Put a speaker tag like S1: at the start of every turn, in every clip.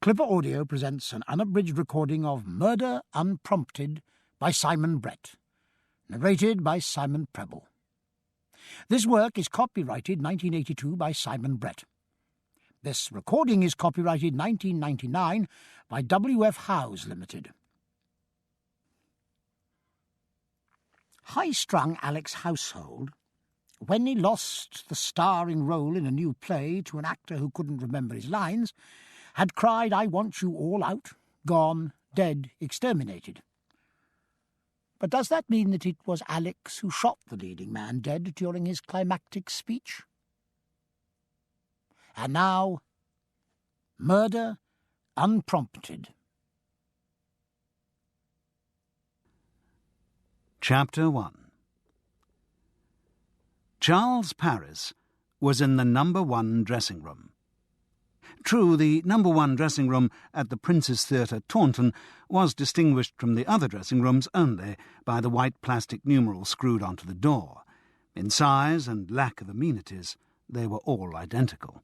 S1: Clipper Audio presents an unabridged recording of Murder Unprompted by Simon Brett, narrated by Simon Preble. This work is copyrighted 1982 by Simon Brett. This recording is copyrighted 1999 by W.F. Howes Limited. High-strung Alec's household, when he lost the starring role in a new play to an actor who couldn't remember his lines, had cried, "I want you all out, gone, dead, exterminated." But does that mean that it was Alex who shot the leading man dead during his climactic speech? And now, Murder Unprompted.
S2: Chapter 1. Charles Paris was in the number 1 dressing room. True, the number 1 dressing room at the Prince's Theatre, Taunton, was distinguished from the other dressing rooms only by the white plastic numeral screwed onto the door. In size and lack of amenities, they were all identical.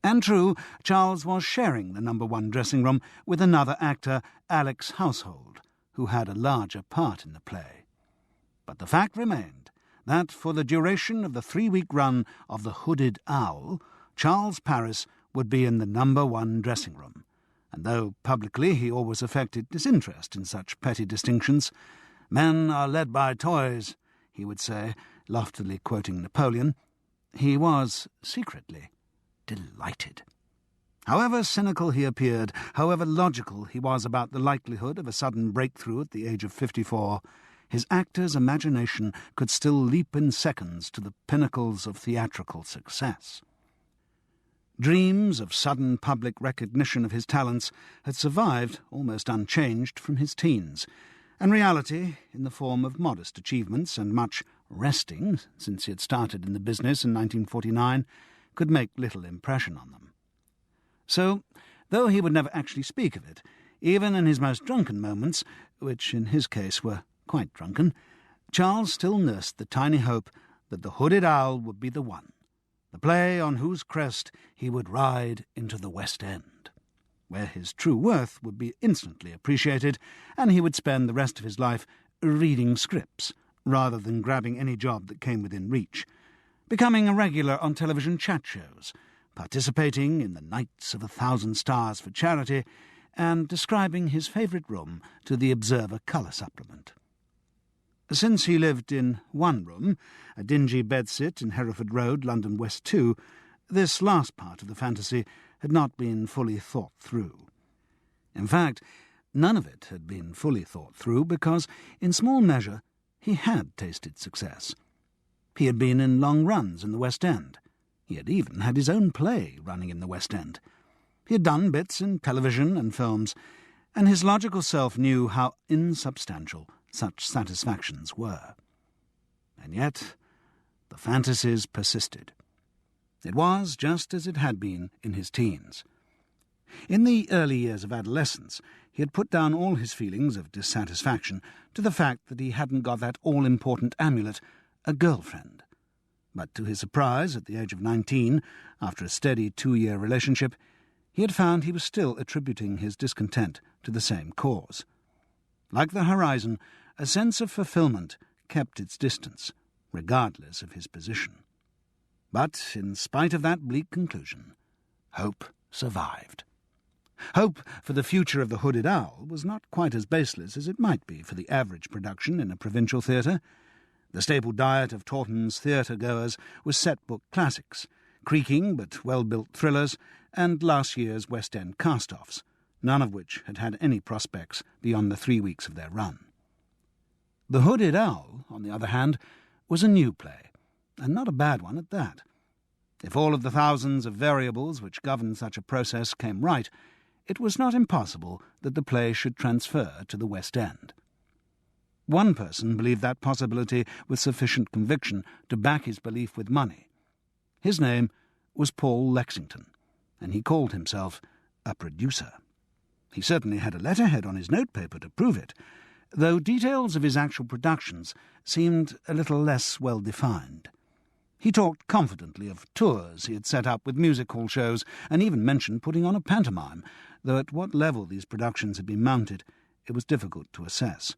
S2: And true, Charles was sharing the number 1 dressing room with another actor, Alec's household, who had a larger part in the play. But the fact remained that for the duration of the 3-week run of The Hooded Owl, Charles Paris would be in the number 1 dressing room, and though publicly he always affected disinterest in such petty distinctions, "Men are led by toys," he would say, loftily quoting Napoleon, he was secretly delighted. However cynical he appeared, however logical he was about the likelihood of a sudden breakthrough at the age of 54, his actor's imagination could still leap in seconds to the pinnacles of theatrical success. Dreams of sudden public recognition of his talents had survived almost unchanged from his teens, and reality, in the form of modest achievements and much resting since he had started in the business in 1949, could make little impression on them. So, though he would never actually speak of it, even in his most drunken moments, which in his case were quite drunken, Charles still nursed the tiny hope that The Hooded Owl would be the one, the play on whose crest he would ride into the West End, where his true worth would be instantly appreciated, and he would spend the rest of his life reading scripts rather than grabbing any job that came within reach, becoming a regular on television chat shows, participating in the Knights of 1,000 Stars for charity, and describing his favourite room to the Observer colour supplement. Since he lived in one room, a dingy bedsit in Hereford Road, London West 2, this last part of the fantasy had not been fully thought through. In fact, none of it had been fully thought through because, in small measure, he had tasted success. He had been in long runs in the West End. He had even had his own play running in the West End. He had done bits in television and films, and his logical self knew how insubstantial such satisfactions were. And yet the fantasies persisted. It was just as it had been in his teens. In the early years of adolescence, he had put down all his feelings of dissatisfaction to the fact that he hadn't got that all-important amulet, a girlfriend. But to his surprise, at the age of 19, after a steady 2-year relationship, he had found he was still attributing his discontent to the same cause. Like the horizon, a sense of fulfilment kept its distance, regardless of his position. But, in spite of that bleak conclusion, hope survived. Hope for the future of The Hooded Owl was not quite as baseless as it might be for the average production in a provincial theatre. The staple diet of Taunton's theatre-goers was set-book classics, creaking but well-built thrillers, and last year's West End cast-offs, none of which had had any prospects beyond the 3 weeks of their run. The Hooded Owl, on the other hand, was a new play, and not a bad one at that. If all of the thousands of variables which govern such a process came right, it was not impossible that the play should transfer to the West End. One person believed that possibility with sufficient conviction to back his belief with money. His name was Paul Lexington, and he called himself a producer. He certainly had a letterhead on his notepaper to prove it, though details of his actual productions seemed a little less well-defined. He talked confidently of tours he had set up with music hall shows, and even mentioned putting on a pantomime, though at what level these productions had been mounted it was difficult to assess.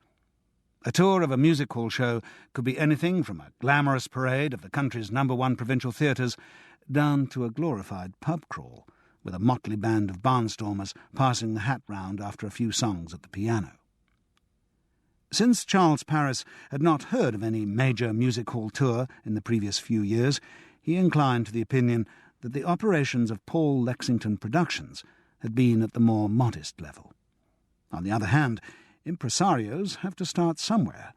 S2: A tour of a music hall show could be anything from a glamorous parade of the country's #1 provincial theatres down to a glorified pub crawl, with a motley band of barnstormers passing the hat round after a few songs at the piano. Since Charles Paris had not heard of any major music hall tour in the previous few years, he inclined to the opinion that the operations of Paul Lexington Productions had been at the more modest level. On the other hand, impresarios have to start somewhere.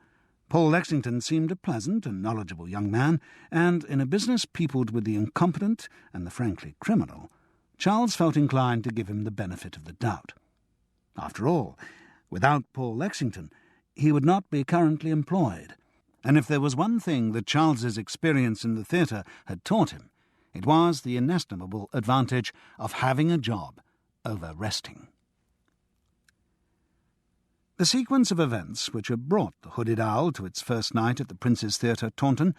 S2: Paul Lexington seemed a pleasant and knowledgeable young man, and in a business peopled with the incompetent and the frankly criminal, Charles felt inclined to give him the benefit of the doubt. After all, without Paul Lexington, he would not be currently employed, and if there was one thing that Charles's experience in the theatre had taught him, it was the inestimable advantage of having a job over resting. The sequence of events which had brought the Hooded Owl to its first night at the Prince's Theatre, Taunton,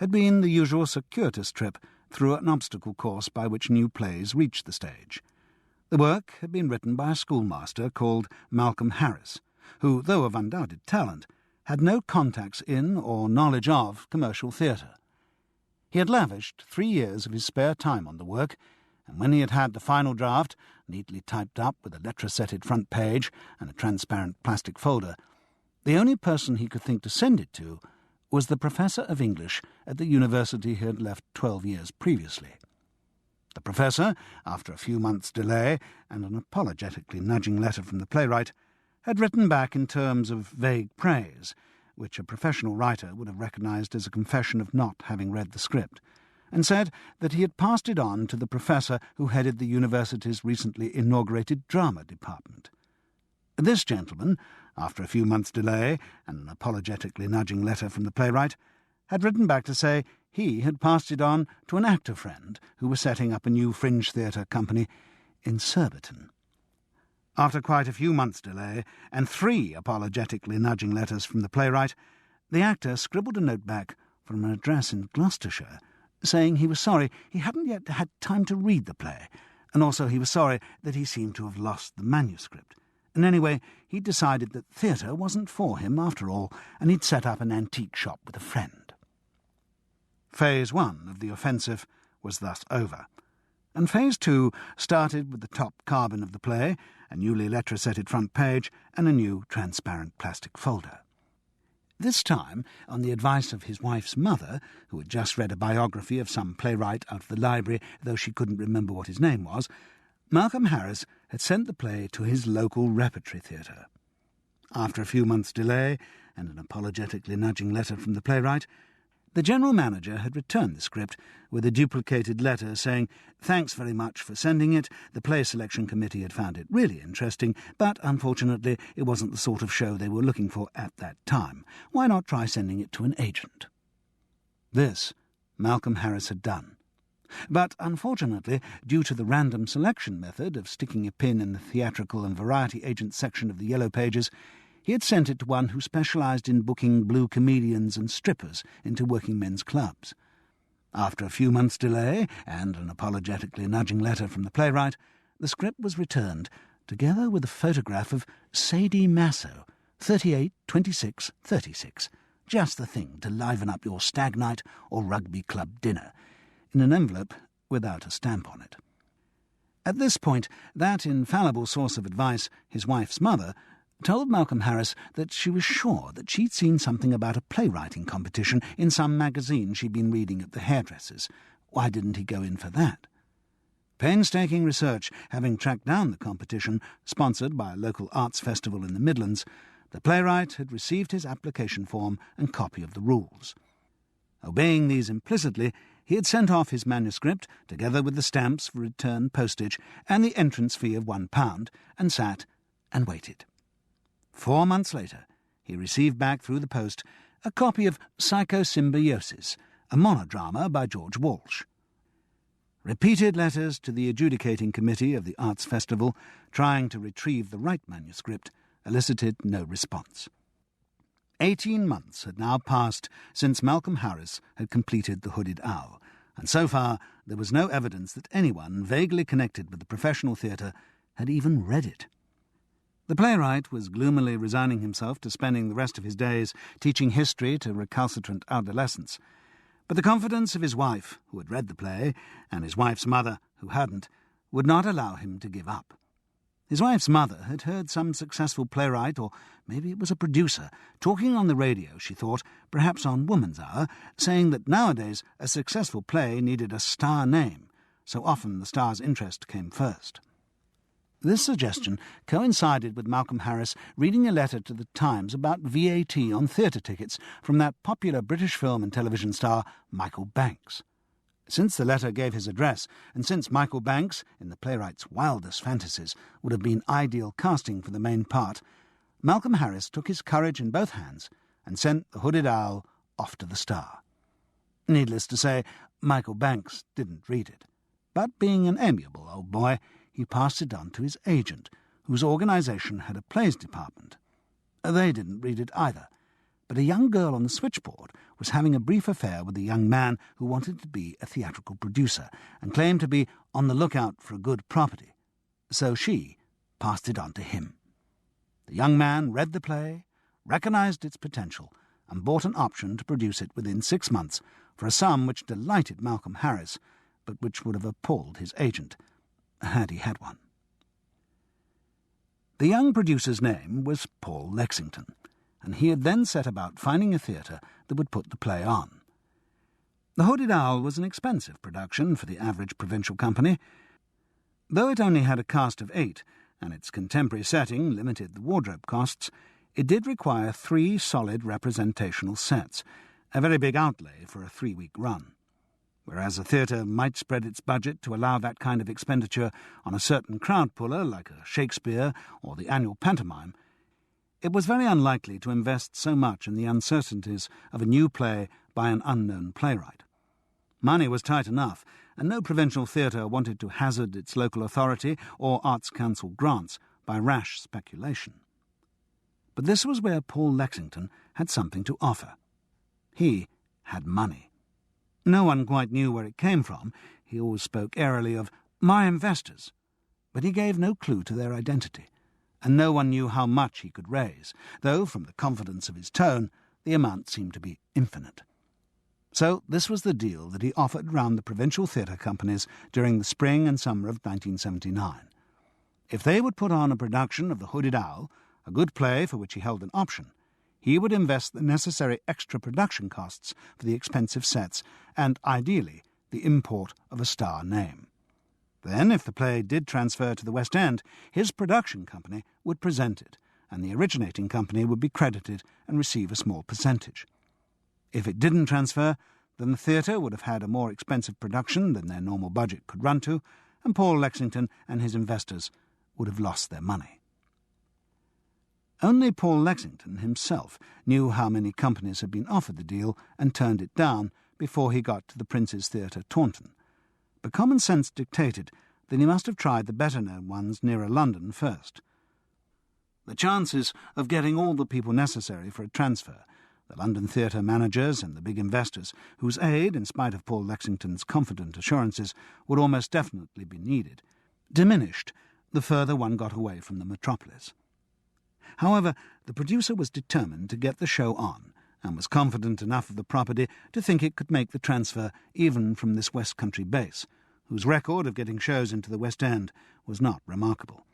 S2: had been the usual circuitous trip through an obstacle course by which new plays reached the stage. The work had been written by a schoolmaster called Malcolm Harris, who, though of undoubted talent, had no contacts in or knowledge of commercial theatre. He had lavished 3 years of his spare time on the work, and when he had had the final draft, neatly typed up with a letter-setted front page and a transparent plastic folder, the only person he could think to send it to was the professor of English at the university he had left 12 years previously. The professor, after a few months' delay and an apologetically nudging letter from the playwright, had written back in terms of vague praise, which a professional writer would have recognised as a confession of not having read the script, and said that he had passed it on to the professor who headed the university's recently inaugurated drama department. This gentleman, after a few months' delay and an apologetically nudging letter from the playwright, had written back to say he had passed it on to an actor friend who was setting up a new fringe theatre company in Surbiton. After quite a few months' delay, and 3 apologetically nudging letters from the playwright, the actor scribbled a note back from an address in Gloucestershire, saying he was sorry he hadn't yet had time to read the play, and also he was sorry that he seemed to have lost the manuscript. And anyway, he'd decided that theatre wasn't for him after all, and he'd set up an antique shop with a friend. Phase 1 of the offensive was thus over, and Phase 2 started with the top carbon of the play, a newly letter-setted front page, and a new transparent plastic folder. This time, on the advice of his wife's mother, who had just read a biography of some playwright out of the library, though she couldn't remember what his name was, Malcolm Harris had sent the play to his local repertory theatre. After a few months' delay, and an apologetically nudging letter from the playwright, the general manager had returned the script with a duplicated letter saying, "Thanks very much for sending it. The play selection committee had found it really interesting, but unfortunately it wasn't the sort of show they were looking for at that time. Why not try sending it to an agent?" This Malcolm Harris had done. But unfortunately, due to the random selection method of sticking a pin in the theatrical and variety agent section of the Yellow Pages, he had sent it to one who specialised in booking blue comedians and strippers into working men's clubs. After a few months' delay and an apologetically nudging letter from the playwright, the script was returned, together with a photograph of Sadie Masso, 38, 26, 36, just the thing to liven up your stag night or rugby club dinner, in an envelope without a stamp on it. At this point, that infallible source of advice, his wife's mother, told Malcolm Harris that she was sure that she'd seen something about a playwriting competition in some magazine she'd been reading at the hairdresser's. Why didn't he go in for that? Painstaking research having tracked down the competition, sponsored by a local arts festival in the Midlands, the playwright had received his application form and copy of the rules. Obeying these implicitly, he had sent off his manuscript, together with the stamps for return postage and the entrance fee of £1, and sat and waited. 4 months later, he received back through the post a copy of Psychosymbiosis, a monodrama by George Walsh. Repeated letters to the adjudicating committee of the Arts Festival, trying to retrieve the right manuscript, elicited no response. 18 months had now passed since Malcolm Harris had completed The Hooded Owl, and so far there was no evidence that anyone vaguely connected with the professional theatre had even read it. The playwright was gloomily resigning himself to spending the rest of his days teaching history to recalcitrant adolescents, but the confidence of his wife, who had read the play, and his wife's mother, who hadn't, would not allow him to give up. His wife's mother had heard some successful playwright, or maybe it was a producer, talking on the radio, she thought, perhaps on Woman's Hour, saying that nowadays a successful play needed a star name. So often the star's interest came first. This suggestion coincided with Malcolm Harris reading a letter to the Times about VAT on theatre tickets from that popular British film and television star Michael Banks. Since the letter gave his address, and since Michael Banks, in the playwright's wildest fantasies, would have been ideal casting for the main part, Malcolm Harris took his courage in both hands and sent The Hooded Owl off to the Star. Needless to say, Michael Banks didn't read it, but being an amiable old boy, he passed it on to his agent, whose organisation had a plays department. They didn't read it either, but a young girl on the switchboard was having a brief affair with a young man who wanted to be a theatrical producer and claimed to be on the lookout for a good property. So she passed it on to him. The young man read the play, recognised its potential, and bought an option to produce it within 6 months for a sum which delighted Malcolm Harris, but which would have appalled his agent, had he had one. The young producer's name was Paul Lexington, and he had then set about finding a theatre that would put the play on. The Hooded Owl was an expensive production for the average provincial company. Though it only had a cast of 8, and its contemporary setting limited the wardrobe costs, it did require 3 solid representational sets, a very big outlay for a 3-week run. Whereas a theatre might spread its budget to allow that kind of expenditure on a certain crowd puller like a Shakespeare or the annual pantomime, it was very unlikely to invest so much in the uncertainties of a new play by an unknown playwright. Money was tight enough, and no provincial theatre wanted to hazard its local authority or Arts Council grants by rash speculation. But this was where Paul Lexington had something to offer. He had money. No one quite knew where it came from. He always spoke airily of "my investors," but he gave no clue to their identity, and no one knew how much he could raise, though, from the confidence of his tone, the amount seemed to be infinite. So this was the deal that he offered round the provincial theatre companies during the spring and summer of 1979. If they would put on a production of The Hooded Owl, a good play for which he held an option, he would invest the necessary extra production costs for the expensive sets and, ideally, the import of a star name. Then, if the play did transfer to the West End, his production company would present it, and the originating company would be credited and receive a small percentage. If it didn't transfer, then the theatre would have had a more expensive production than their normal budget could run to, and Paul Lexington and his investors would have lost their money. Only Paul Lexington himself knew how many companies had been offered the deal and turned it down before he got to the Prince's Theatre, Taunton. But common sense dictated that he must have tried the better-known ones nearer London first. The chances of getting all the people necessary for a transfer, the London theatre managers and the big investors, whose aid, in spite of Paul Lexington's confident assurances, would almost definitely be needed, diminished the further one got away from the metropolis. However, the producer was determined to get the show on, and was confident enough of the property to think it could make the transfer even from this West Country base, whose record of getting shows into the West End was not remarkable.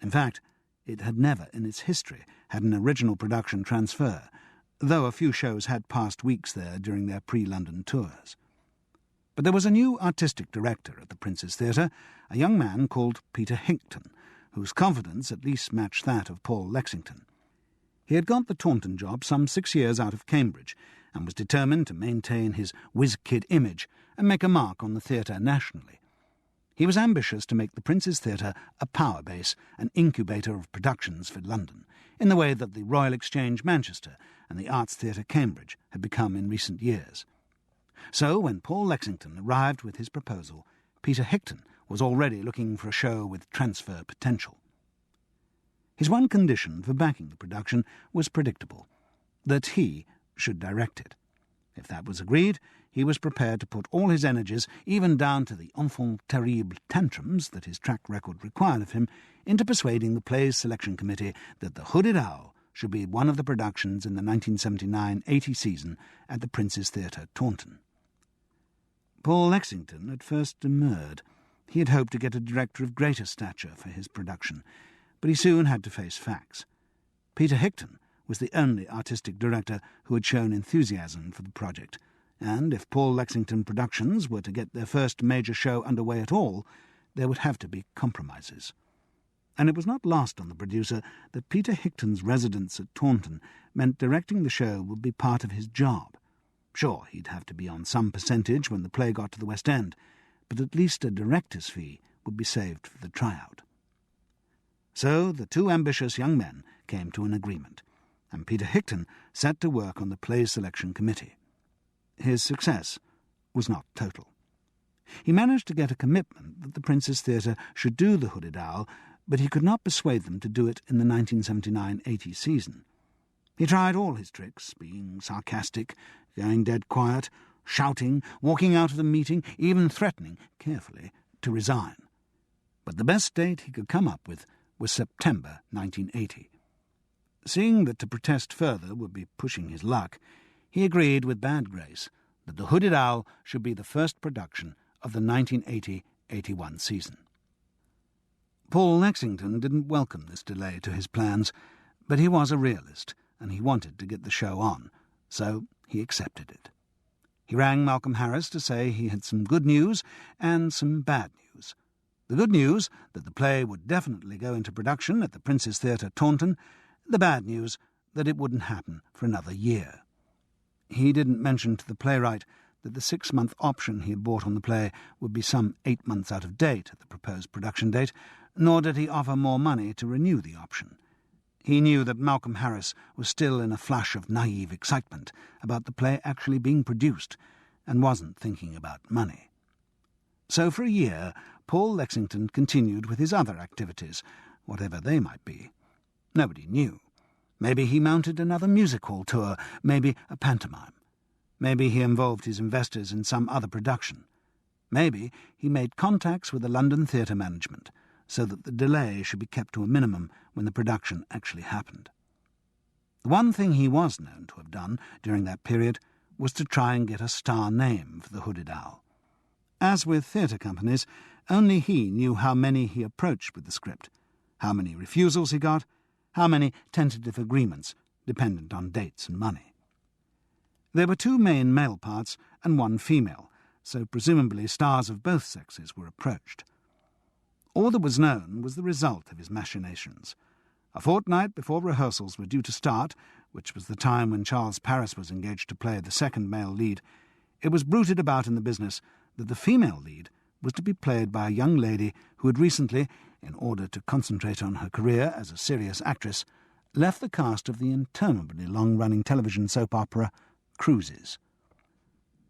S2: In fact, it had never in its history had an original production transfer, though a few shows had passed weeks there during their pre-London tours. But there was a new artistic director at the Prince's Theatre, a young man called Peter Hinkton, whose confidence at least matched that of Paul Lexington. He had got the Taunton job some 6 years out of Cambridge, and was determined to maintain his whiz-kid image and make a mark on the theatre nationally. He was ambitious to make the Prince's Theatre a power base, an incubator of productions for London, in the way that the Royal Exchange Manchester and the Arts Theatre Cambridge had become in recent years. So when Paul Lexington arrived with his proposal, Peter Hinkton was already looking for a show with transfer potential. His one condition for backing the production was predictable. that he should direct it. If that was agreed, he was prepared to put all his energies, even down to the enfant terrible tantrums that his track record required of him, into persuading the play's selection committee that The Hooded Owl should be one of the productions in the 1979-80 season at the Prince's Theatre, Taunton. Paul Lexington at first demurred. He had hoped to get a director of greater stature for his production, but he soon had to face facts. Peter Hickton was the only artistic director who had shown enthusiasm for the project, and if Paul Lexington Productions were to get their first major show underway at all, there would have to be compromises. And it was not lost on the producer that Peter Hickton's residence at Taunton meant directing the show would be part of his job. Sure, he'd have to be on some percentage when the play got to the West End, but at least a director's fee would be saved for the tryout. So the two ambitious young men came to an agreement, and Peter Hickton set to work on the play selection committee. His success was not total. He managed to get a commitment that the Prince's Theatre should do The Hooded Owl, but he could not persuade them to do it in the 1979-80 season. He tried all his tricks, being sarcastic, going dead quiet, shouting, walking out of the meeting, even threatening, carefully, to resign. But the best date he could come up with was September 1980. Seeing that to protest further would be pushing his luck, he agreed with bad grace that The Hooded Owl should be the first production of the 1980-81 season. Paul Lexington didn't welcome this delay to his plans, but he was a realist, and he wanted to get the show on, so he accepted it. He rang Malcolm Harris to say he had some good news and some bad news. The good news, that the play would definitely go into production at the Prince's Theatre, Taunton. The bad news, that it wouldn't happen for another year. He didn't mention to the playwright that the 6-month option he had bought on the play would be some 8 months out of date at the proposed production date, nor did he offer more money to renew the option. He knew that Malcolm Harris was still in a flush of naive excitement about the play actually being produced, and wasn't thinking about money. So for a year, Paul Lexington continued with his other activities, whatever they might be. Nobody knew. Maybe he mounted another music hall tour, maybe a pantomime. Maybe he involved his investors in some other production. Maybe he made contacts with the London theatre management, so that the delay should be kept to a minimum when the production actually happened. The one thing he was known to have done during that period was to try and get a star name for The Hooded Owl. As with theatre companies, only he knew how many he approached with the script, how many refusals he got, how many tentative agreements, dependent on dates and money. There were 2 main male parts and 1 female, so presumably stars of both sexes were approached. All that was known was the result of his machinations. A fortnight before rehearsals were due to start, which was the time when Charles Paris was engaged to play the second male lead, it was bruited about in the business that the female lead was to be played by a young lady who had recently, in order to concentrate on her career as a serious actress, left the cast of the interminably long-running television soap opera Cruises.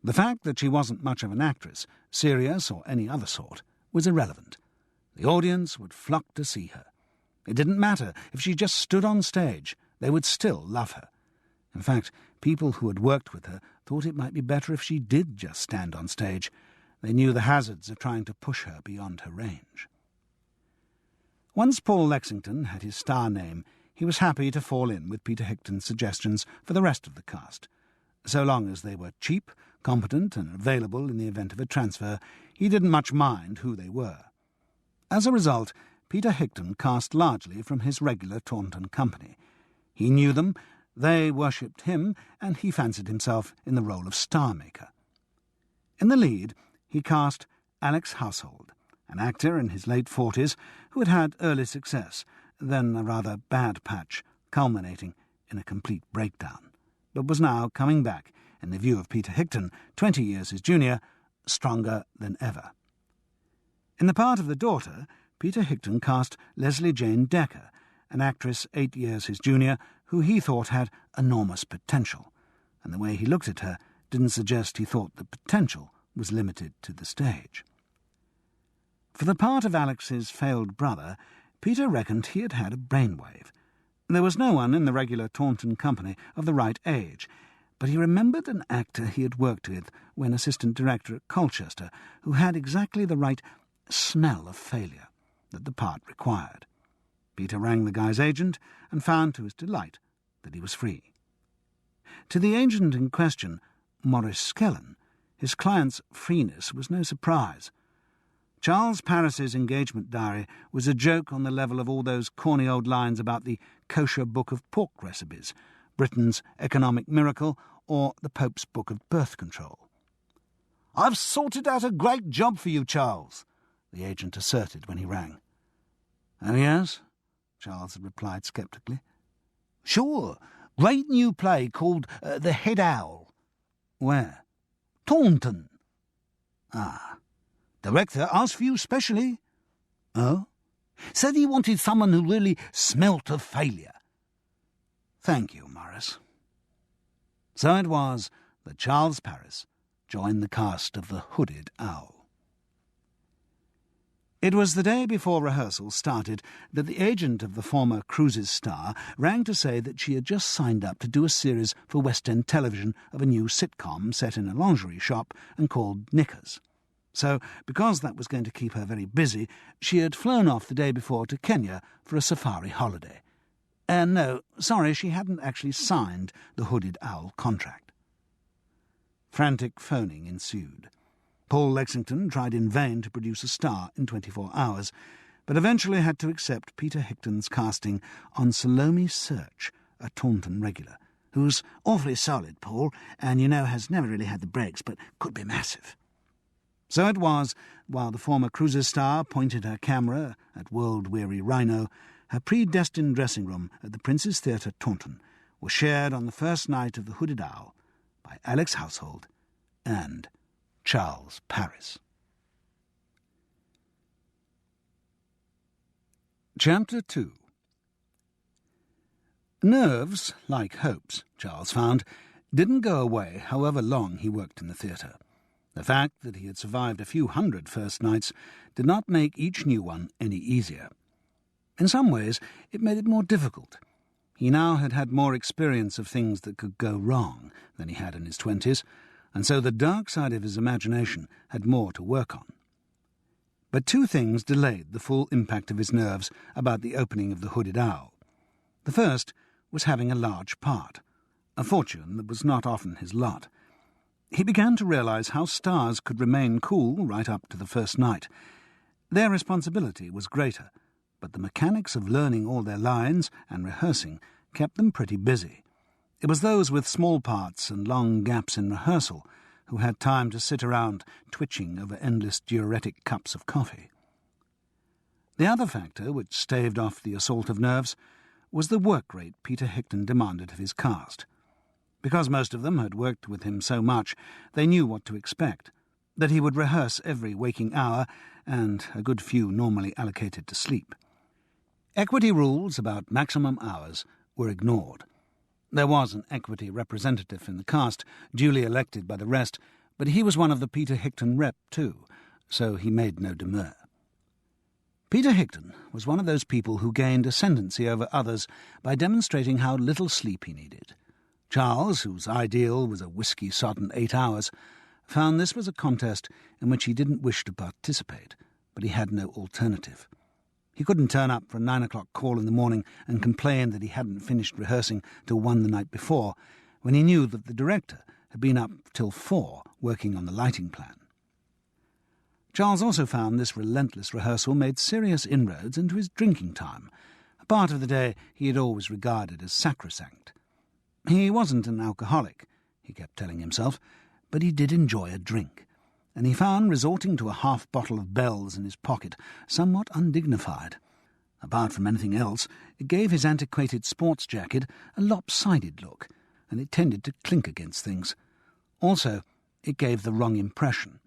S2: The fact that she wasn't much of an actress, serious or any other sort, was irrelevant. The audience would flock to see her. It didn't matter if she just stood on stage, they would still love her. In fact, people who had worked with her thought it might be better if she did just stand on stage. They knew the hazards of trying to push her beyond her range. Once Paul Lexington had his star name, he was happy to fall in with Peter Hickton's suggestions for the rest of the cast. So long as they were cheap, competent, and available in the event of a transfer, he didn't much mind who they were. As a result, Peter Hickton cast largely from his regular Taunton company. He knew them, they worshipped him, and he fancied himself in the role of star-maker. In the lead, he cast Alex Household, an actor in his late 40s who had had early success, then a rather bad patch, culminating in a complete breakdown, but was now coming back, in the view of Peter Hickton, 20 years his junior, stronger than ever. In the part of the daughter, Peter Hickton cast Leslie Jane Decker, an actress 8 years his junior, who he thought had enormous potential, and the way he looked at her didn't suggest he thought the potential was limited to the stage. For the part of Alex's failed brother, Peter reckoned he had had a brainwave. There was no one in the regular Taunton company of the right age, but he remembered an actor he had worked with when assistant director at Colchester who had exactly the right smell of failure that the part required. Peter rang the guy's agent and found to his delight that he was free. To the agent in question, Maurice Skellen, his client's freeness was no surprise. Charles Paris's engagement diary was a joke on the level of all those corny old lines about the kosher book of pork recipes, Britain's economic miracle, or the Pope's book of birth control. "I've sorted out a great job for you, Charles," the agent asserted when he rang. "Oh, yes?" Charles had replied sceptically. "Sure. Great new play called The Head Owl." "Where?" "Taunton." "Ah. Director asked for you specially." "Oh?" "Said he wanted someone who really smelt of failure." "Thank you, Morris." So it was that Charles Paris joined the cast of The Hooded Owl. It was the day before rehearsal started that the agent of the former Cruises star rang to say that she had just signed up to do a series for West End television of a new sitcom set in a lingerie shop and called Knickers. So, because that was going to keep her very busy, she had flown off the day before to Kenya for a safari holiday. No, sorry, she hadn't actually signed the Hooded Owl contract. Frantic phoning ensued. Paul Lexington tried in vain to produce a star in 24 hours, but eventually had to accept Peter Hicton's casting on Salome Search, a Taunton regular, who's awfully solid, Paul, and has never really had the breaks, but could be massive. So it was, while the former Cruises star pointed her camera at world-weary Rhino, her predestined dressing room at the Prince's Theatre, Taunton, was shared on the first night of The Hooded Owl by Alex Household and Charles Paris. Chapter 2. Nerves, like hopes, Charles found, didn't go away however long he worked in the theatre. The fact that he had survived a few hundred first nights did not make each new one any easier. In some ways, it made it more difficult. He now had had more experience of things that could go wrong than he had in his 20s, and so the dark side of his imagination had more to work on. But two things delayed the full impact of his nerves about the opening of The Hooded Owl. The first was having a large part, a fortune that was not often his lot. He began to realize how stars could remain cool right up to the first night. Their responsibility was greater, but the mechanics of learning all their lines and rehearsing kept them pretty busy. It was those with small parts and long gaps in rehearsal who had time to sit around twitching over endless diuretic cups of coffee. The other factor which staved off the assault of nerves was the work rate Peter Hicton demanded of his cast. Because most of them had worked with him so much, they knew what to expect, that he would rehearse every waking hour, and a good few normally allocated to sleep. Equity rules about maximum hours were ignored. There was an equity representative in the cast, duly elected by the rest, but he was one of the Peter Hicton rep too, so he made no demur. Peter Hicton was one of those people who gained ascendancy over others by demonstrating how little sleep he needed. Charles, whose ideal was a whisky-sodden 8 hours, found this was a contest in which he didn't wish to participate, but he had no alternative. He couldn't turn up for a 9 o'clock call in the morning and complain that he hadn't finished rehearsing till 1 the night before, when he knew that the director had been up till 4 working on the lighting plan. Charles also found this relentless rehearsal made serious inroads into his drinking time, a part of the day he had always regarded as sacrosanct. He wasn't an alcoholic, he kept telling himself, but he did enjoy a drink, and he found resorting to a half bottle of Bell's in his pocket somewhat undignified. Apart from anything else, it gave his antiquated sports jacket a lopsided look, and it tended to clink against things. Also, it gave the wrong impression.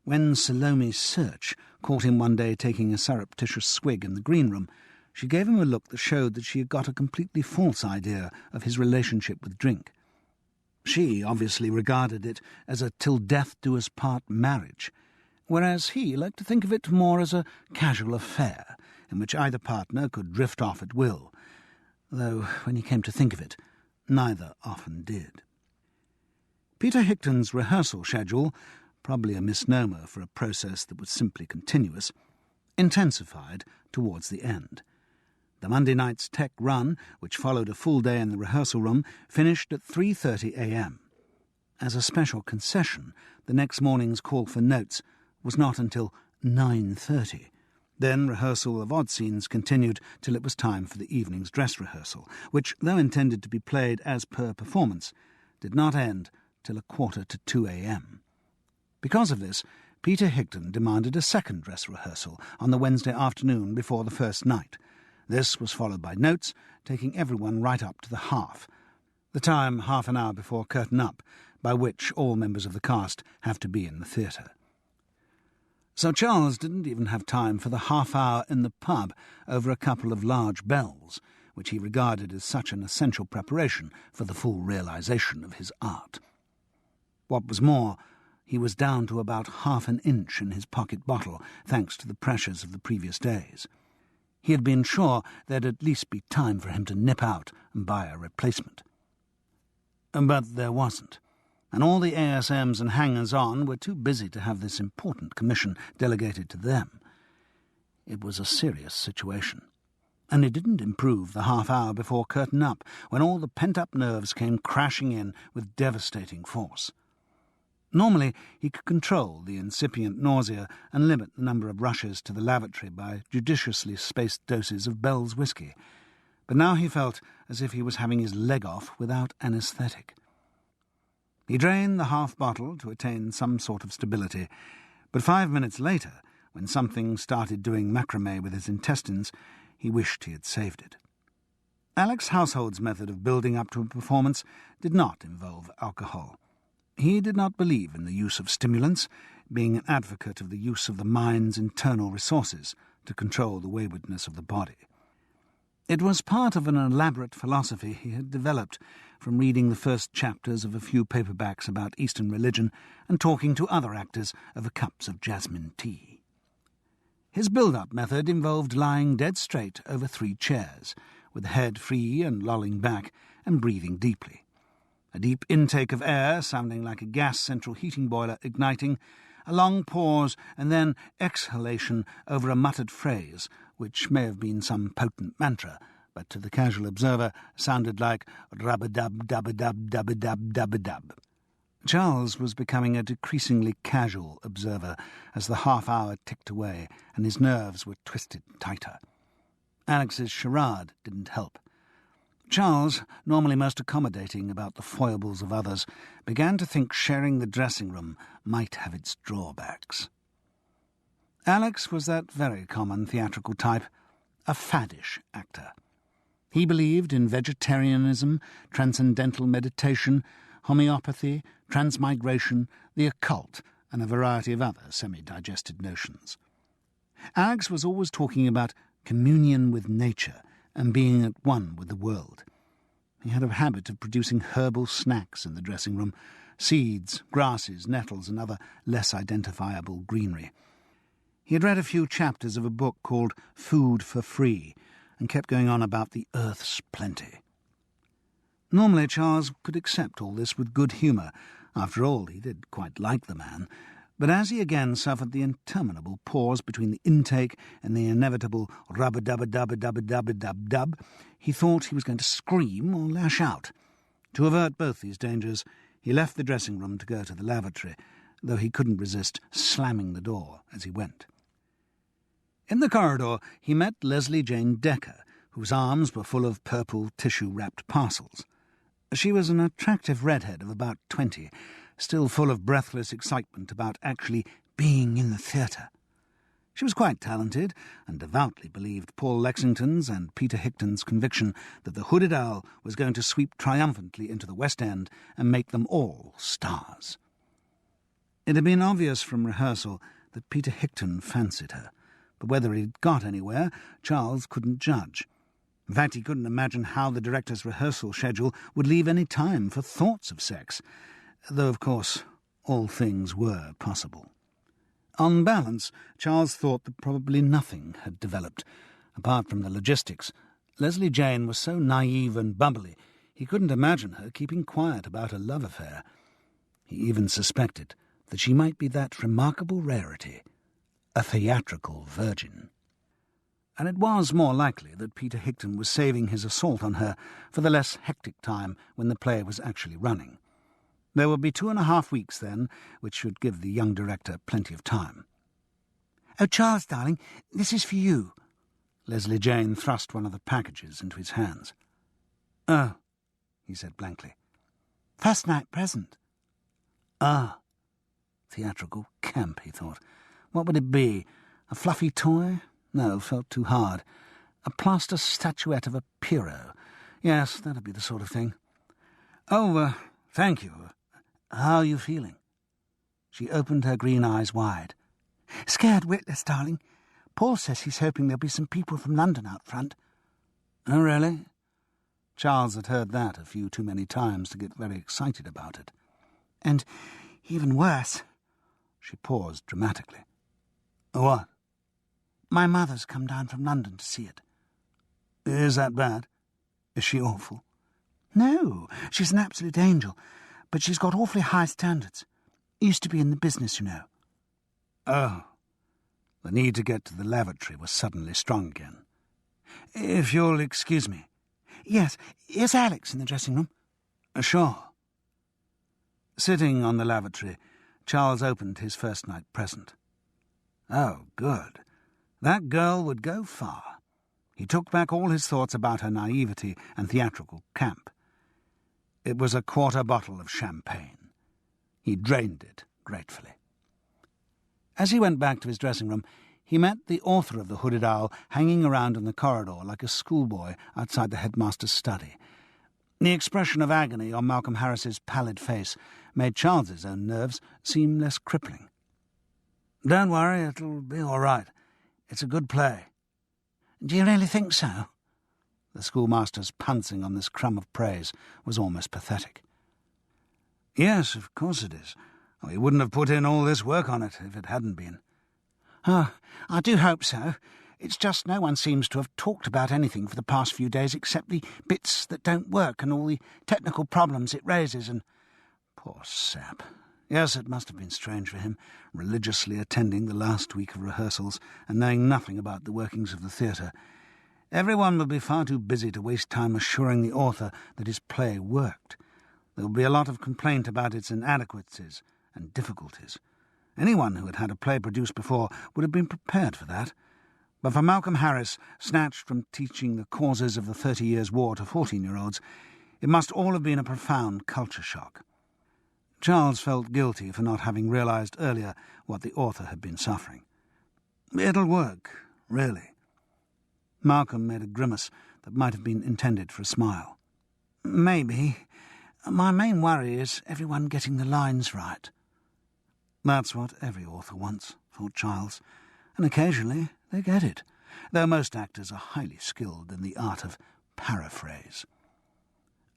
S2: When Salome Search caught him one day taking a surreptitious swig in the green room, she gave him a look that showed that she had got a completely false idea of his relationship with drink. She obviously regarded it as a till-death-do-us-part marriage, whereas he liked to think of it more as a casual affair in which either partner could drift off at will. though when he came to think of it, neither often did. Peter Higton's rehearsal schedule, probably a misnomer for a process that was simply continuous, intensified towards the end. The Monday night's tech run, which followed a full day in the rehearsal room, finished at 3:30 a.m. As a special concession, the next morning's call for notes was not until 9:30. Then rehearsal of odd scenes continued till it was time for the evening's dress rehearsal, which, though intended to be played as per performance, did not end till 1:45 a.m. Because of this, Peter Higton demanded a second dress rehearsal on the Wednesday afternoon before the first night. This was followed by notes, taking everyone right up to the half, the time half an hour before curtain up, by which all members of the cast have to be in the theatre. So Charles didn't even have time for the half-hour in the pub over a couple of large bells, which he regarded as such an essential preparation for the full realisation of his art. What was more, he was down to about half an inch in his pocket bottle, thanks to the pressures of the previous days. He had been sure there'd at least be time for him to nip out and buy a replacement. But there wasn't, and all the ASMs and hangers-on were too busy to have this important commission delegated to them. It was a serious situation, and it didn't improve the half-hour before curtain up, when all the pent-up nerves came crashing in with devastating force. Normally, he could control the incipient nausea and limit the number of rushes to the lavatory by judiciously spaced doses of Bell's whisky, but now he felt as if he was having his leg off without anaesthetic. He drained the half-bottle to attain some sort of stability, but 5 minutes later, when something started doing macrame with his intestines, he wished he had saved it. Alex Household's method of building up to a performance did not involve alcohol. He did not believe in the use of stimulants, being an advocate of the use of the mind's internal resources to control the waywardness of the body. It was part of an elaborate philosophy he had developed from reading the first chapters of a few paperbacks about Eastern religion and talking to other actors over cups of jasmine tea. His build-up method involved lying dead straight over 3 chairs, with the head free and lolling back, and breathing deeply. A deep intake of air, sounding like a gas central heating boiler igniting, a long pause, and then exhalation over a muttered phrase, which may have been some potent mantra, but to the casual observer sounded like rub-a-dub, dub-a-dub, dub-a-dub, dub-a-dub. Charles was becoming a decreasingly casual observer as the half-hour ticked away and his nerves were twisted tighter. Alex's charade didn't help. Charles, normally most accommodating about the foibles of others, began to think sharing the dressing-room might have its drawbacks. Alex was that very common theatrical type, a faddish actor. He believed in vegetarianism, transcendental meditation, homeopathy, transmigration, the occult, and a variety of other semi-digested notions. Alex was always talking about communion with nature and being at one with the world. He had a habit of producing herbal snacks in the dressing-room, seeds, grasses, nettles, and other less identifiable greenery. He had read a few chapters of a book called Food for Free, and kept going on about the earth's plenty. Normally Charles could accept all this with good humour. After all, he did quite like the man. But as he again suffered the interminable pause between the intake and the inevitable rub-a-dub-a-dub-a-dub-a-dub-dub, he thought he was going to scream or lash out. To avert both these dangers, he left the dressing-room to go to the lavatory, though he couldn't resist slamming the door as he went. In the corridor he met Leslie Jane Decker, whose arms were full of purple tissue-wrapped parcels. She was an attractive redhead of about 20, still full of breathless excitement about actually being in the theatre. She was quite talented, and devoutly believed Paul Lexington's and Peter Higton's conviction that the Hooded Owl was going to sweep triumphantly into the West End and make them all stars. It had been obvious from rehearsal that Peter Higton fancied her, but whether he'd got anywhere, Charles couldn't judge. In fact, he couldn't imagine how the director's rehearsal schedule would leave any time for thoughts of sex, though, of course, all things were possible. On balance, Charles thought that probably nothing had developed, apart from the logistics, Leslie Jane was so naive and bubbly, he couldn't imagine her keeping quiet about a love affair. He even suspected that she might be that remarkable rarity, a theatrical virgin. And it was more likely that Peter Higton was saving his assault on her for the less hectic time when the play was actually running. There would be 2.5 weeks then, which should give the young director plenty of time. "Oh, Charles, darling, this is for you." Leslie Jane thrust one of the packages into his hands. "Oh," he said blankly. "First night present." "Ah." Theatrical camp, he thought. What would it be? A fluffy toy? No, felt too hard. A plaster statuette of a Pierrot. Yes, that'd be the sort of thing. "Oh, thank you. How are you feeling?" She opened her green eyes wide. "Scared witless, darling. Paul says he's hoping there'll be some people from London out front." "Oh, really?" Charles had heard that a few too many times to get very excited about it. "And even worse." She paused dramatically. "What?" "My mother's come down from London to see it." "Is that bad? Is she awful?" "No, she's an absolute angel, but she's got awfully high standards. Used to be in the business, you know." "Oh." The need to get to the lavatory was suddenly strong again. "If you'll excuse me." "Yes, is Alex in the dressing room?" "Sure." Sitting on the lavatory, Charles opened his first night present. Oh, good. That girl would go far. He took back all his thoughts about her naivety and theatrical camp. It was a quarter bottle of champagne. He drained it gratefully. As he went back to his dressing room, he met the author of The Hooded Owl hanging around in the corridor like a schoolboy outside the headmaster's study. The expression of agony on Malcolm Harris's pallid face made Charles's own nerves seem less crippling. "Don't worry, it'll be all right. It's a good play." "Do you really think so?" The schoolmaster's pouncing on this crumb of praise was almost pathetic. "Yes, of course it is. Oh, he wouldn't have put in all this work on it if it hadn't been." "Oh, I do hope so. It's just no one seems to have talked about anything for the past few days except the bits that don't work and all the technical problems it raises and—" Poor sap. Yes, it must have been strange for him, religiously attending the last week of rehearsals and knowing nothing about the workings of the theatre. Everyone would be far too busy to waste time assuring the author that his play worked. There would be a lot of complaint about its inadequacies and difficulties. Anyone who had had a play produced before would have been prepared for that. But for Malcolm Harris, snatched from teaching the causes of the 30 Years' War to 14-year-olds, it must all have been a profound culture shock. Charles felt guilty for not having realised earlier what the author had been suffering. "It'll work, really." Malcolm made a grimace that might have been intended for a smile. "Maybe. My main worry is everyone getting the lines right." That's what every author wants, thought Charles, and occasionally they get it, though most actors are highly skilled in the art of paraphrase.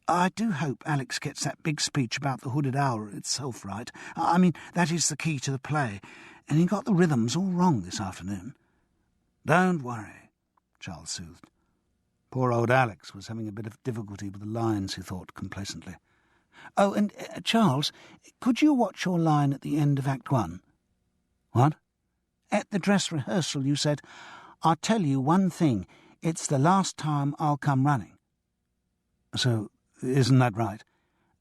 S2: "I do hope Alex gets that big speech about the Hooded Owl itself right. I mean, that is the key to the play, and he got the rhythms all wrong this afternoon." "Don't worry," Charles soothed. Poor old Alex was having a bit of difficulty with the lines, he thought complacently. "Oh, and, Charles, could you watch your line at the end of Act 1? "What?" "At the dress rehearsal you said, 'I'll tell you one thing, it's the last time I'll come running.'" "So, isn't that right?"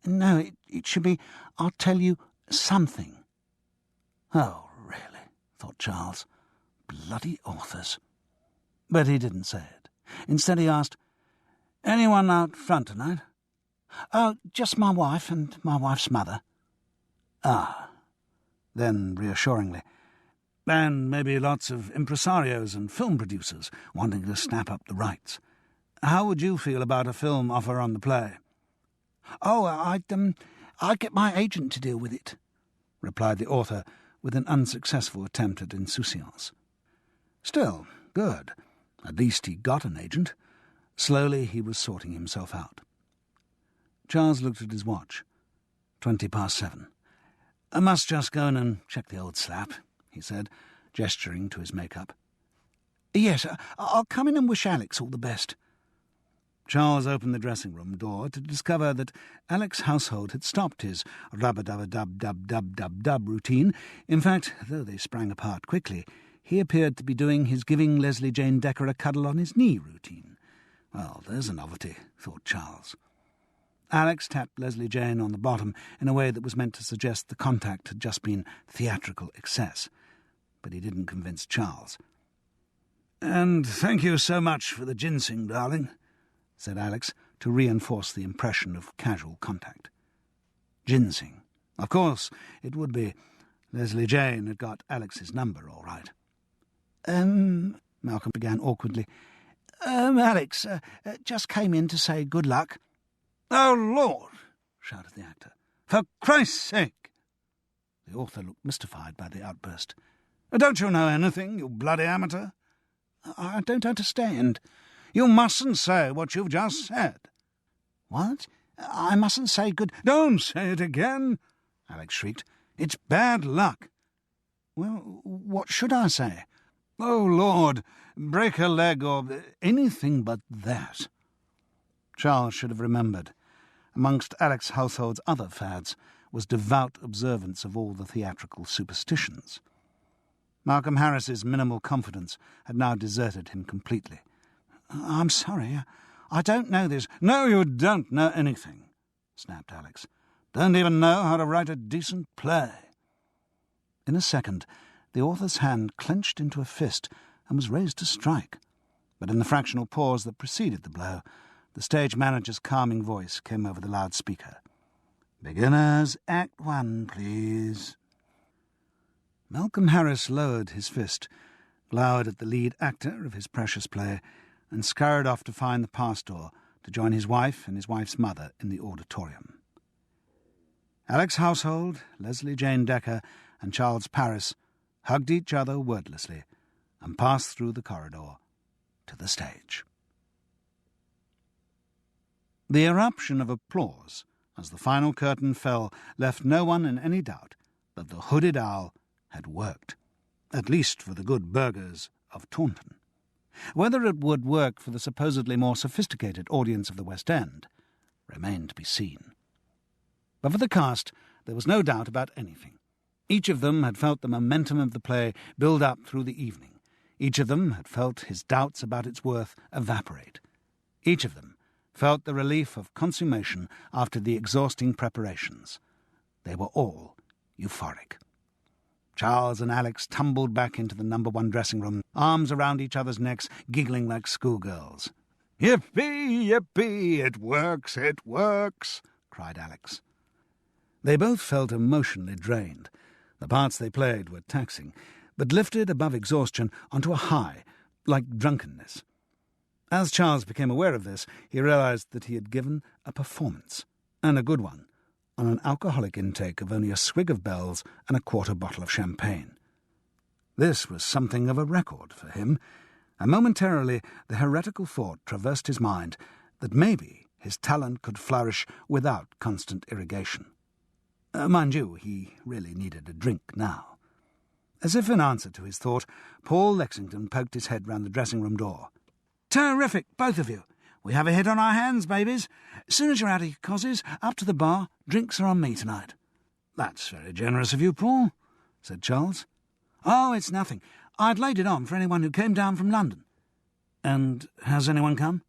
S2: "No, it should be, 'I'll tell you something.'" "Oh, really," thought Charles. Bloody authors. But he didn't say it. Instead he asked, "Anyone out front tonight?" "Oh, just my wife and my wife's mother." "Ah." Then, reassuringly, "And maybe lots of impresarios and film producers wanting to snap up the rights. How would you feel about a film offer on the play?" "Oh, I'd get my agent to deal with it," replied the author with an unsuccessful attempt at insouciance. Still, good. At least he got an agent. Slowly he was sorting himself out. Charles looked at his watch. 7:20. "I must just go in and check the old slap," he said, gesturing to his make-up. "Yes, I'll come in and wish Alex all the best." Charles opened the dressing-room door to discover that Alex's household had stopped his rub-a-dub-a-dub-dub-dub-dub routine. In fact, though they sprang apart quickly, he appeared to be doing his giving Leslie Jane Decker a cuddle on his knee routine. Well, there's a novelty, thought Charles. Alex tapped Leslie Jane on the bottom in a way that was meant to suggest the contact had just been theatrical excess. But he didn't convince Charles. "And thank you so much for the ginseng, darling," said Alex, to reinforce the impression of casual contact. Ginseng. Of course, it would be. Leslie Jane had got Alex's number, all right. Malcolm began awkwardly. Alex, just came in to say good luck." "Oh, Lord!" shouted the actor. "For Christ's sake!" The author looked mystified by the outburst. "Don't you know anything, you bloody amateur?" "I don't understand." "You mustn't say what you've just said." "What? I mustn't say good—" "Don't say it again!" Alex shrieked. "It's bad luck." "Well, what should I say?" "Oh, Lord, break a leg or anything but that." Charles should have remembered. Amongst Alex's household's other fads was devout observance of all the theatrical superstitions. Malcolm Harris's minimal confidence had now deserted him completely. "I'm sorry, I don't know this." "No, you don't know anything," snapped Alex. "Don't even know how to write a decent play." In a second, the author's hand clenched into a fist and was raised to strike. But in the fractional pause that preceded the blow, the stage manager's calming voice came over the loudspeaker. "Beginners, Act 1, please." Malcolm Harris lowered his fist, glowered at the lead actor of his precious play, and scurried off to find the pass door to join his wife and his wife's mother in the auditorium. Alex's household, Leslie Jane Decker and Charles Paris hugged each other wordlessly and passed through the corridor to the stage. The eruption of applause as the final curtain fell left no one in any doubt that the hooded owl had worked, at least for the good burghers of Taunton. Whether it would work for the supposedly more sophisticated audience of the West End remained to be seen. But for the cast there was no doubt about anything. Each of them had felt the momentum of the play build up through the evening. Each of them had felt his doubts about its worth evaporate. Each of them felt the relief of consummation after the exhausting preparations. They were all euphoric. Charles and Alex tumbled back into the number 1 dressing-room, arms around each other's necks, giggling like schoolgirls. "Yippee, yippee, it works, cried Alex. They both felt emotionally drained. The parts they played were taxing, but lifted above exhaustion onto a high, like drunkenness. As Charles became aware of this, he realized that he had given a performance, and a good one, on an alcoholic intake of only a swig of Bell's and a quarter bottle of champagne. This was something of a record for him, and momentarily the heretical thought traversed his mind that maybe his talent could flourish without constant irrigation. Mind you, he really needed a drink now. As if in answer to his thought, Paul Lexington poked his head round the dressing-room door. "Terrific, both of you. We have a hit on our hands, babies. As soon as you're out of your cozzies, up to the bar. Drinks are on me tonight." "That's very generous of you, Paul," said Charles. "Oh, it's nothing. I'd laid it on for anyone who came down from London." "And has anyone come?"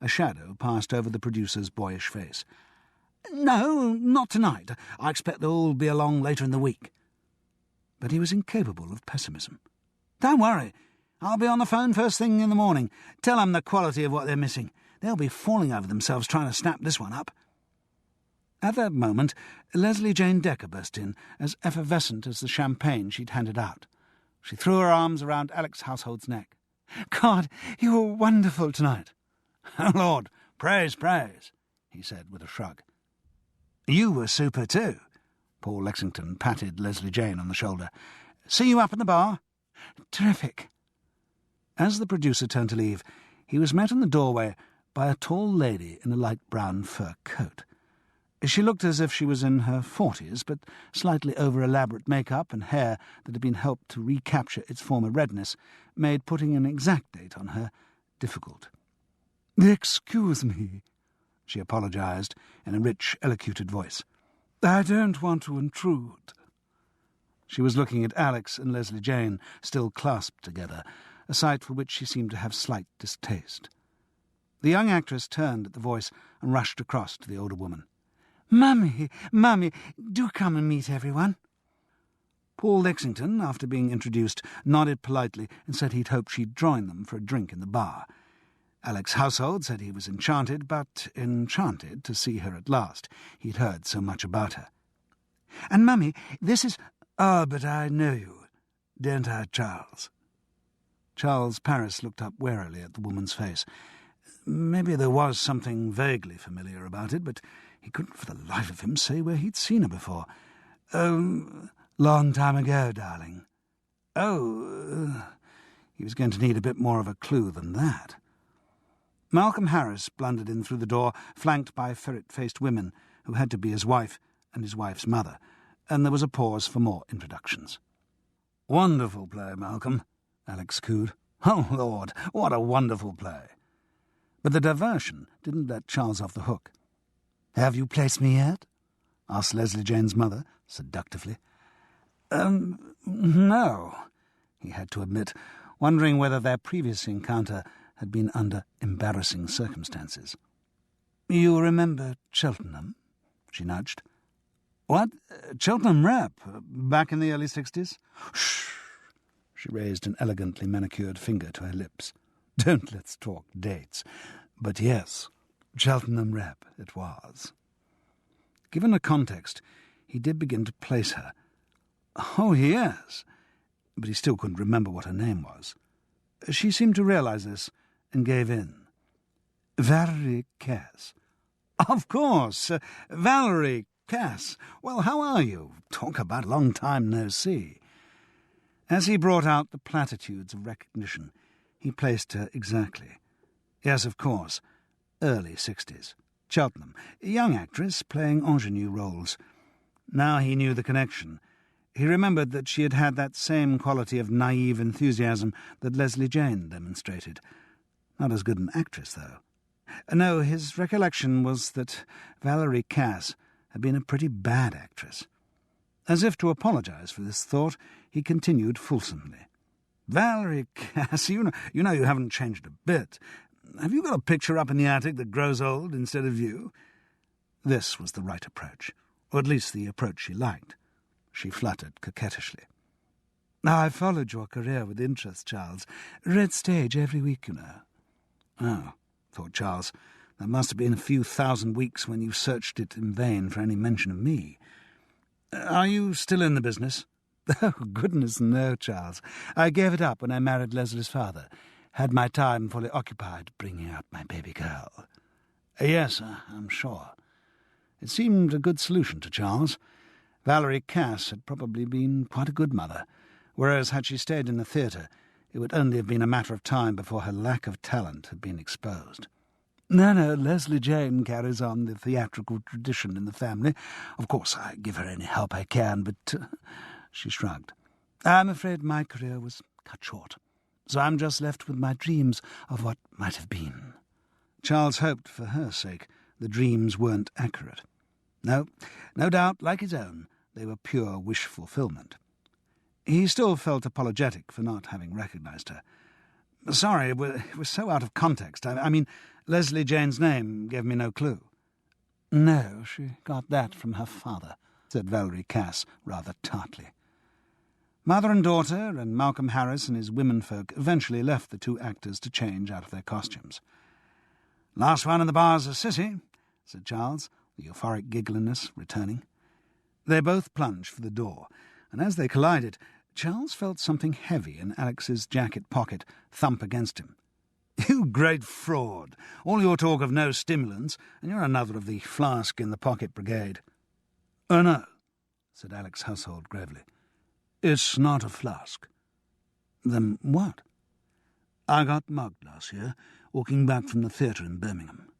S2: A shadow passed over the producer's boyish face. "No, not tonight. I expect they'll all be along later in the week." But he was incapable of pessimism. "Don't worry. I'll be on the phone first thing in the morning. Tell them the quality of what they're missing. They'll be falling over themselves trying to snap this one up." At that moment, Leslie Jane Decker burst in, as effervescent as the champagne she'd handed out. She threw her arms around Alex Household's neck. "God, you were wonderful tonight." "Oh, Lord, praise, praise," he said with a shrug. "You were super too." Paul Lexington patted Leslie Jane on the shoulder. "See you up in the bar?" "Terrific." As the producer turned to leave, he was met in the doorway by a tall lady in a light brown fur coat. She looked as if she was in her 40s, but slightly over-elaborate makeup and hair that had been helped to recapture its former redness made putting an exact date on her difficult. "Excuse me," she apologised in a rich, elocuted voice. "I don't want to intrude." She was looking at Alex and Leslie Jane, still clasped together, a sight for which she seemed to have slight distaste. The young actress turned at the voice and rushed across to the older woman. "Mummy, Mummy, do come and meet everyone." Paul Lexington, after being introduced, nodded politely and said he'd hoped she'd join them for a drink in the bar. Alex Household said he was enchanted, but enchanted to see her at last. He'd heard so much about her. "And, Mummy, this is—" "Ah, but I know you, don't I, Charles?" Charles Paris looked up warily at the woman's face. Maybe there was something vaguely familiar about it, but he couldn't for the life of him say where he'd seen her before. Long time ago, darling." He was going to need a bit more of a clue than that. Malcolm Harris blundered in through the door, flanked by ferret-faced women who had to be his wife and his wife's mother, and there was a pause for more introductions. "Wonderful play, Malcolm," Alex cooed. "Oh, Lord, what a wonderful play." But the diversion didn't let Charles off the hook. "Have you placed me yet?" asked Leslie Jane's mother, seductively. No," he had to admit, wondering whether their previous encounter had been under embarrassing circumstances. "You remember Cheltenham?" she nudged. "What? Cheltenham Rep? Back in the early 60s? Shh!" She raised an elegantly manicured finger to her lips. "Don't let's talk dates. But yes, Cheltenham Rep it was." Given a context, he did begin to place her. Oh, yes, but he still couldn't remember what her name was. She seemed to realise this and gave in. "Valerie Cass." "Of course, Valerie Cass. Well, how are you? Talk about a long time no see." As he brought out the platitudes of recognition, he placed her exactly. Yes, of course, early 60s. Cheltenham, a young actress playing ingenue roles. Now he knew the connection. He remembered that she had had that same quality of naive enthusiasm that Leslie Jane demonstrated. Not as good an actress, though. No, his recollection was that Valerie Cass had been a pretty bad actress. As if to apologise for this thought, he continued fulsomely. "Valerie Cass, you know you haven't changed a bit. Have you got a picture up in the attic that grows old instead of you?" This was the right approach, or at least the approach she liked. She fluttered coquettishly. "I followed your career with interest, Charles. Read stage every week, you know." "Oh," thought Charles, "there must have been a few thousand weeks when you searched it in vain for any mention of me. Are you still in the business?" "Oh, goodness, no, Charles. I gave it up when I married Leslie's father. Had my time fully occupied bringing out my baby girl." "Yes, I'm sure." It seemed a good solution to Charles. Valerie Cass had probably been quite a good mother, whereas had she stayed in the theatre, it would only have been a matter of time before her lack of talent had been exposed. No, Leslie Jane carries on the theatrical tradition in the family. Of course, I give her any help I can, but—" She shrugged. "I'm afraid my career was cut short, so I'm just left with my dreams of what might have been." Charles hoped, for her sake, the dreams weren't accurate. No doubt, like his own, they were pure wish fulfillment. He still felt apologetic for not having recognised her. "Sorry, it was so out of context. I mean, Leslie Jane's name gave me no clue." "No, she got that from her father," said Valerie Cass rather tartly. Mother and daughter, and Malcolm Harris and his womenfolk eventually left the two actors to change out of their costumes. "Last one in the bar's a sissy," said Charles, the euphoric giggliness returning. They both plunged for the door, and as they collided, Charles felt something heavy in Alex's jacket pocket thump against him. "You great fraud! All your talk of no stimulants, and you're another of the flask-in-the-pocket brigade." "Oh, no," said Alex Household gravely. "It's not a flask." "Then what?" "I got mugged last year, walking back from the theatre in Birmingham."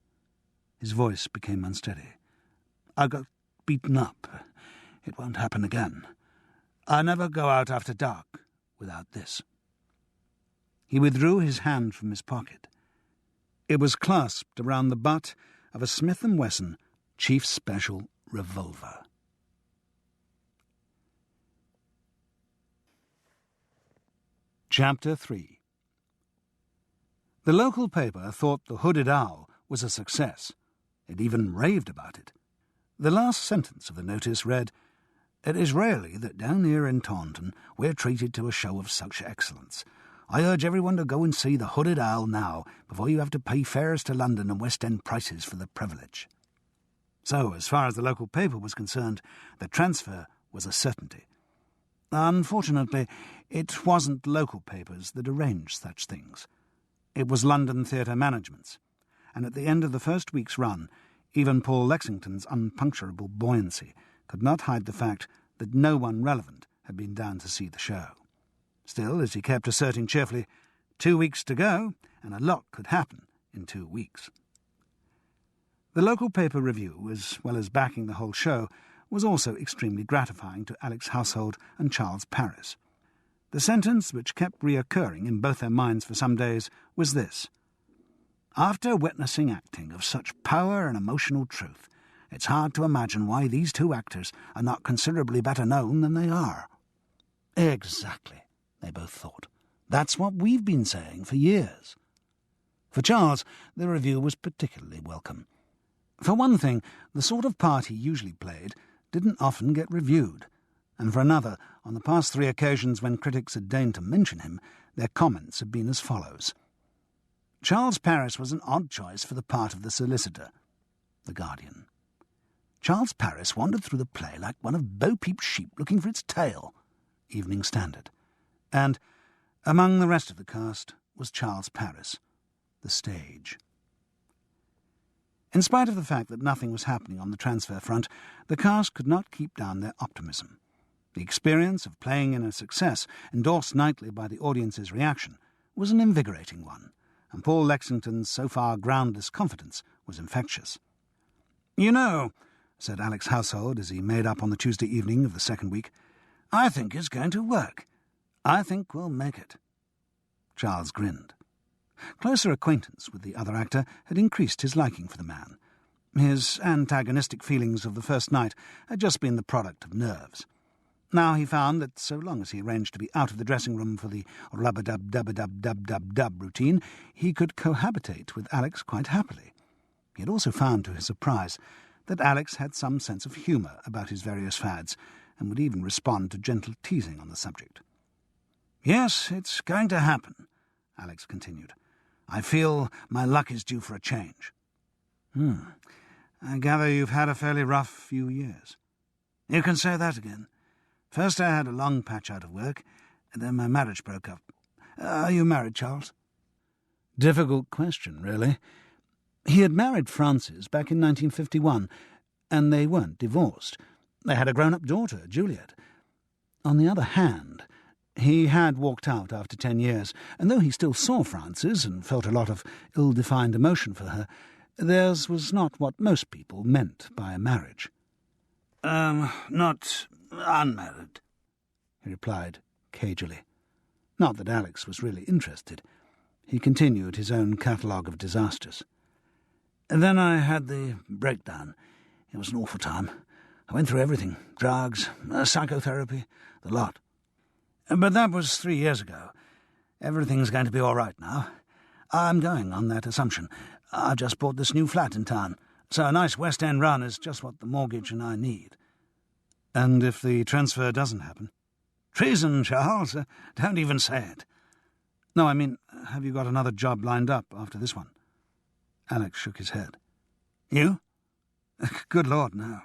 S2: His voice became unsteady. "I got beaten up. It won't happen again. I never go out after dark without this." He withdrew his hand from his pocket. It was clasped around the butt of a Smith & Wesson Chief Special revolver. Chapter 3. The local paper thought The Hooded Owl was a success. It even raved about it. The last sentence of the notice read, "It is rarely that down here in Taunton we're treated to a show of such excellence. I urge everyone to go and see The Hooded Owl now, before you have to pay fares to London and West End prices for the privilege." So, as far as the local paper was concerned, the transfer was a certainty. Unfortunately, it wasn't local papers that arranged such things. It was London theatre managements, and at the end of the first week's run, even Paul Lexington's unpuncturable buoyancy could not hide the fact that no one relevant had been down to see the show. Still, as he kept asserting cheerfully, 2 weeks to go, and a lot could happen in 2 weeks. The local paper review, as well as backing the whole show, was also extremely gratifying to Alex Household and Charles Paris. The sentence which kept reoccurring in both their minds for some days was this: "After witnessing acting of such power and emotional truth, it's hard to imagine why these two actors are not considerably better known than they are." Exactly, they both thought. That's what we've been saying for years. For Charles, the review was particularly welcome. For one thing, the sort of part he usually played didn't often get reviewed, and for another, on the past 3 occasions when critics had deigned to mention him, their comments had been as follows. Charles Paris was an odd choice for the part of the solicitor. The Guardian. Charles Paris wandered through the play like one of Bo Peep's sheep looking for its tail. Evening Standard. And among the rest of the cast was Charles Paris, the stage. In spite of the fact that nothing was happening on the transfer front, the cast could not keep down their optimism. The experience of playing in a success, endorsed nightly by the audience's reaction, was an invigorating one, and Paul Lexington's so far groundless confidence was infectious. "You know," said Alex Household as he made up on the Tuesday evening of the second week, "I think it's going to work. I think we'll make it." Charles grinned. Closer acquaintance with the other actor had increased his liking for the man. His antagonistic feelings of the first night had just been the product of nerves. Now he found that so long as he arranged to be out of the dressing-room for the rub-a-dub-dub-a-dub-dub-dub-dub routine, he could cohabitate with Alex quite happily. He had also found, to his surprise, that Alex had some sense of humour about his various fads, and would even respond to gentle teasing on the subject. "Yes, it's going to happen," Alex continued. "I feel my luck is due for a change." I gather you've had a fairly rough few years." "You can say that again. First I had a long patch out of work, and then my marriage broke up. Are you married, Charles?" Difficult question, really. He had married Frances back in 1951, and they weren't divorced. They had a grown-up daughter, Juliet. On the other hand, he had walked out after 10 years, and though he still saw Frances and felt a lot of ill-defined emotion for her, theirs was not what most people meant by a marriage. Not unmarried," he replied cagily. Not that Alex was really interested. He continued his own catalogue of disasters. "Then I had the breakdown. It was an awful time. I went through everything. Drugs, psychotherapy, the lot. But that was 3 years ago. Everything's going to be all right now. I'm going on that assumption. I've just bought this new flat in town, so a nice West End run is just what the mortgage and I need." "And if the transfer doesn't happen?" "Treason, Charles. Don't even say it." "No, I mean, have you got another job lined up after this one?" Alex shook his head. "You?" "Good Lord, no."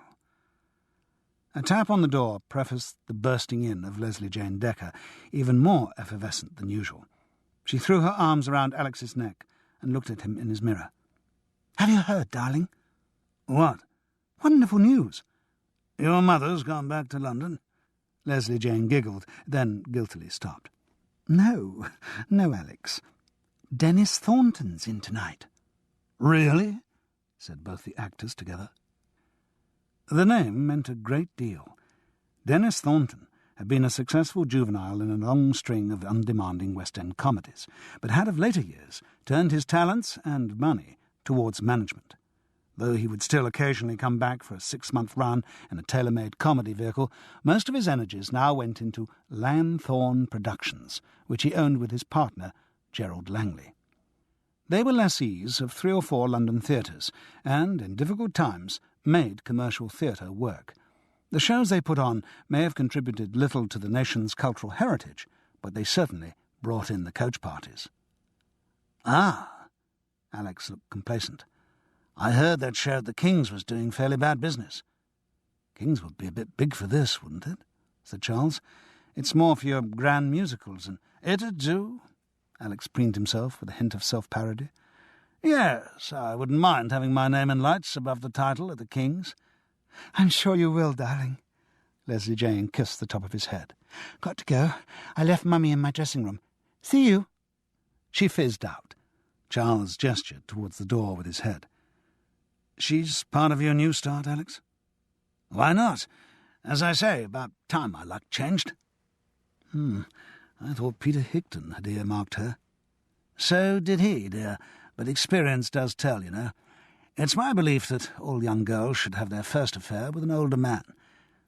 S2: A tap on the door prefaced the bursting in of Leslie Jane Decker, even more effervescent than usual. She threw her arms around Alex's neck and looked at him in his mirror. "Have you heard, darling?" "What?" "Wonderful news." "Your mother's gone back to London?" Leslie Jane giggled, then guiltily stopped. No, Alex. Dennis Thornton's in tonight." "Really?" said both the actors together. The name meant a great deal. Dennis Thornton had been a successful juvenile in a long string of undemanding West End comedies, but had of later years turned his talents and money towards management. Though he would still occasionally come back for a 6-month run in a tailor-made comedy vehicle, most of his energies now went into Lanthorn Productions, which he owned with his partner, Gerald Langley. They were lessees of 3 or 4 London theatres, and, in difficult times, made commercial theatre work. The shows they put on may have contributed little to the nation's cultural heritage, but they certainly brought in the coach parties. "Ah," Alex looked complacent. "I heard that show at the King's was doing fairly bad business." "King's would be a bit big for this, wouldn't it?" said Charles. "It's more for your grand musicals, and—" "It'd do," Alex preened himself with a hint of self-parody. "Yes, I wouldn't mind having my name in lights above the title at the King's." "I'm sure you will, darling." Leslie Jane kissed the top of his head. "Got to go. I left Mummy in my dressing room. See you." She fizzed out. Charles gestured towards the door with his head. "She's part of your new start, Alex?" "Why not? As I say, about time my luck changed." I thought Peter Higton had earmarked her." "So did he, dear, but experience does tell, you know. It's my belief that all young girls should have their first affair with an older man.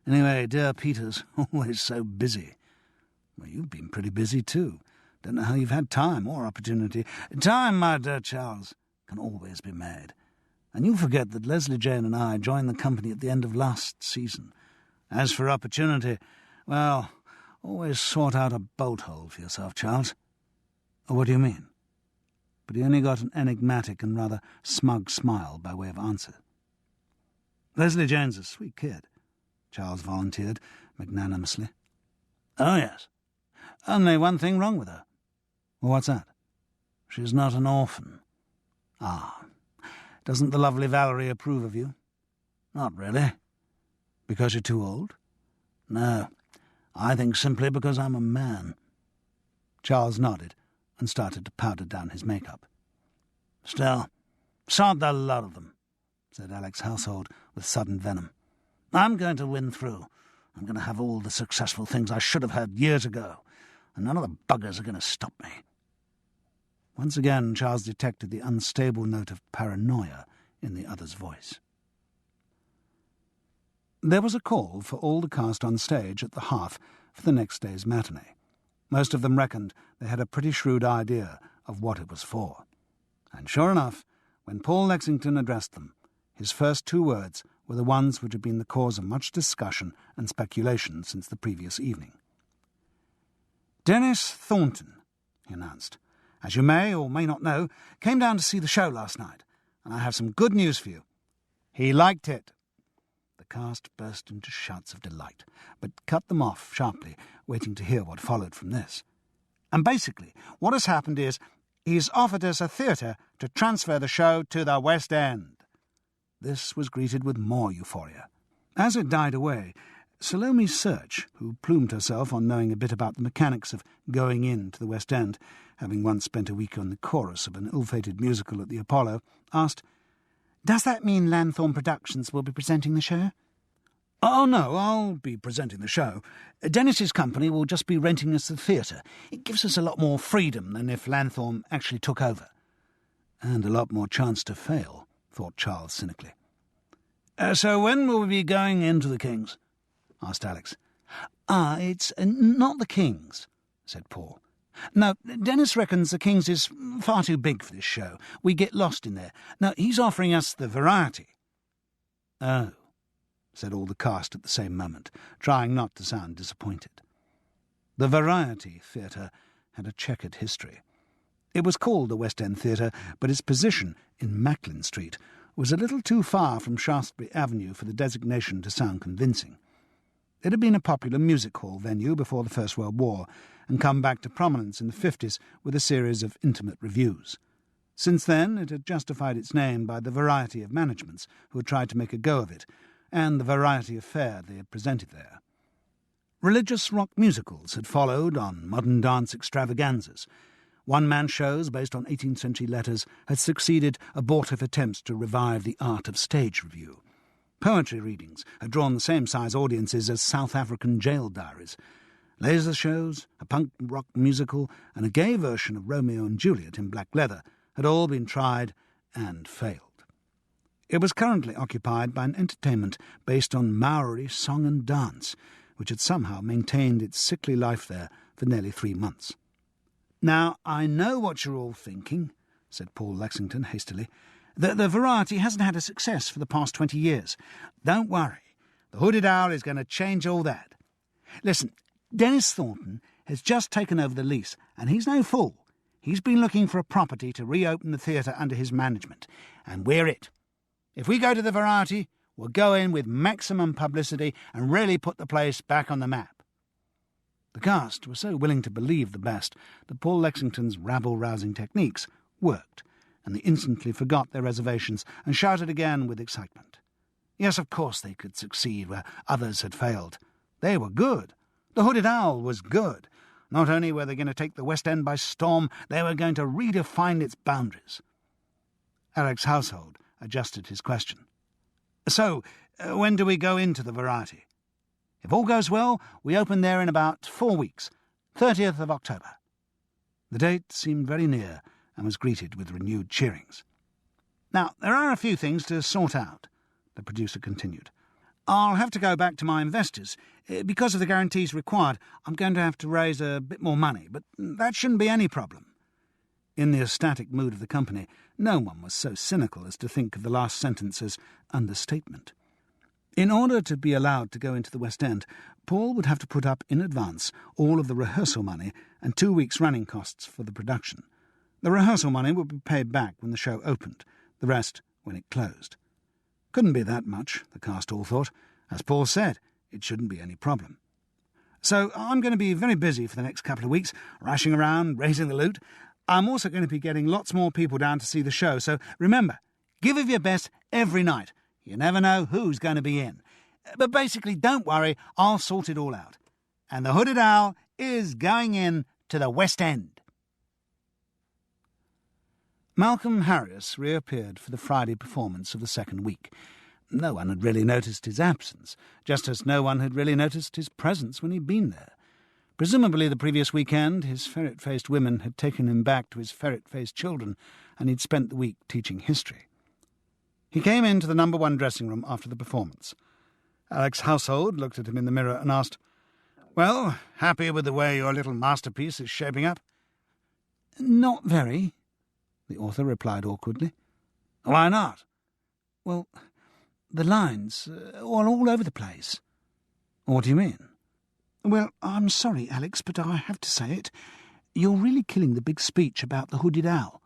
S2: Anyway, dear Peter's always so busy." "Well, you've been pretty busy too. Don't know how you've had time or opportunity." "Time, my dear Charles, can always be made. And you forget that Leslie Jane and I joined the company at the end of last season. As for opportunity, well, always sort out a bolt hole for yourself, Charles." "What do you mean?" But he only got an enigmatic and rather smug smile by way of answer. "Leslie Jane's a sweet kid," Charles volunteered magnanimously. "Oh, yes. Only one thing wrong with her." "What's that?" "She's not an orphan." "Ah. Doesn't the lovely Valerie approve of you?" "Not really." "Because you're too old?" "No. I think simply because I'm a man." Charles nodded and started to powder down his makeup. "Still, sod the lot of them," said Alex Household with sudden venom. "I'm going to win through. I'm going to have all the successful things I should have had years ago, and none of the buggers are going to stop me." Once again Charles detected the unstable note of paranoia in the other's voice. There was a call for all the cast on stage at the Half for the next day's matinee. Most of them reckoned they had a pretty shrewd idea of what it was for. And sure enough, when Paul Lexington addressed them, his first 2 words were the ones which had been the cause of much discussion and speculation since the previous evening. "Dennis Thornton," he announced, "as you may or may not know, came down to see the show last night, and I have some good news for you. He liked it." The cast burst into shouts of delight, but cut them off sharply, waiting to hear what followed from this. "And basically, what has happened is he's offered us a theatre to transfer the show to the West End." This was greeted with more euphoria. As it died away, Salome Search, who plumed herself on knowing a bit about the mechanics of going in to the West End, having once spent a week on the chorus of an ill-fated musical at the Apollo, asked, "Does that mean Lanthorn Productions will be presenting the show?" "Oh, no, I'll be presenting the show. Dennis's company will just be renting us the theatre. It gives us a lot more freedom than if Lanthorn actually took over." "And a lot more chance to fail," thought Charles cynically. So when will we be going into the King's?" asked Alex. It's not the King's," said Paul. "No, Dennis reckons the King's is far too big for this show. We get lost in there. No, he's offering us the Variety." "Oh," said all the cast at the same moment, trying not to sound disappointed. The Variety Theatre had a checkered history. It was called the West End Theatre, but its position, in Macklin Street, was a little too far from Shaftesbury Avenue for the designation to sound convincing. It had been a popular music hall venue before the First World War, and come back to prominence in the 50s with a series of intimate revues. Since then it had justified its name by the variety of managements who had tried to make a go of it, and the variety of fare they had presented there. Religious rock musicals had followed on modern dance extravaganzas. One-man shows based on 18th century letters had succeeded abortive attempts to revive the art of stage review. Poetry readings had drawn the same size audiences as South African jail diaries, Laser shows, a punk rock musical, and a gay version of Romeo and Juliet in black leather had all been tried and failed. It was currently occupied by an entertainment based on Maori song and dance, which had somehow maintained its sickly life there for nearly 3 months. "Now, I know what you're all thinking," said Paul Lexington hastily. The variety hasn't had a success for the past 20 years. Don't worry. The Hooded Owl is going to change all that. Listen, Dennis Thornton has just taken over the lease, and he's no fool. He's been looking for a property to reopen the theatre under his management, and we're it. If we go to the variety, we'll go in with maximum publicity and really put the place back on the map." The cast were so willing to believe the best that Paul Lexington's rabble-rousing techniques worked, and they instantly forgot their reservations and shouted again with excitement. Yes, of course they could succeed where others had failed. They were good. The Hooded Owl was good. Not only were they going to take the West End by storm, they were going to redefine its boundaries. Alec's household adjusted his question. "So, when do we go into the variety?" "If all goes well, we open there in about 4 weeks, 30th of October. The date seemed very near and was greeted with renewed cheerings. "Now, there are a few things to sort out," the producer continued. "I'll have to go back to my investors. Because of the guarantees required, I'm going to have to raise a bit more money, but that shouldn't be any problem." In the ecstatic mood of the company, no one was so cynical as to think of the last sentence as understatement. In order to be allowed to go into the West End, Paul would have to put up in advance all of the rehearsal money and 2 weeks' running costs for the production. The rehearsal money would be paid back when the show opened, the rest when it closed. Couldn't be that much, the cast all thought. As Paul said, it shouldn't be any problem. "So I'm going to be very busy for the next couple of weeks, rushing around, raising the loot. I'm also going to be getting lots more people down to see the show, so remember, give of your best every night. You never know who's going to be in. But basically, don't worry, I'll sort it all out. And the Hooded Owl is going in to the West End." Malcolm Harris reappeared for the Friday performance of the second week. No one had really noticed his absence, just as no one had really noticed his presence when he'd been there. Presumably the previous weekend, his ferret-faced women had taken him back to his ferret-faced children, and he'd spent the week teaching history. He came into the number 1 dressing room after the performance. Alec's household looked at him in the mirror and asked, "Well, happy with the way your little masterpiece is shaping up?" "Not very," the author replied awkwardly. "Why not?" "Well, the lines are all over the place." "What do you mean?" "Well, I'm sorry, Alex, but I have to say it. You're really killing the big speech about the Hooded Owl."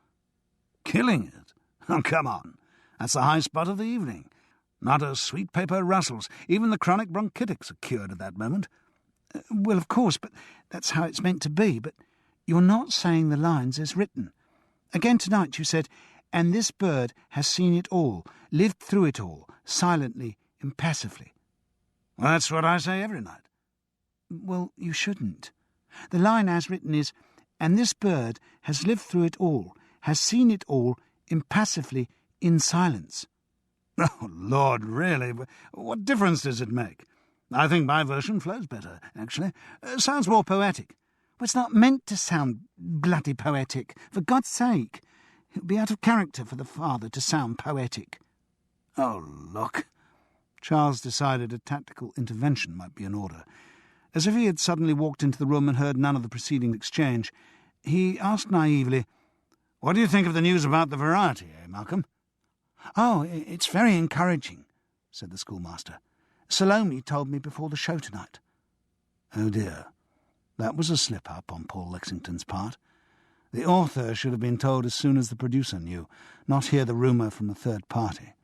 S2: "Killing it? Oh, come on. That's the high spot of the evening. Not a sweet paper rustles. Even the chronic bronchitics are cured at that moment." "Well, of course, but that's how it's meant to be. But you're not saying the lines as written. Again tonight you said, 'And this bird has seen it all, lived through it all, silently, impassively.'" Well, that's what I say every night.
S1: "Well, you shouldn't. The line as written is, 'And this bird has lived through it all, has seen it all, impassively, in silence.'"
S2: Oh, Lord, really? What difference does it make? I think my version flows better, actually. Sounds more poetic.
S1: "Well, it's not meant to sound bloody poetic. For God's sake. It would be out of character for the father to sound poetic."
S2: "Oh, look." Charles decided a tactical intervention might be in order. As if he had suddenly walked into the room and heard none of the preceding exchange, he asked naively, "What do you think of the news about the variety, Malcolm?"
S1: "Oh, it's very encouraging," said the schoolmaster. "Salome told me before the show tonight."
S2: Oh dear, that was a slip-up on Paul Lexington's part. The author should have been told as soon as the producer knew, not hear the rumour from a third party.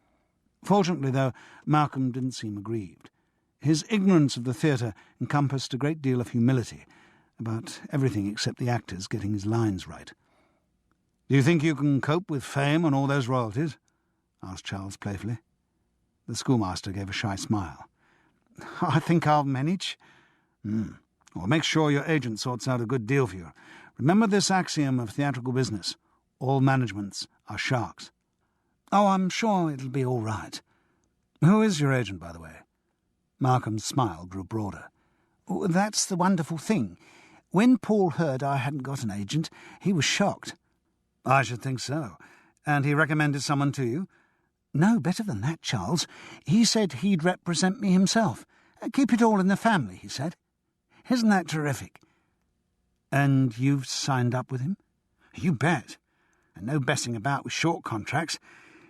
S2: Fortunately, though, Malcolm didn't seem aggrieved. His ignorance of the theatre encompassed a great deal of humility about everything except the actors getting his lines right. "Do you think you can cope with fame and all those royalties?" asked Charles playfully. The schoolmaster gave a shy smile.
S1: "I think I'll manage."
S2: Well, make sure your agent sorts out a good deal for you. Remember this axiom of theatrical business: all managements are sharks.
S1: "Oh, I'm sure it'll be all right."
S2: Who is your agent, by the way? Malcolm's smile grew broader. That's the wonderful thing. When Paul heard I hadn't got an agent, he was shocked. I should think so. And he recommended someone to you? No, better than that, Charles. He said he'd represent me himself. Keep it all in the family, he said. Isn't that terrific? And you've signed up with him? You bet. And no messing about with short contracts.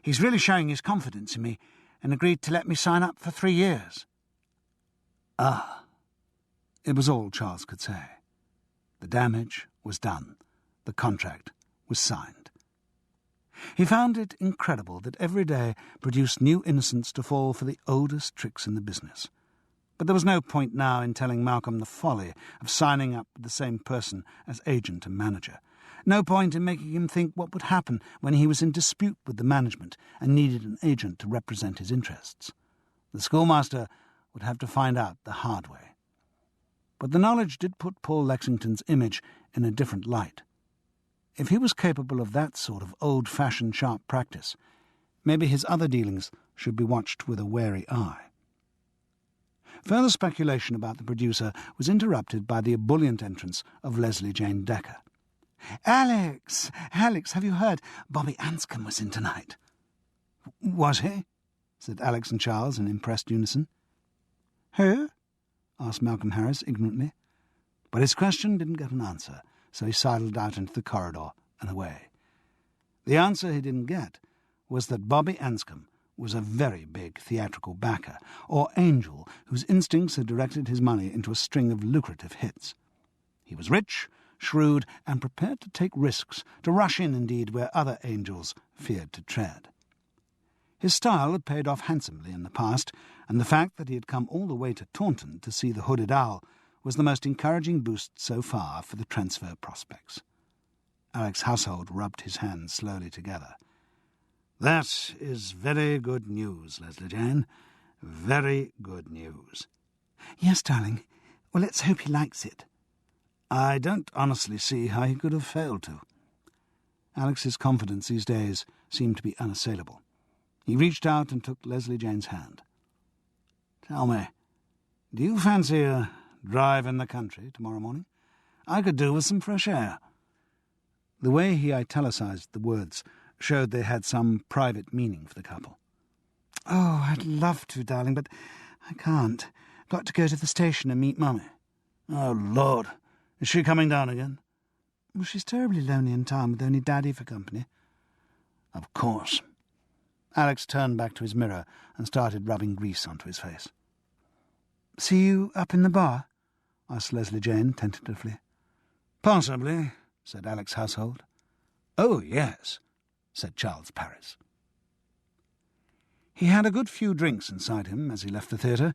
S2: He's really showing his confidence in me and agreed to let me sign up for 3 years. Ah. It was all Charles could say. The damage was done. The contract was signed. He found it incredible that every day produced new innocents to fall for the oldest tricks in the business. But there was no point now in telling Malcolm the folly of signing up with the same person as agent and manager. No point in making him think what would happen when he was in dispute with the management and needed an agent to represent his interests. The schoolmaster would have to find out the hard way. But the knowledge did put Paul Lexington's image in a different light. If he was capable of that sort of old-fashioned sharp practice, maybe his other dealings should be watched with a wary eye. Further speculation about the producer was interrupted by the ebullient entrance of Leslie Jane Decker. Alex, have you heard? Bobby Anscombe was in tonight. Was he? Said Alex and Charles in impressed unison. Who? Asked Malcolm Harris ignorantly. But his question didn't get an answer, so he sidled out into the corridor and away. The answer he didn't get was that Bobby Anscombe was a very big theatrical backer, or angel whose instincts had directed his money into a string of lucrative hits. He was rich, shrewd, and prepared to take risks, to rush in, indeed, where other angels feared to tread. His style had paid off handsomely in the past, and the fact that he had come all the way to Taunton to see the Hooded Owl was the most encouraging boost so far for the transfer prospects. Alex's household rubbed his hands slowly together. That is very good news, Leslie Jane. Very good news. Yes, darling. Well, let's hope he likes it. I don't honestly see how he could have failed to. Alex's confidence these days seemed to be unassailable. He reached out and took Leslie Jane's hand. Tell me, do you fancy a drive in the country tomorrow morning? I could do with some fresh air. The way he italicized the words showed they had some private meaning for the couple. Oh, I'd love to, darling, but I can't. Got to go to the station and meet Mummy. Oh, Lord. Is she coming down again? Well, she's terribly lonely in town with only Daddy for company. Of course. Alex turned back to his mirror and started rubbing grease onto his face. See you up in the bar? Asked Leslie Jane tentatively. Possibly, said Alex's household. Oh, yes, said Charles Paris. He had a good few drinks inside him as he left the theatre.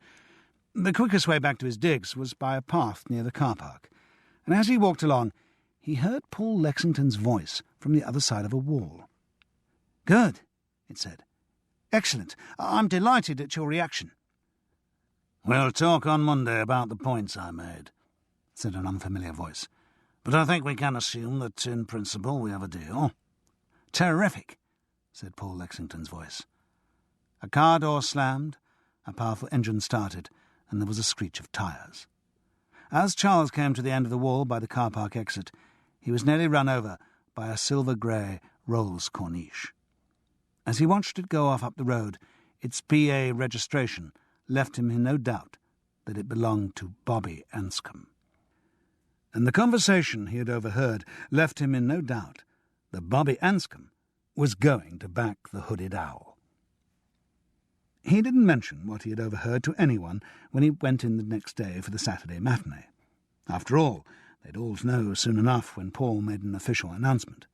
S2: The quickest way back to his digs was by a path near the car park, and as he walked along, he heard Paul Lexington's voice from the other side of a wall. Good, it said. Excellent. I'm delighted at your reaction. We'll talk on Monday about the points I made, said an unfamiliar voice. But I think we can assume that, in principle, we have a deal. Terrific, said Paul Lexington's voice. A car door slammed, a powerful engine started, and there was a screech of tyres. As Charles came to the end of the wall by the car park exit, he was nearly run over by a silver-grey Rolls Corniche. As he watched it go off up the road, its PA registration left him in no doubt that it belonged to Bobby Anscombe. And the conversation he had overheard left him in no doubt that Bobby Anscombe was going to back the Hooded Owl. He didn't mention what he had overheard to anyone when he went in the next day for the Saturday matinee. After all, they'd all know soon enough when Paul made an official announcement.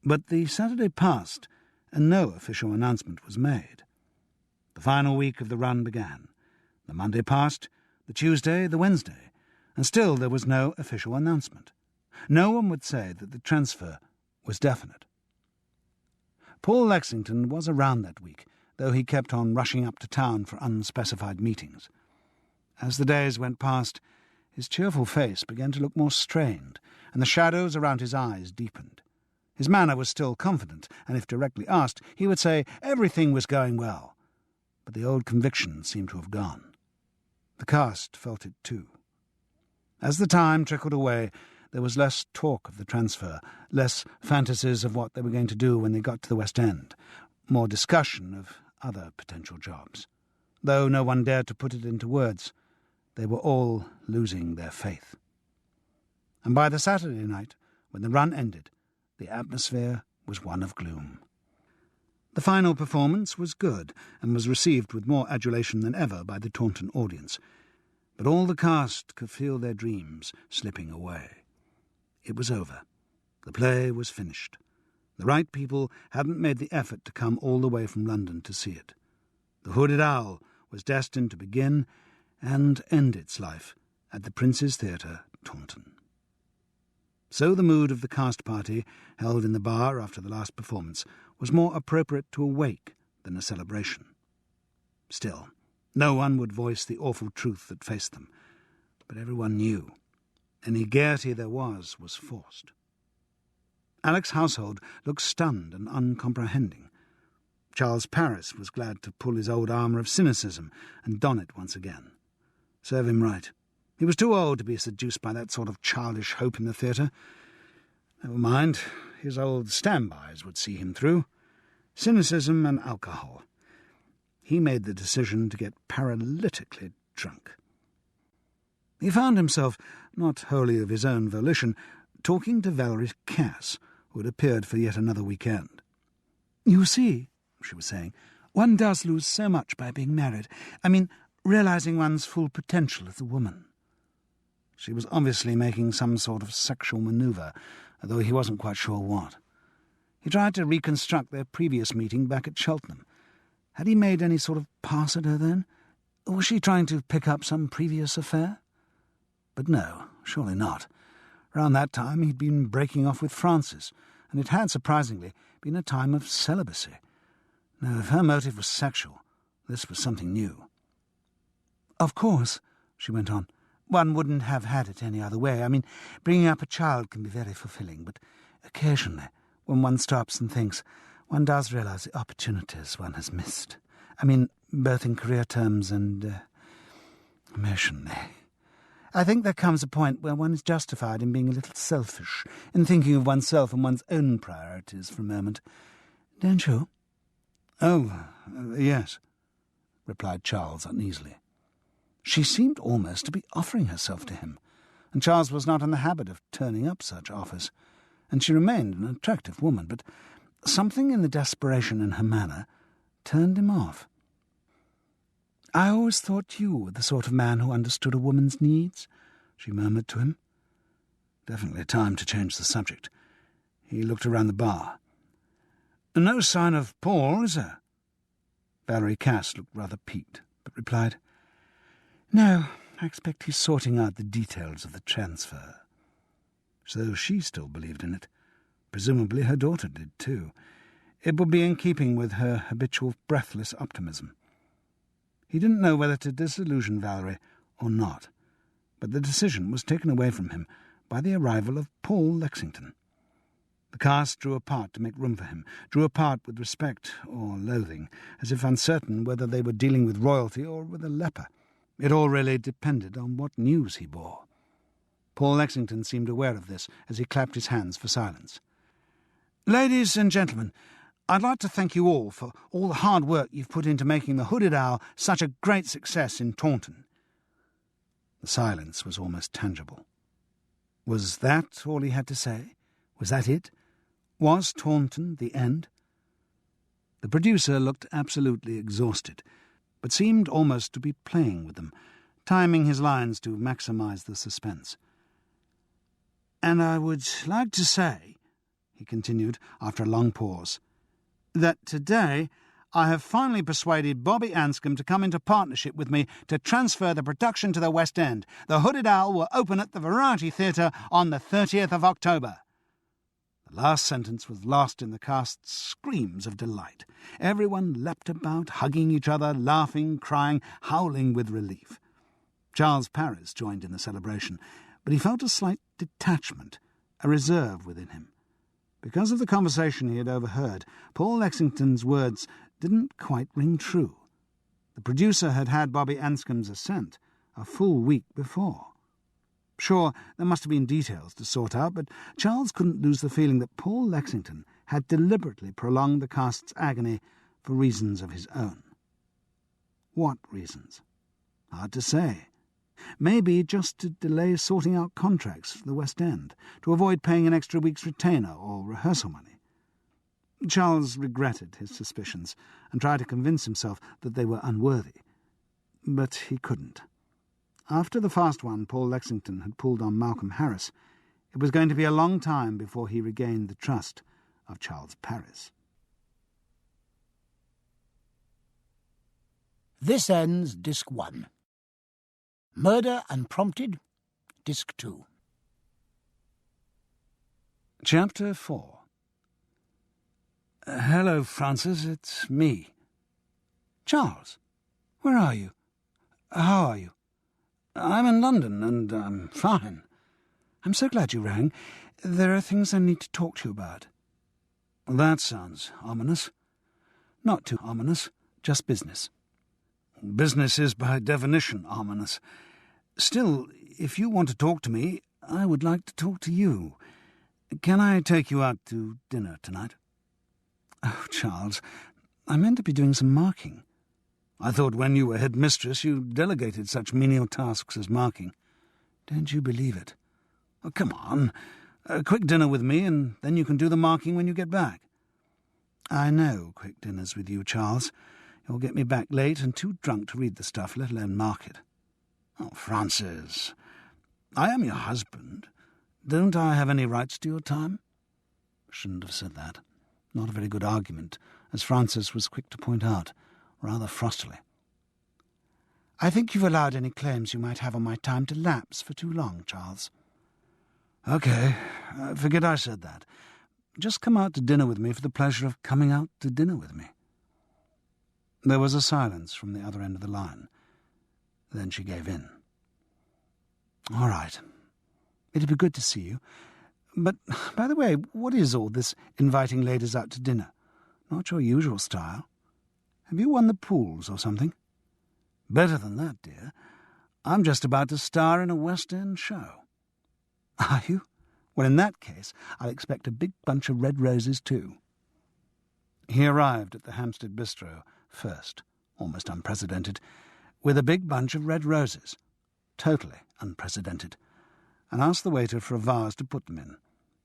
S2: But the Saturday passed, and no official announcement was made. The final week of the run began. The Monday passed, the Tuesday, the Wednesday, and still there was no official announcement. No one would say that the transfer was definite. Paul Lexington was around that week, though he kept on rushing up to town for unspecified meetings. As the days went past, his cheerful face began to look more strained, and the shadows around his eyes deepened. His manner was still confident, and if directly asked, he would say everything was going well. But the old conviction seemed to have gone. The cast felt it too. As the time trickled away, there was less talk of the transfer, less fantasies of what they were going to do when they got to the West End, more discussion of other potential jobs. Though no one dared to put it into words, they were all losing their faith. And by the Saturday night, when the run ended, the atmosphere was one of gloom. The final performance was good, and was received with more adulation than ever by the Taunton audience. But all the cast could feel their dreams slipping away. It was over. The play was finished. The right people hadn't made the effort to come all the way from London to see it. The Hooded Owl was destined to begin and end its life at the Prince's Theatre, Taunton. So the mood of the cast party, held in the bar after the last performance, was more appropriate to a wake than a celebration. Still, no one would voice the awful truth that faced them, but everyone knew. Any gaiety there was forced. Alec's household looked stunned and uncomprehending. Charles Paris was glad to pull his old armour of cynicism and don it once again. Serve him right. He was too old to be seduced by that sort of childish hope in the theatre. Never mind, his old standbys would see him through. Cynicism and alcohol. He made the decision to get paralytically drunk. He found himself, not wholly of his own volition, talking to Valerie Cass, who had appeared for yet another weekend. "You see," she was saying, "one does lose so much by being married. I mean, realising one's full potential as a woman." She was obviously making some sort of sexual manoeuvre, though he wasn't quite sure what. He tried to reconstruct their previous meeting back at Cheltenham. Had he made any sort of pass at her then? Or was she trying to pick up some previous affair? But no, surely not. Around that time he'd been breaking off with Frances, and it had, surprisingly, been a time of celibacy. Now, if her motive was sexual, this was something new. "Of course," she went on, "one wouldn't have had it any other way. I mean, bringing up a child can be very fulfilling, but occasionally, when one stops and thinks, one does realise the opportunities one has missed. I mean, both in career terms and emotionally. I think there comes a point where one is justified in being a little selfish, in thinking of oneself and one's own priorities for a moment. Don't you?" "Oh, yes," replied Charles uneasily. She seemed almost to be offering herself to him, and Charles was not in the habit of turning up such offers, and she remained an attractive woman, but something in the desperation in her manner turned him off. "I always thought you were the sort of man who understood a woman's needs," she murmured to him. Definitely time to change the subject. He looked around the bar. "No sign of Paul, is there?" Valerie Cass looked rather piqued, but replied, "No, I expect he's sorting out the details of the transfer." So she still believed in it. Presumably her daughter did too. It would be in keeping with her habitual breathless optimism. He didn't know whether to disillusion Valerie or not, but the decision was taken away from him by the arrival of Paul Lexington. The cast drew apart to make room for him, drew apart with respect or loathing, as if uncertain whether they were dealing with royalty or with a leper. It all really depended on what news he bore. Paul Lexington seemed aware of this as he clapped his hands for silence. "Ladies and gentlemen, I'd like to thank you all for all the hard work you've put into making the Hooded Owl such a great success in Taunton." The silence was almost tangible. Was that all he had to say? Was that it? Was Taunton the end? The producer looked absolutely exhausted, but seemed almost to be playing with them, timing his lines to maximise the suspense. "And I would like to say," he continued after a long pause, "that today I have finally persuaded Bobby Anscombe to come into partnership with me to transfer the production to the West End. The Hooded Owl will open at the Variety Theatre on the 30th of October. The last sentence was lost in the cast's screams of delight. Everyone leapt about, hugging each other, laughing, crying, howling with relief. Charles Paris joined in the celebration, but he felt a slight detachment, a reserve within him. Because of the conversation he had overheard, Paul Lexington's words didn't quite ring true. The producer had had Bobby Anscombe's assent a full week before. Sure, there must have been details to sort out, but Charles couldn't lose the feeling that Paul Lexington had deliberately prolonged the cast's agony for reasons of his own. What reasons? Hard to say. Maybe just to delay sorting out contracts for the West End, to avoid paying an extra week's retainer or rehearsal money. Charles regretted his suspicions and tried to convince himself that they were unworthy. But he couldn't. After the fast one Paul Lexington had pulled on Malcolm Harris, it was going to be a long time before he regained the trust of Charles Paris.
S1: This ends Disc 1. Murder Unprompted, Disc 2.
S2: Chapter 4. Hello, Francis, it's me. Charles, where are you? How are you? I'm in London, and I'm fine. I'm so glad you rang. There are things I need to talk to you about. Well, that sounds ominous. Not too ominous, just business. Business is by definition ominous. Still, if you want to talk to me, I would like to talk to you. Can I take you out to dinner tonight? Oh, Charles, I meant to be doing some marking. I thought when you were headmistress you delegated such menial tasks as marking. Don't you believe it? Oh, come on. A quick dinner with me, and then you can do the marking when you get back. I know quick dinners with you, Charles. You'll get me back late and too drunk to read the stuff, let alone mark it. Oh, Francis, I am your husband. Don't I have any rights to your time? Shouldn't have said that. Not a very good argument, as Francis was quick to point out, rather frostily. I think you've allowed any claims you might have on my time to lapse for too long, Charles. OK, forget I said that. Just come out to dinner with me for the pleasure of coming out to dinner with me. There was a silence from the other end of the line. Then she gave in. All right. It'd be good to see you. But, by the way, what is all this inviting ladies out to dinner? Not your usual style. Have you won the pools or something? Better than that, dear. I'm just about to star in a West End show. Are you? Well, in that case, I'll expect a big bunch of red roses too. He arrived at the Hampstead Bistro first, almost unprecedented, with a big bunch of red roses, totally unprecedented, and asked the waiter for a vase to put them in.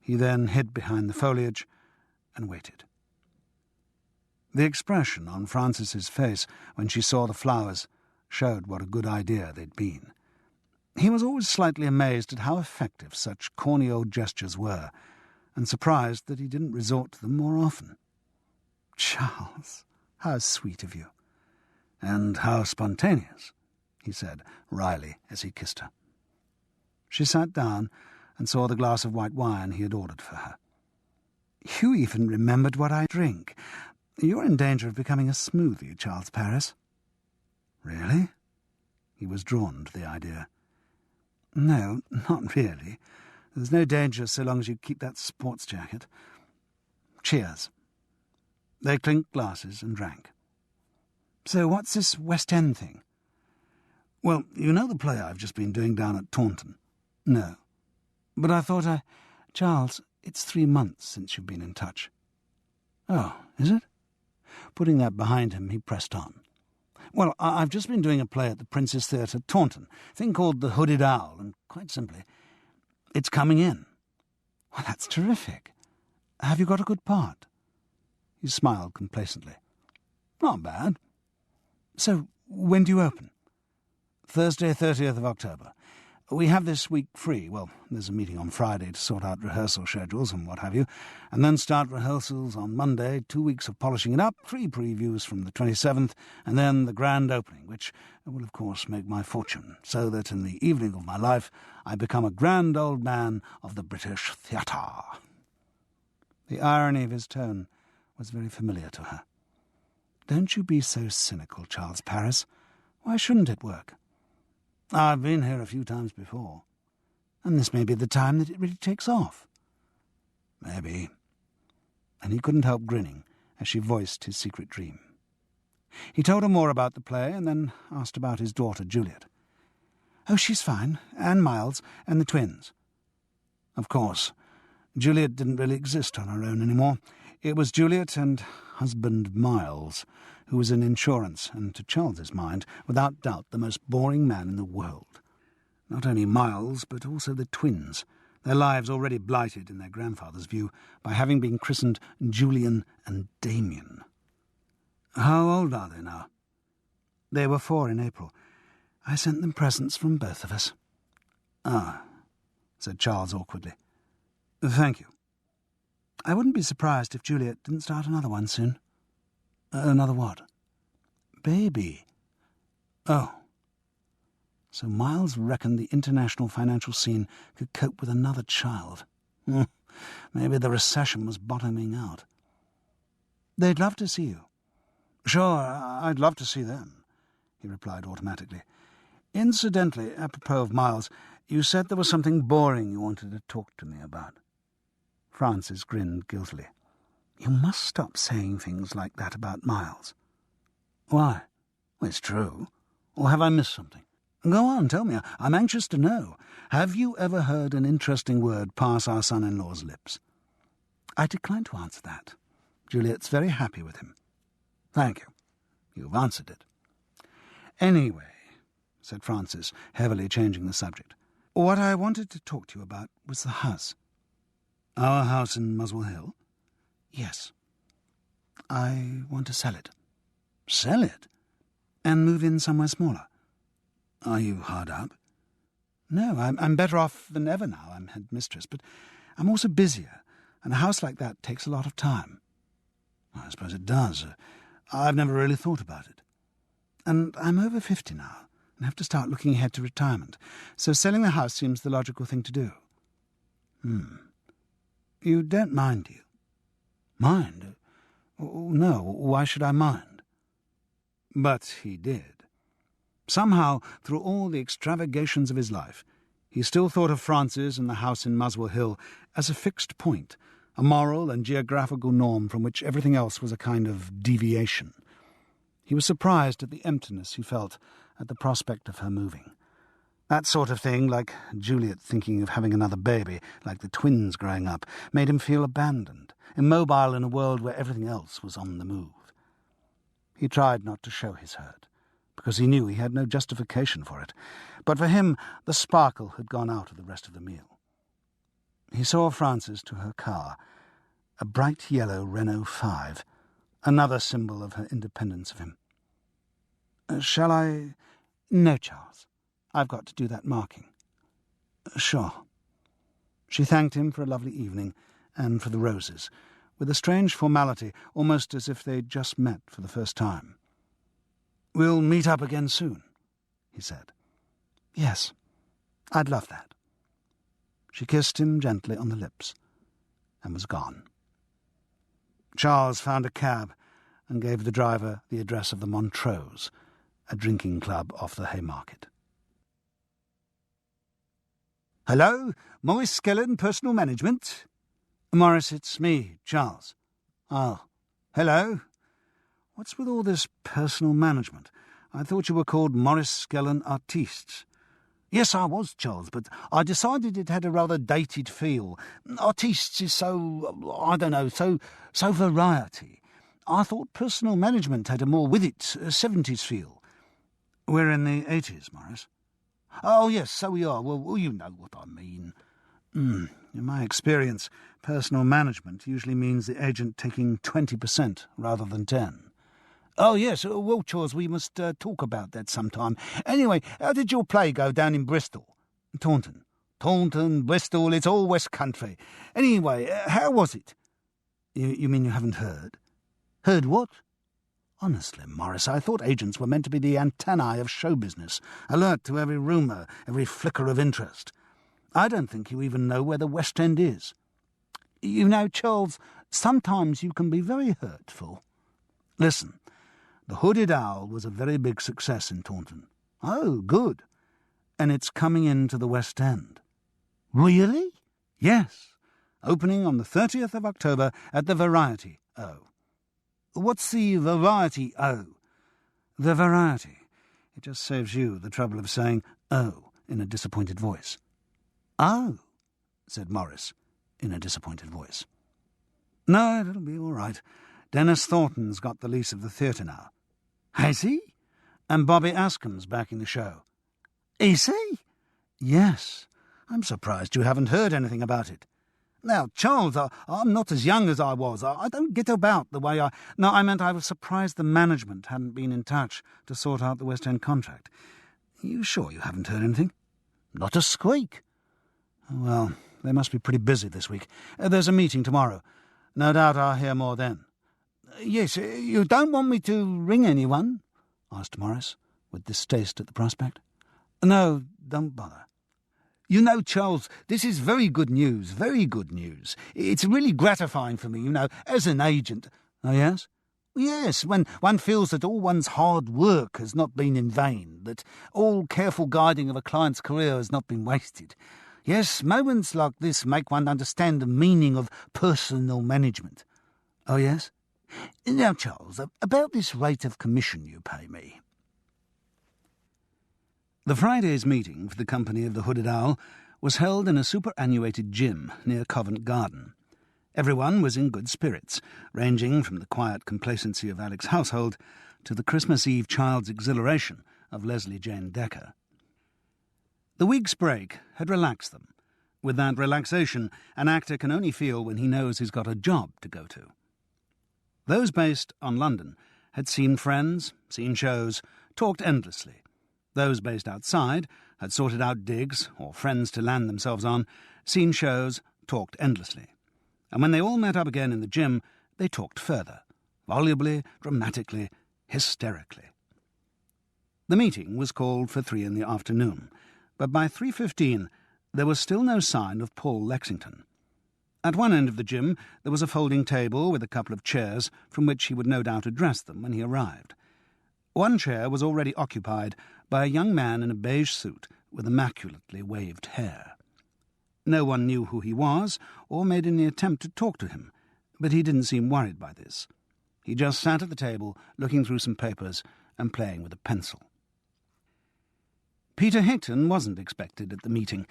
S2: He then hid behind the foliage and waited. The expression on Francis's face when she saw the flowers showed what a good idea they'd been. He was always slightly amazed at how effective such corny old gestures were, and surprised that he didn't resort to them more often. Charles, how sweet of you. And how spontaneous, he said wryly as he kissed her. She sat down and saw the glass of white wine he had ordered for her. You even remembered what I drink. You're in danger of becoming a smoothie, Charles Paris. Really? He was drawn to the idea. No, not really. There's no danger so long as you keep that sports jacket. Cheers. They clinked glasses and drank. So what's this West End thing? Well, you know the play I've just been doing down at Taunton? No. But I thought Charles, it's 3 months since you've been in touch. Oh, is it? Putting that behind him, he pressed on. Well, I've just been doing a play at the Prince's Theatre, Taunton, a thing called The Hooded Owl, and quite simply, it's coming in. Well, that's terrific. Have you got a good part? He smiled complacently. Not bad. So, when do you open? Thursday, 30th of October. We have this week free. Well, there's a meeting on Friday to sort out rehearsal schedules and what have you, and then start rehearsals on Monday, 2 weeks of polishing it up, 3 previews from the 27th, and then the grand opening, which will, of course, make my fortune, so that in the evening of my life I become a grand old man of the British theatre. The irony of his tone was very familiar to her. Don't you be so cynical, Charles Paris. Why shouldn't it work? I've been here a few times before, and this may be the time that it really takes off. Maybe. And he couldn't help grinning as she voiced his secret dream. He told her more about the play and then asked about his daughter, Juliet. "Oh, she's fine, and Miles, and the twins." Of course, Juliet didn't really exist on her own anymore. It was Juliet and husband Miles, who was in insurance, and to Charles's mind, without doubt, the most boring man in the world. Not only Miles, but also the twins, their lives already blighted, in their grandfather's view, by having been christened Julian and Damien. How old are they now? They were 4 in April. I sent them presents from both of us. Ah, said Charles awkwardly. Thank you. I wouldn't be surprised if Juliet didn't start another one soon. Another what? Baby. Oh. So Miles reckoned the international financial scene could cope with another child. Maybe the recession was bottoming out. They'd love to see you. Sure, I'd love to see them, he replied automatically. Incidentally, apropos of Miles, you said there was something boring you wanted to talk to me about. Francis grinned guiltily. You must stop saying things like that about Miles. Why? Well, it's true. Or have I missed something? Go on, tell me. I'm anxious to know. Have you ever heard an interesting word pass our son-in-law's lips? I decline to answer that. Juliet's very happy with him. Thank you. You've answered it. Anyway, said Francis, heavily changing the subject, what I wanted to talk to you about was the house. Our house in Muswell Hill? Yes. I want to sell it. Sell it? And move in somewhere smaller. Are you hard up? No, I'm better off than ever now. I'm head mistress, but I'm also busier, and a house like that takes a lot of time. I suppose it does. I've never really thought about it. And I'm over 50 now, and have to start looking ahead to retirement, so selling the house seems the logical thing to do. You don't mind, do you? Mind? No, why should I mind? But he did. Somehow, through all the extravagations of his life, he still thought of Francis and the house in Muswell Hill as a fixed point, a moral and geographical norm from which everything else was a kind of deviation. He was surprised at the emptiness he felt at the prospect of her moving. That sort of thing, like Juliet thinking of having another baby, like the twins growing up, made him feel abandoned, immobile in a world where everything else was on the move. He tried not to show his hurt, because he knew he had no justification for it, but for him the sparkle had gone out of the rest of the meal. He saw Frances to her car, a bright yellow Renault 5, another symbol of her independence of him. Shall I? No, Charles. I've got to do that marking. Sure. She thanked him for a lovely evening and for the roses, with a strange formality, almost as if they'd just met for the first time. We'll meet up again soon, he said. Yes, I'd love that. She kissed him gently on the lips and was gone. Charles found a cab and gave the driver the address of the Montrose, a drinking club off the Haymarket. Hello, Maurice Skellen, Personal Management. Maurice, it's me, Charles. Oh, hello. What's with all this personal management? I thought you were called Maurice Skellen Artistes. Yes, I was, Charles, but I decided it had a rather dated feel. Artistes is so, I don't know, so variety. I thought personal management had a more with it, 70s feel. We're in the 80s, Maurice. Oh, yes, so we are. Well, you know what I mean. In my experience, personal management usually means the agent taking 20% rather than 10%. Oh, yes, well, Charles, we must talk about that sometime. Anyway, how did your play go down in Bristol? Taunton, Bristol, it's all West Country. Anyway, how was it? You mean you haven't heard? Heard what? Honestly, Maurice, I thought agents were meant to be the antennae of show business, alert to every rumour, every flicker of interest. I don't think you even know where the West End is. You know, Charles, sometimes you can be very hurtful. Listen, The Hooded Owl was a very big success in Taunton. Oh, good. And it's coming into the West End. Really? Yes. Opening on the 30th of October at the Variety O. What's the Variety O? The Variety. It just saves you the trouble of saying O in a disappointed voice. "Oh," said Morris, in a disappointed voice. "No, it'll be all right. Dennis Thornton's got the lease of the theatre now." "Has he?" "And Bobby Askham's backing the show." "Is he?" "Yes. I'm surprised you haven't heard anything about it." "Now, Charles, I'm not as young as I was. I don't get about the way I... No, I meant I was surprised the management hadn't been in touch to sort out the West End contract. Are you sure you haven't heard anything?" "Not a squeak." "Well, they must be pretty busy this week. There's a meeting tomorrow. No doubt I'll hear more then." "Yes, you don't want me to ring anyone?" asked Morris, with distaste at the prospect. "No, don't bother." "You know, Charles, this is very good news, very good news. It's really gratifying for me, as an agent." "Oh, yes?" "Yes, when one feels that all one's hard work has not been in vain, that all careful guiding of a client's career has not been wasted. Yes, moments like this make one understand the meaning of personal management." "Oh, yes?" "Now, Charles, about this rate of commission you pay me." The Friday's meeting for the company of the Hooded Owl was held in a superannuated gym near Covent Garden. Everyone was in good spirits, ranging from the quiet complacency of Alec's household to the Christmas Eve child's exhilaration of Leslie Jane Decker. The week's break had relaxed them. With that relaxation, an actor can only feel when he knows he's got a job to go to. Those based on London had seen friends, seen shows, talked endlessly. Those based outside had sorted out digs or friends to land themselves on, seen shows, talked endlessly. And when they all met up again in the gym, they talked further, volubly, dramatically, hysterically. The meeting was called for 3 in the afternoon, but by 3:15 there was still no sign of Paul Lexington. At one end of the gym there was a folding table with a couple of chairs from which he would no doubt address them when he arrived. One chair was already occupied by a young man in a beige suit with immaculately waved hair. No one knew who he was or made any attempt to talk to him, but he didn't seem worried by this. He just sat at the table looking through some papers and playing with a pencil. Peter Higton wasn't expected at the meeting.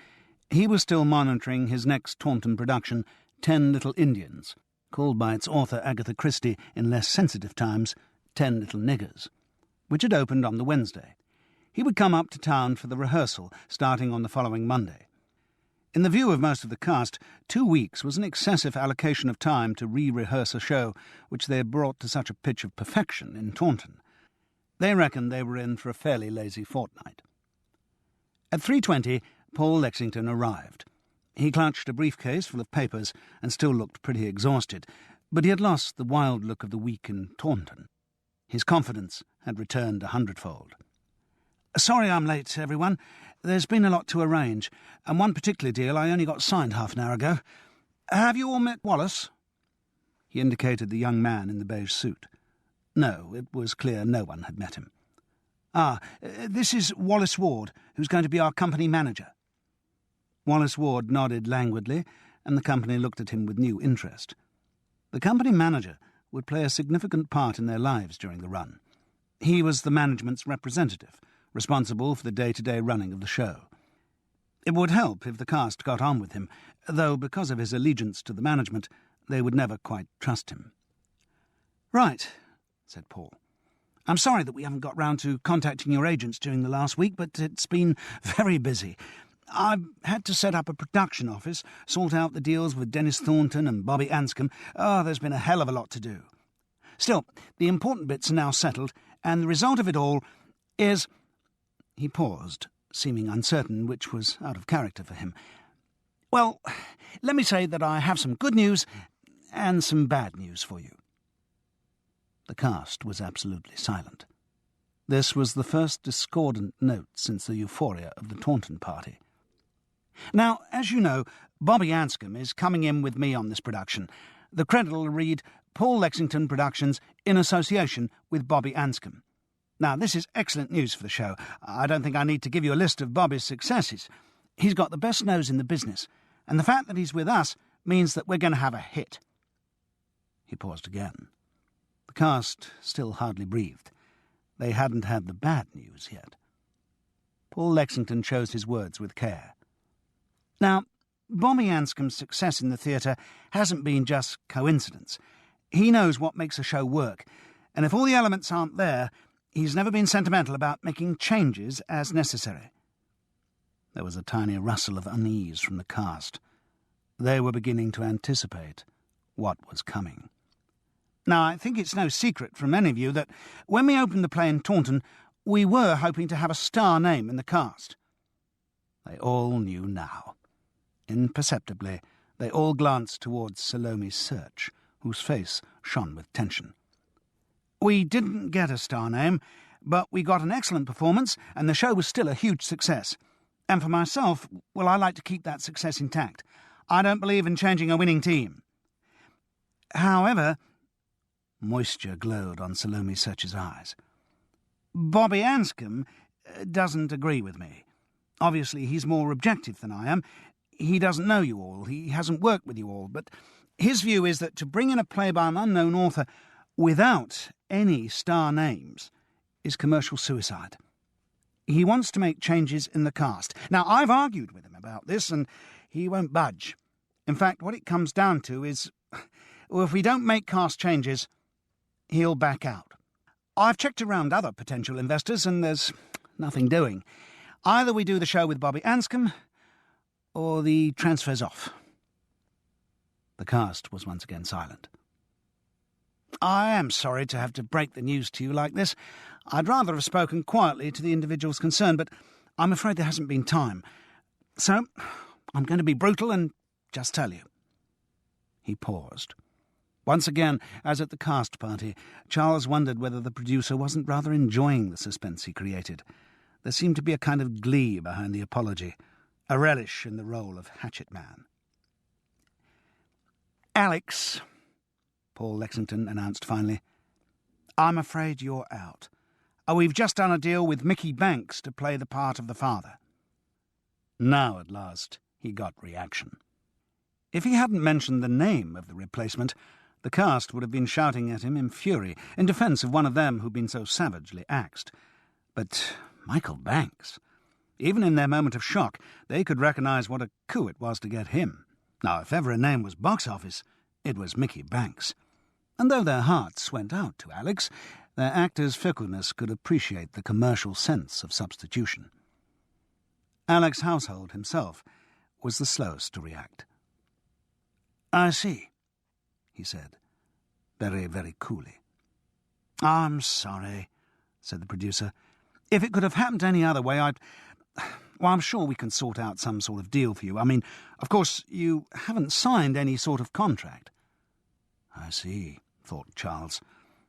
S2: He was still monitoring his next Taunton production, 10 Little Indians, called by its author Agatha Christie in less sensitive times 10 Little Niggers, which had opened on the Wednesday. He would come up to town for the rehearsal, starting on the following Monday. In the view of most of the cast, 2 weeks was an excessive allocation of time to re-rehearse a show which they had brought to such a pitch of perfection in Taunton. They reckoned they were in for a fairly lazy fortnight. At 3:20, Paul Lexington arrived. He clutched a briefcase full of papers and still looked pretty exhausted, but he had lost the wild look of the week in Taunton. His confidence had returned 100-fold. "Sorry I'm late, everyone. There's been a lot to arrange, and one particular deal I only got signed half an hour ago. Have you all met Wallace?" He indicated the young man in the beige suit. No, it was clear no one had met him. This is Wallace Ward, who's going to be our company manager." Wallace Ward nodded languidly, and the company looked at him with new interest. The company manager would play a significant part in their lives during the run. He was the management's representative, responsible for the day-to-day running of the show. It would help if the cast got on with him, though because of his allegiance to the management, they would never quite trust him. "Right," said Paul. "I'm sorry that we haven't got round to contacting your agents during the last week, but it's been very busy. I've had to set up a production office, sort out the deals with Dennis Thornton and Bobby Anscombe. There's been a hell of a lot to do. Still, the important bits are now settled, and the result of it all is—" He paused, seeming uncertain, which was out of character for him. "Well, let me say that I have some good news and some bad news for you." The cast was absolutely silent. This was the first discordant note since the euphoria of the Taunton party. "Now, as you know, Bobby Anscombe is coming in with me on this production. The credit will read Paul Lexington Productions in association with Bobby Anscombe. Now, this is excellent news for the show. I don't think I need to give you a list of Bobby's successes. He's got the best nose in the business, and the fact that he's with us means that we're going to have a hit." He paused again. The cast still hardly breathed. They hadn't had the bad news yet. Paul Lexington chose his words with care. Now, Bobby Anscombe's success in the theatre hasn't been just coincidence. He knows what makes a show work, and if all the elements aren't there, he's never been sentimental about making changes as necessary. There was a tiny rustle of unease from the cast. They were beginning to anticipate what was coming. Now, I think it's no secret from any of you that when we opened the play in Taunton, we were hoping to have a star name in the cast. They all knew now. Imperceptibly, they all glanced towards Salome Search, whose face shone with tension. We didn't get a star name, but we got an excellent performance, and the show was still a huge success. And for myself, well, I like to keep that success intact. I don't believe in changing a winning team. However, moisture glowed on Salome Search's eyes. Bobby Anscombe doesn't agree with me. Obviously, he's more objective than I am. He doesn't know you all. He hasn't worked with you all. But his view is that to bring in a play by an unknown author without any star names is commercial suicide. He wants to make changes in the cast. Now, I've argued with him about this, and he won't budge. In fact, what it comes down to is, well, if we don't make cast changes, he'll back out. I've checked around other potential investors, and there's nothing doing. Either we do the show with Bobby Anscombe, or the transfer's off. The cast was once again silent. I am sorry to have to break the news to you like this. I'd rather have spoken quietly to the individuals concerned, but I'm afraid there hasn't been time. So, I'm going to be brutal and just tell you. He paused. Once again, as at the cast party, Charles wondered whether the producer wasn't rather enjoying the suspense he created. There seemed to be a kind of glee behind the apology, a relish in the role of hatchet man. Alex, Paul Lexington announced finally, I'm afraid you're out. We've just done a deal with Mickey Banks to play the part of the father. Now, at last, he got reaction. If he hadn't mentioned the name of the replacement, the cast would have been shouting at him in fury, in defence of one of them who'd been so savagely axed. But Michael Banks... Even in their moment of shock, they could recognise what a coup it was to get him. Now, if ever a name was box office, it was Mickey Banks. And though their hearts went out to Alex, their actor's fickleness could appreciate the commercial sense of substitution. Alex Household himself was the slowest to react. I see, he said, very, very coolly. I'm sorry, said the producer. If it could have happened any other way, Well, I'm sure we can sort out some sort of deal for you. I mean, of course, you haven't signed any sort of contract. I see, thought Charles.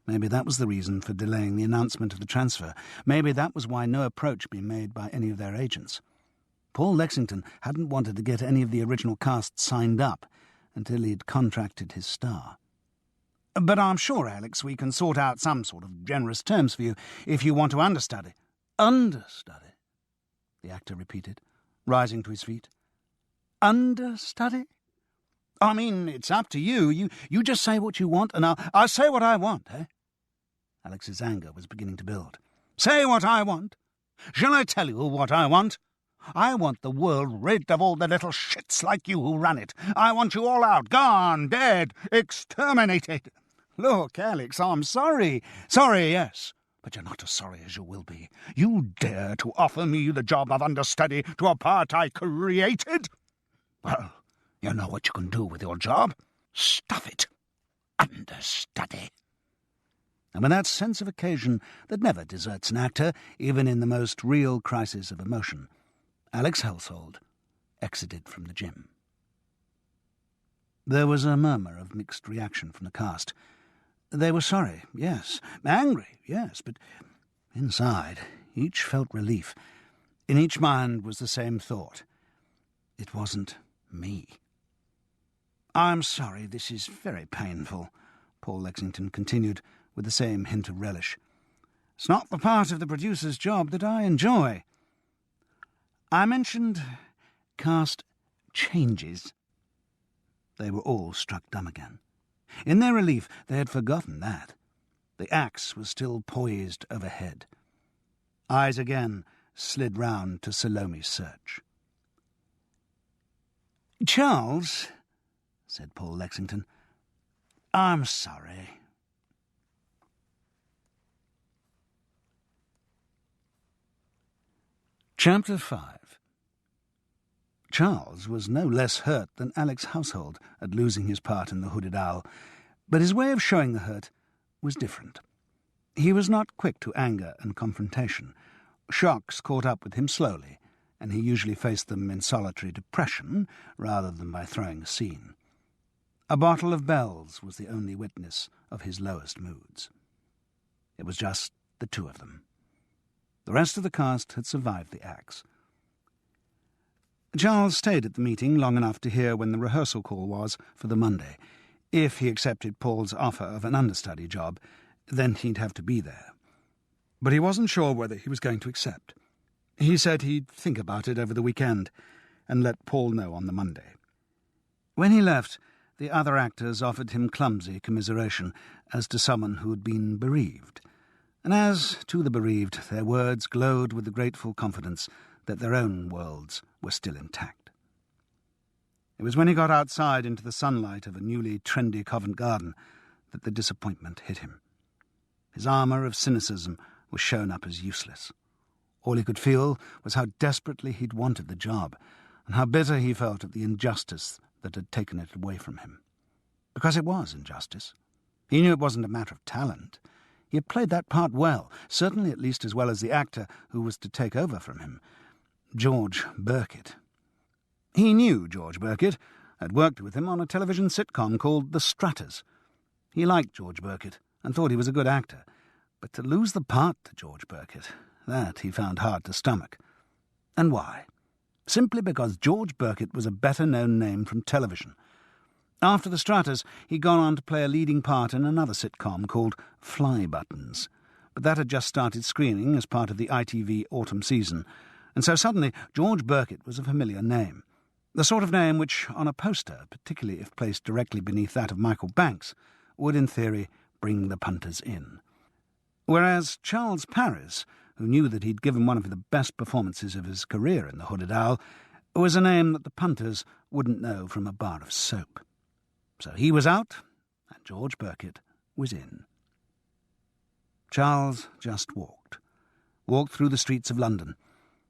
S2: Maybe that was the reason for delaying the announcement of the transfer. Maybe that was why no approach had been made by any of their agents. Paul Lexington hadn't wanted to get any of the original cast signed up until he'd contracted his star. But I'm sure, Alex, we can sort out some sort of generous terms for you if you want to understudy. Understudy? The actor repeated, rising to his feet. Understudy? I mean, it's up to you. You just say what you want, and I'll say what I want, eh? Alex's anger was beginning to build. Say what I want? Shall I tell you what I want? I want the world rid of all the little shits like you who run it. I want you all out, gone, dead, exterminated. Look, Alex, I'm sorry. Sorry, yes. But you're not as sorry as you will be. You dare to offer me the job of understudy to a part I created? Well, you know what you can do with your job. Stuff it. Understudy. And with that sense of occasion that never deserts an actor, even in the most real crisis of emotion, Alex Household exited from the gym. There was a murmur of mixed reaction from the cast. They were sorry, yes, angry, yes, but inside each felt relief. In each mind was the same thought. It wasn't me. I'm sorry, this is very painful, Paul Lexington continued with the same hint of relish. It's not the part of the producer's job that I enjoy. I mentioned cast changes. They were all struck dumb again. In their relief, they had forgotten that. The axe was still poised overhead. Eyes again slid round to Salome's search. "Charles," said Paul Lexington, "I'm sorry." Chapter 5. Charles was no less hurt than Alex Household at losing his part in The Hooded Owl, but his way of showing the hurt was different. He was not quick to anger and confrontation. Shocks caught up with him slowly, and he usually faced them in solitary depression rather than by throwing a scene. A bottle of Bell's was the only witness of his lowest moods. It was just the two of them. The rest of the cast had survived the axe. Charles stayed at the meeting long enough to hear when the rehearsal call was for the Monday. If he accepted Paul's offer of an understudy job, then he'd have to be there. But he wasn't sure whether he was going to accept. He said he'd think about it over the weekend and let Paul know on the Monday. When he left, the other actors offered him clumsy commiseration as to someone who had been bereaved. And as to the bereaved, their words glowed with the grateful confidence that their own worlds were still intact. It was when he got outside into the sunlight of a newly trendy Covent Garden that the disappointment hit him. His armour of cynicism was shown up as useless. All he could feel was how desperately he'd wanted the job, and how bitter he felt at the injustice that had taken it away from him. Because it was injustice. He knew it wasn't a matter of talent. He had played that part well, certainly at least as well as the actor who was to take over from him, George Burkett. He knew George Burkett, had worked with him on a television sitcom called The Strutters. He liked George Burkett and thought he was a good actor, but to lose the part to George Burkett, that he found hard to stomach. And why? Simply because George Burkett was a better-known name from television. After The Strutters, he'd gone on to play a leading part in another sitcom called Fly Buttons, but that had just started screening as part of the ITV autumn season, and so suddenly George Burkett was a familiar name. The sort of name which, on a poster, particularly if placed directly beneath that of Michael Banks, would, in theory, bring the punters in. Whereas Charles Paris, who knew that he'd given one of the best performances of his career in The Hooded Owl, was a name that the punters wouldn't know from a bar of soap. So he was out, and George Burkett was in. Charles just walked through the streets of London.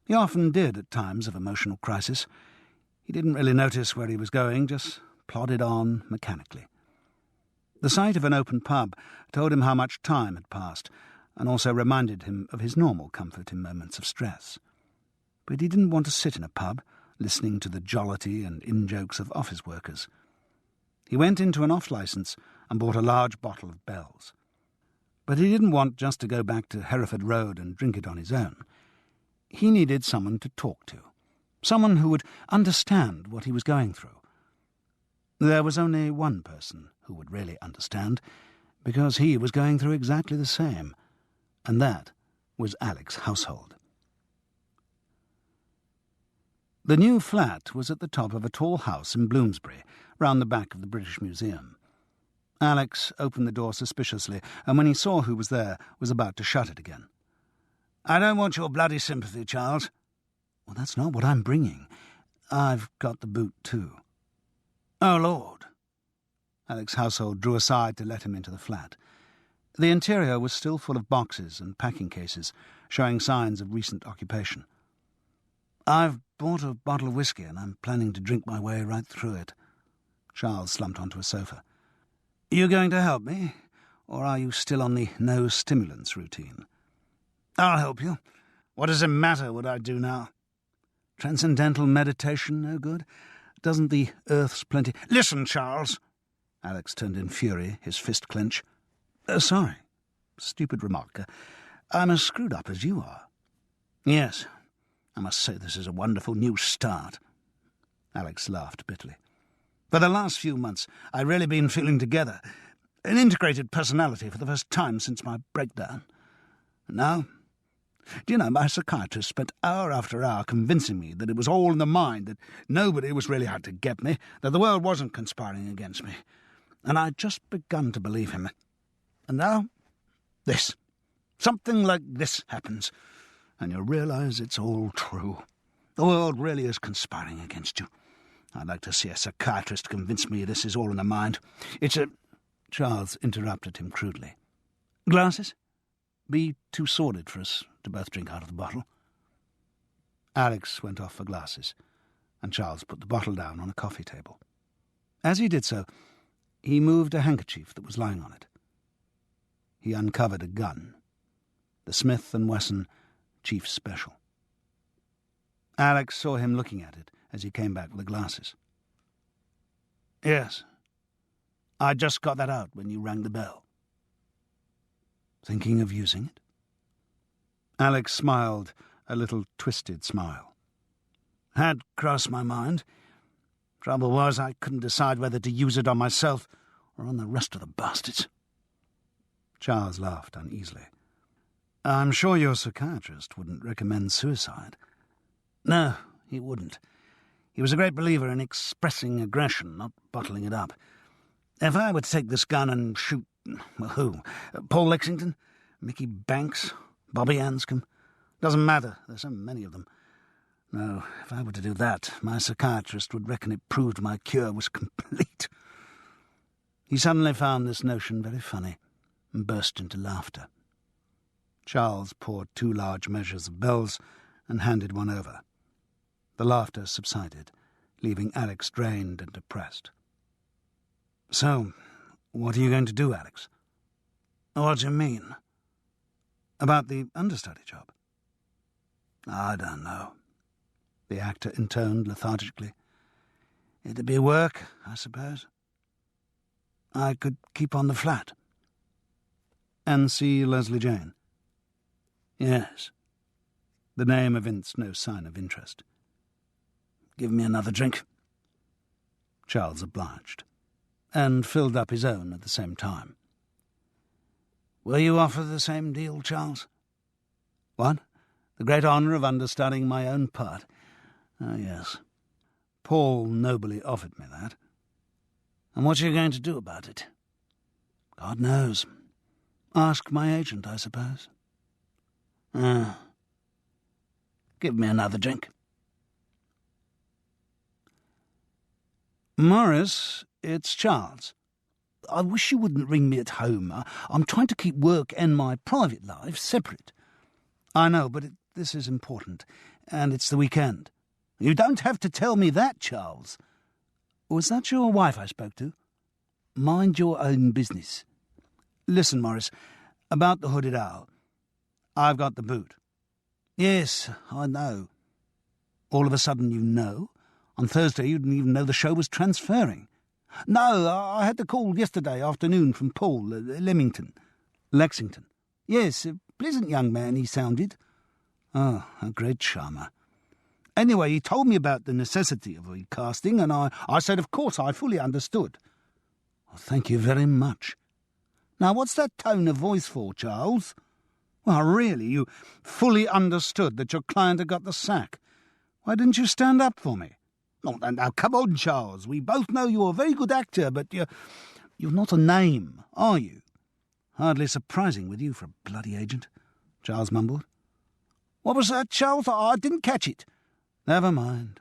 S2: He often did at times of emotional crisis. He didn't really notice where he was going, just plodded on mechanically. The sight of an open pub told him how much time had passed, and also reminded him of his normal comfort in moments of stress. But he didn't want to sit in a pub, listening to the jollity and in-jokes of office workers. He went into an off-licence and bought a large bottle of Bell's. But he didn't want just to go back to Hereford Road and drink it on his own. He needed someone to talk to, someone who would understand what he was going through. There was only one person who would really understand, because he was going through exactly the same, and that was Alex Household. The new flat was at the top of a tall house in Bloomsbury, round the back of the British Museum. Alex opened the door suspiciously, and when he saw who was there, was about to shut it again. "I don't want your bloody sympathy, Charles." "Well, that's not what I'm bringing. I've got the boot too." "Oh, Lord." Alex Household drew aside to let him into the flat. The interior was still full of boxes and packing cases, showing signs of recent occupation. "I've bought a bottle of whiskey and I'm planning to drink my way right through it." Charles slumped onto a sofa. "You going to help me, or are you still on the no stimulants routine?" "I'll help you. What does it matter what I do now? Transcendental meditation no good? Doesn't the earth's plenty—" "Listen, Charles!" Alex turned in fury, his fist clench. Sorry. Stupid remark. I'm as screwed up as you are." "Yes. I must say this is a wonderful new start." Alex laughed bitterly. "For the last few months, I've really been feeling together. An integrated personality for the first time since my breakdown. And now, do you know, my psychiatrist spent hour after hour convincing me that it was all in the mind, that nobody was really out to get me, that the world wasn't conspiring against me. And I'd just begun to believe him. And now, this. Something like this happens. and you'll realise it's all true. The world really is conspiring against you. I'd like to see a psychiatrist convince me this is all in the mind. It's a—" Charles interrupted him crudely. "Glasses? Be too sordid for us to both drink out of the bottle." Alex went off for glasses, and Charles put the bottle down on a coffee table. As he did so, he moved a handkerchief that was lying on it. He uncovered a gun, the Smith & Wesson Chief Special. Alex saw him looking at it as he came back with the glasses. "Yes, I just got that out when you rang the bell." "Thinking of using it?" Alex smiled, a little twisted smile. "Had crossed my mind. Trouble was, I couldn't decide whether to use it on myself or on the rest of the bastards." Charles laughed uneasily. "I'm sure your psychiatrist wouldn't recommend suicide." "No, he wouldn't. He was a great believer in expressing aggression, not bottling it up. If I were to take this gun and shoot— well, who? Paul Lexington? Mickey Banks? Bobby Anscombe? Doesn't matter, there's so many of them. No, if I were to do that, my psychiatrist would reckon it proved my cure was complete." He suddenly found this notion very funny and burst into laughter. Charles poured 2 large measures of Bell's and handed one over. The laughter subsided, leaving Alex drained and depressed. "So, what are you going to do, Alex?" "What do you mean?" "About the understudy job." "I don't know," the actor intoned lethargically. "It'd be work, I suppose. I could keep on the flat." "And see Leslie Jane?" "Yes." The name evinced no sign of interest. "Give me another drink." Charles obliged, and filled up his own at the same time. "Were you offered the same deal, Charles?" "What? The great honour of understudying my own part? Ah, yes. Paul nobly offered me that." "And what are you going to do about it?" "God knows. Ask my agent, I suppose." Give me another drink." "Morris, it's Charles. I wish you wouldn't ring me at home. I'm trying to keep work and my private life separate." "I know, but this is important, and it's the weekend." "You don't have to tell me that, Charles." "Was that your wife I spoke to?" "Mind your own business." "Listen, Morris, about the Hooded Owl. I've got the boot." "Yes, I know." "All of a sudden you know? On Thursday you didn't even know the show was transferring." "No, I had the call yesterday afternoon from Paul Lexington. Yes, a pleasant young man he sounded." "Oh, a great charmer." "Anyway, he told me about the necessity of recasting, and I said of course I fully understood." "Well, thank you very much." "Now, what's that tone of voice for, Charles?" "Well, really, you fully understood that your client had got the sack. Why didn't you stand up for me?" "Oh, now, come on, Charles. We both know you're a very good actor, but you're not a name, are you?" "Hardly surprising with you for a bloody agent," Charles mumbled. "What was that, Charles? I didn't catch it." "Never mind."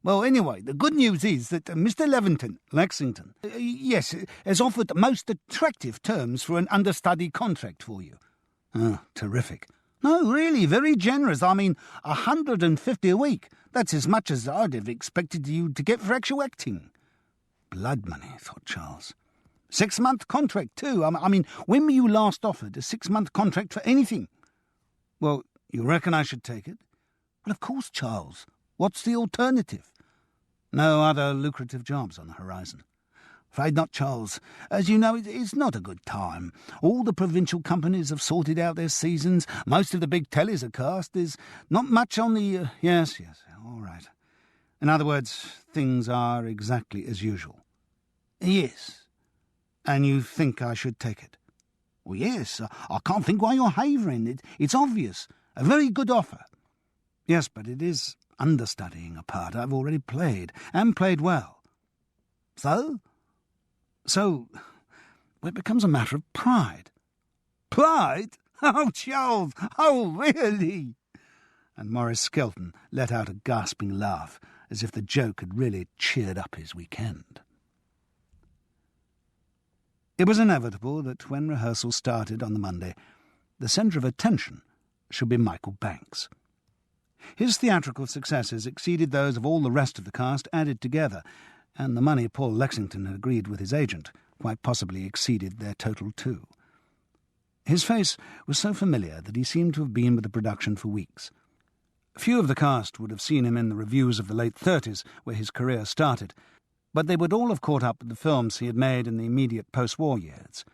S2: "Well, anyway, the good news is that Mr. Lexington, yes, has offered most attractive terms for an understudy contract for you." "Oh, terrific." "No, really, very generous. I mean, 150 a week. That's as much as I'd have expected you to get for actual acting." Blood money, thought Charles. 6-month contract, too. I mean, when were you last offered a 6-month contract for anything?" "Well, you reckon I should take it?" "Well, of course, Charles. What's the alternative?" "No other lucrative jobs on the horizon?" "Afraid not, Charles. As you know, it's not a good time. All the provincial companies have sorted out their seasons. Most of the big tellies are cast. There's not much on the— Yes, all right. In other words, things are exactly as usual." "Yes." "And you think I should take it?" "Well, yes. I can't think why you're havering. It's obvious. A very good offer." "Yes, but it is understudying a part I've already played, and played well." "So?" "So, it becomes a matter of pride." "Pride? Oh, Charles! Oh, really?" and Maurice Skelton let out a gasping laugh, as if the joke had really cheered up his weekend. It was inevitable that when rehearsal started on the Monday, the centre of attention should be Michael Banks. His theatrical successes exceeded those of all the rest of the cast added together, and the money Paul Lexington had agreed with his agent quite possibly exceeded their total too. His face was so familiar that he seemed to have been with the production for weeks. Few of the cast would have seen him in the revues of the late 30s, where his career started, but they would all have caught up with the films he had made in the immediate post-war years.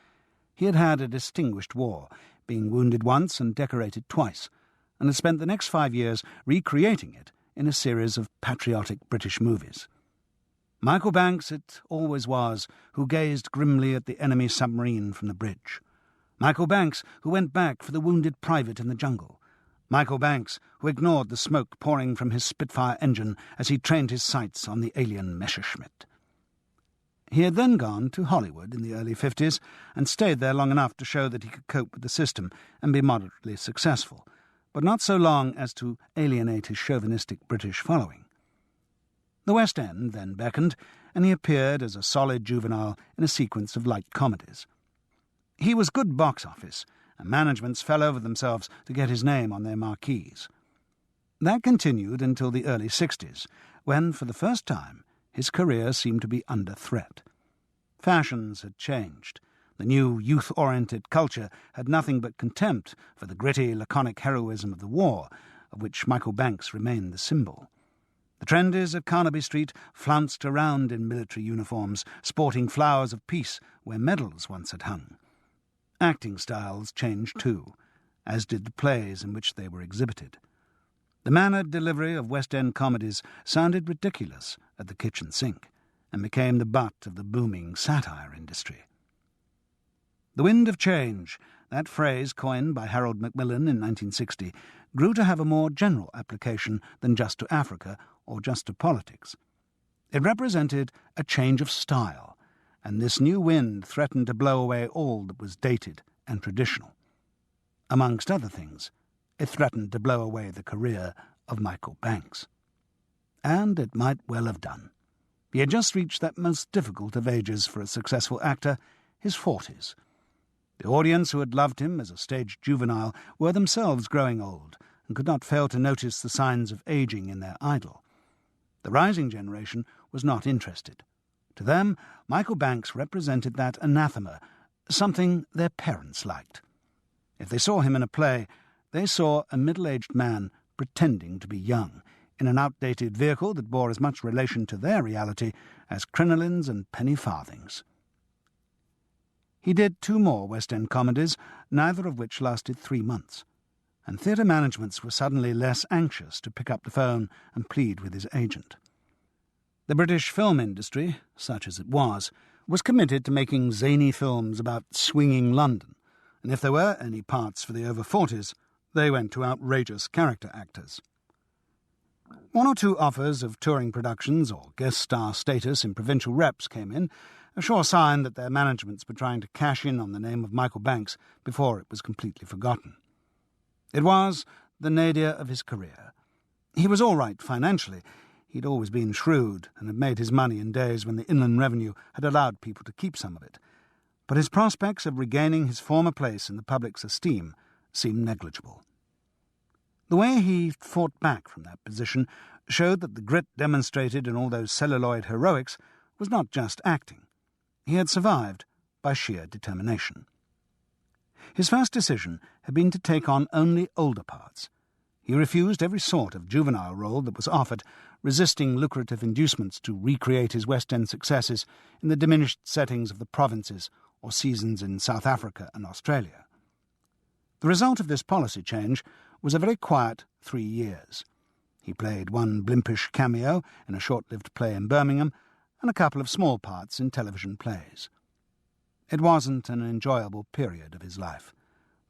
S2: He had had a distinguished war, being wounded once and decorated twice, and had spent the next 5 years recreating it in a series of patriotic British movies. Michael Banks it always was who gazed grimly at the enemy submarine from the bridge. Michael Banks who went back for the wounded private in the jungle. Michael Banks who ignored the smoke pouring from his Spitfire engine as he trained his sights on the alien Messerschmitt. He had then gone to Hollywood in the early 50s and stayed there long enough to show that he could cope with the system and be moderately successful, but not so long as to alienate his chauvinistic British following. The West End then beckoned, and he appeared as a solid juvenile in a sequence of light comedies. He was good box office, and managements fell over themselves to get his name on their marquees. That continued until the early 60s, when, for the first time, his career seemed to be under threat. Fashions had changed. The new youth-oriented culture had nothing but contempt for the gritty, laconic heroism of the war, of which Michael Banks remained the symbol. The trendies of Carnaby Street flounced around in military uniforms, sporting flowers of peace where medals once had hung. Acting styles changed too, as did the plays in which they were exhibited. The mannered delivery of West End comedies sounded ridiculous at the kitchen sink, and became the butt of the booming satire industry. The wind of change, that phrase coined by Harold Macmillan in 1960, grew to have a more general application than just to Africa or just to politics. It represented a change of style, and this new wind threatened to blow away all that was dated and traditional. Amongst other things, it threatened to blow away the career of Michael Banks. And it might well have done. He had just reached that most difficult of ages for a successful actor, his 40s. The audience who had loved him as a stage juvenile were themselves growing old, and could not fail to notice the signs of ageing in their idol. The rising generation was not interested. To them, Michael Banks represented that anathema, something their parents liked. If they saw him in a play, they saw a middle-aged man pretending to be young, in an outdated vehicle that bore as much relation to their reality as crinolines and penny farthings. He did 2 more West End comedies, neither of which lasted 3 months, and theatre managements were suddenly less anxious to pick up the phone and plead with his agent. The British film industry, such as it was committed to making zany films about swinging London, and if there were any parts for the over-40s, they went to outrageous character actors. 1 or 2 offers of touring productions or guest star status in provincial reps came in, a sure sign that their managements were trying to cash in on the name of Michael Banks before it was completely forgotten. It was the nadir of his career. He was all right financially. He'd always been shrewd and had made his money in days when the Inland Revenue had allowed people to keep some of it. But his prospects of regaining his former place in the public's esteem seemed negligible. The way he fought back from that position showed that the grit demonstrated in all those celluloid heroics was not just acting. He had survived by sheer determination. His first decision had been to take on only older parts. He refused every sort of juvenile role that was offered, resisting lucrative inducements to recreate his West End successes in the diminished settings of the provinces or seasons in South Africa and Australia. The result of this policy change was a very quiet 3 years. He played 1 blimpish cameo in a short-lived play in Birmingham and a couple of small parts in television plays. It wasn't an enjoyable period of his life,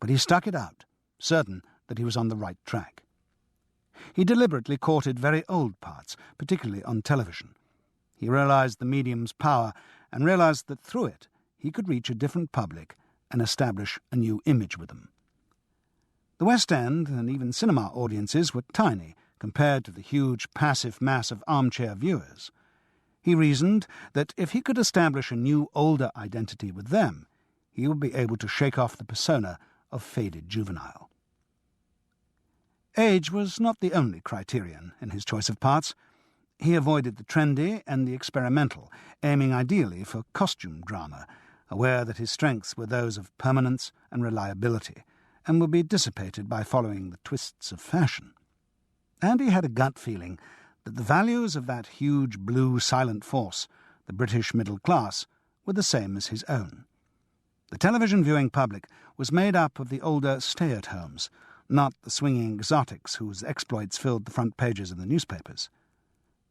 S2: but he stuck it out, certain that he was on the right track. He deliberately courted very old parts, particularly on television. He realized the medium's power and realized that through it he could reach a different public and establish a new image with them. The West End and even cinema audiences were tiny compared to the huge passive mass of armchair viewers. He reasoned that if he could establish a new older identity with them, he would be able to shake off the persona of faded juvenile. Age was not the only criterion in his choice of parts. He avoided the trendy and the experimental, aiming ideally for costume drama, aware that his strengths were those of permanence and reliability, and would be dissipated by following the twists of fashion. And he had a gut feeling that the values of that huge blue silent force, the British middle class, were the same as his own. The television viewing public was made up of the older stay-at-homes, not the swinging exotics whose exploits filled the front pages of the newspapers.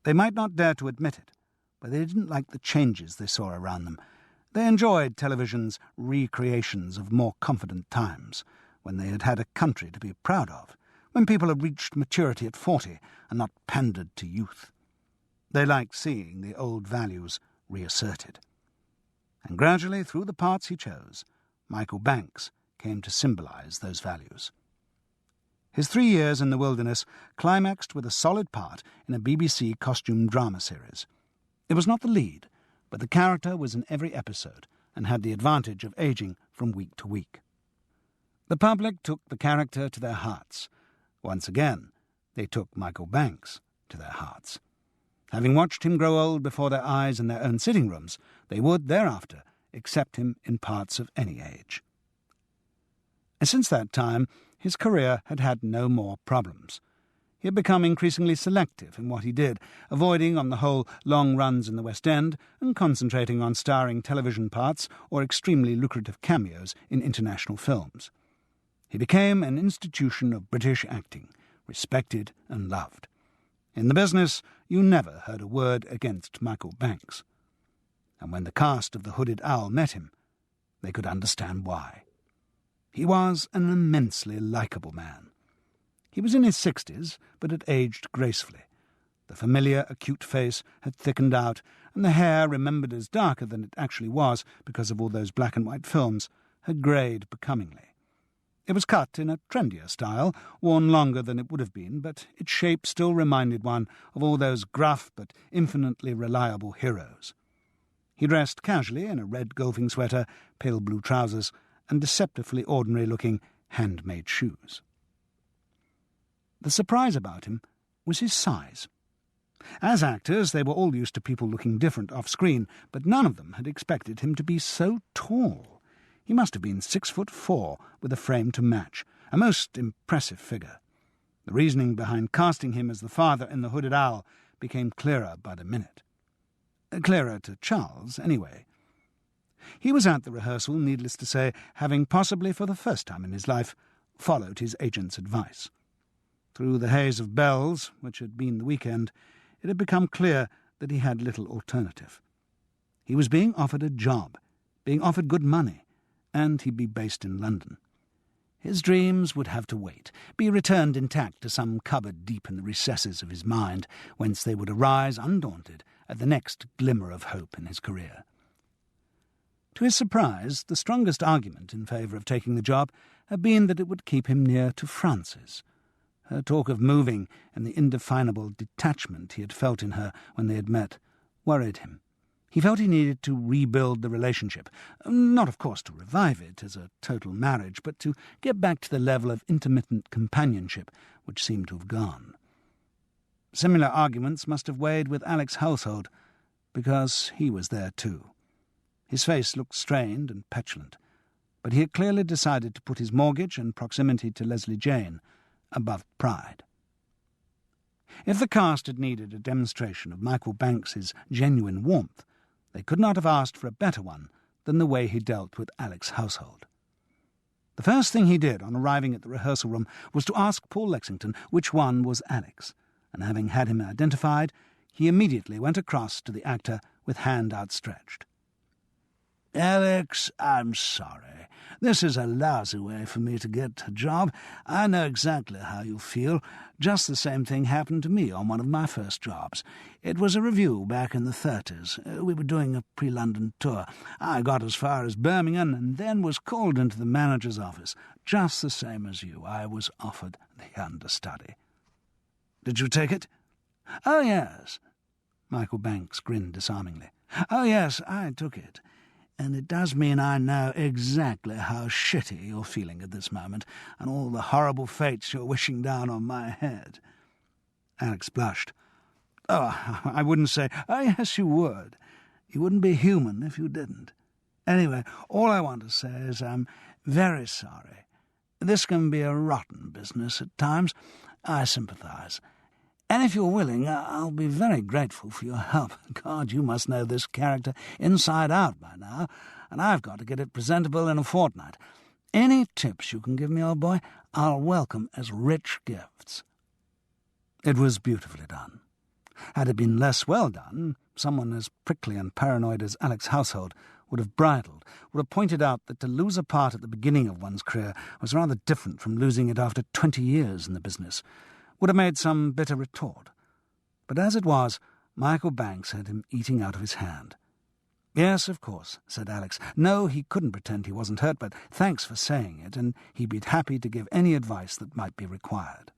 S2: They might not dare to admit it, but they didn't like the changes they saw around them. They enjoyed television's recreations of more confident times, when they had had a country to be proud of, when people had reached maturity at 40 and not pandered to youth. They liked seeing the old values reasserted. And gradually, through the parts he chose, Michael Banks came to symbolise those values. His 3 years in the wilderness climaxed with a solid part in a BBC costume drama series. It was not the lead, but the character was in every episode and had the advantage of ageing from week to week. The public took the character to their hearts. Once again, they took Michael Banks to their hearts. Having watched him grow old before their eyes in their own sitting rooms, they would, thereafter, accept him in parts of any age. And since that time, his career had had no more problems. He had become increasingly selective in what he did, avoiding, on the whole, long runs in the West End and concentrating on starring television parts or extremely lucrative cameos in international films. He became an institution of British acting, respected and loved. In the business, you never heard a word against Michael Banks. And when the cast of The Hooded Owl met him, they could understand why. He was an immensely likeable man. He was in his 60s, but had aged gracefully. The familiar, acute face had thickened out, and the hair, remembered as darker than it actually was because of all those black and white films, had greyed becomingly. It was cut in a trendier style, worn longer than it would have been, but its shape still reminded one of all those gruff but infinitely reliable heroes. He dressed casually in a red golfing sweater, pale blue trousers, and deceptively ordinary-looking handmade shoes. The surprise about him was his size. As actors, they were all used to people looking different off-screen, but none of them had expected him to be so tall. He must have been 6'4", with a frame to match, a most impressive figure. The reasoning behind casting him as the father in The Hooded Owl became clearer by the minute. Clearer to Charles, anyway. He was at the rehearsal, needless to say, having possibly for the first time in his life followed his agent's advice. Through the haze of bells, which had been the weekend, it had become clear that he had little alternative. He was being offered a job, being offered good money, and he'd be based in London. His dreams would have to wait, be returned intact to some cupboard deep in the recesses of his mind, whence they would arise undaunted at the next glimmer of hope in his career. To his surprise, the strongest argument in favour of taking the job had been that it would keep him near to Frances. Her talk of moving and the indefinable detachment he had felt in her when they had met worried him. He felt he needed to rebuild the relationship, not, of course, to revive it as a total marriage, but to get back to the level of intermittent companionship which seemed to have gone. Similar arguments must have weighed with Alex's household, because he was there too. His face looked strained and petulant, but he had clearly decided to put his mortgage and proximity to Leslie Jane above pride. If the cast had needed a demonstration of Michael Banks's genuine warmth, they could not have asked for a better one than the way he dealt with Alex's household. The first thing he did on arriving at the rehearsal room was to ask Paul Lexington which one was Alex, and having had him identified, he immediately went across to the actor with hand outstretched.
S3: "Alex, I'm sorry. This is a lousy way for me to get a job. I know exactly how you feel. Just the same thing happened to me on one of my first jobs. It was a review back in the 30s. We were doing a pre-London tour. I got as far as Birmingham and then was called into the manager's office. Just the same as you. I was offered the understudy. Did you take it? Oh, yes. Michael Banks grinned disarmingly. Oh, yes, I took it. And it does mean I know exactly how shitty you're feeling at this moment, and all the horrible fates you're wishing down on my head. Alex blushed. Oh, I wouldn't say... Oh, yes, you would. You wouldn't be human if you didn't. Anyway, all I want to say is I'm very sorry. This can be a rotten business at times. I sympathise. And if you're willing, I'll be very grateful for your help. God, you must know this character inside out by now, and I've got to get it presentable in a fortnight. Any tips you can give me, old boy, I'll welcome as rich gifts. It was beautifully done. Had it been less well done, someone as prickly and paranoid as Alex's household would have bridled, would have pointed out that to lose a part at the beginning of one's career was rather different from losing it after 20 years in the business, would have made some bitter retort. But as it was, Michael Banks had him eating out of his hand. Yes, of course, said Alex. No, he couldn't pretend he wasn't hurt, but thanks for saying it, and he'd be happy to give any advice that might be required.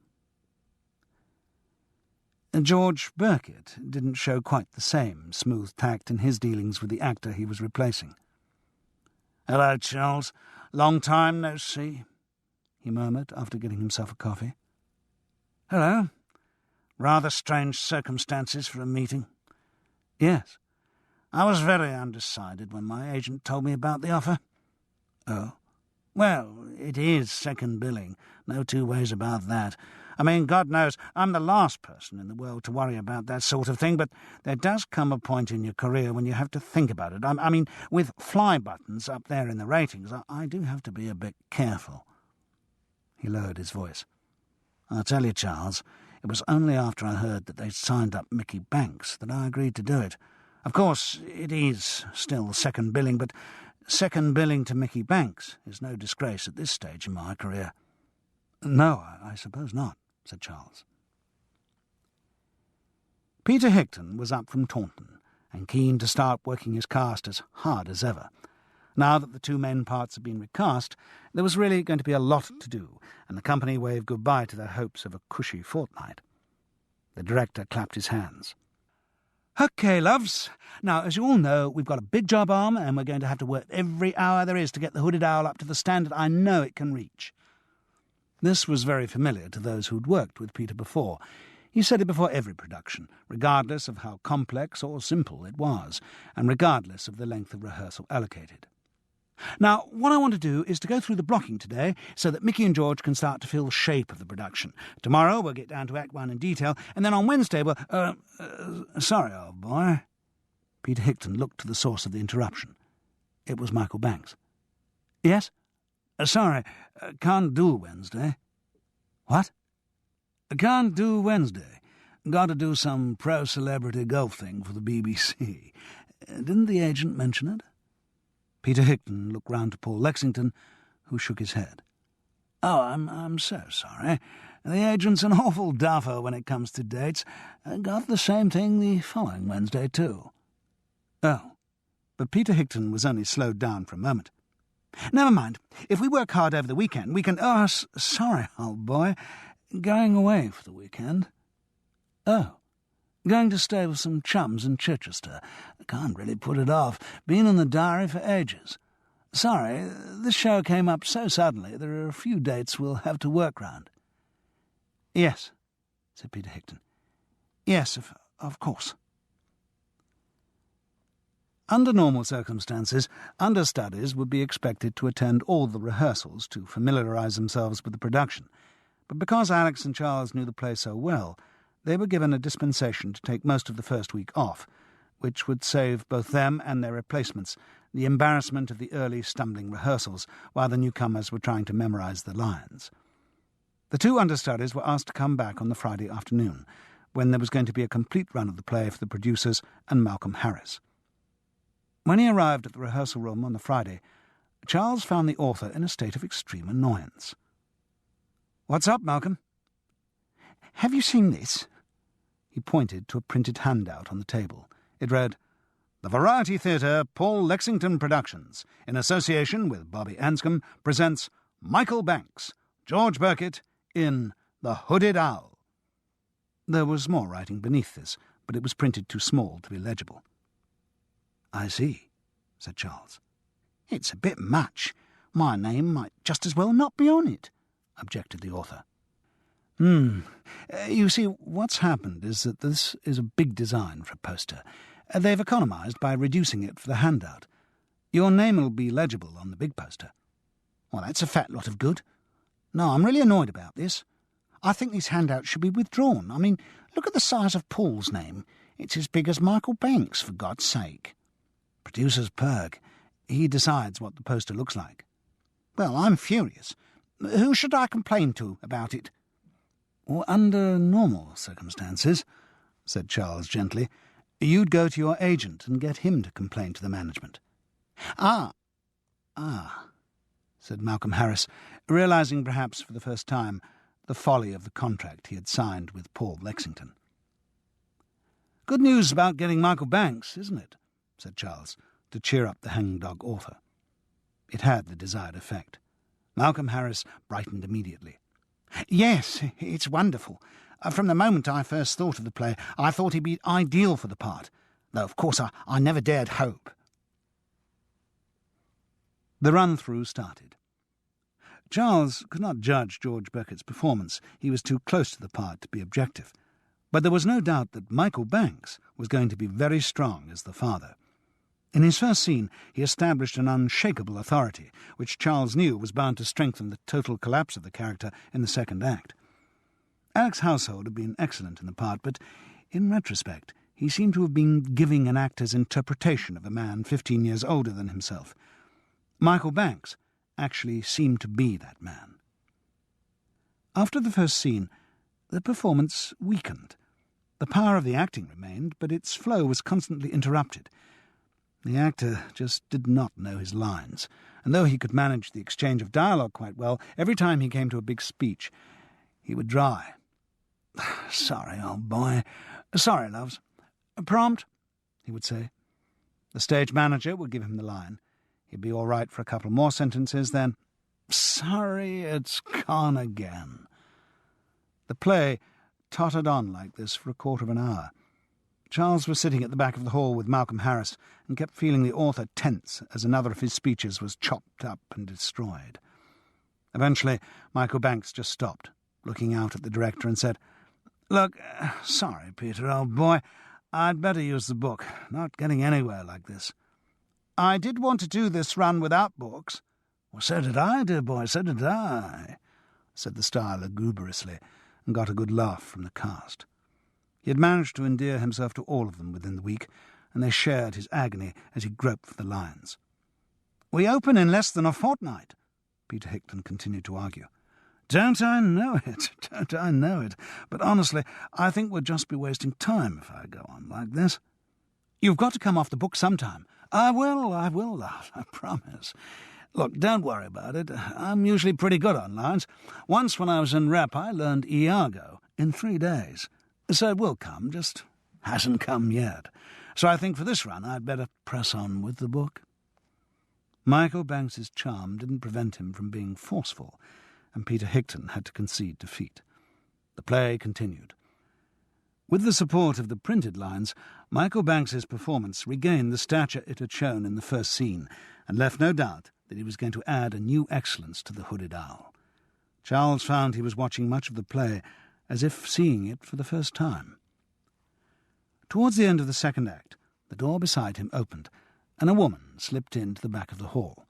S3: George Birkett didn't show quite the same smooth tact in his dealings with the actor he was replacing. "Hello, Charles. Long time no see," he murmured after getting himself a coffee. "Hello. Rather strange circumstances for a meeting." "Yes. I was very undecided when my agent told me about the offer." "Oh?" "Well, it is second billing. No two ways about that. I mean, God knows, I'm the last person in the world to worry about that sort of thing, but there does come a point in your career when you have to think about it. I mean, with fly buttons up there in the ratings, I do have to be a bit careful." He lowered his voice. "I'll tell you, Charles, it was only after I heard that they'd signed up Mickey Banks that I agreed to do it. Of course, it is still second billing, but second billing to Mickey Banks is no disgrace at this stage in my career." "No, I suppose not," said Charles. Peter Higton was up from Taunton, and keen to start working his cast as hard as ever. Now that the two main parts had been recast, there was really going to be a lot to do, and the company waved goodbye to their hopes of a cushy fortnight. The director clapped his hands. "OK, loves. Now, as you all know, we've got a big job on, and we're going to have to work every hour there is to get the Hooded Owl up to the standard I know it can reach." This was very familiar to those who'd worked with Peter before. He said it before every production, regardless of how complex or simple it was, and regardless of the length of rehearsal allocated. "Now, what I want to do is to go through the blocking today so that Mickey and George can start to feel the shape of the production. Tomorrow we'll get down to Act 1 in detail, and then on Wednesday we'll... sorry, old boy." Peter Higton looked to the source of the interruption. It was Michael Banks. "Yes? Sorry, can't do Wednesday." "What?" "Can't do Wednesday. Got to do some pro-celebrity golf thing for the BBC. Didn't the agent mention it?" Peter Higton looked round to Paul Lexington, who shook his head. "Oh, I'm so sorry. The agent's an awful duffer when it comes to dates. Got the same thing the following Wednesday, too." "Oh." But Peter Higton was only slowed down for a moment. "Never mind. If we work hard over the weekend, we can... Oh, sorry, old boy. Going away for the weekend." "Oh. Going to stay with some chums in Chichester. Can't really put it off. Been in the diary for ages. Sorry, this show came up so suddenly there are a few dates we'll have to work round." "Yes," said Peter Higton. "Yes, of course." Under normal circumstances, understudies would be expected to attend all the rehearsals to familiarise themselves with the production, but because Alex and Charles knew the play so well, they were given a dispensation to take most of the first week off, which would save both them and their replacements the embarrassment of the early stumbling rehearsals while the newcomers were trying to memorise the lines. The two understudies were asked to come back on the Friday afternoon, when there was going to be a complete run of the play for the producers and Malcolm Harris. When he arrived at the rehearsal room on the Friday, Charles found the author in a state of extreme annoyance. "What's up, Malcolm?" "Have you seen this?" He pointed to a printed handout on the table. It read, "The Variety Theatre, Paul Lexington Productions, in association with Bobby Anscombe, presents Michael Banks, George Burkett, in The Hooded Owl." There was more writing beneath this, but it was printed too small to be legible. "I see," said Charles. "It's a bit much. My name might just as well not be on it," objected the author. You see, what's happened is that this is a big design for a poster. They've economised by reducing it for the handout. Your name will be legible on the big poster." "Well, that's a fat lot of good. No, I'm really annoyed about this. I think this handout should be withdrawn. I mean, look at the size of Paul's name. It's as big as Michael Banks, for God's sake." "Producer's perk. He decides what the poster looks like." "Well, I'm furious. Who should I complain to about it?" "Well, under normal circumstances," said Charles gently, "you'd go to your agent and get him to complain to the management." Ah, said Malcolm Harris, realising perhaps for the first time the folly of the contract he had signed with Paul Lexington. "Good news about getting Michael Banks, isn't it?" said Charles, to cheer up the hangdog author. It had the desired effect. Malcolm Harris brightened immediately. "Yes, it's wonderful. From the moment I first thought of the play, I thought he'd be ideal for the part, though of course I never dared hope." The run-through started. Charles could not judge George Burkett's performance. He was too close to the part to be objective. But there was no doubt that Michael Banks was going to be very strong as the father. In his first scene, he established an unshakable authority, which Charles knew was bound to strengthen the total collapse of the character in the second act. Alex Household had been excellent in the part, but in retrospect, he seemed to have been giving an actor's interpretation of a man 15 years older than himself. Michael Banks actually seemed to be that man. After the first scene, the performance weakened. The power of the acting remained, but its flow was constantly interrupted. The actor just did not know his lines, and though he could manage the exchange of dialogue quite well, every time he came to a big speech, he would dry. "Sorry, old boy. Sorry, loves. Prompt," he would say. The stage manager would give him the line. He'd be all right for a couple more sentences, then, "Sorry, it's gone again." The play tottered on like this for a quarter of an hour. Charles was sitting at the back of the hall with Malcolm Harris and kept feeling the author tense as another of his speeches was chopped up and destroyed. Eventually, Michael Banks just stopped, looking out at the director, and said, "Look, sorry, Peter, old boy. I'd better use the book. Not getting anywhere like this." "I did want to do this run without books." "Well, so did I, dear boy, so did I," said the star lugubriously, and got a good laugh from the cast. He had managed to endear himself to all of them within the week, and they shared his agony as he groped for the lines. "We open in less than a fortnight," Peter Hickton continued to argue. "Don't I know it, don't I know it. But honestly, I think we'd just be wasting time if I go on like this." "You've got to come off the book sometime." I will, love, I promise. Look, don't worry about it. I'm usually pretty good on lines. Once when I was in rep, I learned Iago in 3 days. So it will come, just hasn't come yet. So I think for this run I'd better press on with the book." Michael Banks's charm didn't prevent him from being forceful, and Peter Hickton had to concede defeat. The play continued. With the support of the printed lines, Michael Banks's performance regained the stature it had shown in the first scene, and left no doubt that he was going to add a new excellence to the Hooded Owl. Charles found he was watching much of the play as if seeing it for the first time. Towards the end of the second act, the door beside him opened, and a woman slipped into the back of the hall.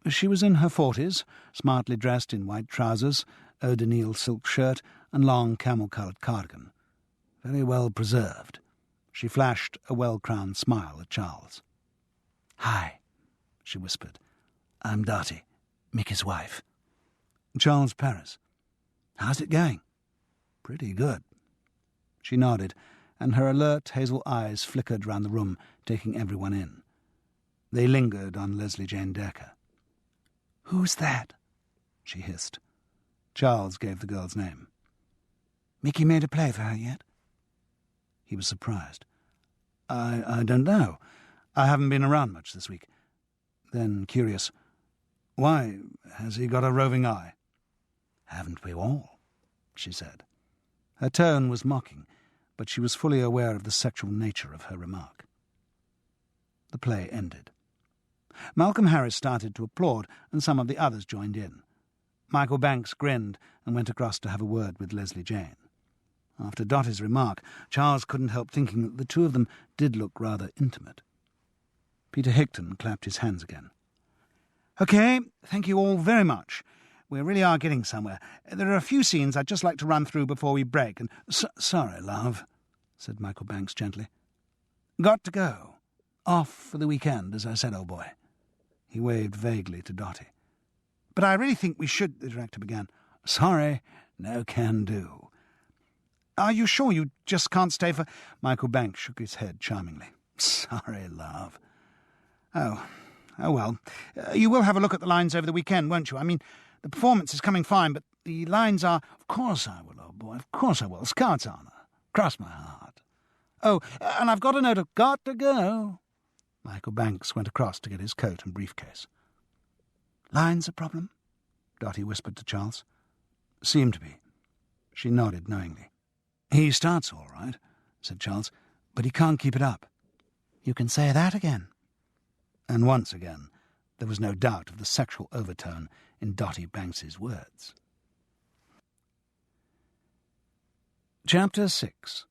S3: She was in her 40s, smartly dressed in white trousers, eau de Nil silk shirt, and long camel-coloured cardigan. Very well preserved. She flashed a well-crowned smile at Charles. "Hi," she whispered. "I'm Dotty, Mickey's wife." "Charles Paris. How's it going?" "Pretty good." She nodded, and her alert hazel eyes flickered round the room, taking everyone in. They lingered on Leslie Jane Decker. "Who's that?" she hissed. Charles gave the girl's name. "Mickey made a play for her yet?" He was surprised. I don't know. I haven't been around much this week." Then, curious, "Why, has he got a roving eye?" "Haven't we all?" she said. Her tone was mocking, but she was fully aware of the sexual nature of her remark. The play ended. Malcolm Harris started to applaud, and some of the others joined in. Michael Banks grinned and went across to have a word with Leslie Jane. After Dottie's remark, Charles couldn't help thinking that the two of them did look rather intimate. Peter Higton clapped his hands again. "OK, thank you all very much. We really are getting somewhere. There are a few scenes I'd just like to run through before we break, and—" Sorry, love," said Michael Banks gently. "Got to go. Off for the weekend, as I said, old boy." He waved vaguely to Dottie. "But I really think we should—" the director began. "Sorry, no can do." "Are you sure you just can't stay for—" Michael Banks shook his head charmingly. "Sorry, love." Oh well. You will have a look at the lines over the weekend, won't you? I mean, the performance is coming fine, but the lines are—" "Of course I will, old boy, of course I will. Scout's honour. Cross my heart." "Oh, and I've got a note of—" "Got to go." Michael Banks went across to get his coat and briefcase. "Lines a problem?" Dottie whispered to Charles. "Seem to be." She nodded knowingly. "He starts all right," said Charles, "but he can't keep it up." "You can say that again." And once again there was no doubt of the sexual overtone in Dottie Banks's words. Chapter 6.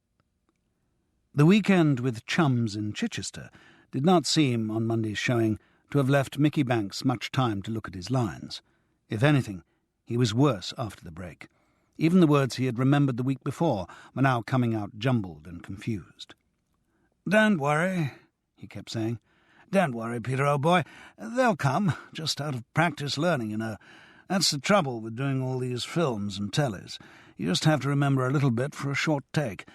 S3: The weekend with chums in Chichester did not seem, on Monday's showing, to have left Mickey Banks much time to look at his lines. If anything, he was worse after the break. Even the words he had remembered the week before were now coming out jumbled and confused. "Don't worry," he kept saying. "Don't worry, Peter, old boy. They'll come, just out of practice learning, you know. That's the trouble with doing all these films and tellies. You just have to remember a little bit for a short take.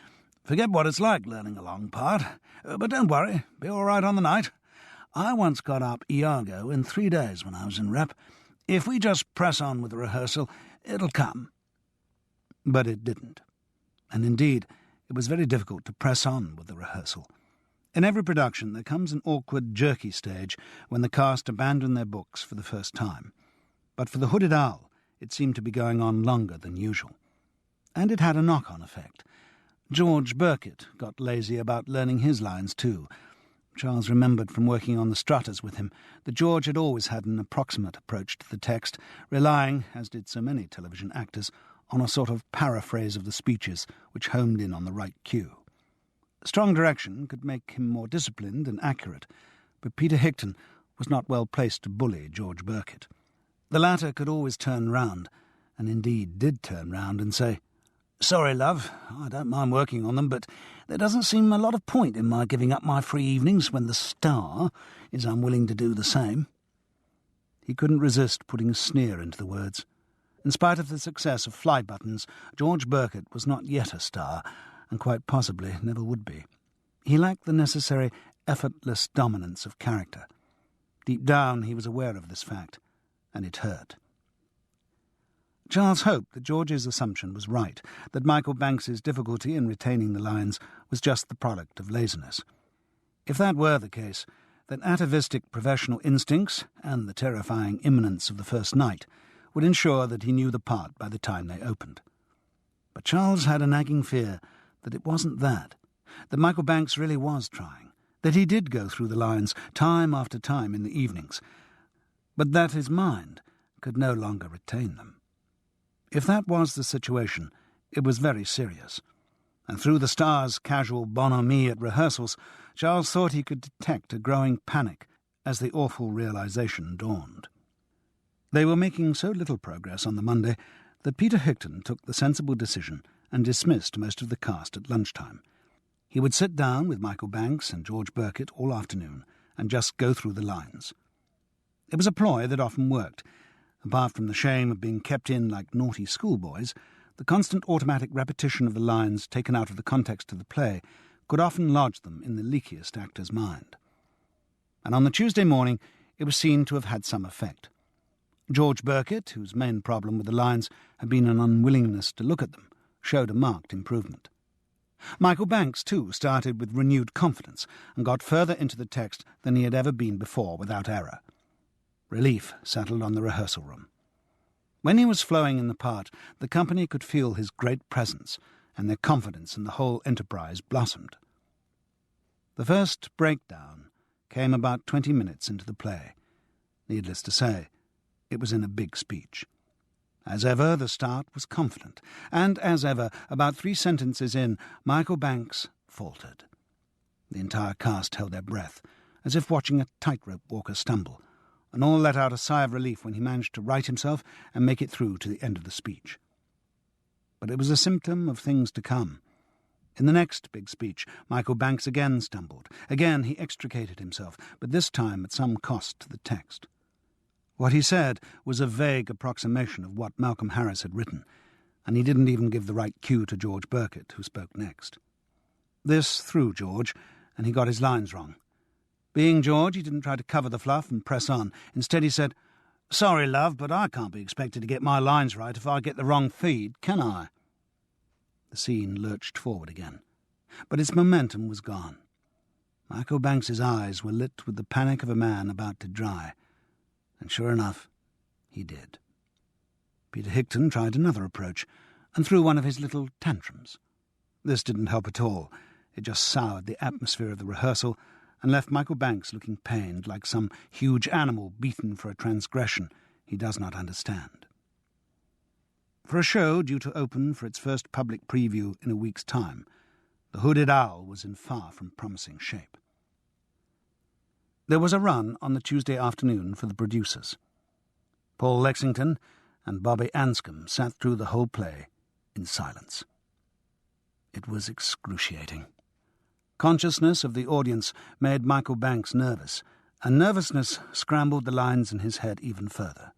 S3: Forget what it's like learning a long part. But don't worry, be all right on the night. I once got up Iago in 3 days when I was in rep. If we just press on with the rehearsal, it'll come." But it didn't. And indeed, it was very difficult to press on with the rehearsal. In every production there comes an awkward, jerky stage when the cast abandon their books for the first time. But for the Hooded Owl, it seemed to be going on longer than usual. And it had a knock-on effect. George Burkett got lazy about learning his lines too. Charles remembered from working on the Strutters with him that George had always had an approximate approach to the text, relying, as did so many television actors, on a sort of paraphrase of the speeches which homed in on the right cue. Strong direction could make him more disciplined and accurate, but Peter Higton was not well placed to bully George Burkett. The latter could always turn round, and indeed did turn round, and say, "Sorry, love, I don't mind working on them, but there doesn't seem a lot of point in my giving up my free evenings when the star is unwilling to do the same." He couldn't resist putting a sneer into the words. In spite of the success of Fly Buttons, George Burkett was not yet a star, and quite possibly never would be. He lacked the necessary effortless dominance of character. Deep down he was aware of this fact, and it hurt. Charles hoped that George's assumption was right, that Michael Banks's difficulty in retaining the lines was just the product of laziness. If that were the case, then atavistic professional instincts and the terrifying imminence of the first night would ensure that he knew the part by the time they opened. But Charles had a nagging fear that it wasn't that Michael Banks really was trying, that he did go through the lines time after time in the evenings, but that his mind could no longer retain them. If that was the situation, it was very serious, and through the star's casual bonhomie at rehearsals, Charles thought he could detect a growing panic as the awful realization dawned. They were making so little progress on the Monday that Peter Higton took the sensible decision and dismissed most of the cast at lunchtime. He would sit down with Michael Banks and George Burkett all afternoon and just go through the lines. It was a ploy that often worked. Apart from the shame of being kept in like naughty schoolboys, the constant automatic repetition of the lines taken out of the context of the play could often lodge them in the leakiest actor's mind. And on the Tuesday morning it was seen to have had some effect. George Birkett, whose main problem with the lines had been an unwillingness to look at them, showed a marked improvement. Michael Banks, too, started with renewed confidence and got further into the text than he had ever been before without error. Relief settled on the rehearsal room. When he was flowing in the part, the company could feel his great presence, and their confidence in the whole enterprise blossomed. The first breakdown came about 20 minutes into the play. Needless to say, it was in a big speech. As ever, the start was confident, and as ever, about 3 sentences in, Michael Banks faltered. The entire cast held their breath, as if watching a tightrope walker stumble, and all let out a sigh of relief when he managed to right himself and make it through to the end of the speech. But it was a symptom of things to come. In the next big speech, Michael Banks again stumbled. Again he extricated himself, but this time at some cost to the text. What he said was a vague approximation of what Malcolm Harris had written, and he didn't even give the right cue to George Birkett, who spoke next. This threw George, and he got his lines wrong. Being George, he didn't try to cover the fluff and press on. Instead he said, "Sorry, love, but I can't be expected to get my lines right if I get the wrong feed, can I?" The scene lurched forward again, but its momentum was gone. Michael Banks's eyes were lit with the panic of a man about to dry, and sure enough, he did. Peter Higton tried another approach, and threw one of his little tantrums. This didn't help at all. It just soured the atmosphere of the rehearsal, and left Michael Banks looking pained, like some huge animal beaten for a transgression he does not understand. For a show due to open for its first public preview in a week's time, The Hooded Owl was in far from promising shape. There was a run on the Tuesday afternoon for the producers. Paul Lexington and Bobby Anscombe sat through the whole play in silence. It was excruciating. Consciousness of the audience made Michael Banks nervous, and nervousness scrambled the lines in his head even further.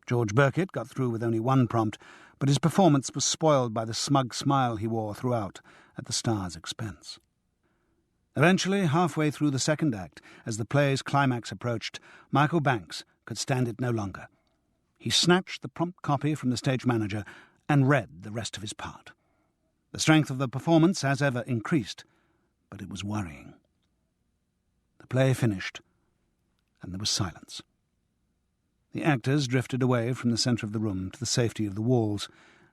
S3: George Birkett got through with only 1 prompt, but his performance was spoiled by the smug smile he wore throughout, at the star's expense. Eventually, halfway through the second act, as the play's climax approached, Michael Banks could stand it no longer. He snatched the prompt copy from the stage manager and read the rest of his part. The strength of the performance, as ever, increased, but it was worrying. The play finished, and there was silence. The actors drifted away from the centre of the room to the safety of the walls,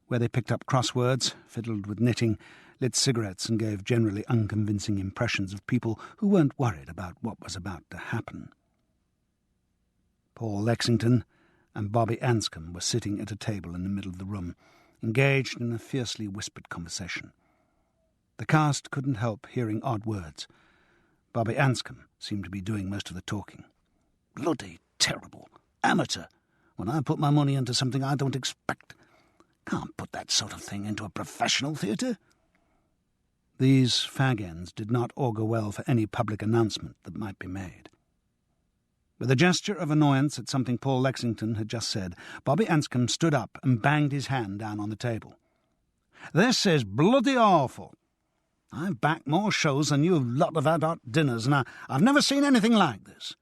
S3: where they picked up crosswords, fiddled with knitting, lit cigarettes, and gave generally unconvincing impressions of people who weren't worried about what was about to happen. Paul Lexington and Bobby Anscombe were sitting at a table in the middle of the room, engaged in a fiercely whispered conversation. The cast couldn't help hearing odd words. Bobby Anscombe seemed to be doing most of the talking. "Bloody terrible. Amateur. When I put my money into something I don't expect. Can't put that sort of thing into a professional theatre." These fag-ends did not augur well for any public announcement that might be made. With a gesture of annoyance at something Paul Lexington had just said, Bobby Anscombe stood up and banged his hand down on the table. "This is bloody awful. I've backed more shows than you lot have had hot dinners, and I've never seen anything like this.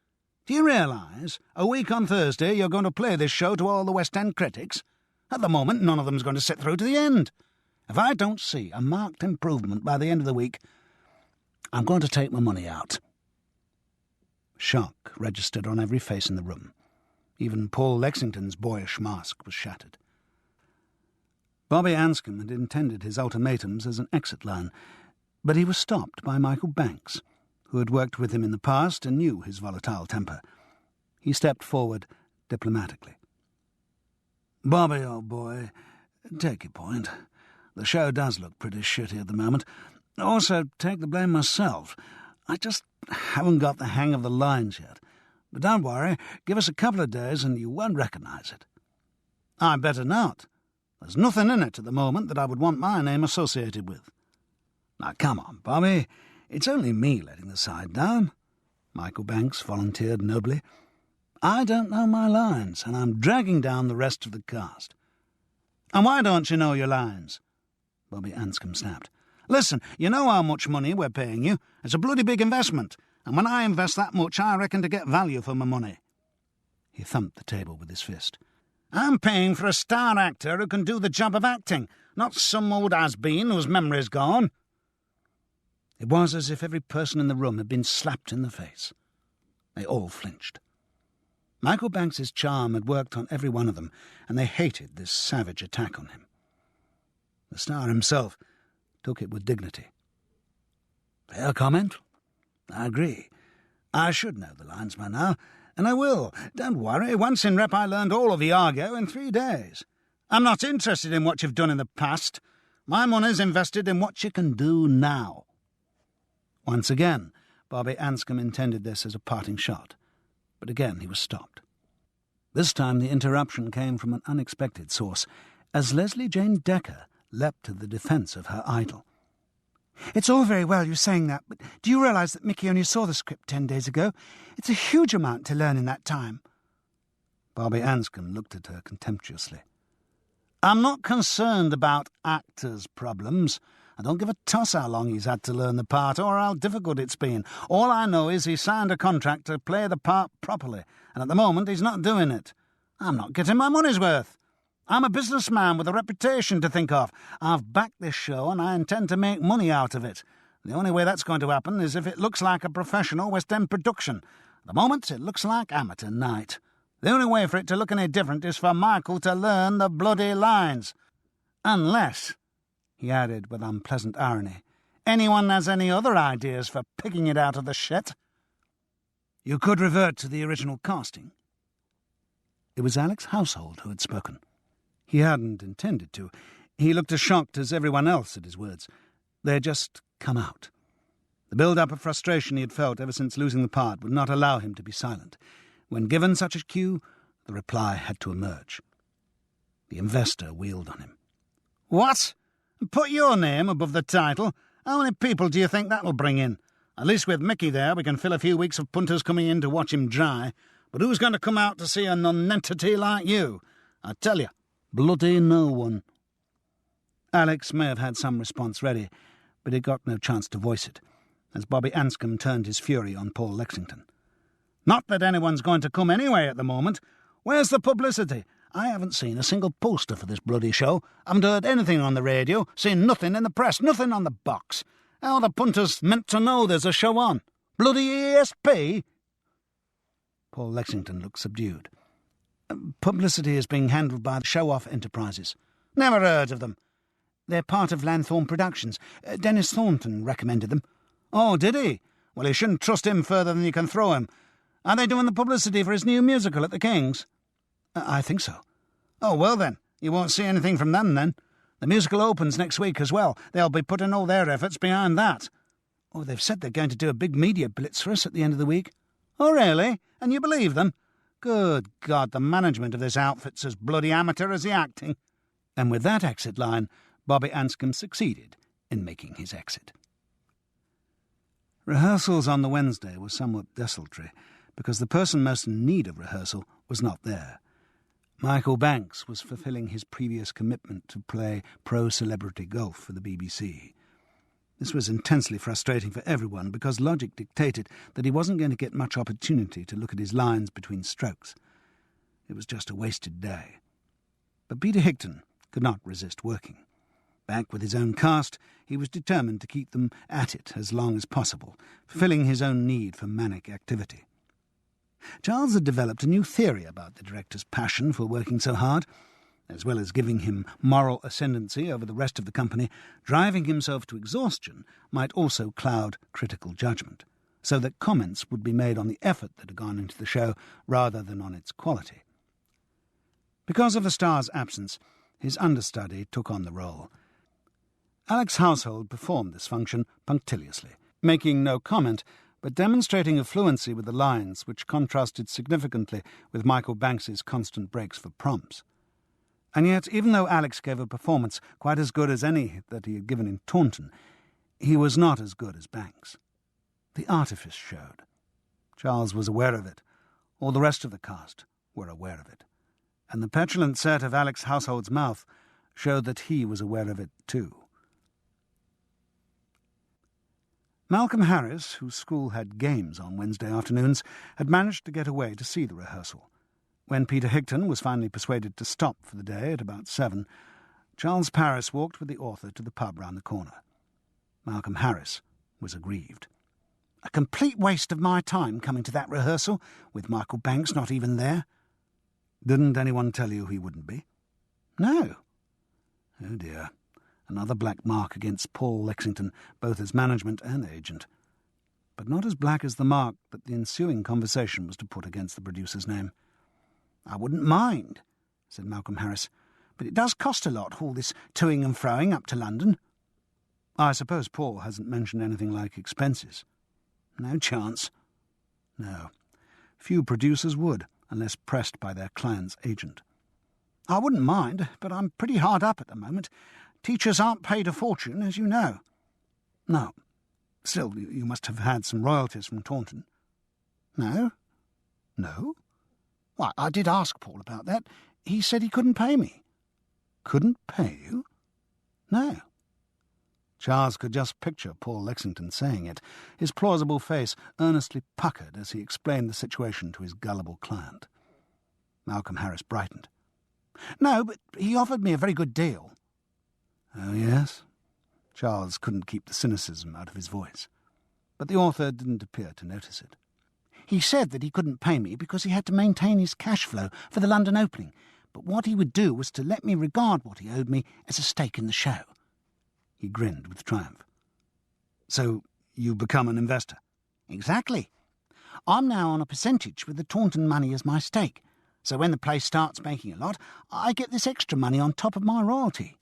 S3: Do you realise, a week on Thursday you're going to play this show to all the West End critics? At the moment, none of them's going to sit through to the end. If I don't see a marked improvement by the end of the week, I'm going to take my money out." Shock registered on every face in the room. Even Paul Lexington's boyish mask was shattered. Bobby Anscombe had intended his ultimatums as an exit line, but he was stopped by Michael Banks, who had worked with him in the past and knew his volatile temper. He stepped forward diplomatically. "Bobby, old boy, take your point. The show does look pretty shitty at the moment. Also, take the blame myself. I just haven't got the hang of the lines yet. But don't worry, give us a couple of days and you won't recognise it." "I better not. There's nothing in it at the moment that I would want my name associated with." "Now, come on, Bobby. It's only me letting the side down," Michael Banks volunteered nobly. "I don't know my lines, and I'm dragging down the rest of the cast." "And why don't you know your lines?" Bobby Anscombe snapped. "Listen, you know how much money we're paying you. It's a bloody big investment, and when I invest that much, I reckon to get value for my money." He thumped the table with his fist. "I'm paying for a star actor who can do the job of acting, not some old has-been whose memory's gone." It was as if every person in the room had been slapped in the face. They all flinched. Michael Banks's charm had worked on every one of them, and they hated this savage attack on him. The star himself took it with dignity. "Fair comment. I agree. I should know the lines by now, and I will. Don't worry. Once in rep I learned all of Iago in 3 days. I'm not interested in what you've done in the past. My money's invested in what you can do now." Once again, Bobby Anscombe intended this as a parting shot, but again he was stopped. This time the interruption came from an unexpected source, as Leslie Jane Decker leapt to the defence of her idol.
S4: "It's all very well you saying that, but do you realise that Mickey only saw the script 10 days ago? It's a huge amount to learn in that time."
S3: Bobby Anscombe looked at her contemptuously. "I'm not concerned about actors' problems. I don't give a toss how long he's had to learn the part or how difficult it's been. All I know is he signed a contract to play the part properly, and at the moment he's not doing it. I'm not getting my money's worth. I'm a businessman with a reputation to think of. I've backed this show and I intend to make money out of it. The only way that's going to happen is if it looks like a professional West End production. At the moment it looks like amateur night. The only way for it to look any different is for Michael to learn the bloody lines. Unless," he added with unpleasant irony, "anyone has any other ideas for picking it out of the shit." "You could revert to the original casting." It was Alex Household who had spoken. He hadn't intended to. He looked as shocked as everyone else at his words. They had just come out. The build-up of frustration he had felt ever since losing the part would not allow him to be silent. When given such a cue, the reply had to emerge. The investor wheeled on him. "What? Put your name above the title? How many people do you think that'll bring in? At least with Mickey there, we can fill a few weeks of punters coming in to watch him dry. But who's going to come out to see a nonentity like you? I tell you, bloody no one." Alex may have had some response ready, but he got no chance to voice it, as Bobby Anscombe turned his fury on Paul Lexington. "Not that anyone's going to come anyway at the moment. Where's the publicity? I haven't seen a single poster for this bloody show. Haven't heard anything on the radio, seen nothing in the press, nothing on the box. How are the punters meant to know there's a show on? Bloody ESP?" Paul Lexington looked subdued. "Publicity is being handled by the Show-Off Enterprises." "Never heard of them."
S4: "They're part of Lanthorne Productions. Dennis Thornton recommended them."
S3: "Oh, did he? Well, you shouldn't trust him further than you can throw him. Are they doing the publicity for his new musical at the King's?"
S4: I think so."
S3: "Oh, well then, you won't see anything from them then. The musical opens next week as well. They'll be putting all their efforts behind that."
S4: "Oh, they've said they're going to do a big media blitz for us at the end of the week."
S3: "Oh, really? And you believe them? Good God, the management of this outfit's as bloody amateur as the acting." And with that exit line, Bobby Anscombe succeeded in making his exit. Rehearsals on the Wednesday were somewhat desultory, because the person most in need of rehearsal was not there. Michael Banks was fulfilling his previous commitment to play pro-celebrity golf for the BBC. This was intensely frustrating for everyone, because logic dictated that he wasn't going to get much opportunity to look at his lines between strokes. It was just a wasted day. But Peter Higton could not resist working. Back with his own cast, he was determined to keep them at it as long as possible, fulfilling his own need for manic activity. Charles had developed a new theory about the director's passion for working so hard. As well as giving him moral ascendancy over the rest of the company, driving himself to exhaustion might also cloud critical judgment, so that comments would be made on the effort that had gone into the show rather than on its quality. Because of the star's absence, his understudy took on the role. Alex Household performed this function punctiliously, making no comment, but demonstrating a fluency with the lines which contrasted significantly with Michael Banks's constant breaks for prompts. And yet, even though Alex gave a performance quite as good as any that he had given in Taunton, he was not as good as Banks. The artifice showed. Charles was aware of it. All the rest of the cast were aware of it. And the petulant set of Alex Household's mouth showed that he was aware of it too. Malcolm Harris, whose school had games on Wednesday afternoons, had managed to get away to see the rehearsal. When Peter Higton was finally persuaded to stop for the day at about 7, Charles Paris walked with the author to the pub round the corner. Malcolm Harris was aggrieved. "A complete waste of my time coming to that rehearsal, with Michael Banks not even there." "Didn't anyone tell you he wouldn't be?" "No." Oh dear. Another black mark against Paul Lexington, both as management and agent. But not as black as the mark that the ensuing conversation was to put against the producer's name. "I wouldn't mind," said Malcolm Harris, "but it does cost a lot, all this toing and froing up to London." "I suppose Paul hasn't mentioned anything like expenses?" "No chance." No. Few producers would, unless pressed by their client's agent. "I wouldn't mind, but I'm pretty hard up at the moment. Teachers aren't paid a fortune, as you know." "No. Still, you must have had some royalties from Taunton." "No." "No? Why, I did ask Paul about that. He said he couldn't pay me." "Couldn't pay you?" "No." Charles could just picture Paul Lexington saying it, his plausible face earnestly puckered as he explained the situation to his gullible client. Malcolm Harris brightened. "No, but he offered me a very good deal." "Oh, yes?" Charles couldn't keep the cynicism out of his voice. But the author didn't appear to notice it. "He said that he couldn't pay me because he had to maintain his cash flow for the London opening, but what he would do was to let me regard what he owed me as a stake in the show." He grinned with triumph. "So you become an investor?" "Exactly. I'm now on a percentage with the Taunton money as my stake, so when the play starts making a lot, I get this extra money on top of my royalty."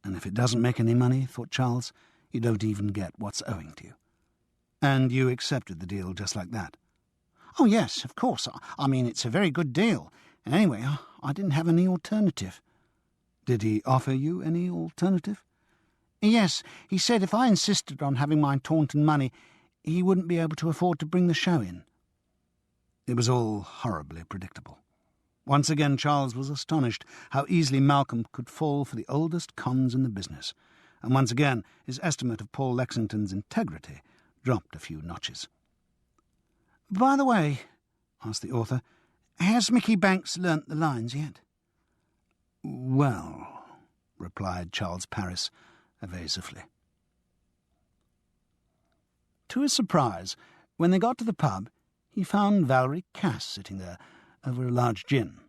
S3: "And if it doesn't make any money," thought Charles, "you don't even get what's owing to you." "And you accepted the deal just like that?" "Oh, yes, of course. I mean, it's a very good deal. And anyway, I didn't have any alternative." "Did he offer you any alternative?" "Yes, he said if I insisted on having my Taunton money, he wouldn't be able to afford to bring the show in." It was all horribly predictable. Once again Charles was astonished how easily Malcolm could fall for the oldest cons in the business, and once again his estimate of Paul Lexington's integrity dropped a few notches. "By the way," asked the author, "has Mickey Banks learnt the lines yet?" "Well," replied Charles Paris evasively. To his surprise, when they got to the pub, he found Valerie Cass sitting there over a large gin.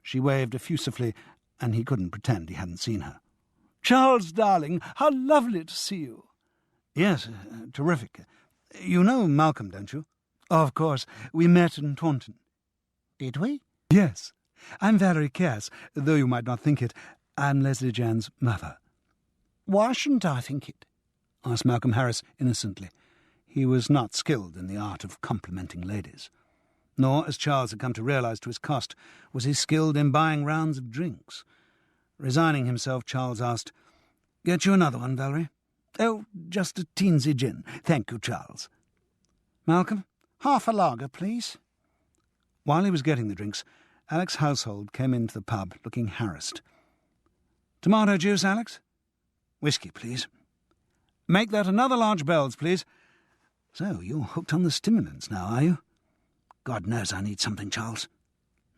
S3: She waved effusively, and he couldn't pretend he hadn't seen her. "Charles, darling, how lovely to see you." "Yes, terrific. You know Malcolm, don't you?" "Of course. We met in Taunton." "Did we?" "Yes. I'm Valerie Cass, though you might not think it. I'm Leslie Jan's mother." "Why shouldn't I think it?" asked Malcolm Harris innocently. He was not skilled in the art of complimenting ladies. Nor, as Charles had come to realise to his cost, was he skilled in buying rounds of drinks. Resigning himself, Charles asked, "Get you another one, Valerie?" "Oh, just a teensy gin. Thank you, Charles." "Malcolm, half a lager, please." While he was getting the drinks, Alex Household came into the pub looking harassed. "Tomato juice, Alex?" "Whisky, please." "Make that another large Bell's, please." "So you're hooked on the stimulants now, are you?" "God knows I need something, Charles."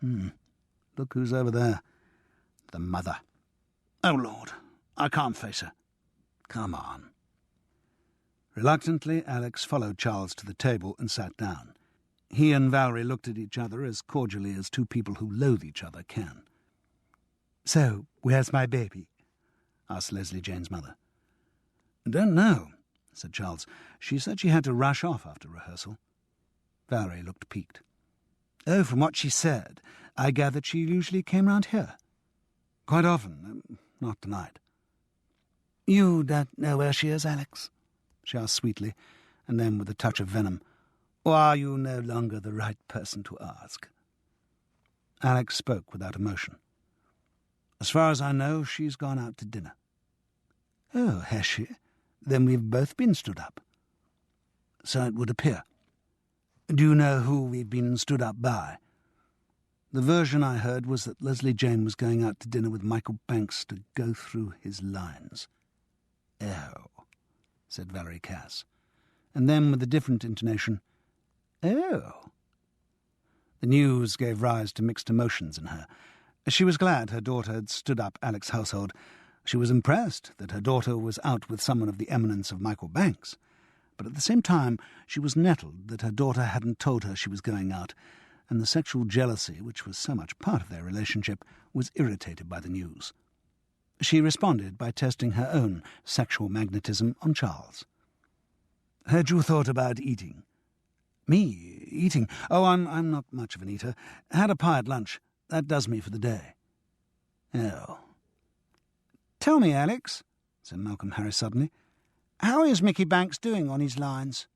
S3: Look who's over there. The mother. Oh, Lord, I can't face her. Come on." Reluctantly, Alex followed Charles to the table and sat down. He and Valerie looked at each other as cordially as two people who loathe each other can. "So, where's my baby?" asked Leslie Jane's mother. "Don't know," said Charles. "She said she had to rush off after rehearsal." Valerie looked piqued. "Oh, from what she said, I gathered she usually came round here." "Quite often, not tonight." "You don't know where she is, Alex?" she asked sweetly, and then with a touch of venom. "Or are you no longer the right person to ask?" Alex spoke without emotion. "As far as I know, she's gone out to dinner." "Oh, has she? Then we've both been stood up." "So it would appear. Do you know who we've been stood up by?" "The version I heard was that Leslie Jane was going out to dinner with Michael Banks to go through his lines." "Oh," said Valerie Cass, and then with a different intonation, "Oh." The news gave rise to mixed emotions in her. She was glad her daughter had stood up Alex's household. She was impressed that her daughter was out with someone of the eminence of Michael Banks. But at the same time, she was nettled that her daughter hadn't told her she was going out, and the sexual jealousy, which was so much part of their relationship, was irritated by the news. She responded by testing her own sexual magnetism on Charles. "Had you thought about eating?" "Me? Eating? Oh, I'm not much of an eater. Had a pie at lunch. That does me for the day." "Oh." "Tell me, Alex," said Malcolm Harris suddenly, "how is Mickey Banks doing on his lines?"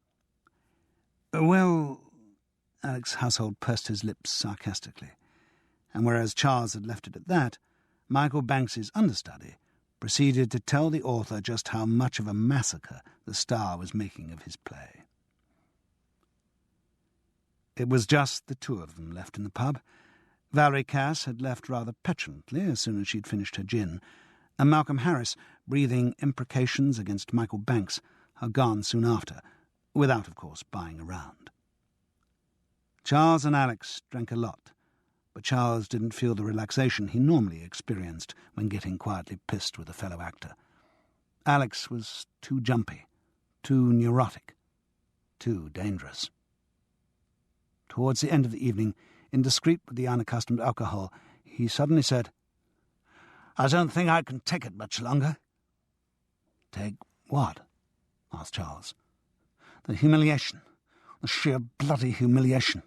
S3: "Well," Alex's household pursed his lips sarcastically, and whereas Charles had left it at that, Michael Banks's understudy proceeded to tell the author just how much of a massacre the Star was making of his play. It was just the two of them left in the pub. Valerie Cass had left rather petulantly as soon as she'd finished her gin, and Malcolm Harris, breathing imprecations against Michael Banks, had gone soon after, without, of course, buying a round. Charles and Alex drank a lot, but Charles didn't feel the relaxation he normally experienced when getting quietly pissed with a fellow actor. Alex was too jumpy, too neurotic, too dangerous. Towards the end of the evening, indiscreet with the unaccustomed alcohol, he suddenly said, "I don't think I can take it much longer." "Take what?" asked Charles. "The humiliation. The sheer bloody humiliation.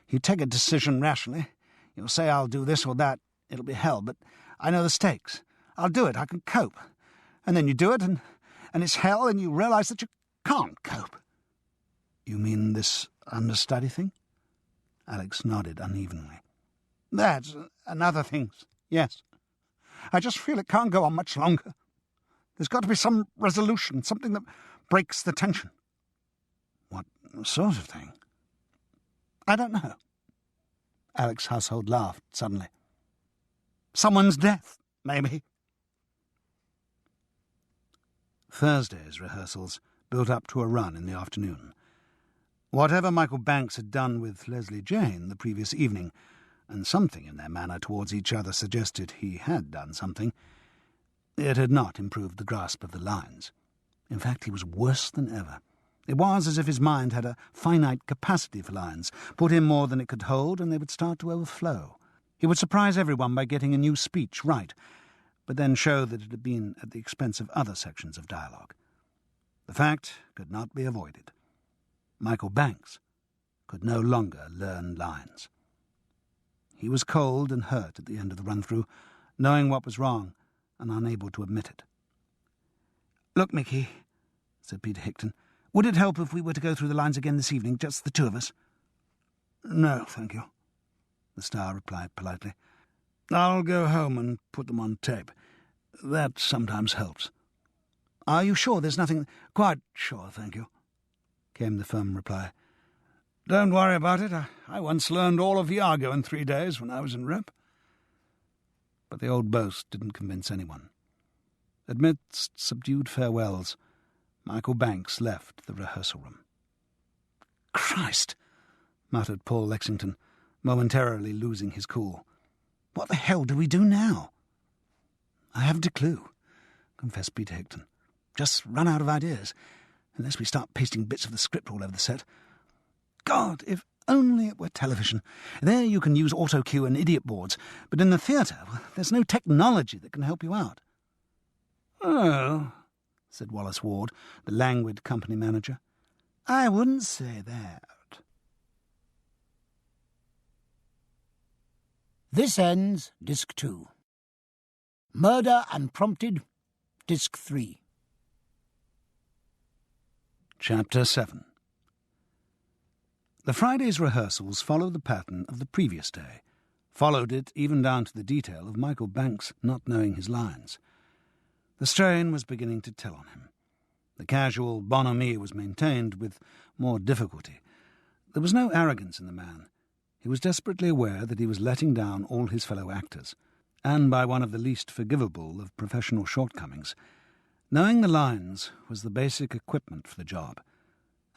S3: You take a decision rationally. You'll say, I'll do this or that. It'll be hell, but I know the stakes. I'll do it. I can cope. And then you do it, and it's hell, and you realise that you can't cope." "You mean this understudy thing?" Alex nodded unevenly. "That and other things, yes. I just feel it can't go on much longer. There's got to be some resolution, something that breaks the tension." "What sort of thing?" "I don't know." Alex's household laughed suddenly. "Someone's death, maybe." Thursday's rehearsals built up to a run in the afternoon. Whatever Michael Banks had done with Leslie Jane the previous evening, and something in their manner towards each other suggested he had done something, it had not improved the grasp of the lines. In fact, he was worse than ever. It was as if his mind had a finite capacity for lines. Put in more than it could hold, and they would start to overflow. He would surprise everyone by getting a new speech right, but then show that it had been at the expense of other sections of dialogue. The fact could not be avoided. Michael Banks could no longer learn lines. He was cold and hurt at the end of the run-through, knowing what was wrong and unable to admit it. "Look, Mickey," said Peter Hicton, "would it help if we were to go through the lines again this evening, just the two of us?" "No, thank you," the Star replied politely. "I'll go home and put them on tape. That sometimes helps." "Are you sure there's nothing—"
S4: "Quite sure, thank you," came the firm reply.
S3: "Don't worry about it. I once learned all of Iago in 3 days when I was in rep." But the old boast didn't convince anyone. Amidst subdued farewells, Michael Banks left the rehearsal room.
S4: "Christ,"
S3: muttered Paul Lexington, momentarily losing his cool.
S4: "What the hell do we do now?"
S3: "I haven't a clue," confessed Peter Hicton.
S4: "Just run out of ideas, unless we start pasting bits of the script all over the set. God, if only it were television. There you can use auto-cue and idiot boards, but in the theatre, well, there's no technology that can help you out."
S3: "Oh," said Wallace Ward, the languid company manager.
S4: "I wouldn't say that."
S1: This ends Disc 2. Murder Unprompted, Disc 3.
S3: Chapter 7. The Friday's rehearsals followed the pattern of the previous day, followed it even down to the detail of Michael Banks not knowing his lines. The strain was beginning to tell on him. The casual bonhomie was maintained with more difficulty. There was no arrogance in the man. He was desperately aware that he was letting down all his fellow actors, and by one of the least forgivable of professional shortcomings. Knowing the lines was the basic equipment for the job,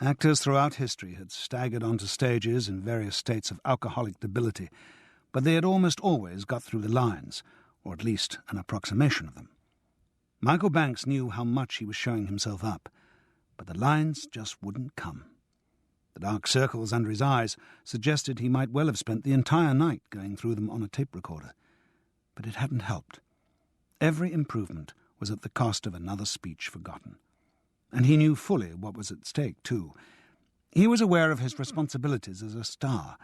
S3: Actors throughout history had staggered onto stages in various states of alcoholic debility, but they had almost always got through the lines, or at least an approximation of them. Michael Banks knew how much he was showing himself up, but the lines just wouldn't come. The dark circles under his eyes suggested he might well have spent the entire night going through them on a tape recorder. But it hadn't helped. Every improvement was at the cost of another speech forgotten. And he knew fully what was at stake, too. He was aware of his responsibilities as a star.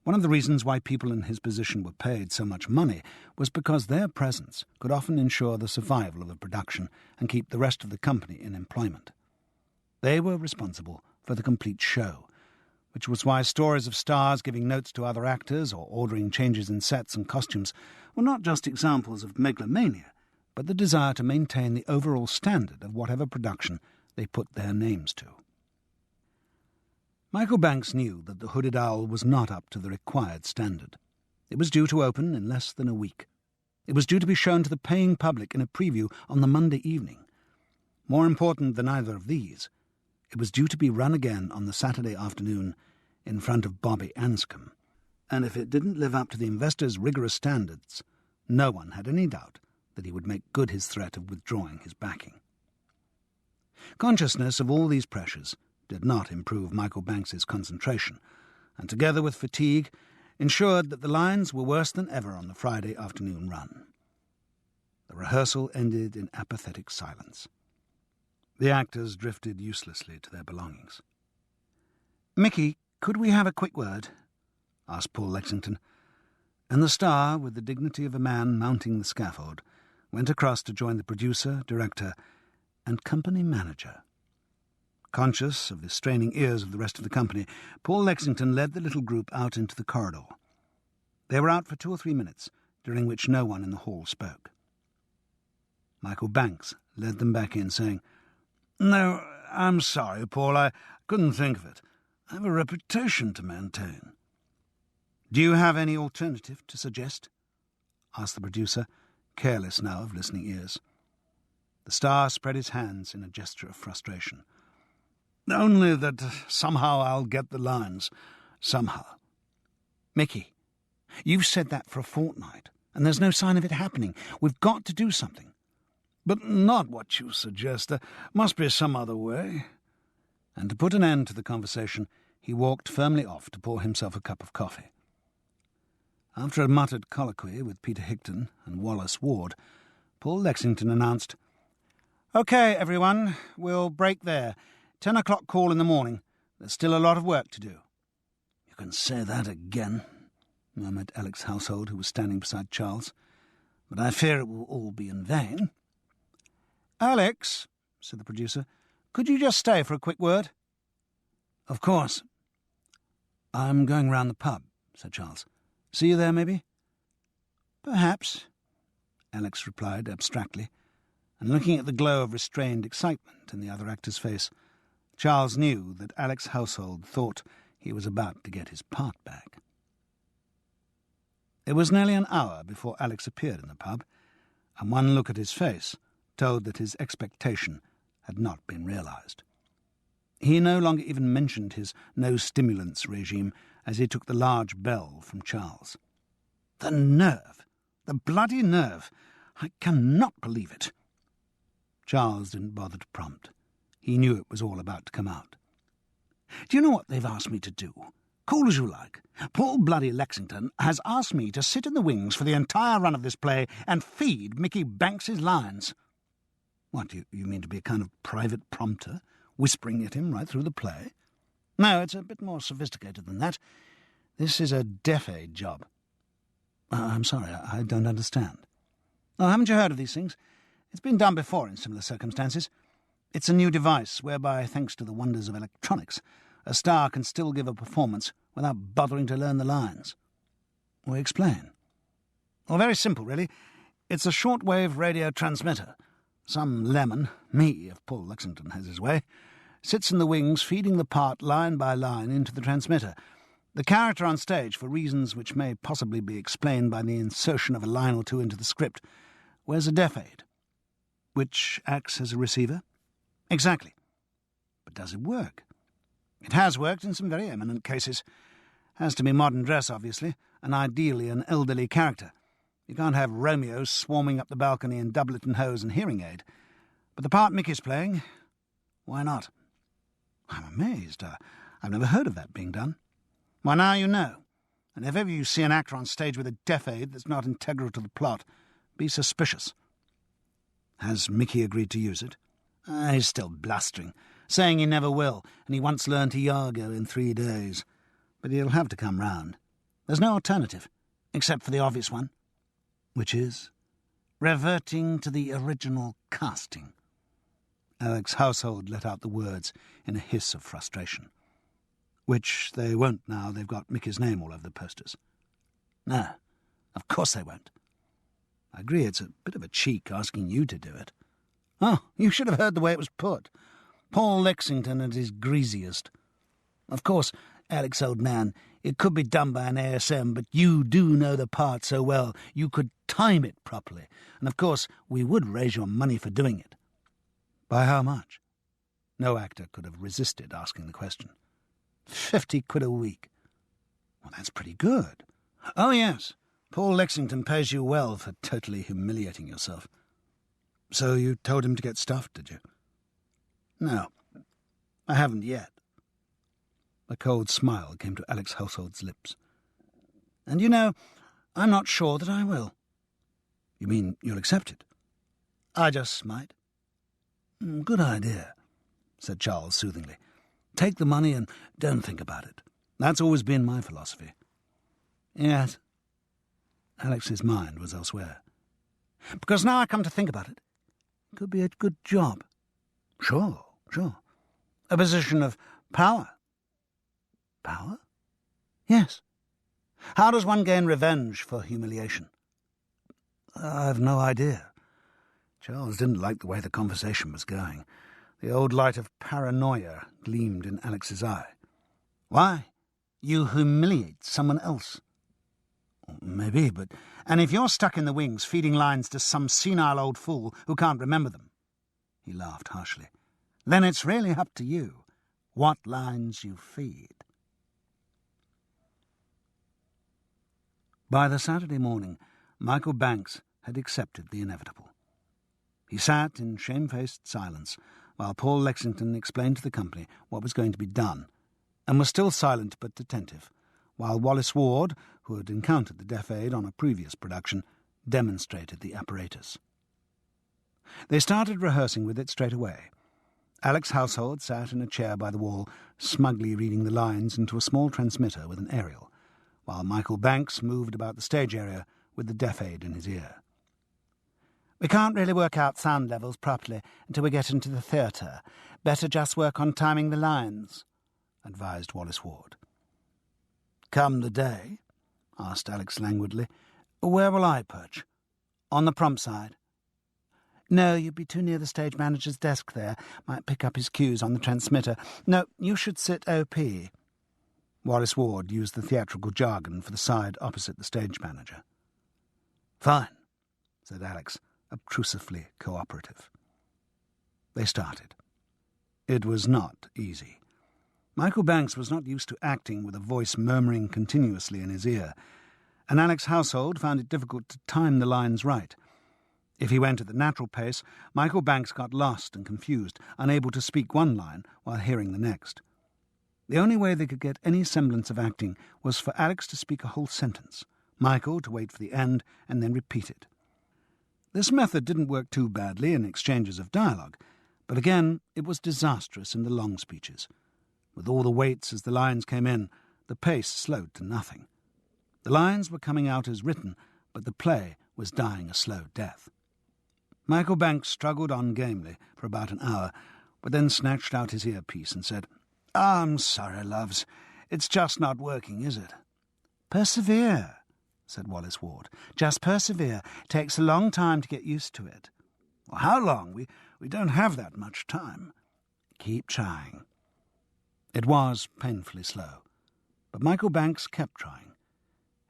S3: One of the reasons why people in his position were paid so much money was because their presence could often ensure the survival of a production and keep the rest of the company in employment. They were responsible for the complete show, which was why stories of stars giving notes to other actors or ordering changes in sets and costumes were not just examples of megalomania, but the desire to maintain the overall standard of whatever production they put their names to. Michael Banks knew that the Hooded Owl was not up to the required standard. It was due to open in less than a week. It was due to be shown to the paying public in a preview on the Monday evening. More important than either of these, it was due to be run again on the Saturday afternoon in front of Bobby Anscombe, and if it didn't live up to the investors' rigorous standards, no one had any doubt that he would make good his threat of withdrawing his backing. Consciousness of all these pressures did not improve Michael Banks's concentration, and together with fatigue, ensured that the lines were worse than ever on the Friday afternoon run. The rehearsal ended in apathetic silence. The actors drifted uselessly to their belongings. "Mickey, could we have a quick word?" asked Paul Lexington, and the star, with the dignity of a man mounting the scaffold, went across to join the producer, director, and company manager. Conscious of the straining ears of the rest of the company, Paul Lexington led the little group out into the corridor. They were out for 2 or 3 minutes, during which no one in the hall spoke. Michael Banks led them back in, saying, "No, I'm sorry, Paul, I couldn't think of it. I have a reputation to maintain." "Do you have any alternative to suggest?" asked the producer, careless now of listening ears. The star spread his hands in a gesture of frustration. "Only that somehow I'll get the lines. Somehow." "Mickey, you've said that for a fortnight, and there's no sign of it happening. We've got to do something." "But not what you suggest. There must be some other way." And to put an end to the conversation, he walked firmly off to pour himself a cup of coffee. After a muttered colloquy with Peter Higton and Wallace Ward, Paul Lexington announced, "OK, everyone, we'll break there. 10 o'clock call in the morning. There's still a lot of work to do." "You can say that again," murmured Alex Household, who was standing beside Charles. "But I fear it will all be in vain." "Alex," said the producer, "could you just stay for a quick word?" "Of course." "I'm going round the pub," said Charles. "See you there, maybe?" "Perhaps," Alex replied abstractly, and looking at the glow of restrained excitement in the other actor's face, Charles knew that Alex Household thought he was about to get his part back. It was nearly an hour before Alex appeared in the pub, and one look at his face told that his expectation had not been realised. He no longer even mentioned his no-stimulants regime as he took the large bell from Charles. "The nerve! The bloody nerve! I cannot believe it!" Charles didn't bother to prompt. He knew it was all about to come out. "Do you know what they've asked me to do? Cool as you like. Paul bloody Lexington has asked me to sit in the wings for the entire run of this play and feed Mickey Banks's lines." "What, you mean to be a kind of private prompter, whispering at him right through the play?" "No, it's a bit more sophisticated than that. This is a deaf-aid job." I'm sorry, I don't understand." "Oh, haven't you heard of these things? It's been done before in similar circumstances. It's a new device whereby, thanks to the wonders of electronics, a star can still give a performance without bothering to learn the lines." "Well, explain." "Well, very simple, really. It's a shortwave radio transmitter. Some lemon, me if Paul Lexington has his way, sits in the wings feeding the part line by line into the transmitter. The character on stage, for reasons which may possibly be explained by the insertion of a line or two into the script, wears a deaf aid." "Which acts as a receiver?" "Exactly. But does it work?" It has worked in some very eminent cases. Has to be modern dress, obviously, and ideally an elderly character. You can't have Romeo swarming up the balcony in doublet and hose and hearing aid. But the part Mickey's playing, why not? I'm amazed. I've never heard of that being done. Well, now you know. And if ever you see an actor on stage with a deaf aid that's not integral to the plot, be suspicious. Has Mickey agreed to use it? He's still blustering, saying he never will, and he once learned Iago in 3 days. But he'll have to come round. There's no alternative, except for the obvious one, which is reverting to the original casting. Alex's household let out the words in a hiss of frustration. Which they won't now they've got Mickey's name all over the posters. No, of course they won't. I agree it's a bit of a cheek asking you to do it. Oh, you should have heard the way it was put. Paul Lexington at his greasiest. Of course, Alex, old man, it could be done by an ASM, but you do know the part so well you could time it properly. And of course, we would raise your money for doing it. By how much? No actor could have resisted asking the question. 50 quid a week. Well, that's pretty good. Oh, yes. Paul Lexington pays you well for totally humiliating yourself. So you told him to get stuffed, did you? No, I haven't yet. A cold smile came to Alex Household's lips. And you know, I'm not sure that I will. You mean you'll accept it? I just might. Good idea, said Charles soothingly. Take the money and don't think about it. That's always been my philosophy. Yes. Alex's mind was elsewhere. Because now I come to think about it, it could be a good job. Sure. A position of power. Power? Yes. How does one gain revenge for humiliation? I've no idea. Charles didn't like the way the conversation was going. The old light of paranoia gleamed in Alex's eye. Why? You humiliate someone else. Maybe, but... And if you're stuck in the wings feeding lines to some senile old fool who can't remember them, he laughed harshly, then it's really up to you what lines you feed. By the Saturday morning, Michael Banks had accepted the inevitable. He sat in shamefaced silence while Paul Lexington explained to the company what was going to be done, and was still silent but attentive, while Wallace Ward, who had encountered the deaf aid on a previous production, demonstrated the apparatus. They started rehearsing with it straight away. Alex Household sat in a chair by the wall, smugly reading the lines into a small transmitter with an aerial, while Michael Banks moved about the stage area with the deaf aid in his ear. We can't really work out sound levels properly until we get into the theatre. Better just work on timing the lines, advised Wallace Ward. Come the day, asked Alex languidly, where will I perch? On the prompt side? No, you'd be too near the stage manager's desk there. Might pick up his cues on the transmitter. No, you should sit OP. Wallace Ward used the theatrical jargon for the side opposite the stage manager. Fine, said Alex, obtrusively cooperative. They started. It was not easy. Michael Banks was not used to acting with a voice murmuring continuously in his ear, and Alex Household found it difficult to time the lines right. If he went at the natural pace, Michael Banks got lost and confused, unable to speak one line while hearing the next. The only way they could get any semblance of acting was for Alex to speak a whole sentence, Michael to wait for the end and then repeat it. This method didn't work too badly in exchanges of dialogue, but again it was disastrous in the long speeches. With all the waits as the lines came in, the pace slowed to nothing. The lines were coming out as written, but the play was dying a slow death. Michael Banks struggled on gamely for about an hour, but then snatched out his earpiece and said, I'm sorry, loves. It's just not working, is it? Persevere, said Wallace Ward. Just persevere. It takes a long time to get used to it. Well, how long? We don't have that much time. Keep trying. It was painfully slow, but Michael Banks kept trying.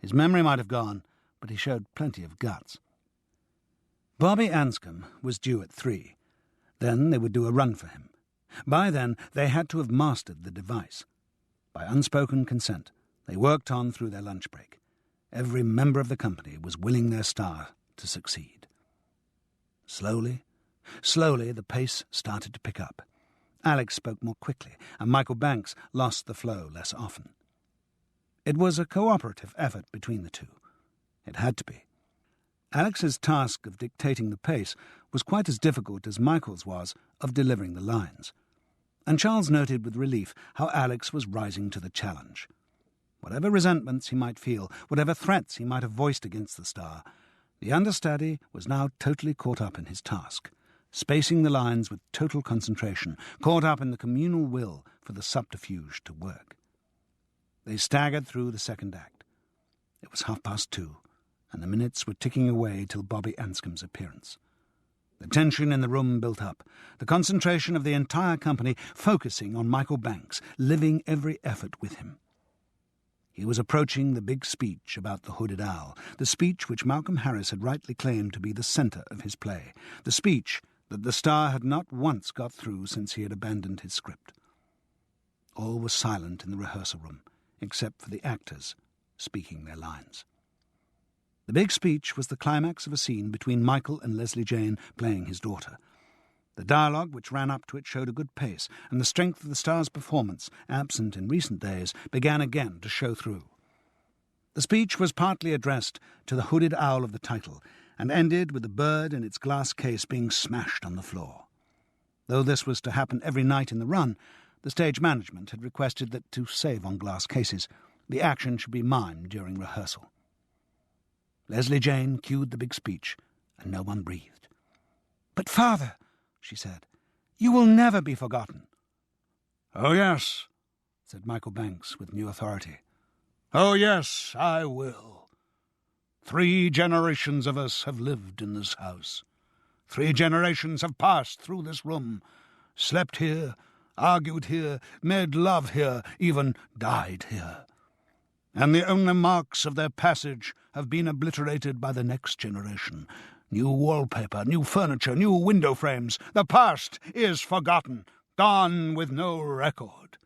S3: His memory might have gone, but he showed plenty of guts. Bobby Anscombe was due at 3. Then they would do a run for him. By then, they had to have mastered the device. By unspoken consent, they worked on through their lunch break. Every member of the company was willing their star to succeed. Slowly, the pace started to pick up. Alex spoke more quickly, and Michael Banks lost the flow less often. It was a cooperative effort between the two. It had to be. Alex's task of dictating the pace was quite as difficult as Michael's was of delivering the lines. And Charles noted with relief how Alex was rising to the challenge. Whatever resentments he might feel, whatever threats he might have voiced against the star, the understudy was now totally caught up in his task, spacing the lines with total concentration, caught up in the communal will for the subterfuge to work. They staggered through the second act. It was 2:30, and the minutes were ticking away till Bobby Anscombe's appearance. The tension in the room built up, the concentration of the entire company focusing on Michael Banks, living every effort with him. He was approaching the big speech about the hooded owl, the speech which Malcolm Harris had rightly claimed to be the centre of his play, the speech that the star had not once got through since he had abandoned his script. All was silent in the rehearsal room, except for the actors speaking their lines. The big speech was the climax of a scene between Michael and Leslie Jane playing his daughter. The dialogue which ran up to it showed a good pace, and the strength of the star's performance, absent in recent days, began again to show through. The speech was partly addressed to the hooded owl of the title, and ended with the bird in its glass case being smashed on the floor. Though this was to happen every night in the run, the stage management had requested that, to save on glass cases, the action should be mimed during rehearsal. Leslie Jane cued the big speech, and no one breathed. "But, Father," she said, "you will never be forgotten."
S4: "Oh, yes," said Michael Banks with new authority. "Oh, yes, I will. 3 generations of us have lived in this house. 3 generations have passed through this room, slept here, argued here, made love here, even died here. And the only marks of their passage have been obliterated by the next generation. New wallpaper, new furniture, new window frames. The past is forgotten, gone with no record.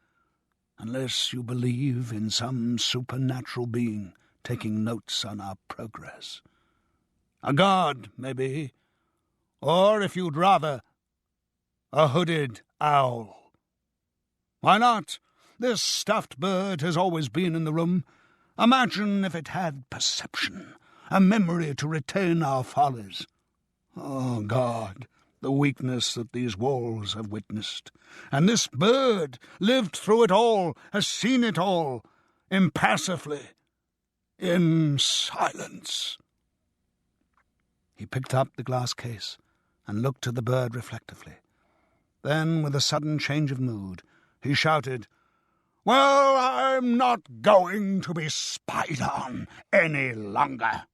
S4: Unless you believe in some supernatural being taking notes on our progress. A god, maybe. Or, if you'd rather, a hooded owl. Why not? This stuffed bird has always been in the room. Imagine if it had perception, a memory to retain our follies. Oh, God, the weakness that these walls have witnessed. And this bird lived through it all, has seen it all, impassively, in silence." He picked up the glass case and looked at the bird reflectively. Then, with a sudden change of mood, he shouted, "Well, I'm not going to be spied on any longer,"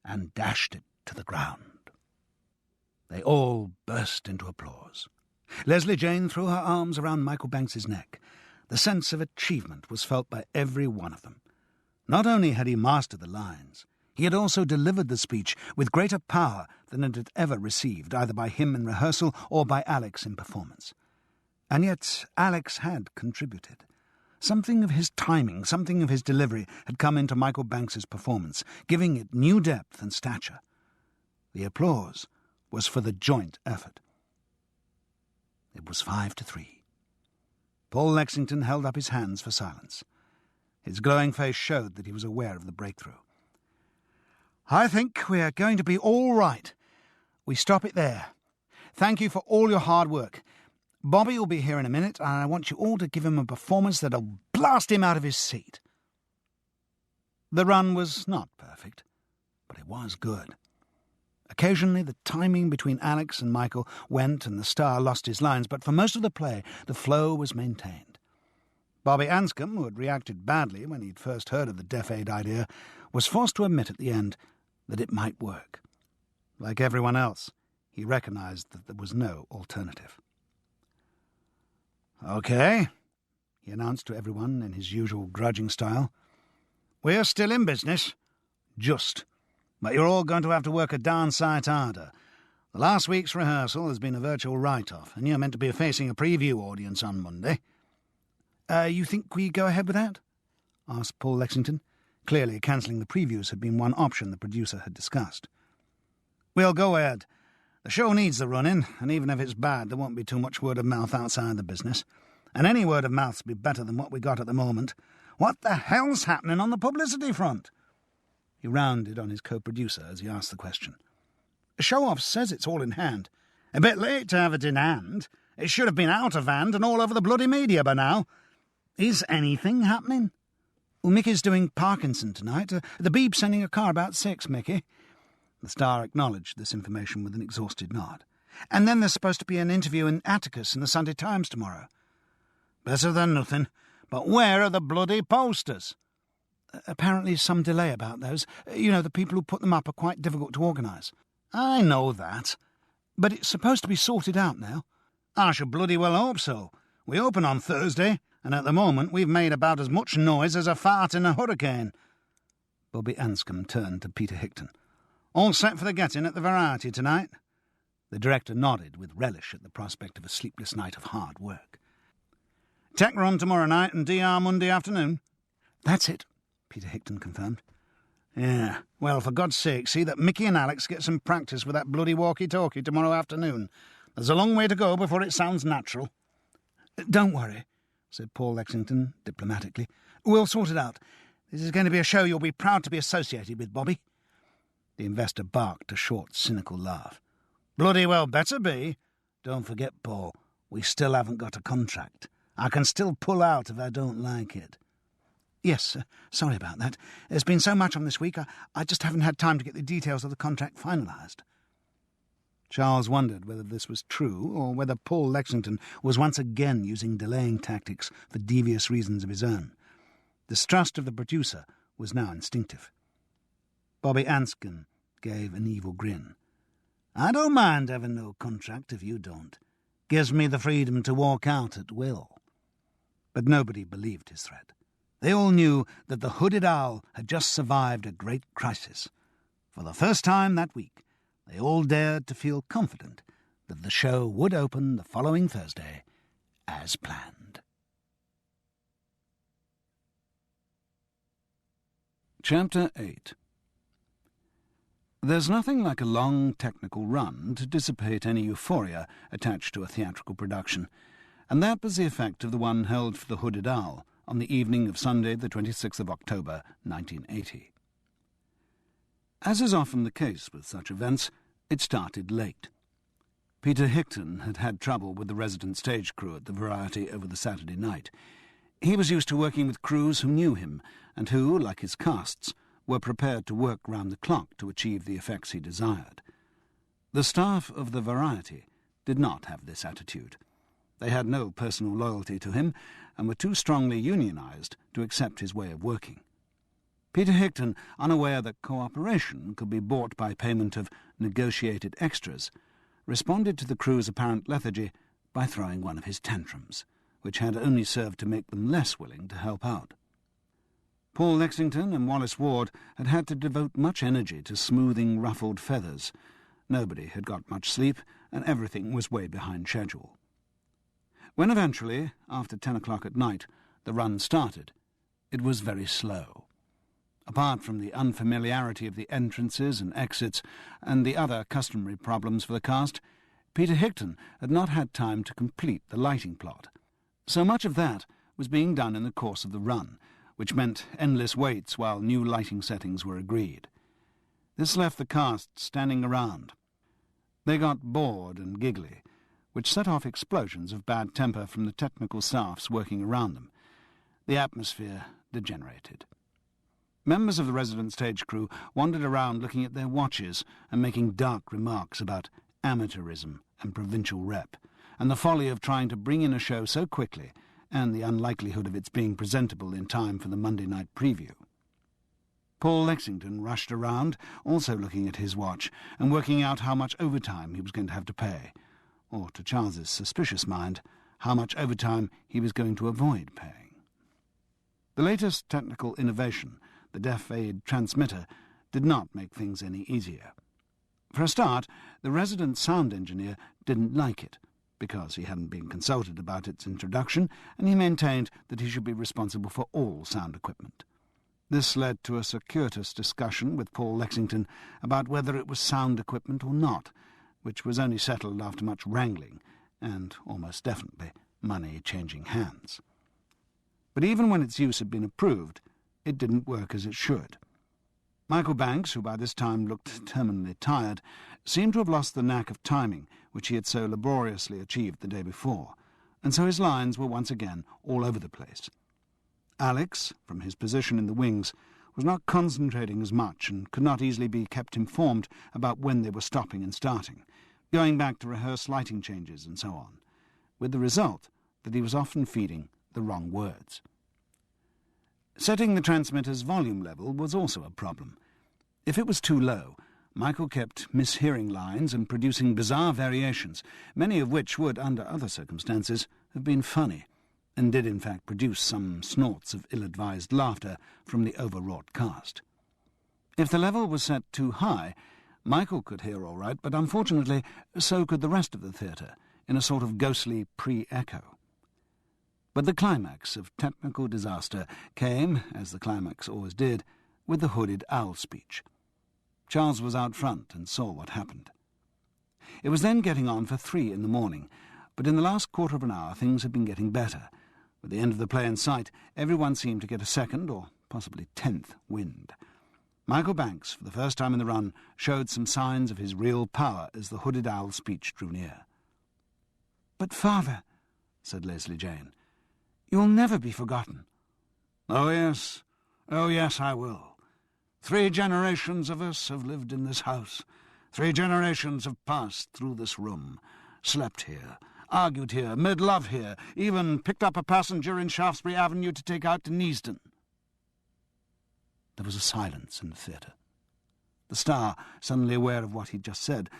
S4: and dashed it to the ground. They all burst into applause. Leslie Jane threw her arms around Michael Banks's neck. The sense of achievement was felt by every one of them. Not only had he mastered the lines, he had also delivered the speech with greater power than it had ever received, either by him in rehearsal or by Alex in performance. And yet Alex had contributed. Something of his timing, something of his delivery had come into Michael Banks's performance, giving it new depth and stature. The applause was for the joint effort. It was 5-3. Paul Lexington held up his hands for silence. His glowing face showed that he was aware of the breakthrough. "I think we're going to be all right. We stop it there. Thank you for all your hard work. Bobby will be here in a minute, and I want you all to give him a performance that'll blast him out of his seat." The run was not perfect, but it was good. Occasionally the timing between Alex and Michael went and the star lost his lines, but for most of the play the flow was maintained. Bobby Anscombe, who had reacted badly when he'd first heard of the Deaf Aid idea, was forced to admit at the end that it might work. Like everyone else, he recognised that there was no alternative. "Okay," he announced to everyone in his usual grudging style. "We're still in business. Just. But you're all going to have to work a darn sight harder.
S3: The last week's rehearsal has been a virtual write-off, and you're meant to be facing a preview audience on Monday.
S4: You think we go ahead with that? Asked Paul Lexington. Clearly, cancelling the previews had been one option the producer had discussed.
S3: We'll go ahead. The show needs the running, and even if it's bad, there won't be too much word of mouth outside the business. And any word of mouth'll be better than what we got at the moment. What the hell's happening on the publicity front?
S4: He rounded on his co-producer as he asked the question. Show-off says it's all in hand.
S3: A bit late to have it in hand. It should have been out of hand and all over the bloody media by now. Is anything happening?
S4: Well, Mickey's doing Parkinson tonight. The Beeb's sending a car about 6, Mickey. The Star acknowledged this information with an exhausted nod. And then there's supposed to be an interview in Atticus in the Sunday Times tomorrow.
S3: Better than nothing. But where are the bloody posters?
S4: Apparently some delay about those. You know, the people who put them up are quite difficult to organise.
S3: I know that.
S4: But it's supposed to be sorted out now.
S3: I should bloody well hope so. We open on Thursday, and at the moment we've made about as much noise as a fart in a hurricane.
S4: Bobby Anscombe turned to Peter Hickton.
S3: All set for the getting at the Variety tonight?
S4: The director nodded with relish at the prospect of a sleepless night of hard work.
S3: Tech run tomorrow night and DR Monday afternoon?
S4: That's it, Peter Hickton confirmed.
S3: Yeah, well, for God's sake, see that Mickey and Alex get some practice with that bloody walkie-talkie tomorrow afternoon. There's a long way to go before it sounds natural.
S4: Don't worry, said Paul Lexington diplomatically. We'll sort it out. This is going to be a show you'll be proud to be associated with, Bobby. The investor barked a short, cynical laugh.
S3: Bloody well better be. Don't forget, Paul, we still haven't got a contract. I can still pull out if I don't like it.
S4: Yes, sorry about that. There's been so much on this week, I just haven't had time to get the details of the contract finalised.
S2: Charles wondered whether this was true, or whether Paul Lexington was once again using delaying tactics for devious reasons of his own. Distrust of the producer was now instinctive. Bobby Anscombe gave an evil grin.
S3: I don't mind having no contract if you don't. Gives me the freedom to walk out at will.
S2: But nobody believed his threat. They all knew that the Hooded Owl had just survived a great crisis. For the first time that week, they all dared to feel confident that the show would open the following Thursday as planned. Chapter 8. There's nothing like a long technical run to dissipate any euphoria attached to a theatrical production, and that was the effect of the one held for the Hooded Owl on the evening of Sunday, the 26th of October, 1980. As is often the case with such events, it started late. Peter Hickton had had trouble with the resident stage crew at the Variety over the Saturday night. He was used to working with crews who knew him, and who, like his casts, were prepared to work round the clock to achieve the effects he desired. The staff of the Variety did not have this attitude. They had no personal loyalty to him, and were too strongly unionised to accept his way of working. Peter Hickton, unaware that cooperation could be bought by payment of negotiated extras, responded to the crew's apparent lethargy by throwing one of his tantrums, which had only served to make them less willing to help out. Paul Lexington and Wallace Ward had had to devote much energy to smoothing ruffled feathers. Nobody had got much sleep, and everything was way behind schedule. When eventually, after 10 o'clock at night, the run started, it was very slow. Apart from the unfamiliarity of the entrances and exits and the other customary problems for the cast, Peter Hickton had not had time to complete the lighting plot. So much of that was being done in the course of the run, which meant endless waits while new lighting settings were agreed. This left the cast standing around. They got bored and giggly, which set off explosions of bad temper from the technical staffs working around them. The atmosphere degenerated. Members of the resident stage crew wandered around looking at their watches and making dark remarks about amateurism and provincial rep, and the folly of trying to bring in a show so quickly, and the unlikelihood of its being presentable in time for the Monday night preview. Paul Lexington rushed around, also looking at his watch, and working out how much overtime he was going to have to pay, or, to Charles's suspicious mind, how much overtime he was going to avoid paying. The latest technical innovation, the deaf aid transmitter, did not make things any easier. For a start, the resident sound engineer didn't like it, because he hadn't been consulted about its introduction, and he maintained that he should be responsible for all sound equipment. This led to a circuitous discussion with Paul Lexington about whether it was sound equipment or not, which was only settled after much wrangling, and almost definitely money changing hands. But even when its use had been approved, it didn't work as it should. Michael Banks, who by this time looked terminally tired, seemed to have lost the knack of timing which he had so laboriously achieved the day before, and so his lines were once again all over the place. Alex, from his position in the wings, was not concentrating as much and could not easily be kept informed about when they were stopping and starting, going back to rehearse lighting changes and so on, with the result that he was often feeding the wrong words. Setting the transmitter's volume level was also a problem. If it was too low, Michael kept mishearing lines and producing bizarre variations, many of which would, under other circumstances, have been funny, and did in fact produce some snorts of ill-advised laughter from the overwrought cast. If the level was set too high, Michael could hear all right, but unfortunately so could the rest of the theatre, in a sort of ghostly pre-echo. But the climax of technical disaster came, as the climax always did, with the hooded owl speech. Charles was out front and saw what happened. It was then getting on for 3 in the morning, but in the last quarter of an hour things had been getting better. With the end of the play in sight, everyone seemed to get a second, or possibly 10th, wind. Michael Banks, for the first time in the run, showed some signs of his real power as the hooded owl speech drew near.
S4: "But, Father," said Leslie Jane, "you'll never be forgotten."
S3: Oh, yes, I will. 3 generations of us have lived in this house. 3 generations have passed through this room, slept here, argued here, made love here, even picked up a passenger in Shaftesbury Avenue to take out to Neasden." There was a silence in the theatre. The star, suddenly aware of what he'd just said,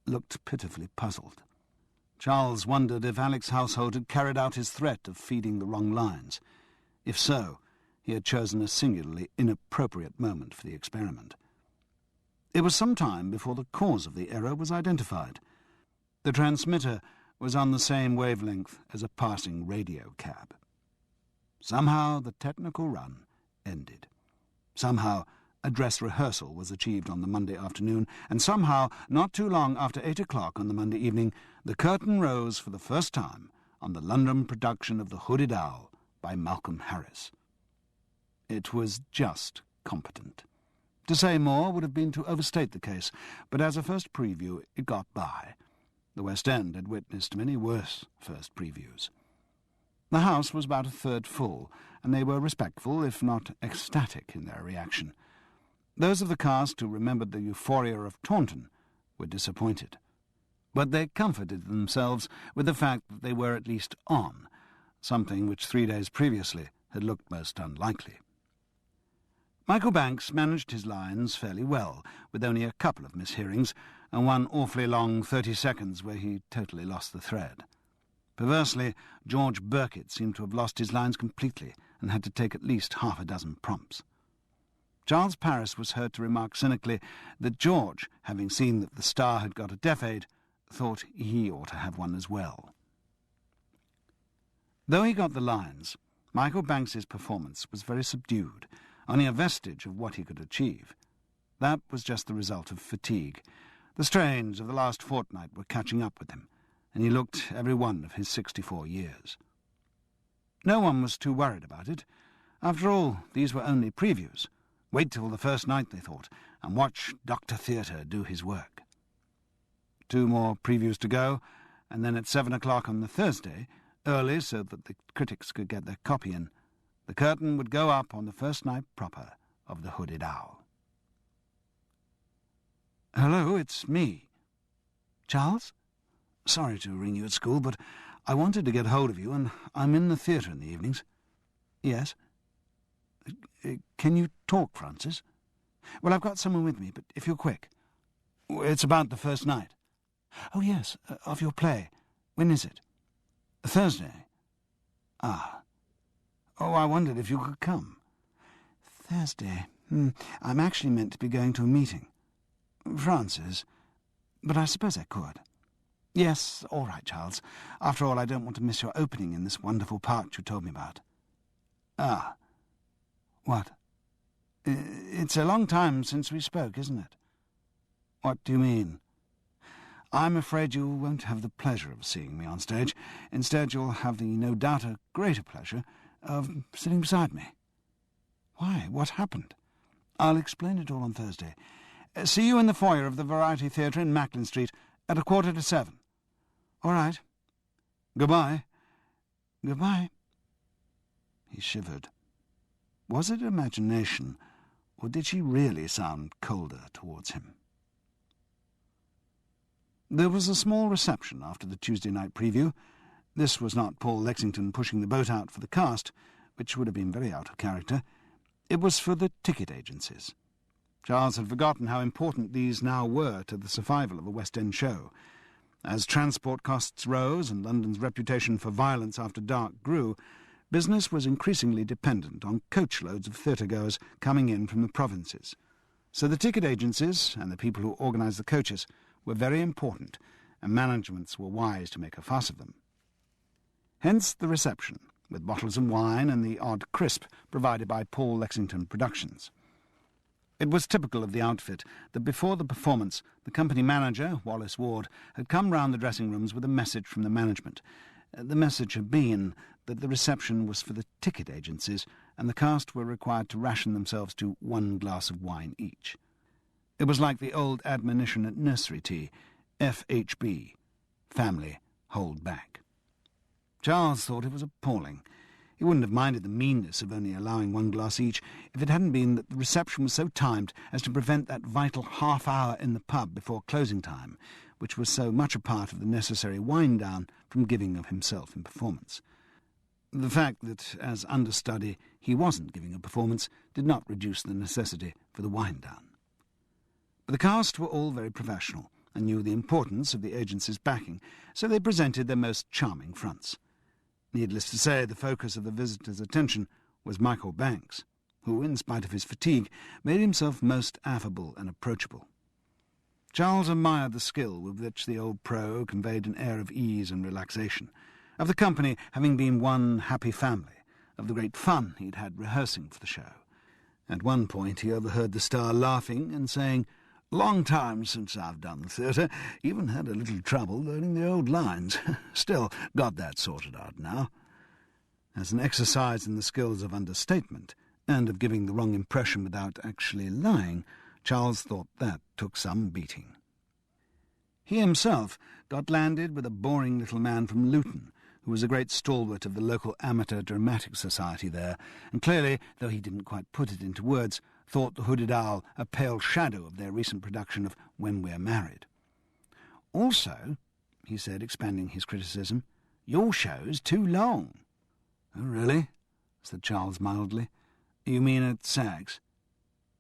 S3: looked pitifully puzzled. Charles wondered if Alex's household had carried out his threat of feeding the wrong lines. If so, he had chosen a singularly inappropriate moment for the experiment. It was some time before the cause of the error was identified. The transmitter was on the same wavelength as a passing radio cab. Somehow the technical run ended. Somehow a dress rehearsal was achieved on the Monday afternoon, and somehow, not too long after 8 o'clock on the Monday evening, the curtain rose for the first time on the London production of The Hooded Owl by Malcolm Harris. It was just competent. To say more would have been to overstate the case, but as a first preview it got by. The West End had witnessed many worse first previews. The house was about a third full, and they were respectful, if not ecstatic, in their reaction. Those of the cast who remembered the euphoria of Taunton were disappointed. But they comforted themselves with the fact that they were at least on, something which 3 days previously had looked most unlikely. Michael Banks managed his lines fairly well, with only a couple of mishearings, and one awfully long 30 seconds where he totally lost the thread. Perversely, George Birkett seemed to have lost his lines completely and had to take at least half a dozen prompts. Charles Paris was heard to remark cynically that George, having seen that the star had got a deaf aid, thought he ought to have one as well. Though he got the lines, Michael Banks's performance was very subdued, only a vestige of what he could achieve. That was just the result of fatigue. The strains of the last fortnight were catching up with him, and he looked every one of his 64 years. No one was too worried about it. After all, these were only previews. Wait till the first night, they thought, and watch Dr. Theatre do his work. 2 more previews to go, and then at 7 o'clock on the Thursday, early so that the critics could get their copy in, the curtain would go up on the first night proper of The Hooded Owl. "Hello, it's me." "Charles? Sorry to ring you at school, but I wanted to get hold of you, and I'm in the theatre in the evenings." "Yes?" "Can you talk, Francis?" "Well, I've got someone with me, but if you're quick." "It's about the first night." "Oh, yes, of your play. When is it?" "Thursday." "Ah. Oh, I wondered if you could come." "Thursday. I'm actually meant to be going to a meeting." "Francis, But I suppose I could. Yes, all right, Charles. After all, I don't want to miss your opening in this wonderful part you told me about. Ah. What? It's a long time since we spoke, isn't it? What do you mean? I'm afraid you won't have the pleasure of seeing me on stage. Instead, you'll have the no doubt a greater pleasure of sitting beside me. Why? What happened? I'll explain it all on Thursday. See you in the foyer of the Variety Theatre in Macklin Street at 7:15. All right. Goodbye. Goodbye. He shivered. Was it imagination, or did she really sound colder towards him? There was a small reception after the Tuesday night preview. This was not Paul Lexington pushing the boat out for the cast, which would have been very out of character. It was for the ticket agencies. Charles had forgotten how important these now were to the survival of a West End show. As transport costs rose and London's reputation for violence after dark grew, business was increasingly dependent on coachloads of theatre-goers coming in from the provinces. So the ticket agencies and the people who organised the coaches were very important, and managements were wise to make a fuss of them. Hence the reception, with bottles of wine and the odd crisp provided by Paul Lexington Productions. It was typical of the outfit that before the performance the company manager, Wallace Ward, had come round the dressing rooms with a message from the management. The message had been that the reception was for the ticket agencies, and the cast were required to ration themselves to 1 glass of wine each. It was like the old admonition at nursery tea, FHB, family, hold back. Charles thought it was appalling. He wouldn't have minded the meanness of only allowing 1 glass each if it hadn't been that the reception was so timed as to prevent that vital half-hour in the pub before closing time, which was so much a part of the necessary wind-down from giving of himself in performance. The fact that, as understudy, he wasn't giving a performance did not reduce the necessity for the wind-down. But the cast were all very professional and knew the importance of the agency's backing, so they presented their most charming fronts. Needless to say, the focus of the visitors' attention was Michael Banks, who, in spite of his fatigue, made himself most affable and approachable. Charles admired the skill with which the old pro conveyed an air of ease and relaxation, of the company having been one happy family, of the great fun he'd had rehearsing for the show. At one point he overheard the star laughing and saying, "Long time since I've done the theatre, even had a little trouble learning the old lines. Still, got that sorted out now." As an exercise in the skills of understatement, and of giving the wrong impression without actually lying, Charles thought that took some beating. He himself got landed with a boring little man from Luton, who was a great stalwart of the local amateur dramatic society there, and clearly, though he didn't quite put it into words, thought the Hooded Owl a pale shadow of their recent production of When We're Married. "Also," he said, expanding his criticism, "your show's too long." "Oh, really?" said Charles mildly. "You mean at SAG's?"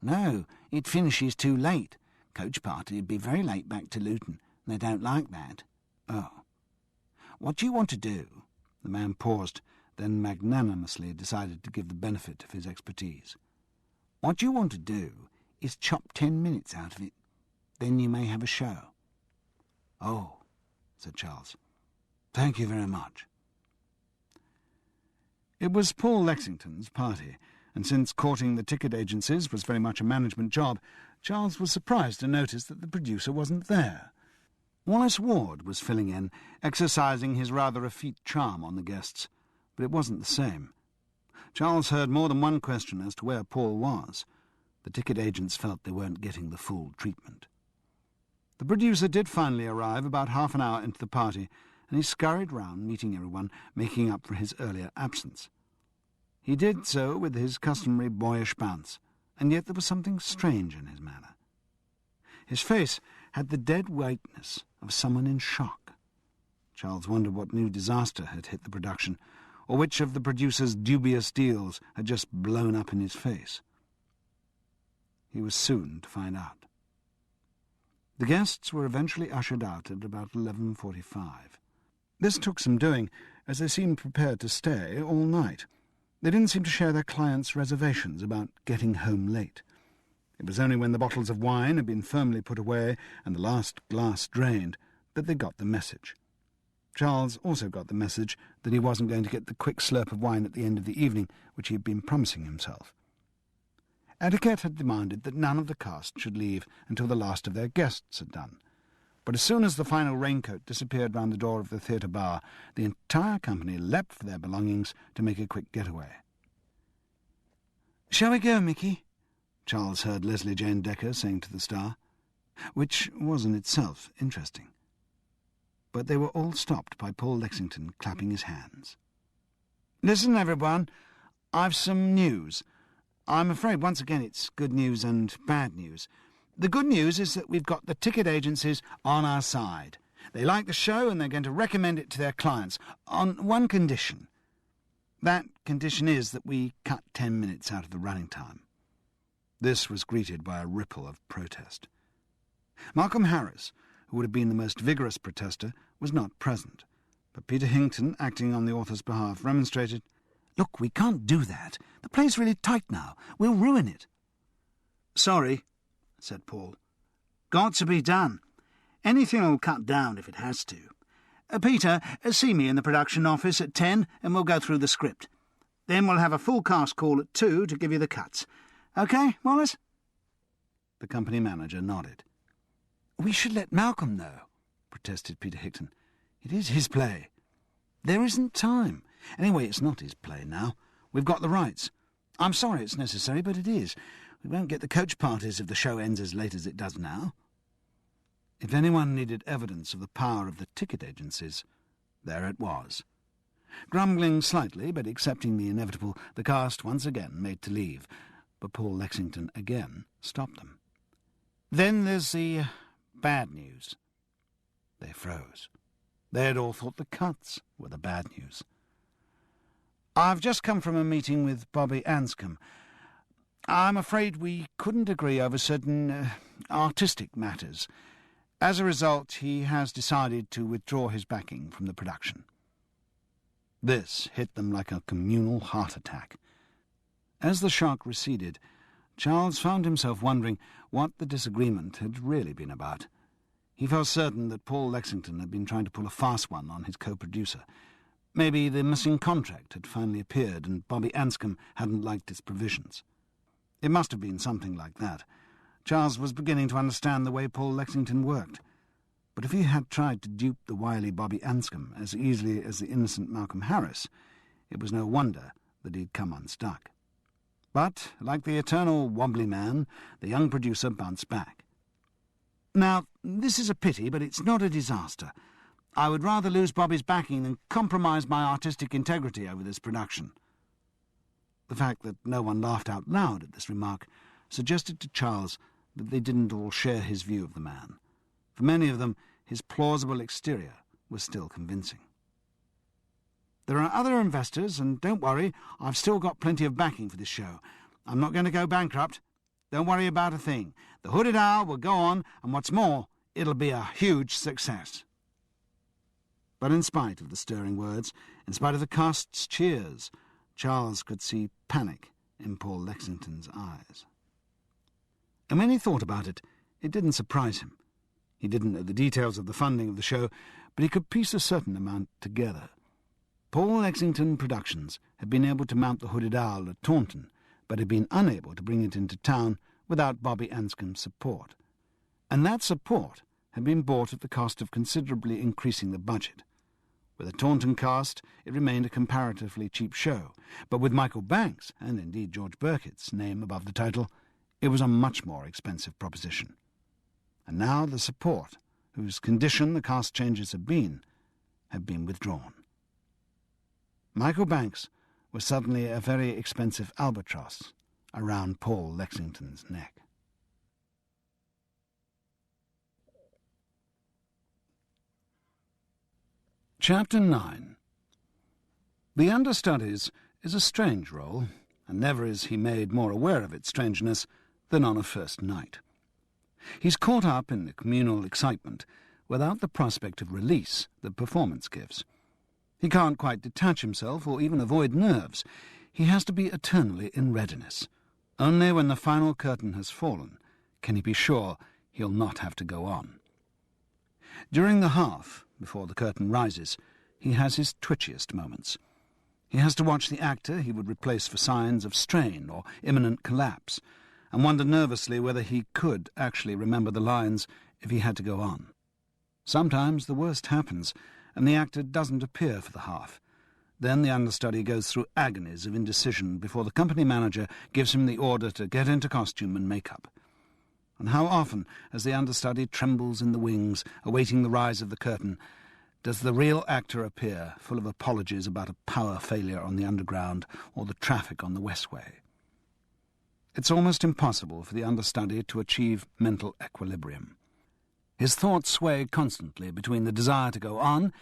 S3: "No, it finishes too late. Coach party'd be very late back to Luton. They don't like that." "Oh. What do you want to do?" The man paused, then magnanimously decided to give the benefit of his expertise. "What you want to do is chop 10 minutes out of it. Then you may have a show." "Oh," said Charles. "Thank you very much." It was Paul Lexington's party, and since courting the ticket agencies was very much a management job, Charles was surprised to notice that the producer wasn't there. Wallace Ward was filling in, exercising his rather effete charm on the guests, but it wasn't the same. Charles heard more than one question as to where Paul was. The ticket agents felt they weren't getting the full treatment. The producer did finally arrive about half an hour into the party, and he scurried round, meeting everyone, making up for his earlier absence. He did so with his customary boyish bounce, and yet there was something strange in his manner. His face had the dead whiteness of someone in shock. Charles wondered what new disaster had hit the production, or which of the producer's dubious deals had just blown up in his face. He was soon to find out. The guests were eventually ushered out at about 11:45. This took some doing, as they seemed prepared to stay all night. They didn't seem to share their clients' reservations about getting home late. It was only when the bottles of wine had been firmly put away and the last glass drained that they got the message. Charles also got the message that he wasn't going to get the quick slurp of wine at the end of the evening which he had been promising himself. Etiquette had demanded that none of the cast should leave until the last of their guests had done, but as soon as the final raincoat disappeared round the door of the theatre bar, the entire company leapt for their belongings to make a quick getaway. "Shall we go, Mickey?" Charles heard Leslie Jane Decker saying to the Star, which was in itself interesting. But they were all stopped by Paul Lexington clapping his hands. "Listen, everyone, I've some news. I'm afraid once again it's good news and bad news. The good news is that we've got the ticket agencies on our side. They like the show and they're going to recommend it to their clients, on one condition. That condition is that we cut 10 minutes out of the running time." This was greeted by a ripple of protest. Malcolm Harris, who would have been the most vigorous protester, was not present, but Peter Hinkton, acting on the author's behalf, remonstrated. "Look, we can't do that. The play's really tight now. We'll ruin it." "Sorry," said Paul. "Got to be done. Anything'll cut down if it has to. Peter, see me in the production office at 10 and we'll go through the script. Then we'll have a full cast call at 2 to give you the cuts. OK, Wallace?" The company manager nodded. "We should let Malcolm know," protested Peter Hinkton. "It is his play." "There isn't time. Anyway, it's not his play now. We've got the rights. I'm sorry it's necessary, but it is. We won't get the coach parties if the show ends as late as it does now." If anyone needed evidence of the power of the ticket agencies, there it was. Grumbling slightly, but accepting the inevitable, the cast once again made to leave, but Paul Lexington again stopped them. "Then there's the bad news." They froze. They had all thought the cuts were the bad news. "I've just come from a meeting with Bobby Anscombe. I'm afraid we couldn't agree over certain artistic matters. As a result, he has decided to withdraw his backing from the production." This hit them like a communal heart attack. As the shock receded, Charles found himself wondering what the disagreement had really been about. He felt certain that Paul Lexington had been trying to pull a fast one on his co-producer. Maybe the missing contract had finally appeared and Bobby Anscombe hadn't liked its provisions. It must have been something like that. Charles was beginning to understand the way Paul Lexington worked. But if he had tried to dupe the wily Bobby Anscombe as easily as the innocent Malcolm Harris, it was no wonder that he'd come unstuck. But, like the eternal wobbly man, the young producer bounced back. "Now, this is a pity, but it's not a disaster. I would rather lose Bobby's backing than compromise my artistic integrity over this production." The fact that no one laughed out loud at this remark suggested to Charles that they didn't all share his view of the man. For many of them, his plausible exterior was still convincing. "There are other investors, and don't worry, I've still got plenty of backing for this show. I'm not going to go bankrupt. Don't worry about a thing. The Hooded Owl will go on, and what's more, it'll be a huge success." But in spite of the stirring words, in spite of the cast's cheers, Charles could see panic in Paul Lexington's eyes. And when he thought about it, it didn't surprise him. He didn't know the details of the funding of the show, but he could piece a certain amount together. Paul Lexington Productions had been able to mount the Hooded Owl at Taunton, but had been unable to bring it into town without Bobby Anscombe's support. And that support had been bought at the cost of considerably increasing the budget. With a Taunton cast, it remained a comparatively cheap show, but with Michael Banks, and indeed George Burkitt's, name above the title, it was a much more expensive proposition. And now the support, whose condition the cast changes had been withdrawn. Michael Banks was suddenly a very expensive albatross around Paul Lexington's neck. Chapter 9. The Understudies is a strange role, and never is he made more aware of its strangeness than on a first night. He's caught up in the communal excitement without the prospect of release that performance gives. He can't quite detach himself or even avoid nerves. He has to be eternally in readiness.
S2: Only when the final curtain has fallen can he be sure he'll not have to go on. During the half, before the curtain rises, he has his twitchiest moments. He has to watch the actor he would replace for signs of strain or imminent collapse, and wonder nervously whether he could actually remember the lines if he had to go on. Sometimes the worst happens, and the actor doesn't appear for the half. Then the understudy goes through agonies of indecision before the company manager gives him the order to get into costume and makeup. And how often, as the understudy trembles in the wings, awaiting the rise of the curtain, does the real actor appear, full of apologies about a power failure on the Underground or the traffic on the Westway. It's almost impossible for the understudy to achieve mental equilibrium. His thoughts sway constantly between the desire to go on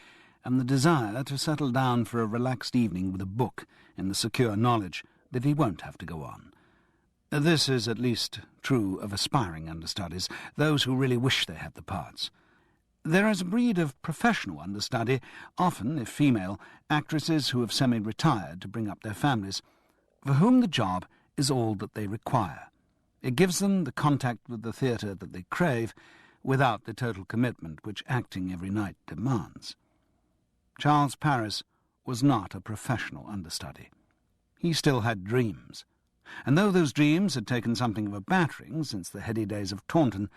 S2: and the desire to settle down for a relaxed evening with a book in the secure knowledge that he won't have to go on. This is at least true of aspiring understudies, those who really wish they had the parts. There is a breed of professional understudy, often, if female, actresses who have semi-retired to bring up their families, for whom the job is all that they require. It gives them the contact with the theatre that they crave, without the total commitment which acting every night demands. Charles Paris was not a professional understudy. He still had dreams, and though those dreams had taken something of a battering since the heady days of Taunton,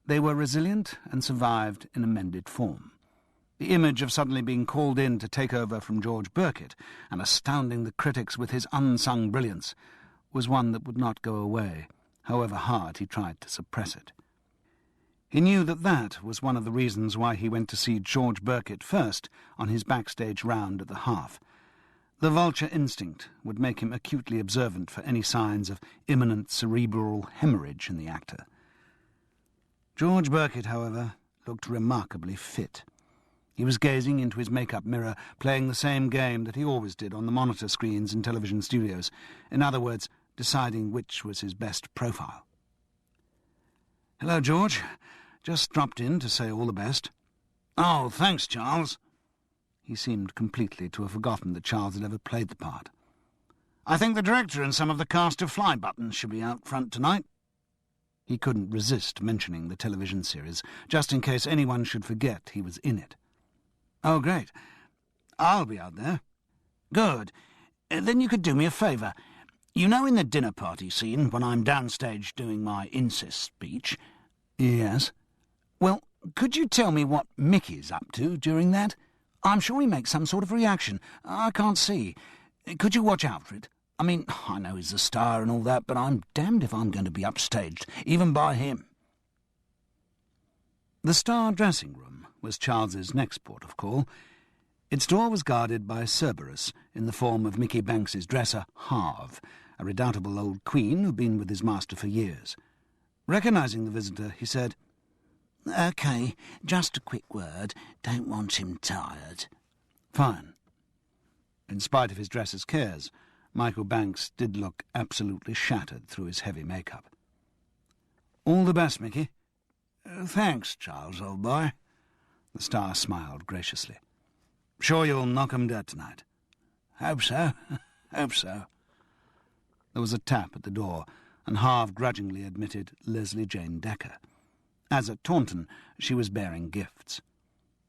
S2: they were resilient and survived in amended form. The image of suddenly being called in to take over from George Birkett and astounding the critics with his unsung brilliance was one that would not go away, however hard he tried to suppress it. He knew that that was one of the reasons why he went to see George Birkett first on his backstage round at the half. The vulture instinct would make him acutely observant for any signs of imminent cerebral hemorrhage in the actor. George Birkett, however, looked remarkably fit. He was gazing into his make-up mirror, playing the same game that he always did on the monitor screens in television studios. In other words, deciding which was his best profile. "Hello, George. Just dropped in to say all the best." "Oh, thanks, Charles." He seemed completely to have forgotten that Charles had ever played the part. "I think the director and some of the cast of Fly Buttons should be out front tonight." He couldn't resist mentioning the television series, just in case anyone should forget he was in it. "Oh, great. I'll be out there." "Good. Then you could do me a favour. You know in the dinner party scene, when I'm downstage doing my incest speech?" "Yes." "Well, could you tell me what Mickey's up to during that? I'm sure he makes some sort of reaction. I can't see. Could you watch out for it? I mean, I know he's the star and all that, but I'm damned if I'm going to be upstaged, even by him." The Star dressing room was Charles's next port of call. Its door was guarded by Cerberus, in the form of Mickey Banks's dresser, Harve, a redoubtable old queen who'd been with his master for years. Recognizing the visitor, he said,
S1: "OK, just a quick word. Don't want him tired."
S2: "Fine." In spite of his dresser's cares, Michael Banks did look absolutely shattered through his heavy makeup. "All the best, Mickey."
S3: "Thanks, Charles, old boy."
S2: The Star smiled graciously. "Sure you'll knock 'em dead tonight?"
S3: "Hope so. Hope so."
S2: There was a tap at the door, and Harve grudgingly admitted Leslie Jane Decker. As at Taunton, she was bearing gifts.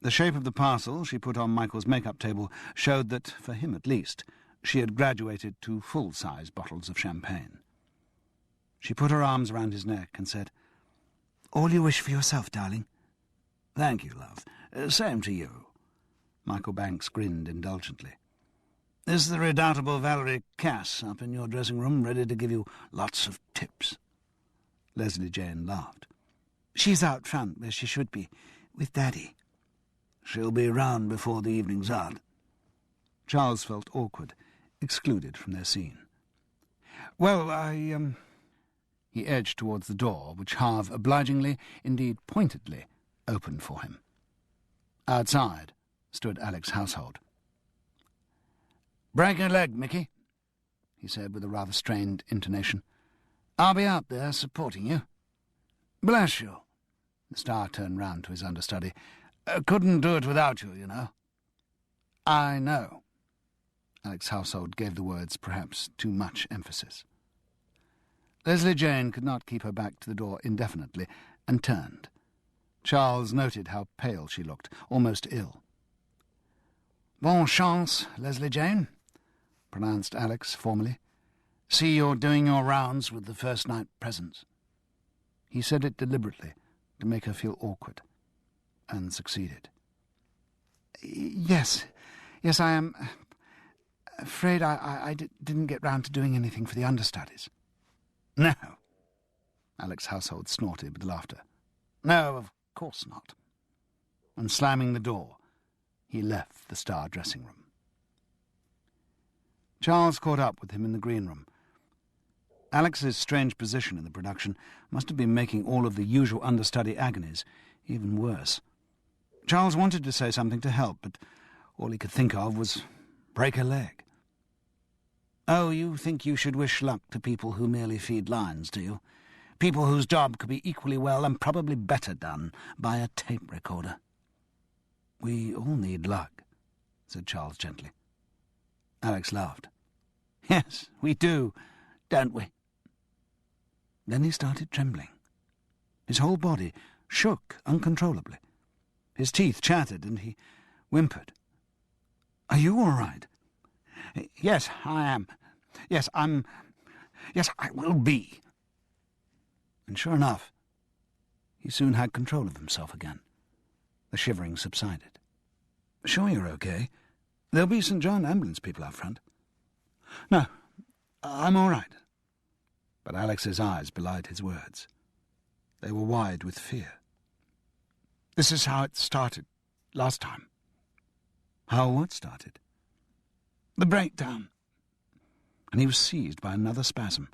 S2: The shape of the parcel she put on Michael's make-up table showed that, for him at least, she had graduated to full-size bottles of champagne. She put her arms around his neck and said,
S3: "All you wish for yourself, darling." "Thank you, love. Same to you."
S2: Michael Banks grinned indulgently.
S3: "Is the redoubtable Valerie Cass up in your dressing room, ready to give you lots of tips?"
S2: Leslie Jane laughed.
S3: "She's out front, where she should be, with Daddy." "She'll be round before the evening's out."
S2: Charles felt awkward, excluded from their scene.
S3: "Well,
S2: He edged towards the door, which Harve obligingly, indeed pointedly, opened for him. Outside stood Alec's household.
S3: "Break a leg, Mickey," he said with a rather strained intonation. "I'll be out there supporting you." "Bless you." The Star turned round to his understudy. "Couldn't do it without you, you know."
S2: "I know." Alec's household gave the words perhaps too much emphasis. Leslie Jane could not keep her back to the door indefinitely, and turned. Charles noted how pale she looked, almost ill. "Bonne chance, Leslie Jane," pronounced Alex formally. "See you're doing your rounds with the first-night presents." He said it deliberately, to make her feel awkward, and succeeded. Yes, I am afraid I didn't get round to doing anything for the understudies." "No." Alex's household snorted with laughter. "No, of course not." And slamming the door, he left the star dressing-room. Charles caught up with him in the green room. Alex's strange position in the production must have been making all of the usual understudy agonies even worse. Charles wanted to say something to help, but all he could think of was break a leg. "Oh, you think you should wish luck to people who merely feed lines, do you? People whose job could be equally well and probably better done by a tape recorder." "We all need luck," said Charles gently. Alex laughed. "Yes, we do, don't we?" Then he started trembling. His whole body shook uncontrollably. His teeth chattered and he whimpered. "Are you all right?" "Yes, I am. Yes, I will be." And sure enough, he soon had control of himself again. The shivering subsided. "Sure you're okay? There'll be St. John ambulance people out front." "No, I'm all right." But Alex's eyes belied his words. They were wide with fear. "This is how it started last time." "How what started?" "The breakdown." And he was seized by another spasm.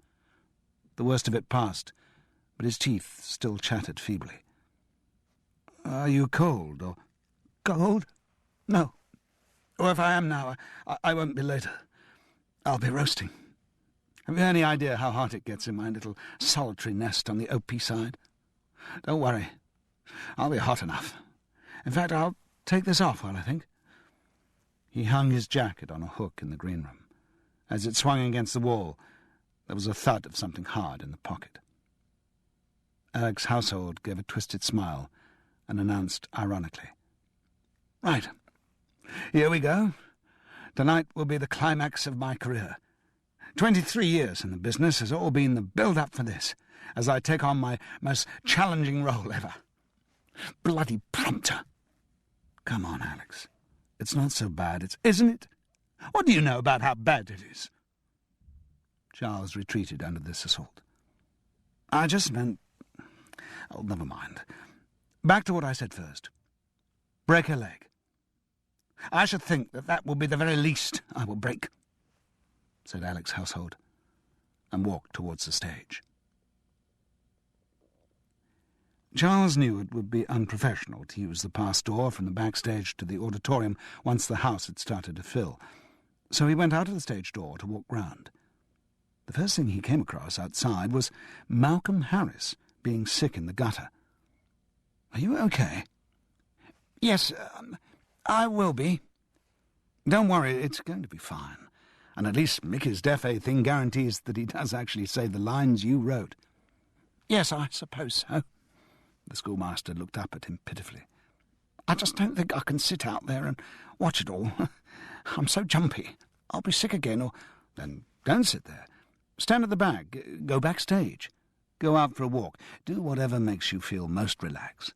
S2: The worst of it passed, but his teeth still chattered feebly. "Are you cold, or—" "Cold? No. Or if I am now, I won't be later. I'll be roasting. Have you any idea how hot it gets in my little solitary nest on the OP side? Don't worry. I'll be hot enough. In fact, I'll take this off while I think." He hung his jacket on a hook in the green room. As it swung against the wall, there was a thud of something hard in the pocket. Alex's household gave a twisted smile and announced ironically, "Right, here we go. Tonight will be the climax of my career. 23 years in the business has all been the build-up for this, as I take on my most challenging role ever. Bloody prompter. Come on, Alex. It's not so bad, isn't it? What do you know about how bad it is?" Charles retreated under this assault. "I just meant... Oh, never mind. Back to what I said first. Break a leg. I should think that will be the very least I will break," said Alex's household, and walked towards the stage. Charles knew it would be unprofessional to use the pass door from the backstage to the auditorium once the house had started to fill, so he went out of the stage door to walk round. The first thing he came across outside was Malcolm Harris being sick in the gutter. "Are you okay?" "Yes, I will be." "Don't worry, it's going to be fine. And at least Mickey's Defe thing guarantees that he does actually say the lines you wrote." "Yes, I suppose so." The schoolmaster looked up at him pitifully. "I just don't think I can sit out there and watch it all. I'm so jumpy. I'll be sick again, or—" "Then don't sit there. Stand at the back. Go backstage. Go out for a walk. Do whatever makes you feel most relaxed."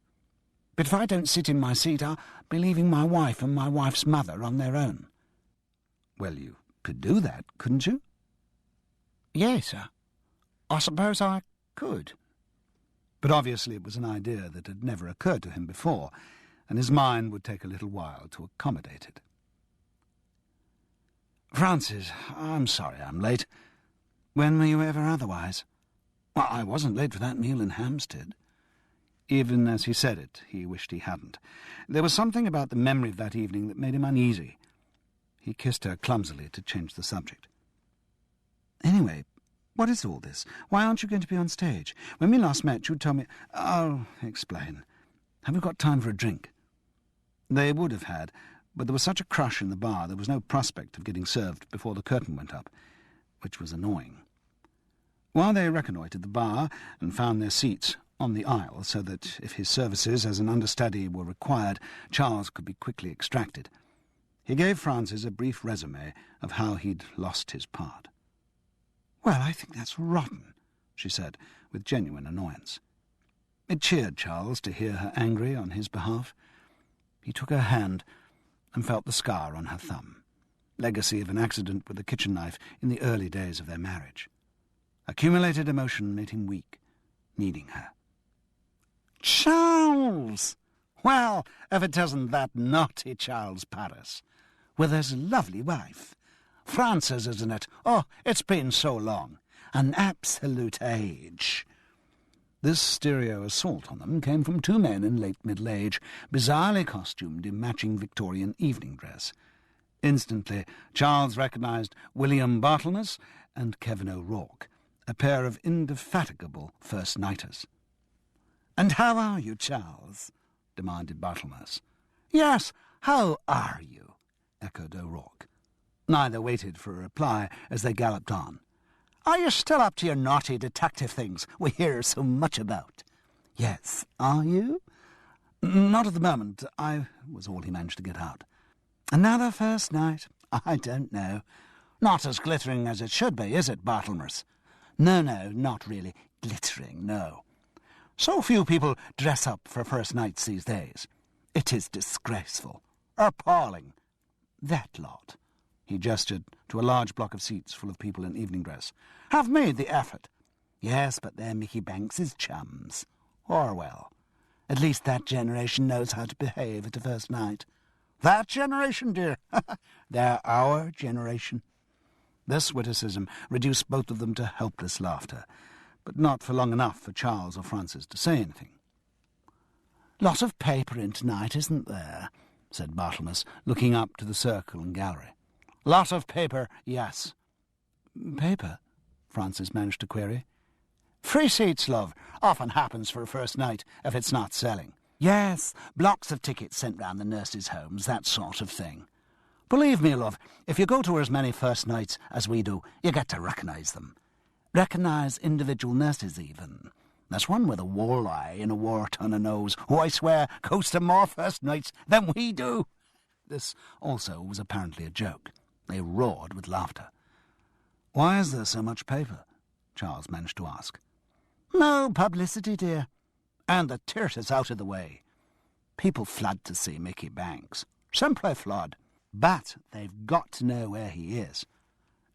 S2: "But if I don't sit in my seat, I'll be leaving my wife and my wife's mother on their own." "Well, you could do that, couldn't you?" "Yes, I suppose I could." But obviously it was an idea that had never occurred to him before, and his mind would take a little while to accommodate it. "Francis, I'm sorry I'm late. When were you ever otherwise?" "Well, I wasn't late for that meal in Hampstead." Even as he said it, he wished he hadn't. There was something about the memory of that evening that made him uneasy. He kissed her clumsily to change the subject. "Anyway, what is all this? Why aren't you going to be on stage? When we last met, you told me—" "I'll explain. Have you got time for a drink?" They would have had, but there was such a crush in the bar there was no prospect of getting served before the curtain went up, which was annoying.
S3: While they reconnoitred the bar and found their seats on the aisle so that if his services as an understudy were required, Charles could be quickly extracted, he gave Frances a brief resume of how he'd lost his part. "Well, I think that's rotten," she said, with genuine annoyance. It cheered Charles to hear her angry on his behalf. He took her hand and felt the scar on her thumb, legacy of an accident with a kitchen knife in the early days of their marriage. Accumulated emotion made him weak, needing her. "Charles! Well, if it isn't that naughty Charles Paris, with his lovely wife. Frances, isn't it? Oh, it's been so long. An absolute age." This stereo assault on them came from two men in late middle age, bizarrely costumed in matching Victorian evening dress. Instantly, Charles recognised William Barthelmess and Kevin O'Rourke, a pair of indefatigable first-nighters. "And how are you, Charles?" demanded Barthelmess. "Yes, how are you?" echoed O'Rourke. Neither waited for a reply as they galloped on. "Are you still up to your naughty detective things we hear so much about?" "Yes, are you?" "Not at the moment," was all he managed to get out. "Another first night? I don't know. Not as glittering as it should be, is it, Barthelmess?" No, not really glittering, no. So few people dress up for first nights these days. It is disgraceful. Appalling. That lot," he gestured to a large block of seats full of people in evening dress, "have made the effort. Yes, but they're Mickey Banks's chums. Orwell. At least that generation knows how to behave at a first night." "That generation, dear? They're our generation." This witticism reduced both of them to helpless laughter, but not for long enough for Charles or Frances to say anything. "Lot of paper in tonight, isn't there?" said Barthelmess, looking up to the circle and gallery. "Lot of paper, yes." "Paper?" Frances managed to query. "Free seats, love. Often happens for a first night, if it's not selling. Yes, blocks of tickets sent round the nurses' homes, that sort of thing. Believe me, love, if you go to as many first nights as we do, you get to recognise them. Recognise individual nurses, even. There's one with a walleye and a wart on her nose, who I swear goes to more first nights than we do." This also was apparently a joke. They roared with laughter. "Why is there so much paper?" Charles managed to ask. "No publicity, dear. And the theatre's out of the way. People flood to see Mickey Banks. Simply flood. But they've got to know where he is.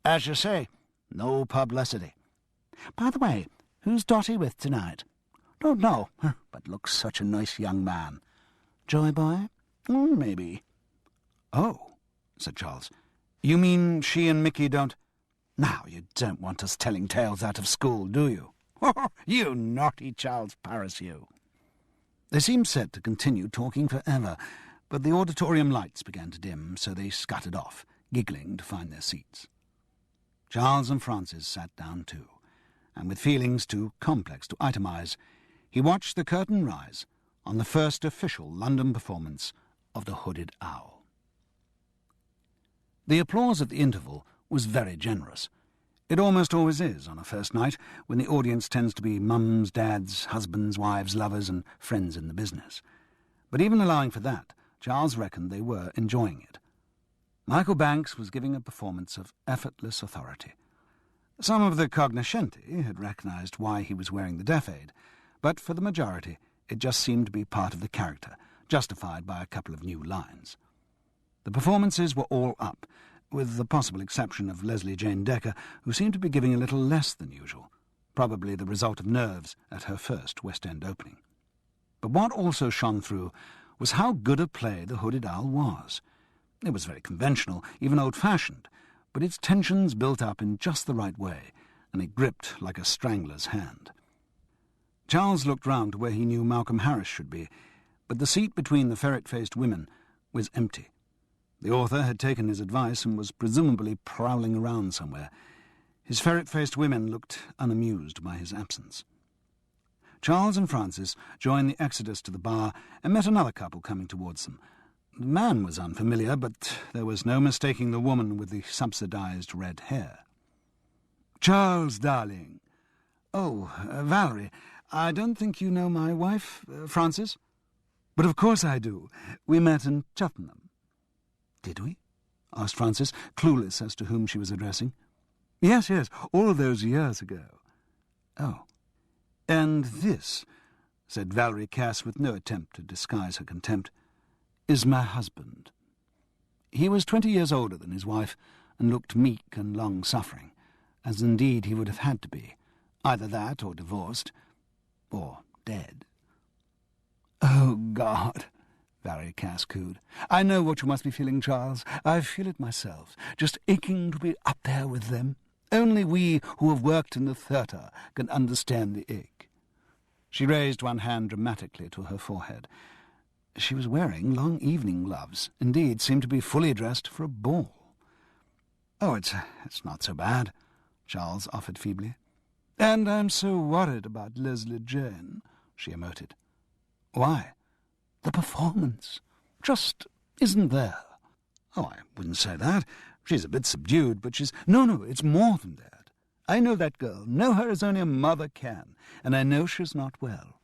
S3: As you say, no publicity. By the way, who's Dotty with tonight?" "Don't know, but looks such a nice young man." "Joy boy?" "Maybe." "Oh," said Charles. "You mean she and Mickey don't—" "Now, you don't want us telling tales out of school, do you?" "You naughty Charles Paris, you." They seemed set to continue talking forever, but the auditorium lights began to dim, so they scuttered off, giggling to find their seats. Charles and Frances sat down too, and with feelings too complex to itemize, he watched the curtain rise on the first official London performance of The Hooded Owl. The applause at the interval was very generous. It almost always is on a first night, when the audience tends to be mums, dads, husbands, wives, lovers, and friends in the business. But even allowing for that, Charles reckoned they were enjoying it. Michael Banks was giving a performance of effortless authority. Some of the cognoscenti had recognised why he was wearing the deaf aid, but for the majority it just seemed to be part of the character, justified by a couple of new lines. The performances were all up, with the possible exception of Leslie Jane Decker, who seemed to be giving a little less than usual, probably the result of nerves at her first West End opening. But what also shone through was how good a play The Hooded Owl was. It was very conventional, even old-fashioned, but its tensions built up in just the right way, and it gripped like a strangler's hand. Charles looked round to where he knew Malcolm Harris should be, but the seat between the ferret-faced women was empty. The author had taken his advice and was presumably prowling around somewhere. His ferret-faced women looked unamused by his absence. Charles and Frances joined the exodus to the bar and met another couple coming towards them. The man was unfamiliar, but there was no mistaking the woman with the subsidized red hair. "Charles, darling, Oh, Valerie, I don't think you know my wife, Frances? But of course I do. We met in Cheltenham. Did we? Asked Frances, clueless as to whom she was addressing. Yes, all those years ago. Oh. And this, said Valerie Cass with no attempt to disguise her contempt, is my husband. He was 20 years older than his wife, and looked meek and long-suffering, as indeed he would have had to be, either that or divorced, or dead. Oh, God, Valerie Cass cooed. I know what you must be feeling, Charles. I feel it myself, just aching to be up there with them. Only we who have worked in the theatre can understand the ache. She raised one hand dramatically to her forehead. She was wearing long evening gloves, indeed seemed to be fully dressed for a ball. Oh, it's not so bad, Charles offered feebly. And I'm so worried about Leslie Jane, she emoted. Why? The performance just isn't there. Oh, I wouldn't say that. She's a bit subdued, but she's... No, it's more than that. I know that girl, know her as only a mother can, and I know she's not well.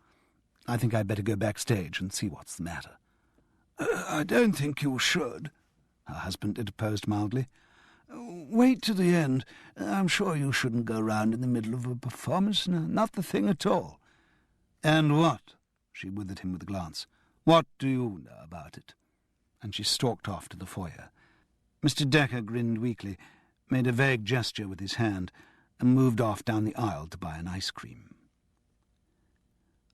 S3: I think I'd better go backstage and see what's the matter. I don't think you should, her husband interposed mildly. Wait to the end. I'm sure you shouldn't go round in the middle of a performance. No, not the thing at all. And what? She withered him with a glance. What do you know about it? And she stalked off to the foyer. Mr. Decker grinned weakly, made a vague gesture with his hand, and moved off down the aisle to buy an ice cream.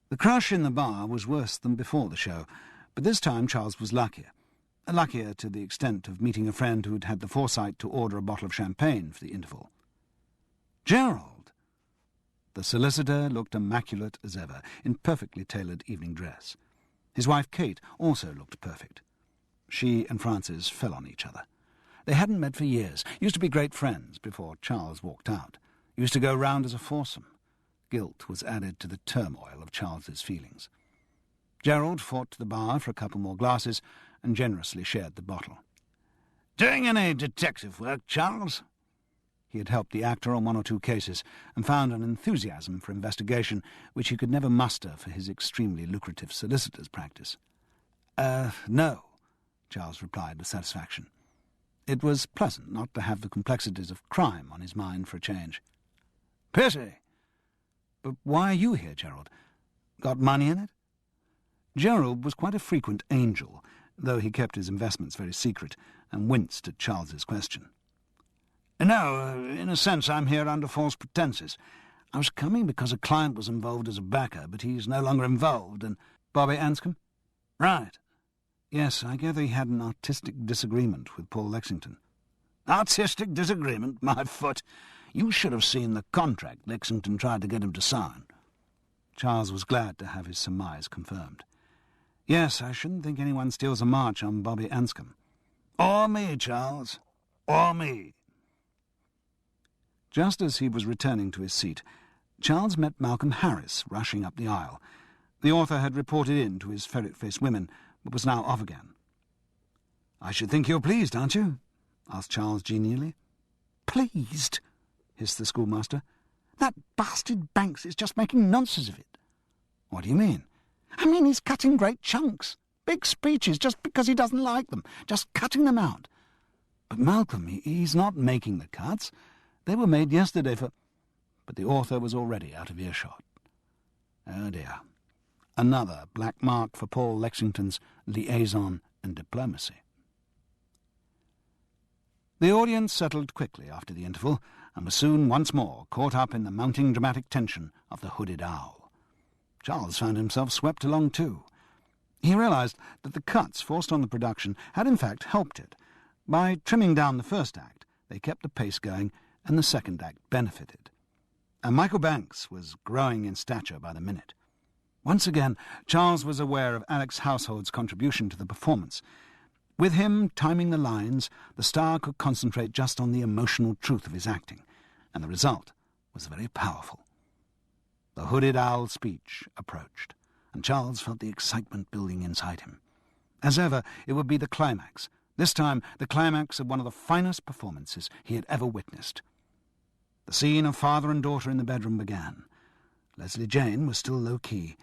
S3: The crush in the bar was worse than before the show, but this time Charles was luckier. Luckier to the extent of meeting a friend who'd had the foresight to order a bottle of champagne for the interval. Gerald! The solicitor looked immaculate as ever, in perfectly tailored evening dress. His wife Kate also looked perfect. She and Frances fell on each other. They hadn't met for years, used to be great friends before Charles walked out, used to go round as a foursome. Guilt was added to the turmoil of Charles's feelings. Gerald fought to the bar for a couple more glasses and generously shared the bottle. Doing any detective work, Charles? He had helped the actor on one or two cases and found an enthusiasm for investigation which he could never muster for his extremely lucrative solicitor's practice. No, Charles replied with satisfaction. It was pleasant not to have the complexities of crime on his mind for a change. Pity! But why are you here, Gerald? Got money in it? Gerald was quite a frequent angel, though he kept his investments very secret, and winced at Charles's question. No, in a sense I'm here under false pretences. I was coming because a client was involved as a backer, but he's no longer involved, and... Bobby Anscombe? Right. Yes, I gather he had an artistic disagreement with Paul Lexington. Artistic disagreement? My foot! You should have seen the contract Lexington tried to get him to sign. Charles was glad to have his surmise confirmed. Yes, I shouldn't think anyone steals a march on Bobby Anscombe. Or me, Charles. Or me. Just as he was returning to his seat, Charles met Malcolm Harris rushing up the aisle. The author had reported in to his ferret-faced women, but was now off again. I should think you're pleased, aren't you? Asked Charles genially. Pleased? Hissed the schoolmaster. That bastard Banks is just making nonsense of it. What do you mean? I mean he's cutting great chunks. Big speeches just because he doesn't like them. Just cutting them out. But Malcolm, he's not making the cuts. They were made yesterday for... But the author was already out of earshot. Oh dear. Another black mark for Paul Lexington's liaison and diplomacy. The audience settled quickly after the interval, and was soon once more caught up in the mounting dramatic tension of the Hooded Owl. Charles found himself swept along too. He realized that the cuts forced on the production had in fact helped it. By trimming down the first act, they kept the pace going, and the second act benefited. And Michael Banks was growing in stature by the minute. Once again, Charles was aware of Alex Household's contribution to the performance. With him timing the lines, the star could concentrate just on the emotional truth of his acting, and the result was very powerful. The Hooded Owl speech approached, and Charles felt the excitement building inside him. As ever, it would be the climax, this time the climax of one of the finest performances he had ever witnessed. The scene of father and daughter in the bedroom began, Leslie Jane was still low-key,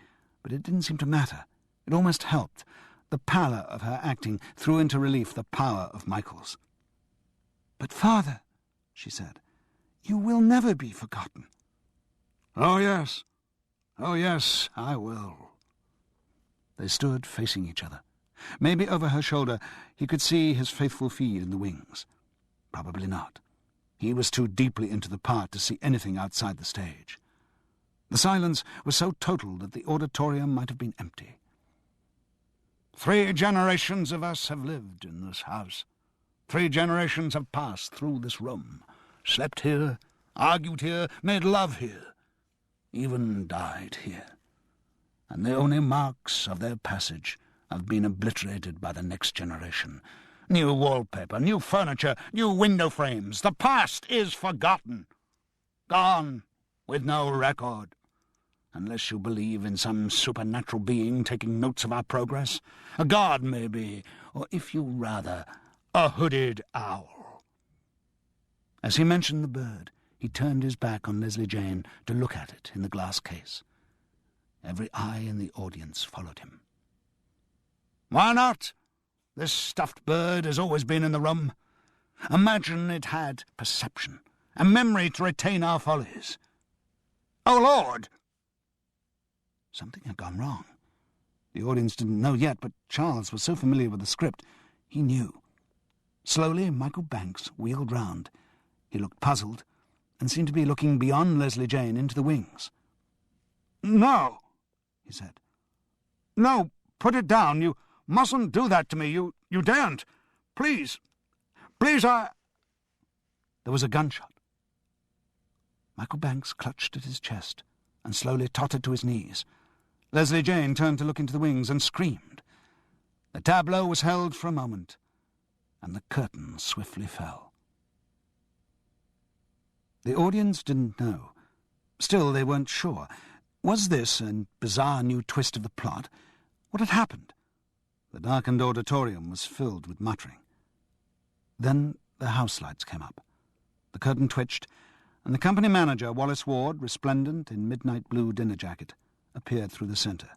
S3: but it didn't seem to matter. It almost helped. The pallor of her acting threw into relief the power of Michael's. "But, Father," she said, "you will never be forgotten." "Oh, yes. Oh, yes, I will." They stood facing each other. Maybe over her shoulder he could see his faithful feed in the wings. Probably not. He was too deeply into the part to see anything outside the stage. The silence was so total that the auditorium might have been empty. 3 generations of us have lived in this house. 3 generations have passed through this room, slept here, argued here, made love here, even died here. And the only marks of their passage have been obliterated by the next generation. New wallpaper, new furniture, new window frames. The past is forgotten. Gone, with no record. Unless you believe in some supernatural being taking notes of our progress. A god, maybe, or, if you rather, a hooded owl. As he mentioned the bird, he turned his back on Leslie Jane to look at it in the glass case. Every eye in the audience followed him. "Why not? This stuffed bird has always been in the room. Imagine it had perception, a memory to retain our follies. Oh, Lord!" Something had gone wrong. The audience didn't know yet, but Charles was so familiar with the script, he knew. Slowly, Michael Banks wheeled round. He looked puzzled, and seemed to be looking beyond Leslie Jane into the wings. "No," he said. "No, put it down. You mustn't do that to me. You daren't. Please. Please, I—" There was a gunshot. Michael Banks clutched at his chest and slowly tottered to his knees. Leslie Jane turned to look into the wings and screamed. The tableau was held for a moment, and the curtain swiftly fell. The audience didn't know. Still, they weren't sure. Was this a bizarre new twist of the plot? What had happened? The darkened auditorium was filled with muttering. Then the house lights came up. The curtain twitched, and the company manager, Wallace Ward, resplendent in midnight blue dinner jacket, appeared through the centre.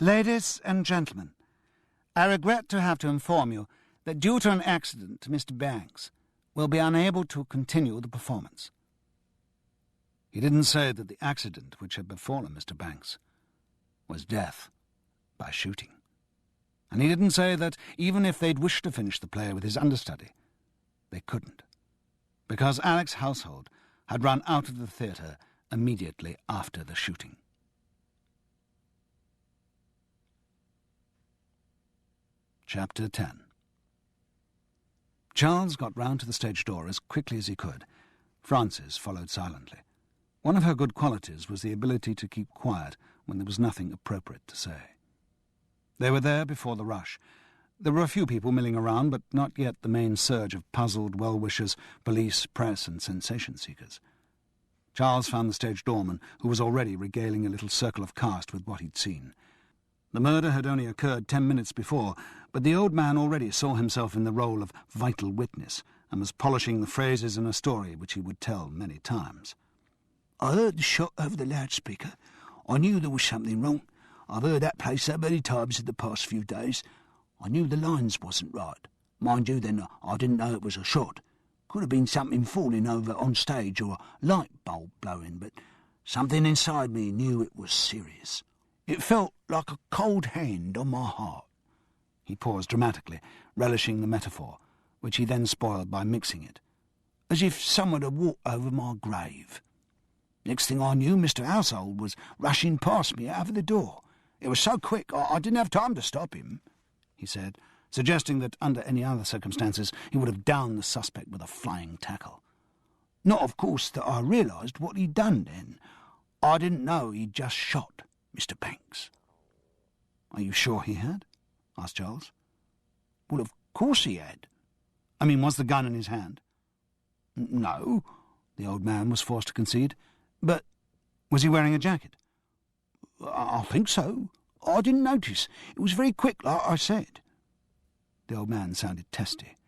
S3: "Ladies and gentlemen, I regret to have to inform you that due to an accident, Mr. Banks will be unable to continue the performance." He didn't say that the accident which had befallen Mr. Banks was death by shooting. And he didn't say that even if they'd wished to finish the play with his understudy, they couldn't, because Alec's household had run out of the theatre immediately after the shooting. Chapter 10. Charles got round to the stage door as quickly as he could. Frances followed silently. One of her good qualities was the ability to keep quiet when there was nothing appropriate to say. They were there before the rush. There were a few people milling around, but not yet the main surge of puzzled well-wishers, police, press, and sensation-seekers. Charles found the stage doorman, who was already regaling a little circle of cast with what he'd seen. The murder had only occurred 10 minutes before, but the old man already saw himself in the role of vital witness and was polishing the phrases in a story which he would tell many times. "I heard the shot over the loudspeaker. I knew there was something wrong. I've heard that play so many times in the past few days. I knew the lines wasn't right. Mind you, then, I didn't know it was a shot. Could have been something falling over on stage or a light bulb blowing, but something inside me knew it was serious. It felt like a cold hand on my heart." He paused dramatically, relishing the metaphor, which he then spoiled by mixing it. "As if someone had walked over my grave. Next thing I knew, Mr. Household was rushing past me out of the door. It was so quick I didn't have time to stop him," he said, suggesting that under any other circumstances he would have downed the suspect with a flying tackle. "Not, of course, that I realised what he'd done then. I didn't know he'd just shot Mr. Banks." "Are you sure he had?" asked Charles. "Well, of course he had." "I mean, was the gun in his hand?" "No," the old man was forced to concede. "But was he wearing a jacket?" "I think so. I didn't notice. It was very quick, like I said." The old man sounded testy.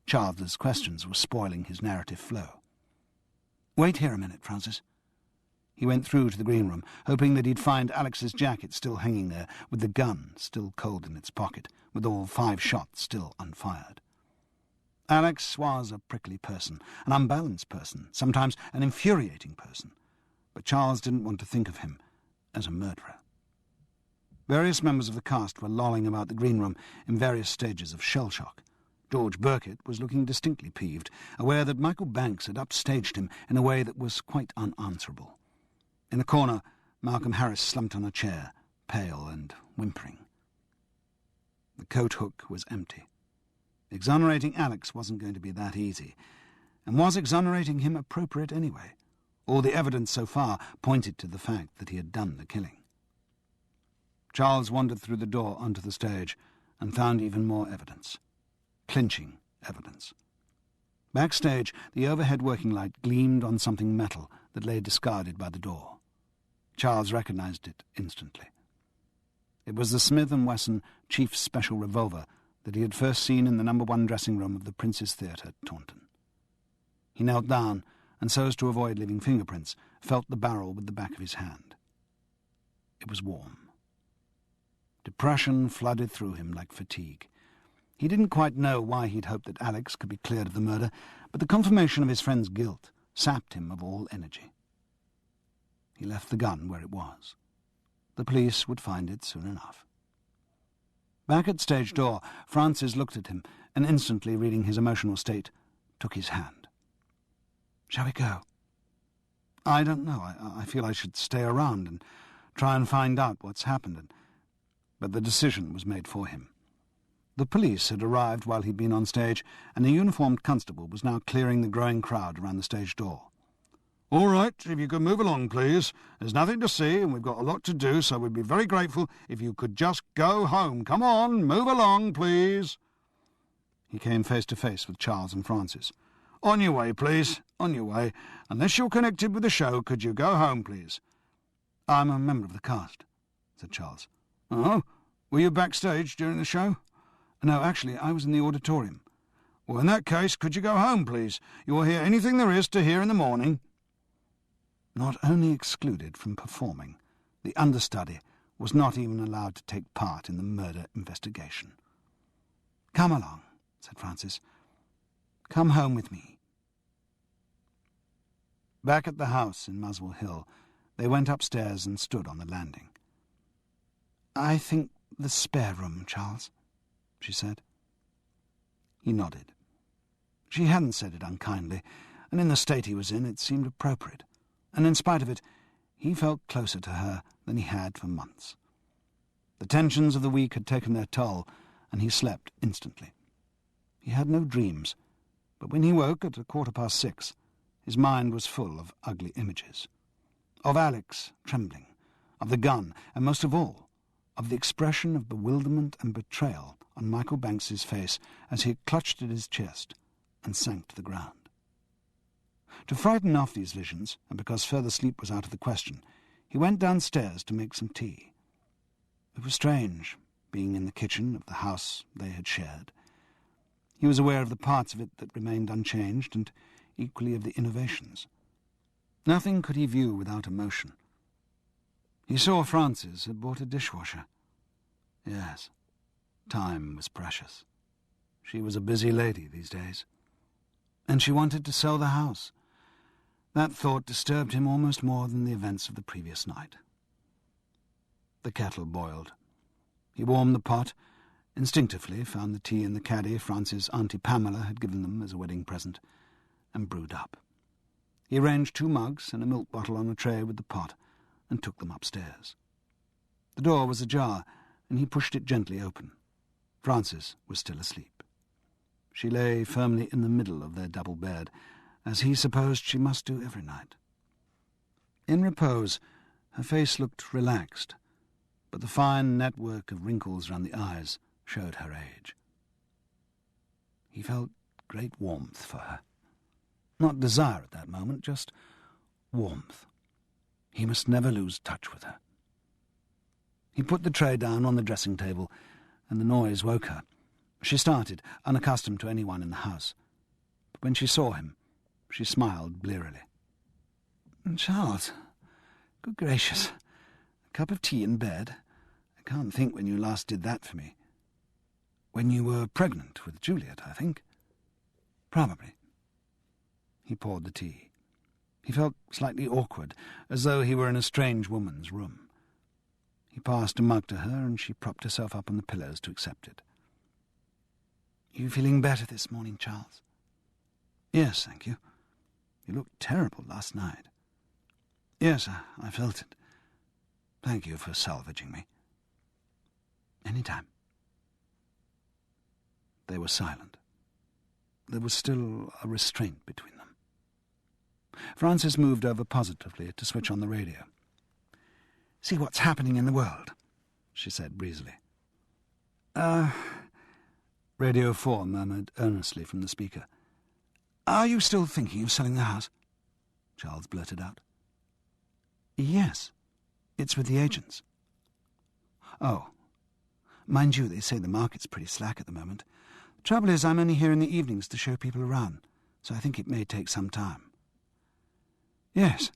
S3: Charles's questions were spoiling his narrative flow. "Wait here a minute, Francis." He went through to the green room, hoping that he'd find Alex's jacket still hanging there, with the gun still cold in its pocket, with all 5 shots still unfired. Alex was a prickly person, an unbalanced person, sometimes an infuriating person, but Charles didn't want to think of him as a murderer. Various members of the cast were lolling about the green room in various stages of shell shock. George Burkett was looking distinctly peeved, aware that Michael Banks had upstaged him in a way that was quite unanswerable. In a corner, Malcolm Harris slumped on a chair, pale and whimpering. The coat hook was empty. Exonerating Alex wasn't going to be that easy. And was exonerating him appropriate anyway? All the evidence so far pointed to the fact that he had done the killing. Charles wandered through the door onto the stage and found even more evidence. Clinching evidence. Backstage, the overhead working light gleamed on something metal that lay discarded by the door. Charles recognized it instantly. It was the Smith & Wesson Chief's Special Revolver that he had first seen in the No. 1 dressing room of the Prince's Theatre, Taunton. He knelt down, and so as to avoid leaving fingerprints, felt the barrel with the back of his hand. It was warm. Depression flooded through him like fatigue. He didn't quite know why he'd hoped that Alex could be cleared of the murder, but the confirmation of his friend's guilt sapped him of all energy. He left the gun where it was. The police would find it soon enough. Back at stage door, Francis looked at him, and instantly, reading his emotional state, took his hand. "Shall we go?" "I don't know. I feel I should stay around and try and find out what's happened." But the decision was made for him. The police had arrived while he'd been on stage, and a uniformed constable was now clearing the growing crowd around the stage door. "All right, if you could move along, please. There's nothing to see, and we've got a lot to do, so we'd be very grateful if you could just go home. Come on, move along, please." He came face to face with Charles and Francis. "On your way, please, on your way. Unless you're connected with the show, could you go home, please?" "I'm a member of the cast," said Charles. "Oh? Were you backstage during the show?" "No, actually, I was in the auditorium." "Well, in that case, could you go home, please? You'll hear anything there is to hear in the morning." Not only excluded from performing, the understudy was not even allowed to take part in the murder investigation. "Come along," said Francis. "Come home with me." Back at the house in Muswell Hill, they went upstairs and stood on the landing. "I think the spare room, Charles," she said. He nodded. She hadn't said it unkindly, and in the state he was in, it seemed appropriate. And in spite of it, he felt closer to her than he had for months. The tensions of the week had taken their toll, and he slept instantly. He had no dreams, but when he woke at 6:15, his mind was full of ugly images. Of Alex trembling, of the gun, and most of all, of the expression of bewilderment and betrayal on Michael Banks's face as he clutched at his chest and sank to the ground. To frighten off these visions, and because further sleep was out of the question, he went downstairs to make some tea. It was strange, being in the kitchen of the house they had shared. He was aware of the parts of it that remained unchanged, and equally of the innovations. Nothing could he view without emotion. He saw Francis had bought a dishwasher. Yes, time was precious. She was a busy lady these days. And she wanted to sell the house. That thought disturbed him almost more than the events of the previous night. The kettle boiled. He warmed the pot, instinctively found the tea in the caddy Francis' Auntie Pamela had given them as a wedding present, and brewed up. He arranged 2 mugs and a milk bottle on a tray with the pot, and took them upstairs. The door was ajar, and he pushed it gently open. Francis was still asleep. She lay firmly in the middle of their double bed, as he supposed she must do every night. In repose, her face looked relaxed, but the fine network of wrinkles round the eyes showed her age. He felt great warmth for her. Not desire at that moment, just warmth. He must never lose touch with her. He put the tray down on the dressing table, and the noise woke her. She started, unaccustomed to anyone in the house. But when she saw him, she smiled blearily. "Charles,
S4: Good gracious. A cup of tea in bed? I can't think when you last did that for me. When you were pregnant with Juliet, I think. Probably. He poured the tea. He felt slightly awkward, as though he were in a strange woman's room. He passed a mug to her, and she propped herself up on the pillows to accept it. You feeling better this morning, Charles? Yes, thank you. You looked terrible last night. Yes, I felt it. Thank you for salvaging me. Any time. They were silent. There was still a restraint between them. Frances moved over positively to switch on the radio. See what's happening in the world, she said breezily. Radio 4 murmured earnestly from the speaker. Are you still thinking of selling the house? Charles blurted out. Yes, it's with the agents. Oh. Mind you, they say the market's pretty slack at the moment. The trouble is, I'm only here in the evenings to show people around, so I think it may take some time. Yes.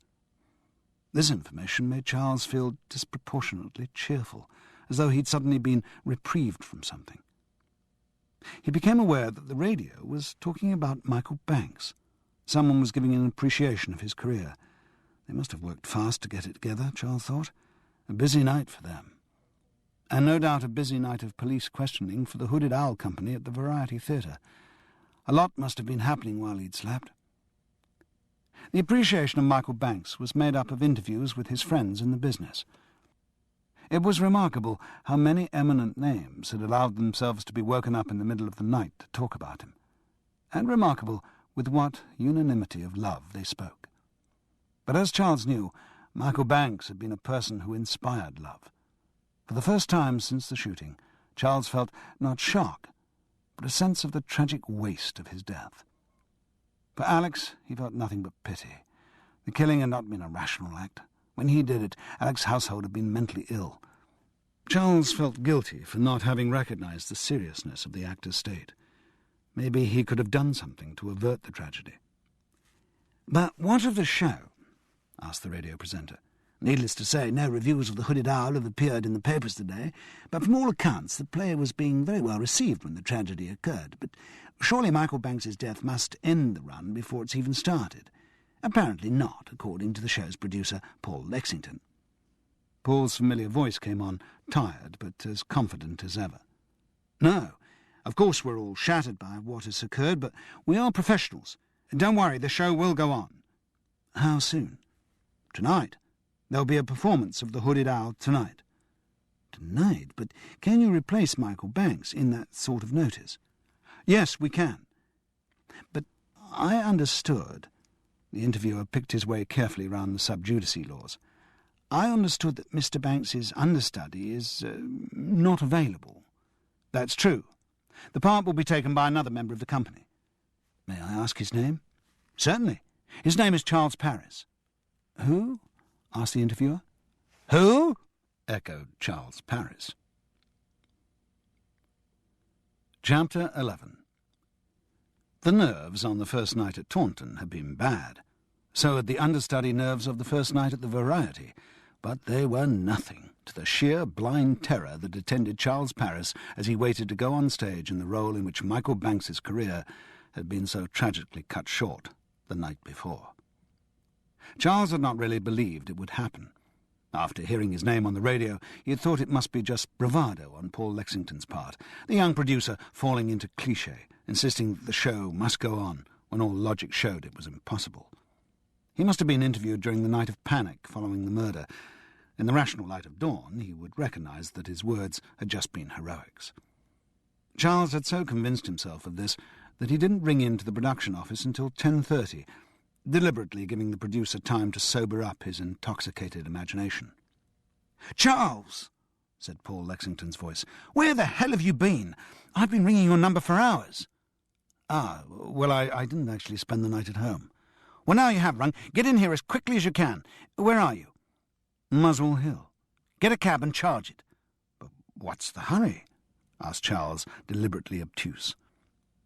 S4: This information made Charles feel disproportionately cheerful, as though he'd suddenly been reprieved from something. He became aware that the radio was talking about Michael Banks. Someone was giving an appreciation of his career. They must have worked fast to get it together, Charles thought. A busy night for them. And no doubt a busy night of police questioning for the Hooded Owl Company at the Variety Theatre. A lot must have been happening while he'd slept. The appreciation of Michael Banks was made up of interviews with his friends in the business. It was remarkable how many eminent names had allowed themselves to be woken up in the middle of the night to talk about him, and remarkable with what unanimity of love they spoke. But as Charles knew, Michael Banks had been a person who inspired love. For the first time since the shooting, Charles felt not shock, but a sense of the tragic waste of his death. For Alex, he felt nothing but pity. The killing had not been a rational act. When he did it, Alex's household had been mentally ill. Charles felt guilty for not having recognized the seriousness of the actor's state. Maybe he could have done something to avert the tragedy. "But what of the show?" asked the radio presenter. "Needless to say, no reviews of The Hooded Owl have appeared in the papers today, but from all accounts the play was being very well received when the tragedy occurred. But surely Michael Banks's death must end the run before it's even started. Apparently not, according to the show's producer, Paul Lexington." Paul's familiar voice came on, tired but as confident as ever. "No, of course we're all shattered by what has occurred, but we are professionals. Don't worry, the show will go on." "How soon?" "Tonight. There'll be a performance of The Hooded Owl tonight." "Tonight? But can you replace Michael Banks in that sort of notice?" "Yes, we can." "But I understood—" The interviewer picked his way carefully round the sub judice laws. "I understood that Mr. Banks's understudy is not available." "That's true. The part will be taken by another member of the company." "May I ask his name?" "Certainly. His name is Charles Paris." "Who?" asked the interviewer. "Who?" echoed Charles Paris. Chapter 11. The nerves on the first night at Taunton had been bad. So had the understudy nerves of the first night at the Variety, but they were nothing to the sheer blind terror that attended Charles Paris as he waited to go on stage in the role in which Michael Banks's career had been so tragically cut short the night before. Charles had not really believed it would happen. After hearing his name on the radio, he had thought it must be just bravado on Paul Lexington's part, the young producer falling into cliché, insisting that the show must go on when all logic showed it was impossible. He must have been interviewed during the night of panic following the murder. In the rational light of dawn, he would recognise that his words had just been heroics. Charles had so convinced himself of this that he didn't ring in to the production office until 10:30, deliberately giving the producer time to sober up his intoxicated imagination. "Charles," said Paul Lexington's voice, "where the hell have you been? I've been ringing your number for hours." "Ah, well, I didn't actually spend the night at home." "Well, now you have rung. Get in here as quickly as you can. Where are you?" "Muswell Hill." "Get a cab and charge it." "But what's the hurry?" asked Charles, deliberately obtuse.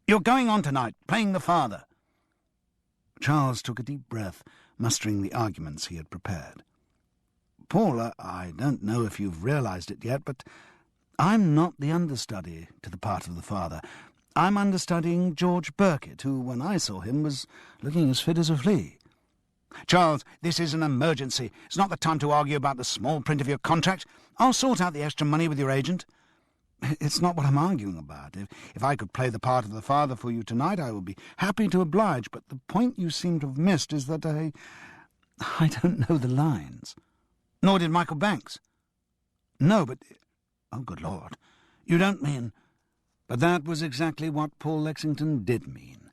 S4: "You're going on tonight, playing the father." Charles took a deep breath, mustering the arguments he had prepared.
S3: Paul, I don't know if you've realised it yet, but I'm not the understudy to the part of the father. I'm understudying George Birkett, who, when I saw him, was looking as fit as a flea. Charles, this is an emergency. It's not the time to argue about the small print of your contract. I'll sort out the extra money with your agent. It's not what I'm arguing about. If I could play the part of the father for you tonight, I would be happy to oblige, but the point you seem to have missed is that I don't know the lines. Nor did Michael Banks. No, but... Oh, good Lord. You don't mean... But that was exactly what Paul Lexington did mean.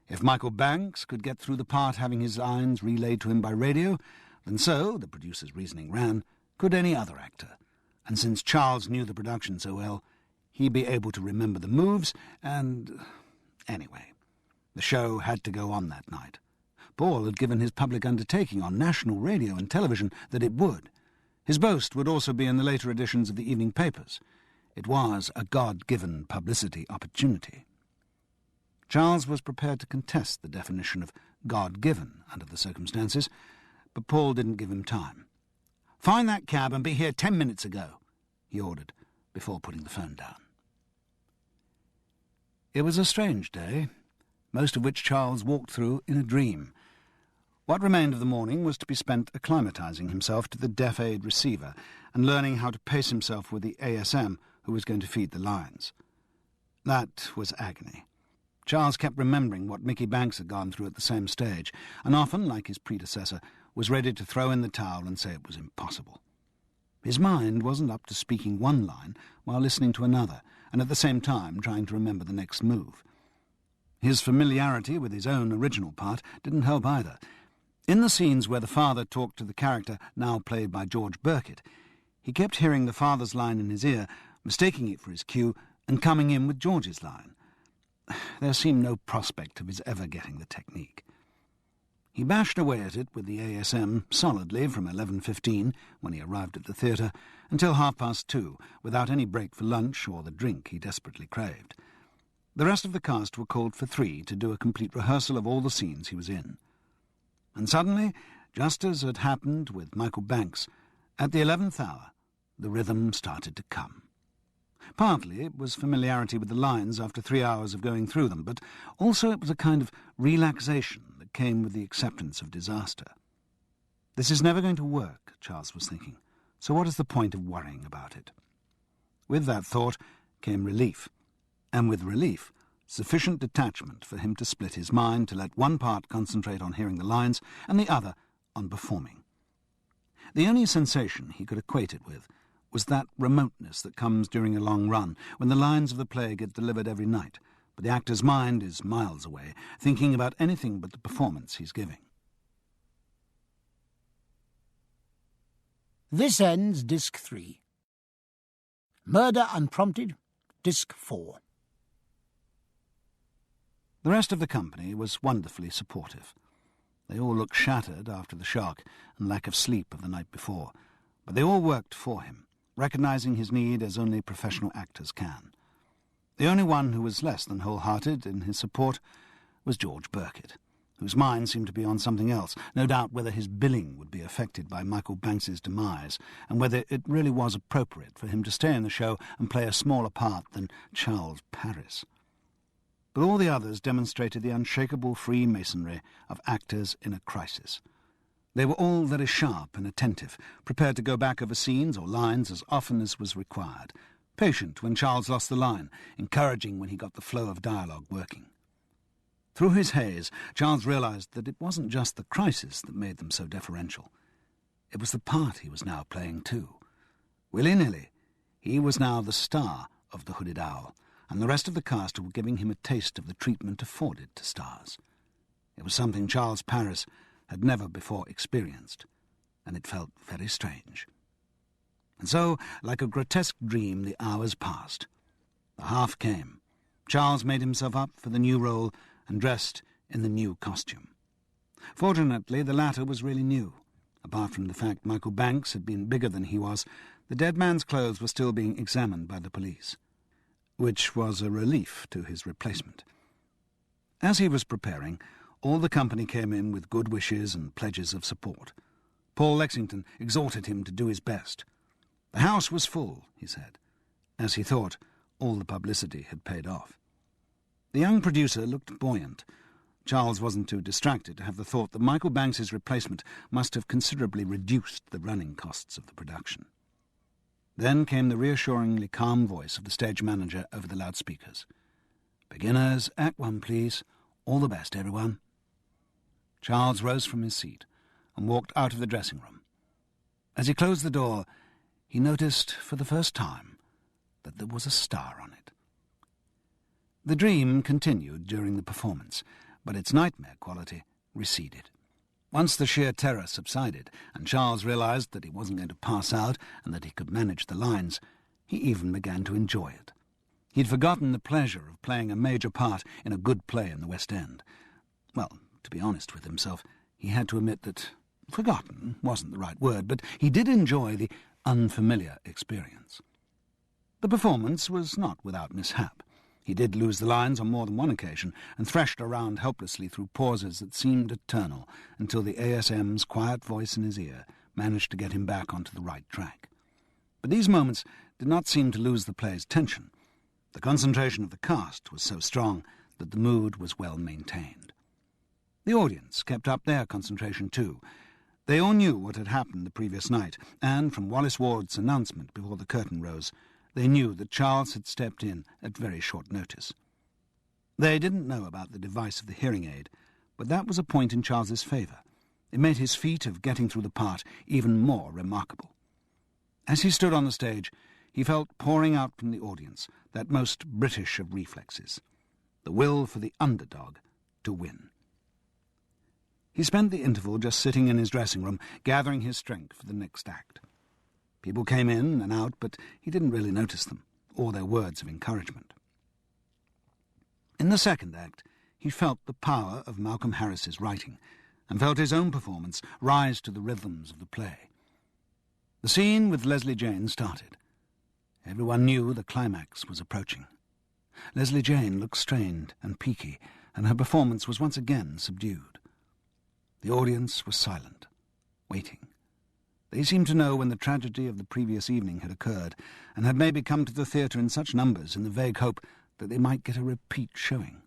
S3: If Michael Banks could get through the part having his lines relayed to him by radio, then so, the producer's reasoning ran, could any other actor. And since Charles knew the production so well, he'd be able to remember the moves, and... Anyway, the show had to go on that night. Paul had given his public undertaking on national radio and television that it would. His boast would also be in the later editions of the evening papers. It was a God-given publicity opportunity. Charles was prepared to contest the definition of God-given under the circumstances, but Paul didn't give him time. "Find that cab and be here 10 minutes ago," he ordered, before putting the phone down. It was a strange day, most of which Charles walked through in a dream. What remained of the morning was to be spent acclimatising himself to the Deaf Aid receiver and learning how to pace himself with the ASM who was going to feed the lines. That was agony. Charles kept remembering what Mickey Banks had gone through at the same stage, and often, like his predecessor, was ready to throw in the towel and say it was impossible. His mind wasn't up to speaking one line while listening to another, and at the same time trying to remember the next move. His familiarity with his own original part didn't help either. In the scenes where the father talked to the character now played by George Birkett, he kept hearing the father's line in his ear, mistaking it for his cue, and coming in with George's line. There seemed no prospect of his ever getting the technique. He bashed away at it with the ASM solidly from 11:15, when he arrived at the theatre, until 2:30, without any break for lunch or the drink he desperately craved. The rest of the cast were called for 3 to do a complete rehearsal of all the scenes he was in. And suddenly, just as had happened with Michael Banks, at the 11th hour, the rhythm started to come. Partly it was familiarity with the lines after 3 hours of going through them, but also it was a kind of relaxation that came with the acceptance of disaster. This is never going to work, Charles was thinking, so what is the point of worrying about it? With that thought came relief, and with relief, sufficient detachment for him to split his mind to let one part concentrate on hearing the lines and the other on performing. The only sensation he could equate it with was that remoteness that comes during a long run, when the lines of the play get delivered every night, but the actor's mind is miles away, thinking about anything but the performance he's giving.
S1: This ends Disc 3. Murder Unprompted, Disc 4.
S3: The rest of the company was wonderfully supportive. They all looked shattered after the shock and lack of sleep of the night before, but they all worked for him, recognising his need as only professional actors can. The only one who was less than wholehearted in his support was George Birkett, whose mind seemed to be on something else, no doubt whether his billing would be affected by Michael Banks's demise, and whether it really was appropriate for him to stay in the show and play a smaller part than Charles Paris. But all the others demonstrated the unshakable freemasonry of actors in a crisis. They were all very sharp and attentive, prepared to go back over scenes or lines as often as was required, patient when Charles lost the line, encouraging when he got the flow of dialogue working. Through his haze, Charles realised that it wasn't just the crisis that made them so deferential. It was the part he was now playing too. Willy-nilly, he was now the star of The Hooded Owl, and the rest of the cast were giving him a taste of the treatment afforded to stars. It was something Charles Paris had never before experienced, and it felt very strange. And so, like a grotesque dream, the hours passed. The half came. Charles made himself up for the new role and dressed in the new costume. Fortunately, the latter was really new. Apart from the fact Michael Banks had been bigger than he was, the dead man's clothes were still being examined by the police, which was a relief to his replacement. As he was preparing, all the company came in with good wishes and pledges of support. Paul Lexington exhorted him to do his best. The house was full, he said. As he thought, all the publicity had paid off. The young producer looked buoyant. Charles wasn't too distracted to have the thought that Michael Banks's replacement must have considerably reduced the running costs of the production. Then came the reassuringly calm voice of the stage manager over the loudspeakers. "Beginners, Act 1, please. All the best, everyone." Charles rose from his seat and walked out of the dressing room. As he closed the door, he noticed for the first time that there was a star on it. The dream continued during the performance, but its nightmare quality receded. Once the sheer terror subsided, and Charles realized that he wasn't going to pass out and that he could manage the lines, he even began to enjoy it. He'd forgotten the pleasure of playing a major part in a good play in the West End. Well, to be honest with himself, he had to admit that forgotten wasn't the right word, but he did enjoy the unfamiliar experience. The performance was not without mishap. He did lose the lines on more than one occasion, and threshed around helplessly through pauses that seemed eternal, until the ASM's quiet voice in his ear managed to get him back onto the right track. But these moments did not seem to lose the play's tension. The concentration of the cast was so strong that the mood was well maintained. The audience kept up their concentration too. They all knew what had happened the previous night, and from Wallace Ward's announcement before the curtain rose, they knew that Charles had stepped in at very short notice. They didn't know about the device of the hearing aid, but that was a point in Charles's favour. It made his feat of getting through the part even more remarkable. As he stood on the stage, he felt pouring out from the audience that most British of reflexes, the will for the underdog to win. He spent the interval just sitting in his dressing room, gathering his strength for the next act. People came in and out, but he didn't really notice them, or their words of encouragement. In the second act, he felt the power of Malcolm Harris's writing, and felt his own performance rise to the rhythms of the play. The scene with Leslie Jane started. Everyone knew the climax was approaching. Leslie Jane looked strained and peaky, and her performance was once again subdued. The audience was silent, waiting. They seemed to know when the tragedy of the previous evening had occurred, and had maybe come to the theatre in such numbers in the vague hope that they might get a repeat showing.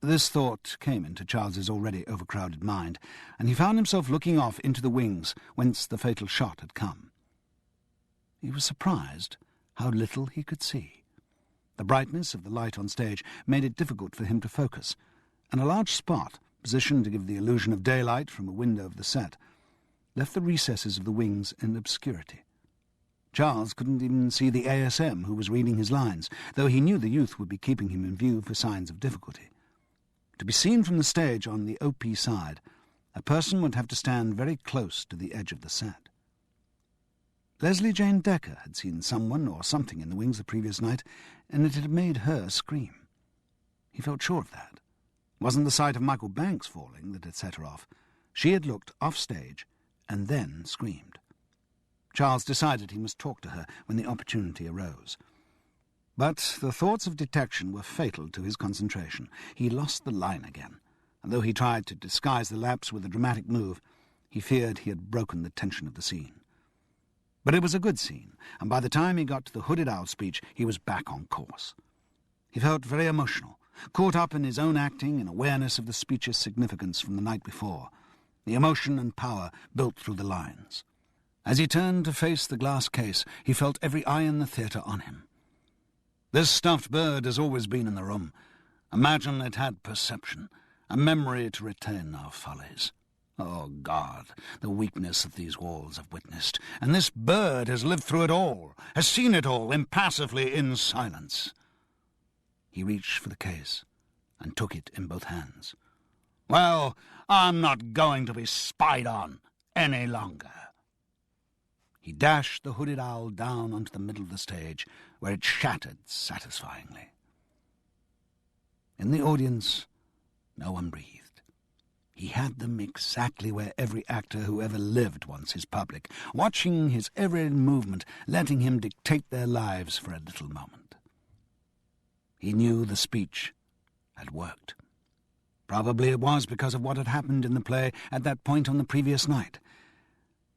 S3: This thought came into Charles's already overcrowded mind, and he found himself looking off into the wings whence the fatal shot had come. He was surprised how little he could see. The brightness of the light on stage made it difficult for him to focus, and a large spot, positioned to give the illusion of daylight from a window of the set, left the recesses of the wings in obscurity. Charles couldn't even see the ASM who was reading his lines, though he knew the youth would be keeping him in view for signs of difficulty. To be seen from the stage on the OP side, a person would have to stand very close to the edge of the set. Leslie Jane Decker had seen someone or something in the wings the previous night, and it had made her scream. He felt sure of that. It wasn't the sight of Michael Banks falling that had set her off. She had looked off stage and then screamed. Charles decided he must talk to her when the opportunity arose. But the thoughts of detection were fatal to his concentration. He lost the line again, and though he tried to disguise the lapse with a dramatic move, he feared he had broken the tension of the scene. But it was a good scene, and by the time he got to the hooded owl speech, he was back on course. He felt very emotional, caught up in his own acting and awareness of the speech's significance from the night before. The emotion and power built through the lines. As he turned to face the glass case, he felt every eye in the theatre on him. This stuffed bird has always been in the room. Imagine it had perception, a memory to retain our follies. Oh, God, the weakness that these walls have witnessed, and this bird has lived through it all, has seen it all impassively in silence. He reached for the case and took it in both hands. Well, I'm not going to be spied on any longer. He dashed the hooded owl down onto the middle of the stage, where it shattered satisfyingly. In the audience, no one breathed. He had them exactly where every actor who ever lived wants his public, watching his every movement, letting him dictate their lives for a little moment. He knew the speech had worked. Probably it was because of what had happened in the play at that point on the previous night.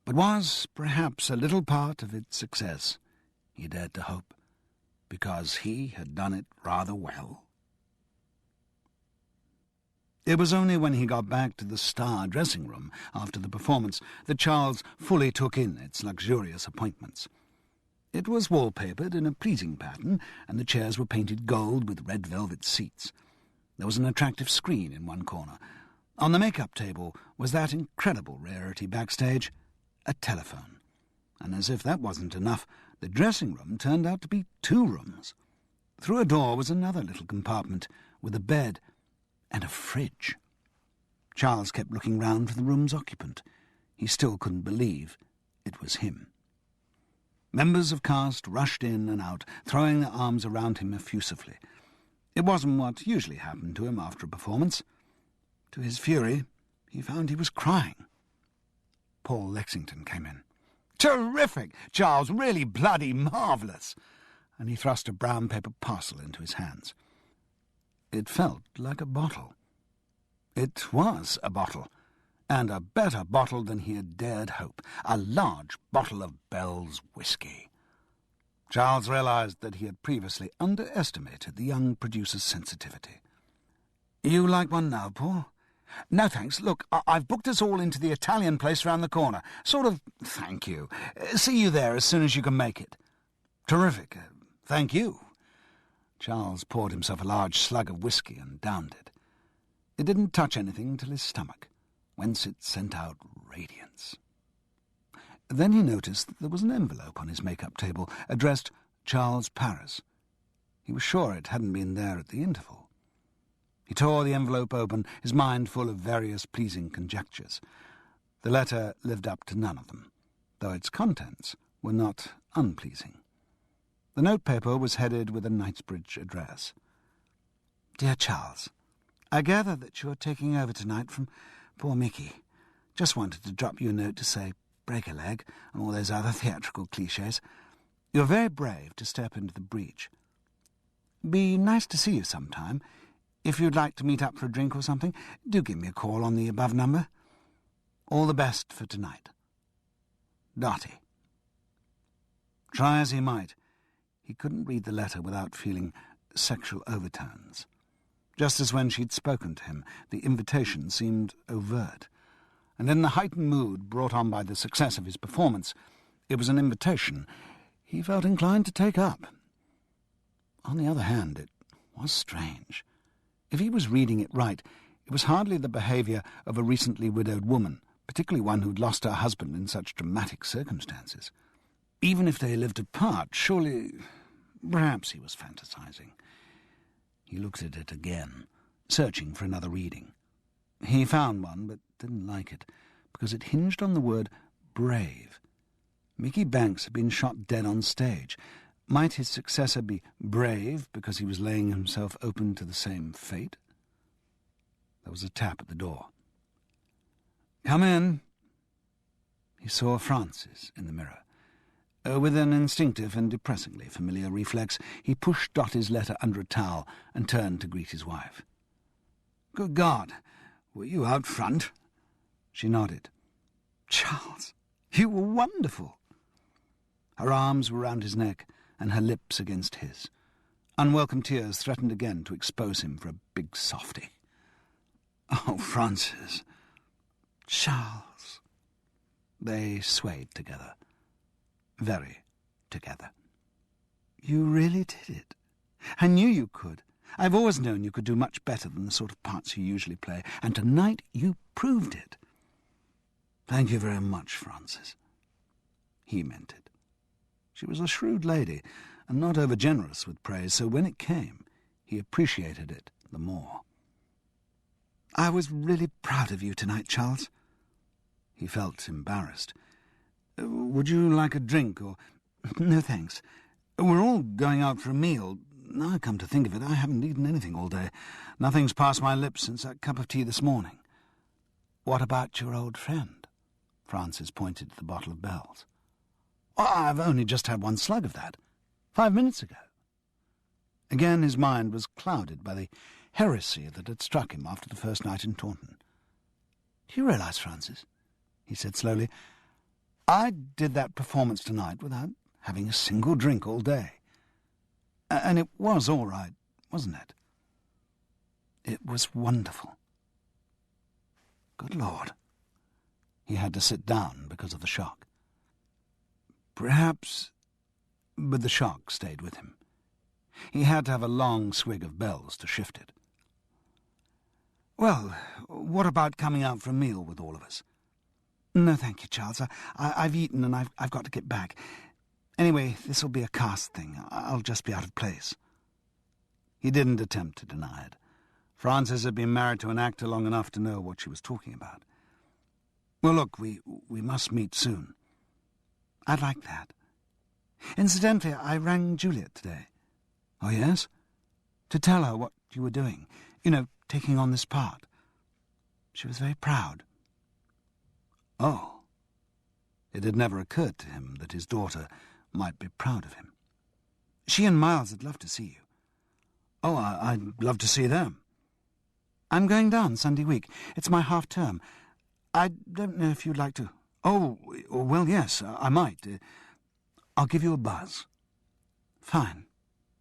S3: but was perhaps a little part of its success, he dared to hope, because he had done it rather well. It was only when he got back to the Star dressing-room after the performance that Charles fully took in its luxurious appointments. It was wallpapered in a pleasing pattern, and the chairs were painted gold with red velvet seats. There was an attractive screen in one corner. On the make-up table was that incredible rarity backstage, a telephone. And as if that wasn't enough, the dressing-room turned out to be 2 rooms. Through a door was another little compartment with a bed and a fridge. Charles kept looking round for the room's occupant. He still couldn't believe it was him. Members of cast rushed in and out, throwing their arms around him effusively. It wasn't what usually happened to him after a performance. To his fury, he found he was crying. Paul Lexington came in. "Terrific, Charles, really bloody marvellous!" And he thrust a brown paper parcel into his hands. It felt like a bottle. It was a bottle, and a better bottle than he had dared hope, a large bottle of Bell's whiskey. Charles realized that he had previously underestimated the young producer's sensitivity. "You like one now, Paul?" "No, thanks. Look, I've booked us all into the Italian place round the corner. Sort of, thank you. See you there as soon as you can make it." "Terrific. Thank you." Charles poured himself a large slug of whiskey and downed it. It didn't touch anything till his stomach, whence it sent out radiance. Then he noticed that there was an envelope on his make-up table addressed Charles Paris. He was sure it hadn't been there at the interval. He tore the envelope open, his mind full of various pleasing conjectures. The letter lived up to none of them, though its contents were not unpleasing. The notepaper was headed with a Knightsbridge address. "Dear Charles, I gather that you are taking over tonight from poor Mickey. Just wanted to drop you a note to say break a leg and all those other theatrical clichés. You're very brave to step into the breach. Be nice to see you sometime. If you'd like to meet up for a drink or something, do give me a call on the above number. All the best for tonight. Dotty." Try as he might, he couldn't read the letter without feeling sexual overtones. Just as when she'd spoken to him, the invitation seemed overt. And in the heightened mood brought on by the success of his performance, it was an invitation he felt inclined to take up. On the other hand, it was strange. If he was reading it right, it was hardly the behaviour of a recently widowed woman, particularly one who'd lost her husband in such dramatic circumstances. Even if they lived apart, surely... Perhaps he was fantasizing. He looked at it again, searching for another reading. He found one, but didn't like it, because it hinged on the word brave. Mickey Banks had been shot dead on stage. Might his successor be brave because he was laying himself open to the same fate? There was a tap at the door. "Come in." He saw Francis in the mirror. With an instinctive and depressingly familiar reflex, he pushed Dotty's letter under a towel and turned to greet his wife. "Good God, were you out front?" She nodded. "Charles, you were wonderful." Her arms were round his neck and her lips against his. Unwelcome tears threatened again to expose him for a big softy. "Oh, Francis." "Charles." They swayed together. Very together. "You really did it. I knew you could. I've always known you could do much better than the sort of parts you usually play, and tonight you proved it." "Thank you very much, Francis." He meant it. She was a shrewd lady, and not over-generous with praise, so when it came, he appreciated it the more. "I was really proud of you tonight, Charles." He felt embarrassed. "Would you like a drink, or—" "No, thanks. We're all going out for a meal. Now I come to think of it, I haven't eaten anything all day. Nothing's passed my lips since that cup of tea this morning." "What about your old friend?" Francis pointed to the bottle of Bell's. "I've only just had one slug of that, 5 minutes ago." Again his mind was clouded by the heresy that had struck him after the first night in Taunton. "Do you realise, Francis," he said slowly, I did that performance tonight without having a single drink all day. And it was all right, wasn't it? It was wonderful. Good Lord. He had to sit down because of the shock. Perhaps... But the shock stayed with him. He had to have a long swig of Bell's to shift it. Well, what about coming out for a meal with all of us? No, thank you, Charles. I've eaten and I've got to get back. Anyway, this'll be a cast thing. I'll just be out of place. He didn't attempt to deny it. Frances had been married to an actor long enough to know what she was talking about. Well, look, we must meet soon. I'd like that. Incidentally, I rang Juliet today. Oh, yes? To tell her what you were doing. You know, taking on this part. She was very proud. Oh. It had never occurred to him that his daughter might be proud of him. She and Miles would love to see you. Oh, I'd love to see them. I'm going down Sunday week. It's my half-term. I don't know if you'd like to... Oh, well, yes, I might. I'll give you a buzz. Fine,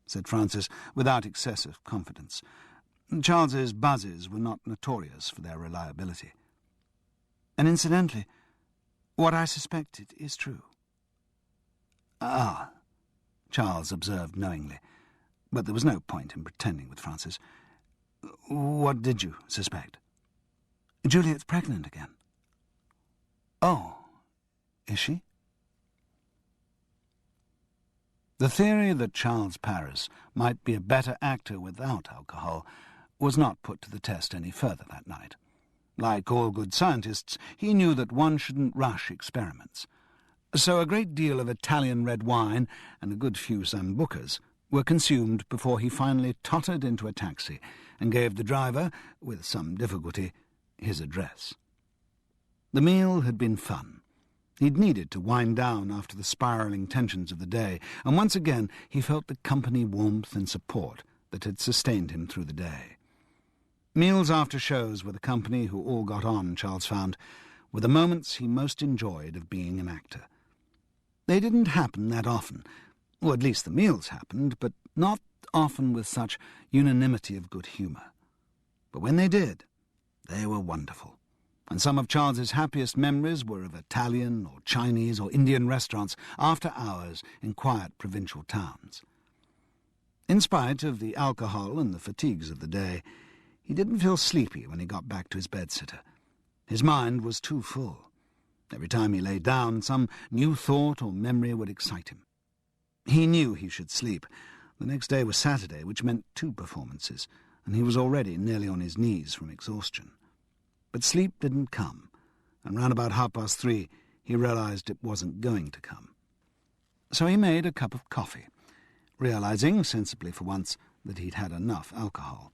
S3: said Frances, without excessive confidence. Charles's buzzes were not notorious for their reliability. And incidentally, what I suspected is true. Ah, Charles observed knowingly, but there was no point in pretending with Frances. What did you suspect? Juliet's pregnant again. Oh, is she? The theory that Charles Paris might be a better actor without alcohol was not put to the test any further that night. Like all good scientists, he knew that one shouldn't rush experiments. So a great deal of Italian red wine and a good few sambucas were consumed before he finally tottered into a taxi and gave the driver, with some difficulty, his address. The meal had been fun. He'd needed to wind down after the spiralling tensions of the day, and once again he felt the company warmth and support that had sustained him through the day. Meals after shows with a company who all got on, Charles found, were the moments he most enjoyed of being an actor. They didn't happen that often, or at least the meals happened, but not often with such unanimity of good humour. But when they did, they were wonderful, and some of Charles's happiest memories were of Italian or Chinese or Indian restaurants after hours in quiet provincial towns. In spite of the alcohol and the fatigues of the day, he didn't feel sleepy when he got back to his bedsitter. His mind was too full. Every time he lay down, some new thought or memory would excite him. He knew he should sleep. The next day was Saturday, which meant 2 performances, and he was already nearly on his knees from exhaustion. But sleep didn't come, and round about 3:30 he realized it wasn't going to come. So he made a cup of coffee, realizing, sensibly for once, that he'd had enough alcohol,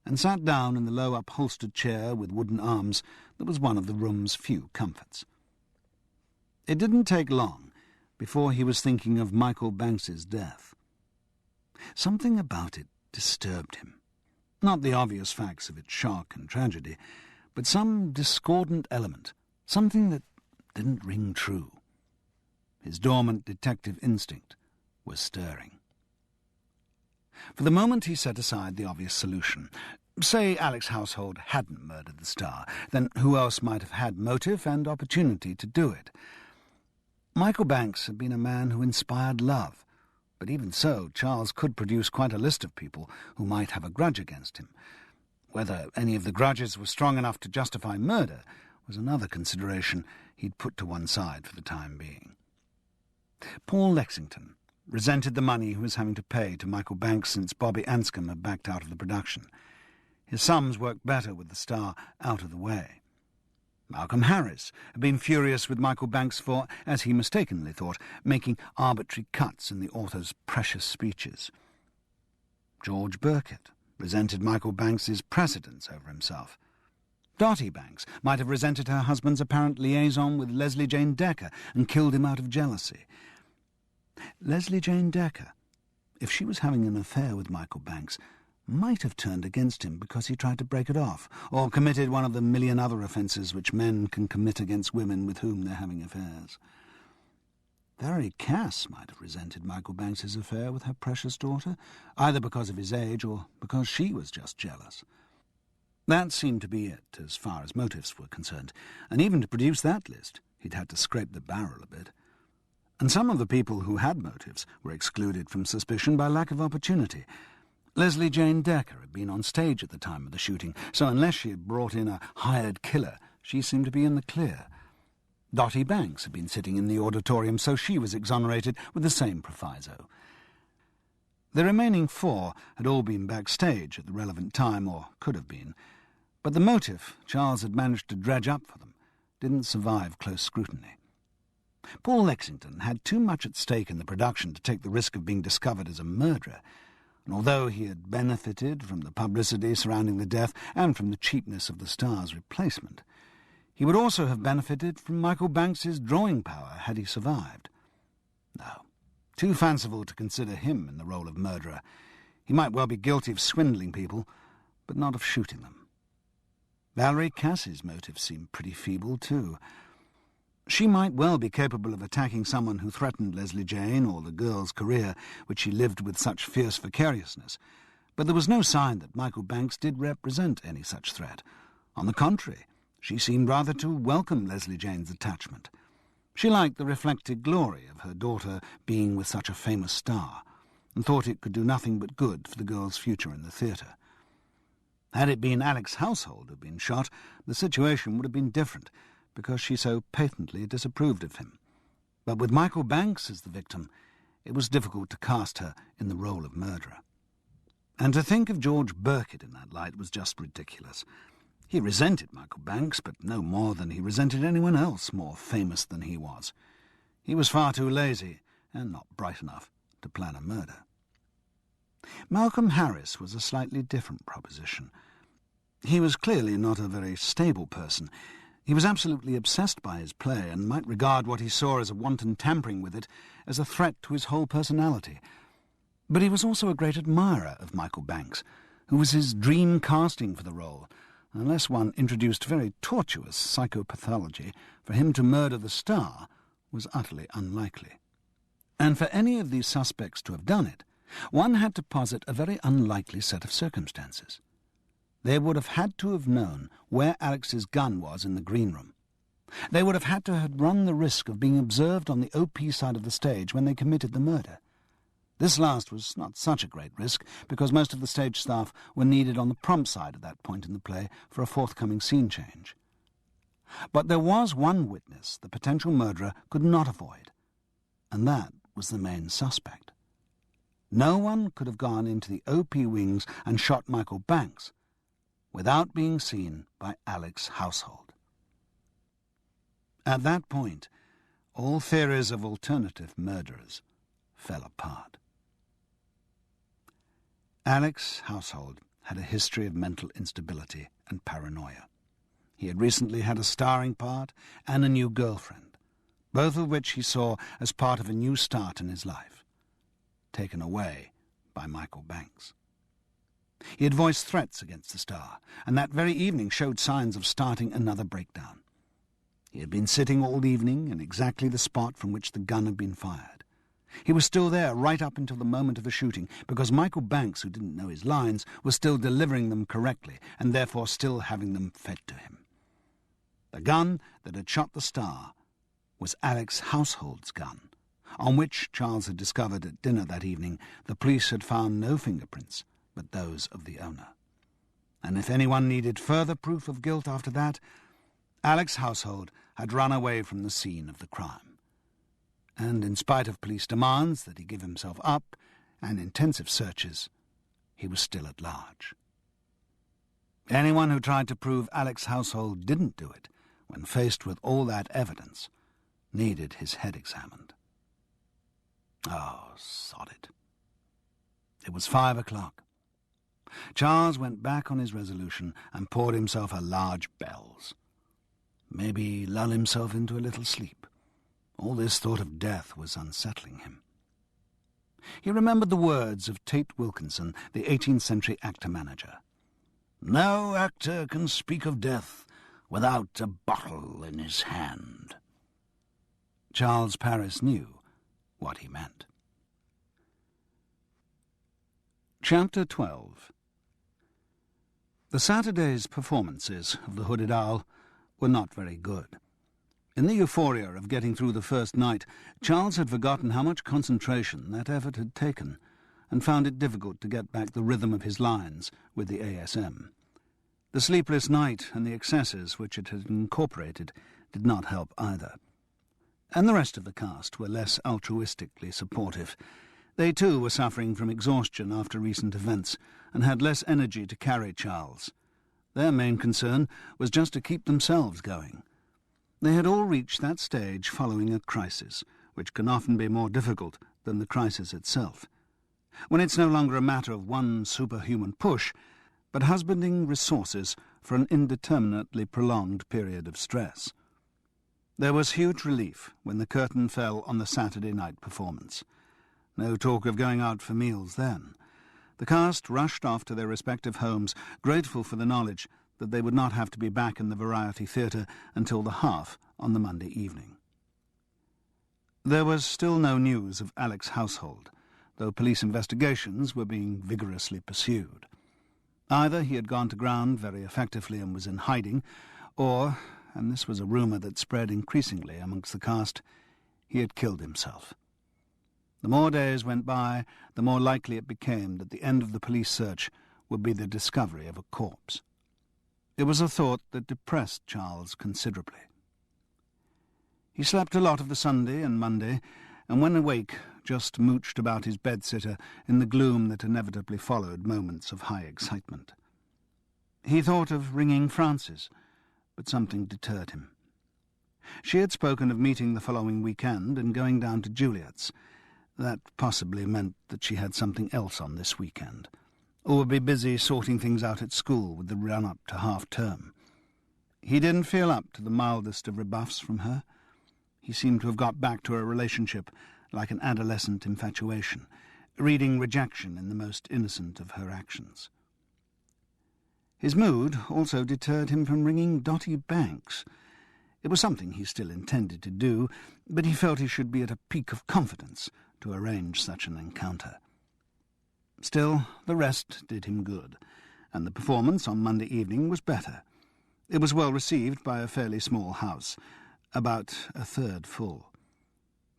S3: and sat down in the low upholstered chair with wooden arms that was one of the room's few comforts. It didn't take long before he was thinking of Michael Banks's death. Something about it disturbed him. Not the obvious facts of its shock and tragedy, but some discordant element, something that didn't ring true. His dormant detective instinct was stirring. For the moment he set aside the obvious solution. Say Alex Household hadn't murdered the star, then who else might have had motive and opportunity to do it? Michael Banks had been a man who inspired love, but even so, Charles could produce quite a list of people who might have a grudge against him. Whether any of the grudges were strong enough to justify murder was another consideration he'd put to one side for the time being. Paul Lexington resented the money he was having to pay to Michael Banks since Bobby Anscombe had backed out of the production. His sums worked better with the star out of the way. Malcolm Harris had been furious with Michael Banks for, as he mistakenly thought, making arbitrary cuts in the author's precious speeches. George Burkett resented Michael Banks's precedence over himself. Dottie Banks might have resented her husband's apparent liaison with Leslie Jane Decker and killed him out of jealousy. Leslie Jane Decker, if she was having an affair with Michael Banks, might have turned against him because he tried to break it off, or committed one of the million other offences which men can commit against women with whom they're having affairs. Very Cass might have resented Michael Banks's affair with her precious daughter, either because of his age or because she was just jealous. That seemed to be it, as far as motives were concerned, and even to produce that list, he'd had to scrape the barrel a bit. And some of the people who had motives were excluded from suspicion by lack of opportunity. Leslie Jane Decker had been on stage at the time of the shooting, so unless she had brought in a hired killer, she seemed to be in the clear. Dottie Banks had been sitting in the auditorium, so she was exonerated with the same proviso. The remaining 4 had all been backstage at the relevant time, or could have been, but the motive Charles had managed to dredge up for them didn't survive close scrutiny. Paul Lexington had too much at stake in the production to take the risk of being discovered as a murderer, and although he had benefited from the publicity surrounding the death and from the cheapness of the star's replacement, he would also have benefited from Michael Banks's drawing power had he survived. No, too fanciful to consider him in the role of murderer. He might well be guilty of swindling people, but not of shooting them. Valerie Cass's motives seemed pretty feeble, too. She might well be capable of attacking someone who threatened Leslie Jane or the girl's career, which she lived with such fierce vicariousness, but there was no sign that Michael Banks did represent any such threat. On the contrary, she seemed rather to welcome Leslie Jane's attachment. She liked the reflected glory of her daughter being with such a famous star, and thought it could do nothing but good for the girl's future in the theatre. Had it been Alex Household who had been shot, the situation would have been different, because she so patently disapproved of him. But with Michael Banks as the victim, it was difficult to cast her in the role of murderer. And to think of George Birkett in that light was just ridiculous. He resented Michael Banks, but no more than he resented anyone else more famous than he was. He was far too lazy, and not bright enough, to plan a murder. Malcolm Harris was a slightly different proposition. He was clearly not a very stable person. He was absolutely obsessed by his play, and might regard what he saw as a wanton tampering with it as a threat to his whole personality. But he was also a great admirer of Michael Banks, who was his dream casting for the role. Unless one introduced very tortuous psychopathology, for him to murder the star was utterly unlikely. And for any of these suspects to have done it, one had to posit a very unlikely set of circumstances. They would have had to have known where Alex's gun was in the green room. They would have had to have run the risk of being observed on the OP side of the stage when they committed the murder. This last was not such a great risk, because most of the stage staff were needed on the prompt side at that point in the play for a forthcoming scene change. But there was one witness the potential murderer could not avoid, and that was the main suspect. No one could have gone into the OP wings and shot Michael Banks without being seen by Alex Household. At that point, all theories of alternative murderers fell apart. Alex Household had a history of mental instability and paranoia. He had recently had a starring part and a new girlfriend, both of which he saw as part of a new start in his life, taken away by Michael Banks. He had voiced threats against the star, and that very evening showed signs of starting another breakdown. He had been sitting all evening in exactly the spot from which the gun had been fired. He was still there right up until the moment of the shooting, because Michael Banks, who didn't know his lines, was still delivering them correctly, and therefore still having them fed to him. The gun that had shot the star was Alex Household's gun, on which Charles had discovered at dinner that evening the police had found no fingerprints but those of the owner. And if anyone needed further proof of guilt after that, Alex Household had run away from the scene of the crime. And in spite of police demands that he give himself up and intensive searches, he was still at large. Anyone who tried to prove Alex Household didn't do it, when faced with all that evidence, needed his head examined. Oh, sod it. It was 5 o'clock. Charles went back on his resolution and poured himself a large bells. Maybe lull himself into a little sleep. All this thought of death was unsettling him. He remembered the words of Tate Wilkinson, the 18th century actor-manager. "No actor can speak of death without a bottle in his hand." Charles Paris knew what he meant. Chapter 12. The Saturday's performances of The Hooded Owl were not very good. In the euphoria of getting through the first night, Charles had forgotten how much concentration that effort had taken, and found it difficult to get back the rhythm of his lines with the ASM. The sleepless night and the excesses which it had incorporated did not help either. And the rest of the cast were less altruistically supportive. They too were suffering from exhaustion after recent events, and had less energy to carry Charles. Their main concern was just to keep themselves going. They had all reached that stage following a crisis, which can often be more difficult than the crisis itself, when it's no longer a matter of one superhuman push, but husbanding resources for an indeterminately prolonged period of stress. There was huge relief when the curtain fell on the Saturday night performance. No talk of going out for meals then. The cast rushed off to their respective homes, grateful for the knowledge that they would not have to be back in the Variety Theatre until the half on the Monday evening. There was still no news of Alec's household, though police investigations were being vigorously pursued. Either he had gone to ground very effectively and was in hiding, or, and this was a rumour that spread increasingly amongst the cast, he had killed himself. The more days went by, the more likely it became that the end of the police search would be the discovery of a corpse. It was a thought that depressed Charles considerably. He slept a lot of the Sunday and Monday, and when awake just mooched about his bedsitter in the gloom that inevitably followed moments of high excitement. He thought of ringing Frances, but something deterred him. She had spoken of meeting the following weekend and going down to Juliet's. That possibly meant that she had something else on this weekend, or would be busy sorting things out at school with the run-up to half-term. He didn't feel up to the mildest of rebuffs from her. He seemed to have got back to a relationship like an adolescent infatuation, reading rejection in the most innocent of her actions. His mood also deterred him from ringing Dotty Banks. It was something he still intended to do, but he felt he should be at a peak of confidence to arrange such an encounter. Still, the rest did him good, and the performance on Monday evening was better. It was well received by a fairly small house, about a third full.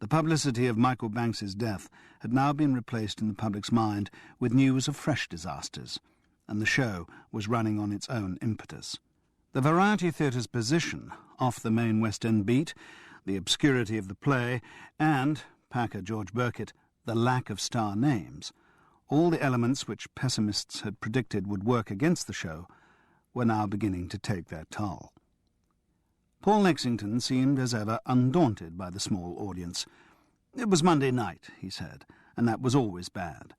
S3: The publicity of Michael Banks's death had now been replaced in the public's mind with news of fresh disasters, and the show was running on its own impetus. The Variety Theatre's position off the main West End beat, the obscurity of the play, and, Packer George Burkett, the lack of star names, all the elements which pessimists had predicted would work against the show, were now beginning to take their toll. Paul Lexington seemed, as ever, undaunted by the small audience. It was Monday night, he said, and that was always bad.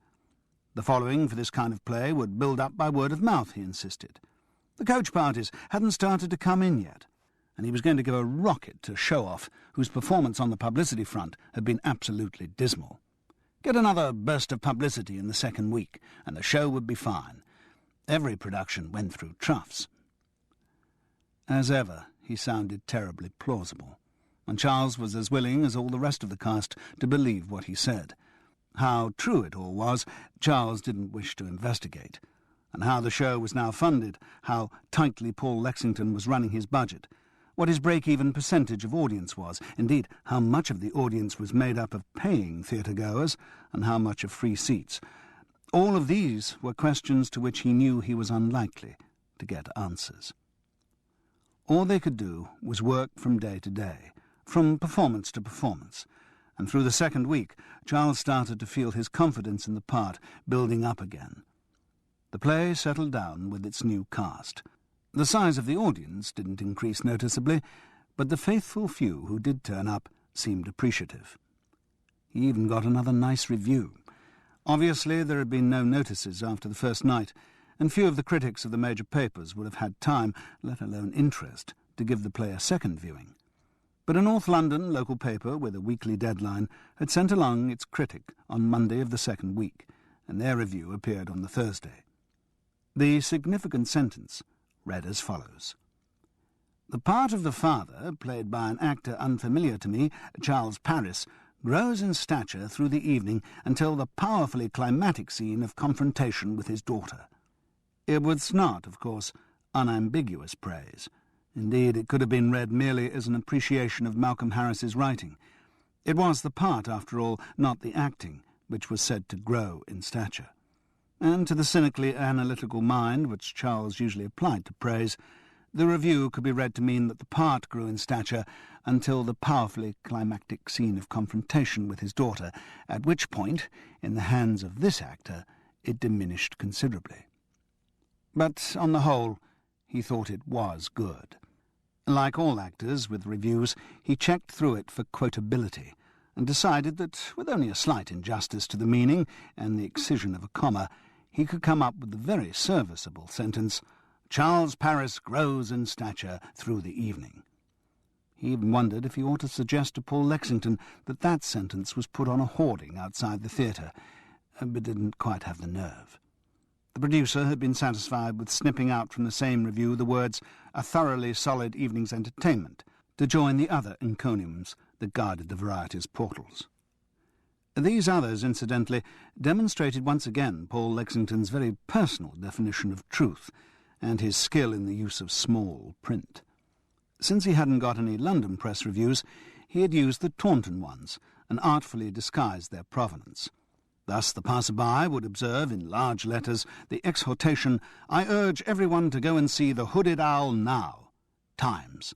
S3: The following for this kind of play would build up by word of mouth, he insisted. The coach parties hadn't started to come in yet, and he was going to give a rocket to Show-Off, whose performance on the publicity front had been absolutely dismal. Get another burst of publicity in the second week, and the show would be fine. Every production went through troughs. As ever, he sounded terribly plausible, and Charles was as willing as all the rest of the cast to believe what he said. How true it all was, Charles didn't wish to investigate, and how the show was now funded, how tightly Paul Lexington was running his budget, what his break-even percentage of audience was, indeed how much of the audience was made up of paying theatre-goers, and how much of free seats. All of these were questions to which he knew he was unlikely to get answers. All they could do was work from day to day, from performance to performance, and through the second week Charles started to feel his confidence in the part building up again. The play settled down with its new cast. The size of the audience didn't increase noticeably, but the faithful few who did turn up seemed appreciative. He even got another nice review. Obviously there had been no notices after the first night, and few of the critics of the major papers would have had time, let alone interest, to give the play a second viewing.
S2: But a North London local paper with a weekly deadline had sent along its critic on Monday of the second week, and their review appeared on the Thursday. The significant sentence read as follows. The part of the father, played by an actor unfamiliar to me, Charles Paris, grows in stature through the evening until the powerfully climatic scene of confrontation with his daughter. It was not, of course, unambiguous praise. Indeed, it could have been read merely as an appreciation of Malcolm Harris's writing. It was the part, after all, not the acting, which was said to grow in stature. And to the cynically analytical mind which Charles usually applied to praise, the review could be read to mean that the part grew in stature until the powerfully climactic scene of confrontation with his daughter, at which point, in the hands of this actor, it diminished considerably. But, on the whole, he thought it was good. Like all actors with reviews, he checked through it for quotability, and decided that, with only a slight injustice to the meaning and the excision of a comma, he could come up with the very serviceable sentence, Charles Paris grows in stature through the evening. He even wondered if he ought to suggest to Paul Lexington that that sentence was put on a hoarding outside the theatre, but didn't quite have the nerve. The producer had been satisfied with snipping out from the same review the words, a thoroughly solid evening's entertainment, to join the other encomiums that guarded the varieties' portals. These others, incidentally, demonstrated once again Paul Lexington's very personal definition of truth, and his skill in the use of small print. Since he hadn't got any London press reviews, he had used the Taunton ones, and artfully disguised their provenance. Thus the passer-by would observe in large letters the exhortation, I urge everyone to go and see the Hooded Owl now, Times.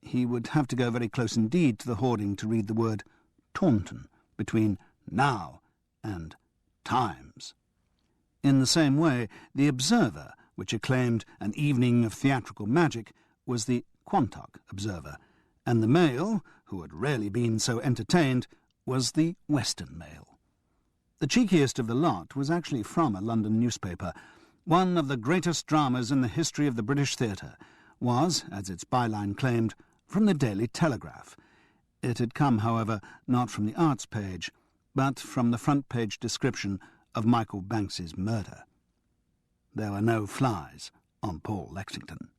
S2: He would have to go very close indeed to the hoarding to read the word Taunton between now and Times. In the same way, the Observer, which acclaimed an evening of theatrical magic, was the Quantock Observer, and the Mail, who had rarely been so entertained, was the Western Mail. The cheekiest of the lot was actually from a London newspaper. One of the greatest dramas in the history of the British theatre was, as its byline claimed, from the Daily Telegraph. It had come, however, not from the arts page, but from the front-page description of Michael Banks's murder. There were no flies on Paul Lexington.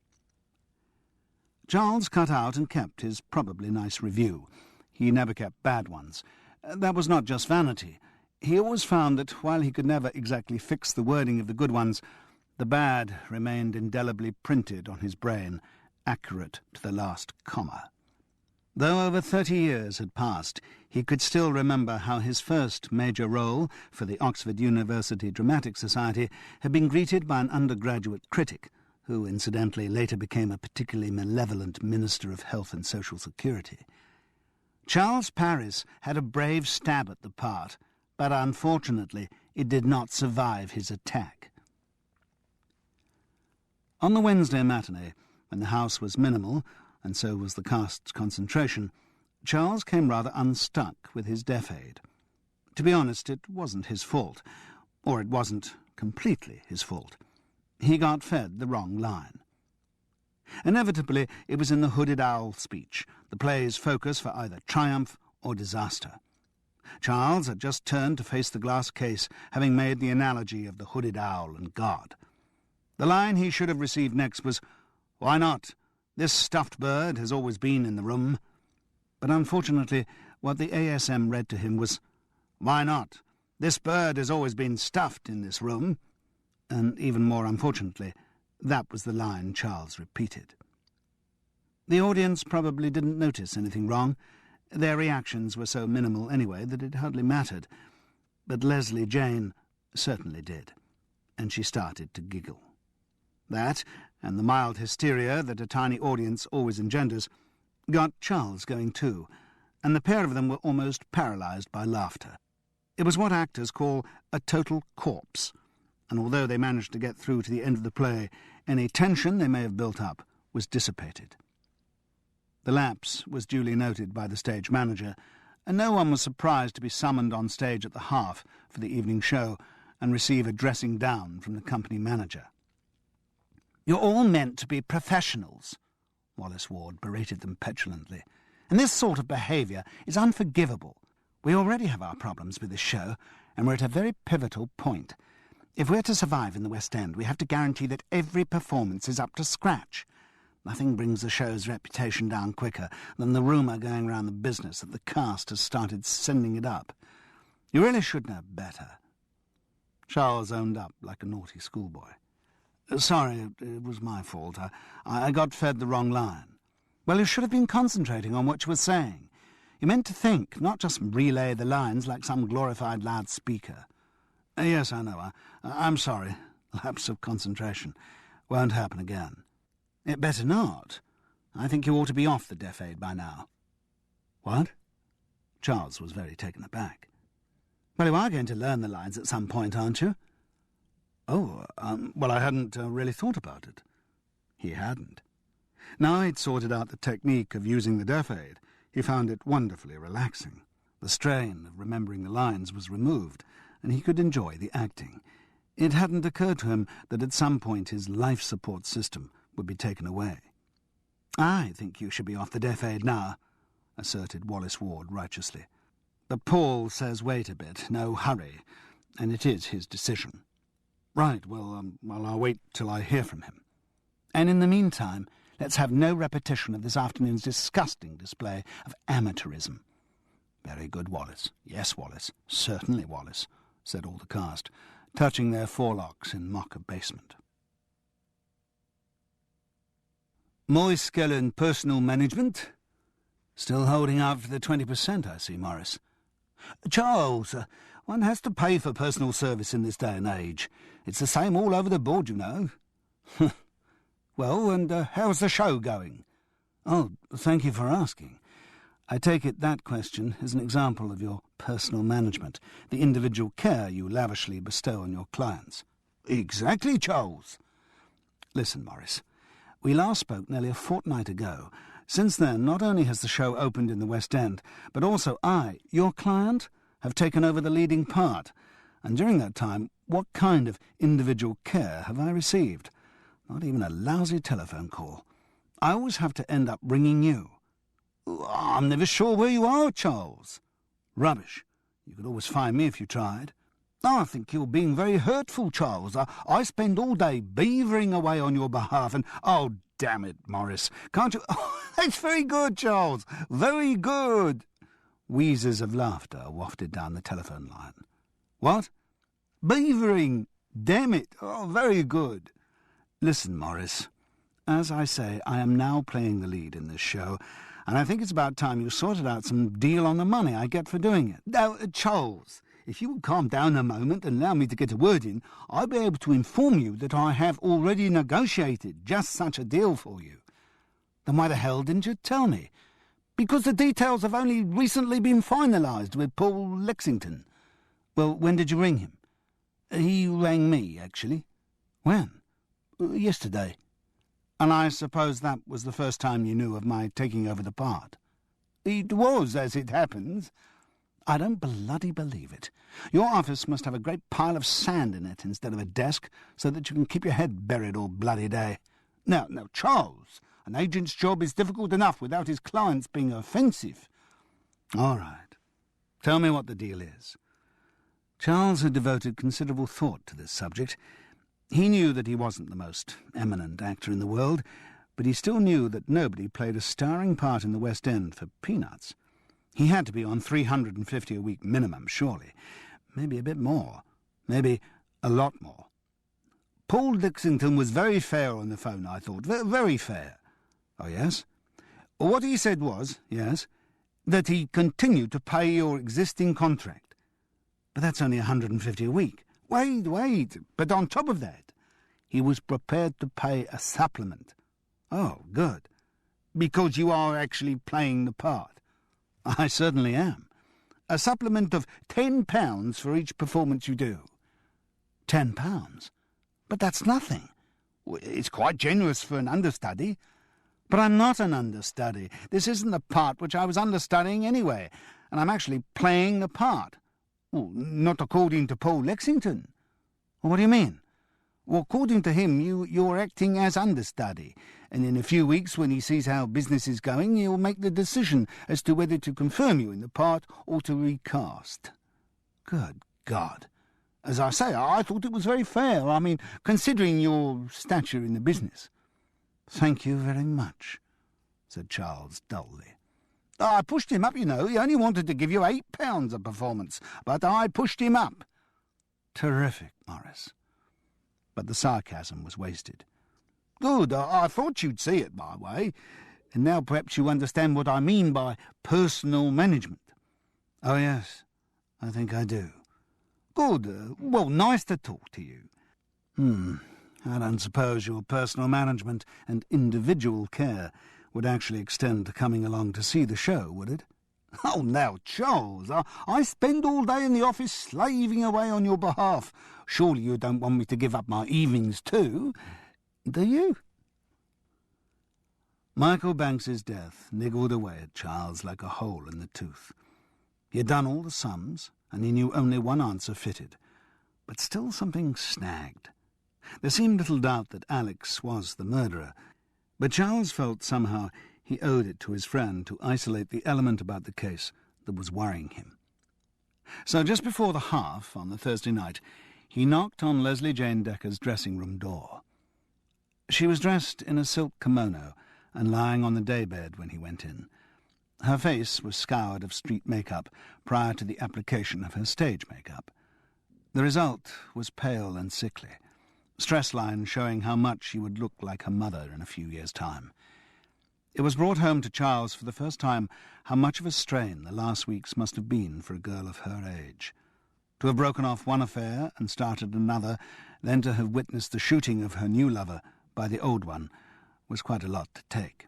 S2: Charles cut out and kept his probably nice review. He never kept bad ones. That was not just vanity. He always found that while he could never exactly fix the wording of the good ones, the bad remained indelibly printed on his brain, accurate to the last comma. Though over 30 years had passed, he could still remember how his first major role for the Oxford University Dramatic Society had been greeted by an undergraduate critic, who incidentally later became a particularly malevolent Minister of Health and Social Security. Charles Paris had a brave stab at the part, but unfortunately it did not survive his attack. On the Wednesday matinee, when the house was minimal, and so was the cast's concentration, Charles came rather unstuck with his deaf aid. To be honest, it wasn't his fault, or it wasn't completely his fault. He got fed the wrong line. Inevitably, it was in the Hooded Owl speech, the play's focus for either triumph or disaster. Charles had just turned to face the glass case, having made the analogy of the hooded owl and God. The line he should have received next was, "Why not? This stuffed bird has always been in the room." But unfortunately, what the ASM read to him was, "Why not? This bird has always been stuffed in this room." And even more unfortunately, that was the line Charles repeated. The audience probably didn't notice anything wrong. Their reactions were so minimal anyway that it hardly mattered. But Leslie Jane certainly did, and she started to giggle. That, and the mild hysteria that a tiny audience always engenders, got Charles going too, and the pair of them were almost paralysed by laughter. It was what actors call a total corpse, and although they managed to get through to the end of the play, any tension they may have built up was dissipated. The lapse was duly noted by the stage manager, and no one was surprised to be summoned on stage at the half for the evening show and receive a dressing down from the company manager. "You're all meant to be professionals," Wallace Ward berated them petulantly.
S3: And this sort of behaviour is unforgivable. We already have our problems with this show, and we're at a very pivotal point. If we're to survive in the West End, we have to guarantee that every performance is up to scratch. Nothing brings the show's reputation down quicker than the rumour going round the business that the cast has started sending it up. You really should know better. Charles owned up like a naughty schoolboy. Sorry, it was my fault. I got fed the wrong line. Well, you should have been concentrating on what you were saying. You meant to think, not just relay the lines like some glorified loudspeaker. Yes, I know. I'm sorry. Lapse of concentration. Won't happen again. It better not. I think you ought to be off the deaf aid by now. What? Charles was very taken aback. Well, you are going to learn the lines at some point, aren't you? Oh, well, I hadn't really thought about it. He hadn't. Now he'd sorted out the technique of using the deaf aid, he found it wonderfully relaxing. The strain of remembering the lines was removed, and he could enjoy the acting. It hadn't occurred to him that at some point his life support system would be taken away. I think you should be off the deaf aid now, asserted Wallace Ward righteously. But Paul says wait a bit, no hurry, and it is his decision. Right, well, I'll wait till I hear from him. And in the meantime, let's have no repetition of this afternoon's disgusting display of amateurism. Very good, Wallace. Yes, Wallace. Certainly, Wallace, said all the cast, touching their forelocks in mock abasement. Moiskel and personal management? Still holding out for the 20%, I see, Morris. Charles, one has to pay for personal service in this day and age. It's the same all over the board, you know. Well, and how's the show going? Oh, thank you for asking. I take it that question is an example of your personal management, the individual care you lavishly bestow on your clients. Exactly, Charles. Listen, Morris, we last spoke nearly a fortnight ago. Since then, not only has the show opened in the West End, but also I, your client, have taken over the leading part. And during that time, what kind of individual care have I received? Not even a lousy telephone call. I always have to end up ringing you. I'm never sure where you are, Charles. Rubbish. You could always find me if you tried. I think you're being very hurtful, Charles. I spend all day beavering away on your behalf, and... Oh, damn it, Morris. Can't you... Oh, that's very good, Charles. Very good. Wheezes of laughter wafted down the telephone line. What? Beavering. Damn it. Oh, very good. Listen, Morris. As I say, I am now playing the lead in this show, and I think it's about time you sorted out some deal on the money I get for doing it. Now, Charles, if you would calm down a moment and allow me to get a word in, I'll be able to inform you that I have already negotiated just such a deal for you. Then why the hell didn't you tell me? Because the details have only recently been finalised with Paul Lexington. Well, when did you ring him? He rang me, actually. When? Yesterday. And I suppose that was the first time you knew of my taking over the part. It was, as it happens. I don't bloody believe it. Your office must have a great pile of sand in it instead of a desk, so that you can keep your head buried all bloody day. Now, Charles, an agent's job is difficult enough without his clients being offensive. All right. Tell me what the deal is. Charles had devoted considerable thought to this subject. He knew that he wasn't the most eminent actor in the world, but he still knew that nobody played a starring part in the West End for peanuts. He had to be on $350 a week minimum, surely. Maybe a bit more. Maybe a lot more. Paul Lexington was very fair on the phone, I thought. Very fair. Oh, yes? What he said was, yes, that he continued to pay your existing contract. But that's only $150 a week. Wait, but on top of that, he was prepared to pay a supplement. Oh, good. Because you are actually playing the part. I certainly am. A supplement of £10 for each performance you do. £10? But that's nothing. It's quite generous for an understudy. But I'm not an understudy. This isn't the part which I was understudying anyway, and I'm actually playing the part. Well, not according to Paul Lexington. What do you mean? Well, according to him, you're acting as understudy, and in a few weeks, when he sees how business is going, he'll make the decision as to whether to confirm you in the part or to recast. Good God. As I say, I thought it was very fair. I mean, considering your stature in the business.
S4: Thank you very much, said Charles dully.
S3: I pushed him up, you know. He only wanted to give you £8 a performance, but I pushed him up.
S4: Terrific, Morris.
S3: But the sarcasm was wasted. Good, I thought you'd see it my way, and now perhaps you understand what I mean by personal management.
S4: Oh, yes, I think I do.
S3: Good, well, nice to talk to you.
S4: I don't suppose your personal management and individual care would actually extend to coming along to see the show, would it?
S3: Oh, now, Charles, I spend all day in the office slaving away on your behalf. Surely you don't want me to give up my evenings too, do you?
S4: Michael Banks's death niggled away at Charles like a hole in the tooth. He had done all the sums, and he knew only one answer fitted, but still something snagged. There seemed little doubt that Alex was the murderer, but Charles felt somehow he owed it to his friend to isolate the element about the case that was worrying him. So just before the half, on the Thursday night, he knocked on Leslie Jane Decker's dressing-room door. She was dressed in a silk kimono and lying on the daybed when he went in. Her face was scoured of street makeup prior to the application of her stage makeup. The result was pale and sickly, stress lines showing how much she would look like her mother in a few years' time. It was brought home to Charles for the first time how much of a strain the last weeks must have been for a girl of her age. To have broken off one affair and started another, then to have witnessed the shooting of her new lover by the old one, was quite a lot to take.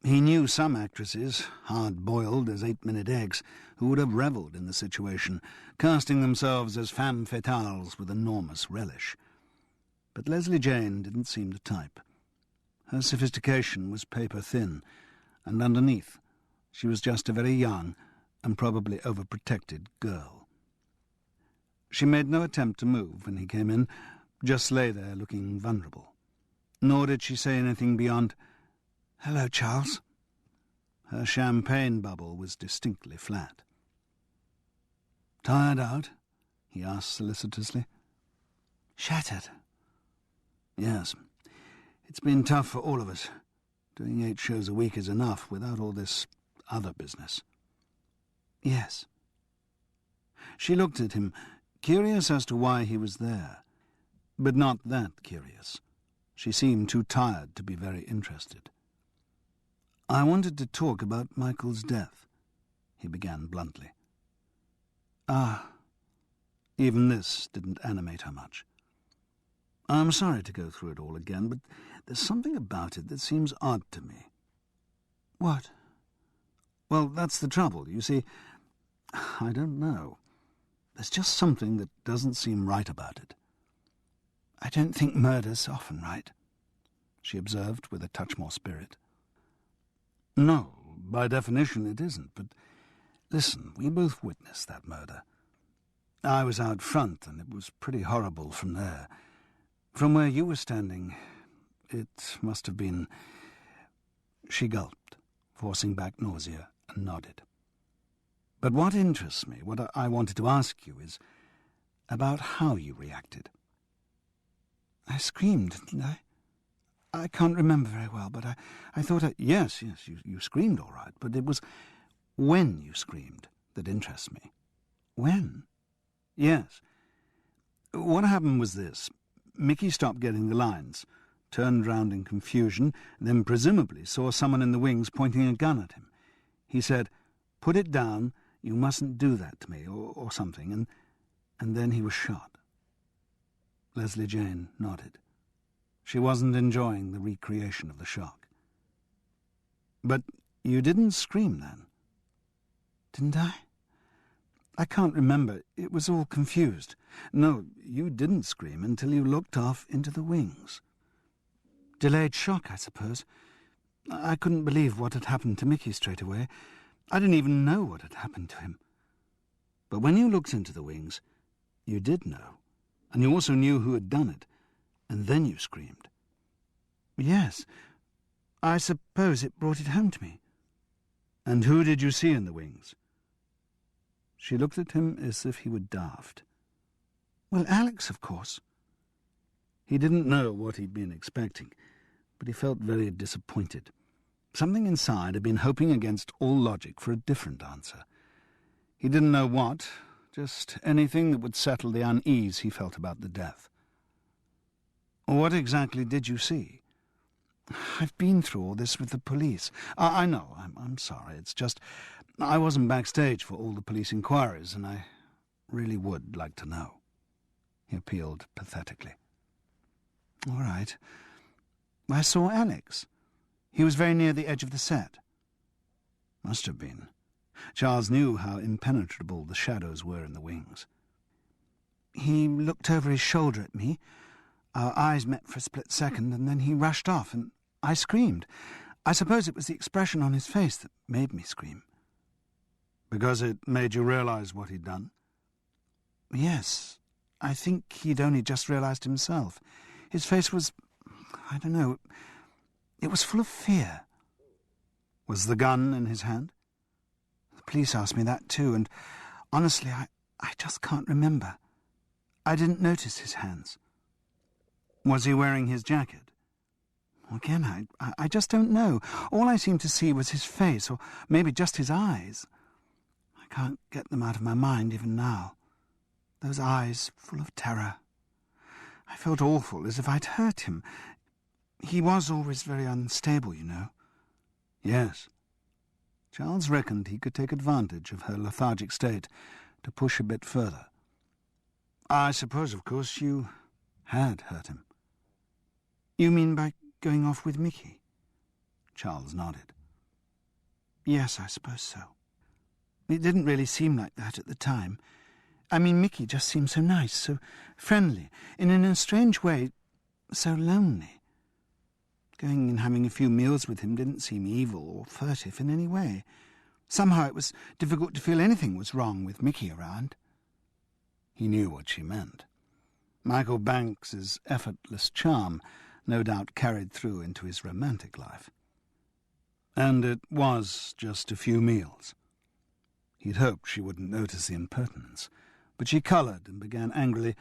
S4: He knew some actresses, hard-boiled as 8-minute eggs, who would have revelled in the situation, casting themselves as femme fatales with enormous relish. But Leslie Jane didn't seem the type. Her sophistication was paper-thin, and underneath she was just a very young and probably overprotected girl. She made no attempt to move when he came in, just lay there looking vulnerable. Nor did she say anything beyond, "Hello, Charles." Her champagne bubble was distinctly flat. "Tired out?" he asked solicitously. "Shattered."
S3: "Yes. It's been tough for all of us. Doing 8 shows a week is enough without all this other business."
S4: "Yes."
S3: She looked at him, curious as to why he was there, but not that curious. She seemed too tired to be very interested. "I wanted to talk about Michael's death," he began bluntly.
S4: "Ah."
S3: Even this didn't animate her much. "I'm sorry to go through it all again, but there's something about it that seems odd to me."
S4: "What?"
S3: "Well, that's the trouble. You see, I don't know. There's just something that doesn't seem right about it."
S4: "I don't think murder's often right,"
S3: she observed with a touch more spirit. "No, by definition it isn't, but listen, we both witnessed that murder. I was out front, and it was pretty horrible from there. From where you were standing, it must have been—" She gulped, forcing back nausea, and nodded. "But what interests me, what I wanted to ask you, is about how you reacted."
S4: "I screamed, didn't I? I can't remember very well, but I thought I—"
S3: Yes, you screamed all right, but it was when you screamed that interests me."
S4: "When?"
S3: "Yes. What happened was this. Mickey stopped getting the lines, turned round in confusion, then presumably saw someone in the wings pointing a gun at him. He said, 'Put it down, you mustn't do that to me,' or something, and then he was shot." Leslie Jane nodded. She wasn't enjoying the recreation of the shock. "But you didn't scream then?"
S4: "Didn't I? I can't remember. It was all confused."
S3: "No, you didn't scream until you looked off into the wings."
S4: Delayed shock, I suppose. I couldn't believe what had happened to Mickey straight away. I didn't even know what had happened to him.
S3: But when you looked into the wings, you did know, and you also knew who had done it, and then you screamed."
S4: "Yes,
S3: I suppose it brought it home to me.
S2: And who did you see in the wings? She looked at him as if he were daft.
S3: Well, Alex, of course.
S2: He didn't know what he'd been expecting, but he felt very disappointed. Something inside had been hoping against all logic for a different answer. He didn't know what, just anything that would settle the unease he felt about the death. What exactly did you see?
S3: I've been through all this with the police.
S2: I know, I'm sorry. It's just I wasn't backstage for all the police inquiries, and I really would like to know. He appealed pathetically.
S3: All right. I saw Alex. He was very near the edge of the set.
S2: Must have been. Charles knew how impenetrable the shadows were in the wings.
S3: He looked over his shoulder at me. Our eyes met for a split second, and then he rushed off, and I screamed. I suppose it was the expression on his face that made me scream.
S2: Because it made you realize what he'd done?
S3: Yes. I think he'd only just realized himself. His face was, I don't know, it was full of fear.
S2: Was the gun in his hand?
S3: The police asked me that too, and honestly, I just can't remember. I didn't notice his hands.
S2: Was he wearing his jacket?
S3: Again, I just don't know. All I seemed to see was his face, or maybe just his eyes. I can't get them out of my mind even now. Those eyes full of terror. I felt awful, as if I'd hurt him. He was always very unstable, you know.
S2: Yes. Charles reckoned he could take advantage of her lethargic state to push a bit further. I suppose, of course, you had hurt him.
S3: You mean by going off with Mickey?
S2: Charles nodded.
S3: Yes, I suppose so. It didn't really seem like that at the time. I mean, Mickey just seemed so nice, so friendly, and in a strange way, so lonely. Going and having a few meals with him didn't seem evil or furtive in any way. Somehow it was difficult to feel anything was wrong with Mickey around.
S2: He knew what she meant. Michael Banks's effortless charm no doubt carried through into his romantic life. And it was just a few meals. He'd hoped she wouldn't notice the impertinence, but she coloured and began angrily,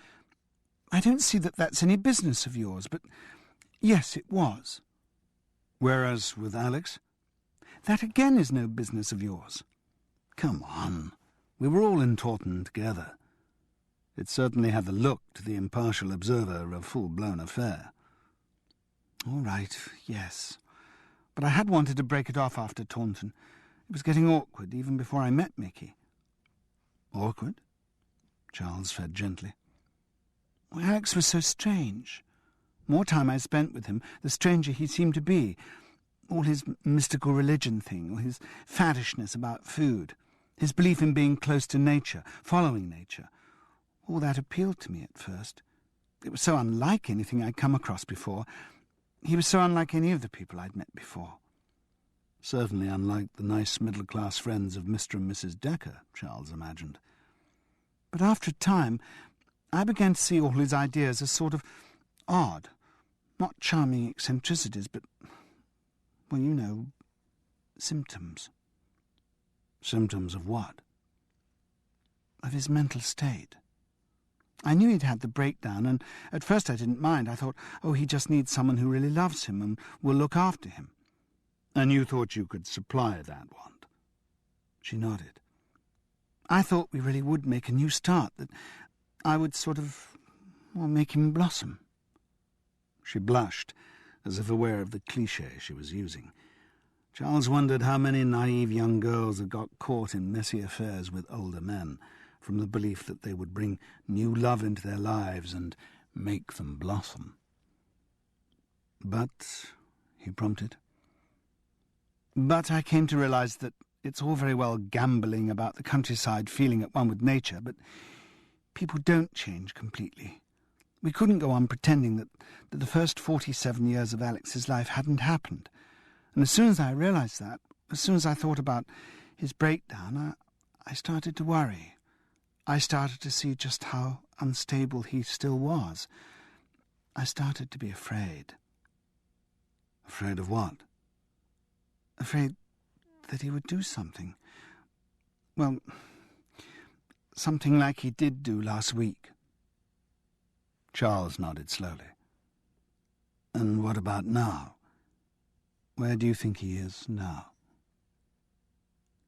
S3: I don't see that that's any business of yours, but yes, it was.
S2: Whereas with Alex?
S3: That again is no business of yours.
S2: Come on, we were all in Taunton together. It certainly had the look to the impartial observer of a full-blown affair.
S3: All right, yes. But I had wanted to break it off after Taunton. It was getting awkward even before I met Mickey.
S2: Awkward? Charles said gently.
S3: Well, Alex was so strange. More time I spent with him, the stranger he seemed to be. All his mystical religion thing, or his faddishness about food, his belief in being close to nature, following nature. All that appealed to me at first. It was so unlike anything I'd come across before. He was so unlike any of the people I'd met before.
S2: Certainly unlike the nice middle-class friends of Mr. and Mrs. Decker, Charles imagined.
S3: But after a time, I began to see all his ideas as sort of odd. Not charming eccentricities, but, well, you know, symptoms.
S2: Symptoms of what?
S3: Of his mental state. I knew he'd had the breakdown, and at first I didn't mind. I thought, oh, he just needs someone who really loves him and will look after him.
S2: And you thought you could supply that want?
S3: She nodded. I thought we really would make a new start, that I would sort of, well, make him blossom.
S2: She blushed, as if aware of the cliché she was using. Charles wondered how many naive young girls had got caught in messy affairs with older men, from the belief that they would bring new love into their lives and make them blossom.
S3: But, he prompted. But I came to realize that it's all very well gambling about the countryside, feeling at one with nature, but people don't change completely. We couldn't go on pretending that the first 47 years of Alex's life hadn't happened. And as soon as I realized that, as soon as I thought about his breakdown, I started to worry. I started to see just how unstable he still was. I started to be afraid.
S2: Afraid of what?
S4: afraid that he would do something. Well, something like he did do last week.
S2: Charles nodded slowly. And what about now? Where do you think he is now?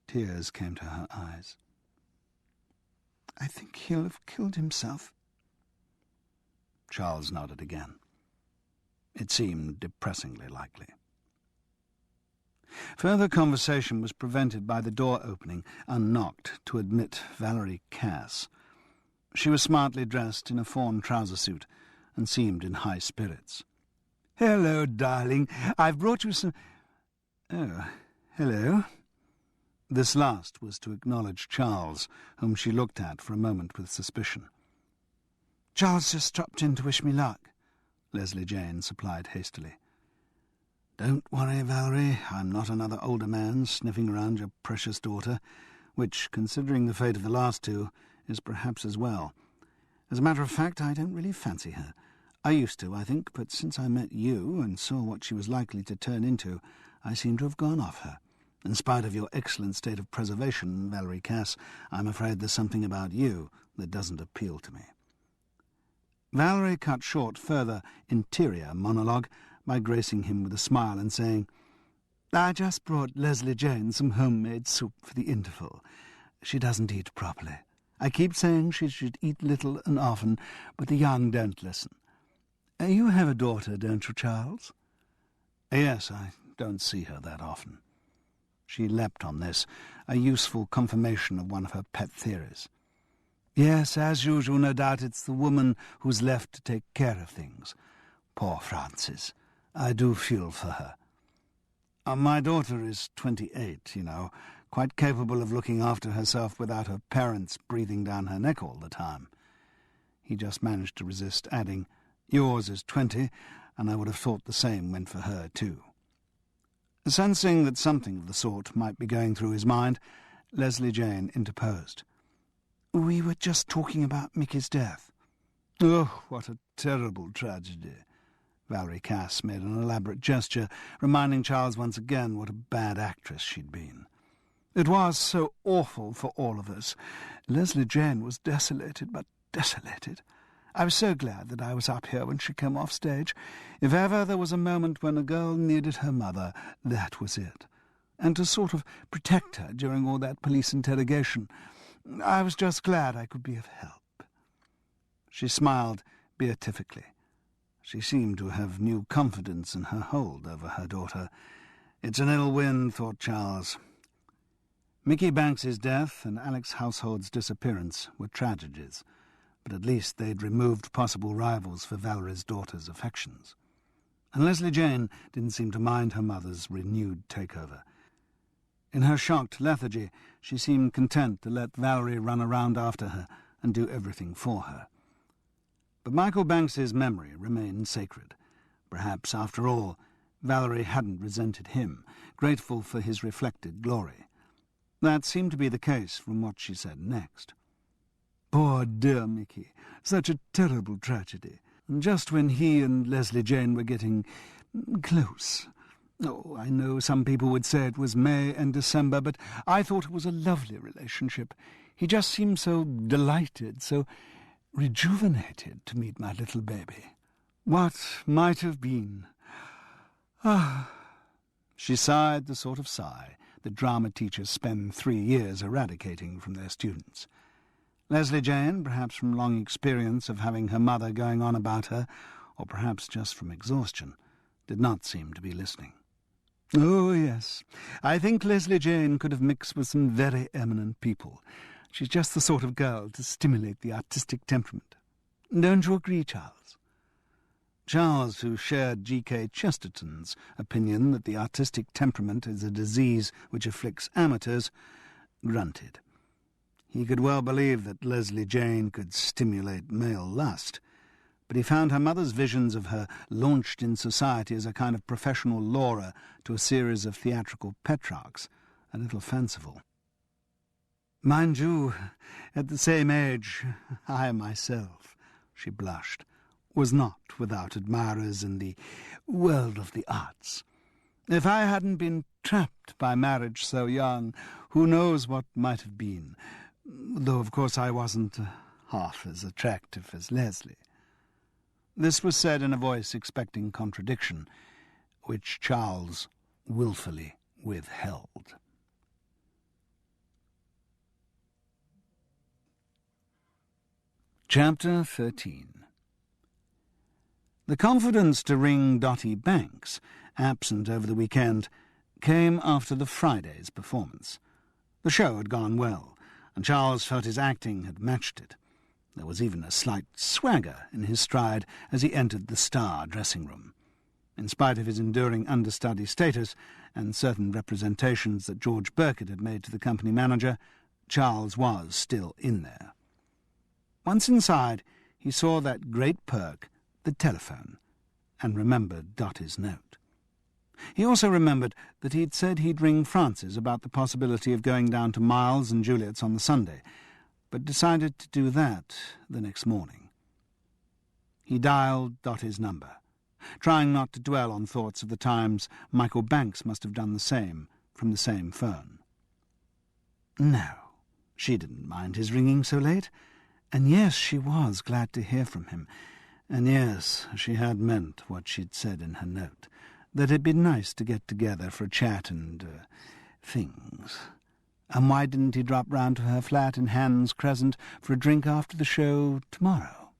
S2: Tears came to her eyes.
S4: I think he'll have killed himself.
S2: Charles nodded again. It seemed depressingly likely. Further conversation was prevented by the door opening, unknocked, to admit Valerie Cass. She was smartly dressed in a fawn trouser suit and seemed in high spirits.
S4: "Hello, darling. I've brought you some—"
S2: "Oh, hello." This last was to acknowledge Charles, whom she looked at for a moment with suspicion.
S4: "Charles just dropped in to wish me luck,"
S2: Leslie Jane supplied hastily. "Don't worry, Valerie. I'm not another older man sniffing around your precious daughter, which, considering the fate of the last two, is perhaps as well. As a matter of fact, I don't really fancy her. I used to, I think, but since I met you and saw what she was likely to turn into, I seem to have gone off her. In spite of your excellent state of preservation, Valerie Cass, I'm afraid there's something about you that doesn't appeal to me." Valerie cut short further interior monologue by gracing him with a smile and saying,
S4: "I just brought Leslie Jane some homemade soup for the interval. She doesn't eat properly. I keep saying she should eat little and often, but the young don't listen. You have a daughter, don't you, Charles?"
S2: "Yes, I don't see her that often." She leapt on this, a useful confirmation of one of her pet theories.
S4: "Yes, as usual, no doubt it's the woman who's left to take care of things. Poor Frances. I do feel for her."
S2: My daughter is 28, quite capable of looking after herself without her parents breathing down her neck all the time." He just managed to resist adding, "Yours is 20, and I would have thought the same went for her, too." Sensing that something of the sort might be going through his mind, Leslie Jane interposed.
S4: "We were just talking about Mickey's death."
S2: "Oh, what a terrible tragedy." Valerie Cass made an elaborate gesture, reminding Charles once again what a bad actress she'd been.
S4: "It was so awful for all of us. Leslie Jane was desolated, but desolated. I was so glad that I was up here when she came off stage. If ever there was a moment when a girl needed her mother, that was it. And to sort of protect her during all that police interrogation, I was just glad I could be of help."
S2: She smiled beatifically. She seemed to have new confidence in her hold over her daughter. It's an ill wind, thought Charles. Mickey Banks's death and Alex Household's disappearance were tragedies, but at least they'd removed possible rivals for Valerie's daughter's affections. And Leslie Jane didn't seem to mind her mother's renewed takeover. In her shocked lethargy, she seemed content to let Valerie run around after her and do everything for her. But Michael Banks's memory remained sacred. Perhaps, after all, Valerie hadn't resented him, grateful for his reflected glory. That seemed to be the case from what she said next.
S4: "Poor dear Mickey, such a terrible tragedy. Just when he and Leslie Jane were getting close. Oh, I know some people would say it was May and December, but I thought it was a lovely relationship. He just seemed so delighted, so rejuvenated to meet my little baby. What might have been. Ah."
S2: She sighed the sort of sigh that drama teachers spend 3 years eradicating from their students. Leslie Jane, perhaps from long experience of having her mother going on about her, or perhaps just from exhaustion, did not seem to be listening.
S4: "Oh, yes. I think Leslie Jane could have mixed with some very eminent people. She's just the sort of girl to stimulate the artistic temperament. Don't you agree, Charles?"
S2: Charles, who shared G.K. Chesterton's opinion that the artistic temperament is a disease which afflicts amateurs, grunted. He could well believe that Leslie Jane could stimulate male lust, but he found her mother's visions of her launched in society as a kind of professional Laura to a series of theatrical Petrarchs a little fanciful.
S4: "Mind you, at the same age, I myself," she blushed, "was not without admirers in the world of the arts.
S3: If I hadn't been trapped by marriage so young, who knows what might have been, though of course I wasn't half as attractive as Leslie." This was said in a voice expecting contradiction, which Charles wilfully withheld. Chapter 13. The confidence to ring Dotty Banks, absent over the weekend, came after the Friday's performance. The show had gone well, and Charles felt his acting had matched it. There was even a slight swagger in his stride as he entered the Star dressing-room. In spite of his enduring understudy status and certain representations that George Birkett had made to the company manager, Charles was still in there. Once inside, he saw that great perk, the telephone, and remembered Dotty's note. He also remembered that he'd said he'd ring Frances about the possibility of going down to Miles and Juliet's on the Sunday, but decided to do that the next morning. He dialed Dotty's number, trying not to dwell on thoughts of the times Michael Banks must have done the same from the same phone. No, she didn't mind his ringing so late, and yes, she was glad to hear from him, and yes, she had meant what she'd said in her note, that it'd be nice to get together for a chat and things. And why didn't he drop round to her flat in Hans Crescent for a drink after the show tomorrow?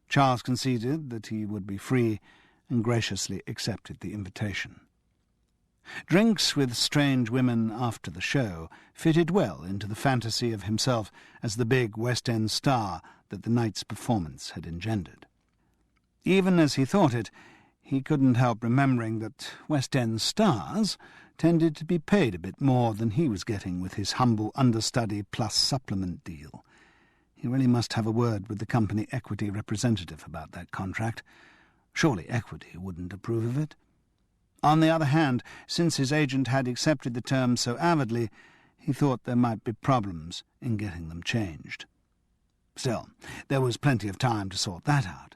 S3: Charles conceded that he would be free and graciously accepted the invitation. Drinks with strange women after the show fitted well into the fantasy of himself as the big West End star that the night's performance had engendered. Even as he thought it, he couldn't help remembering that West End stars tended to be paid a bit more than he was getting with his humble understudy plus supplement deal. He really must have a word with the company equity representative about that contract. Surely equity wouldn't approve of it. On the other hand, since his agent had accepted the terms so avidly, he thought there might be problems in getting them changed. Still, there was plenty of time to sort that out.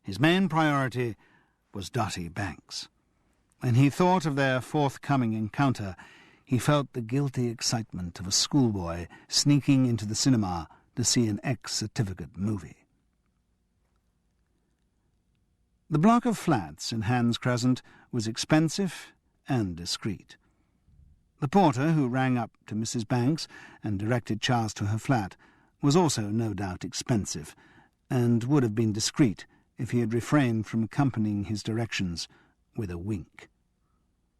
S3: His main priority was Dotty Banks. When he thought of their forthcoming encounter, he felt the guilty excitement of a schoolboy sneaking into the cinema to see an ex-certificate movie. The block of flats in Hans Crescent was expensive and discreet. The porter, who rang up to Mrs. Banks and directed Charles to her flat, was also no doubt expensive, and would have been discreet if he had refrained from accompanying his directions with a wink.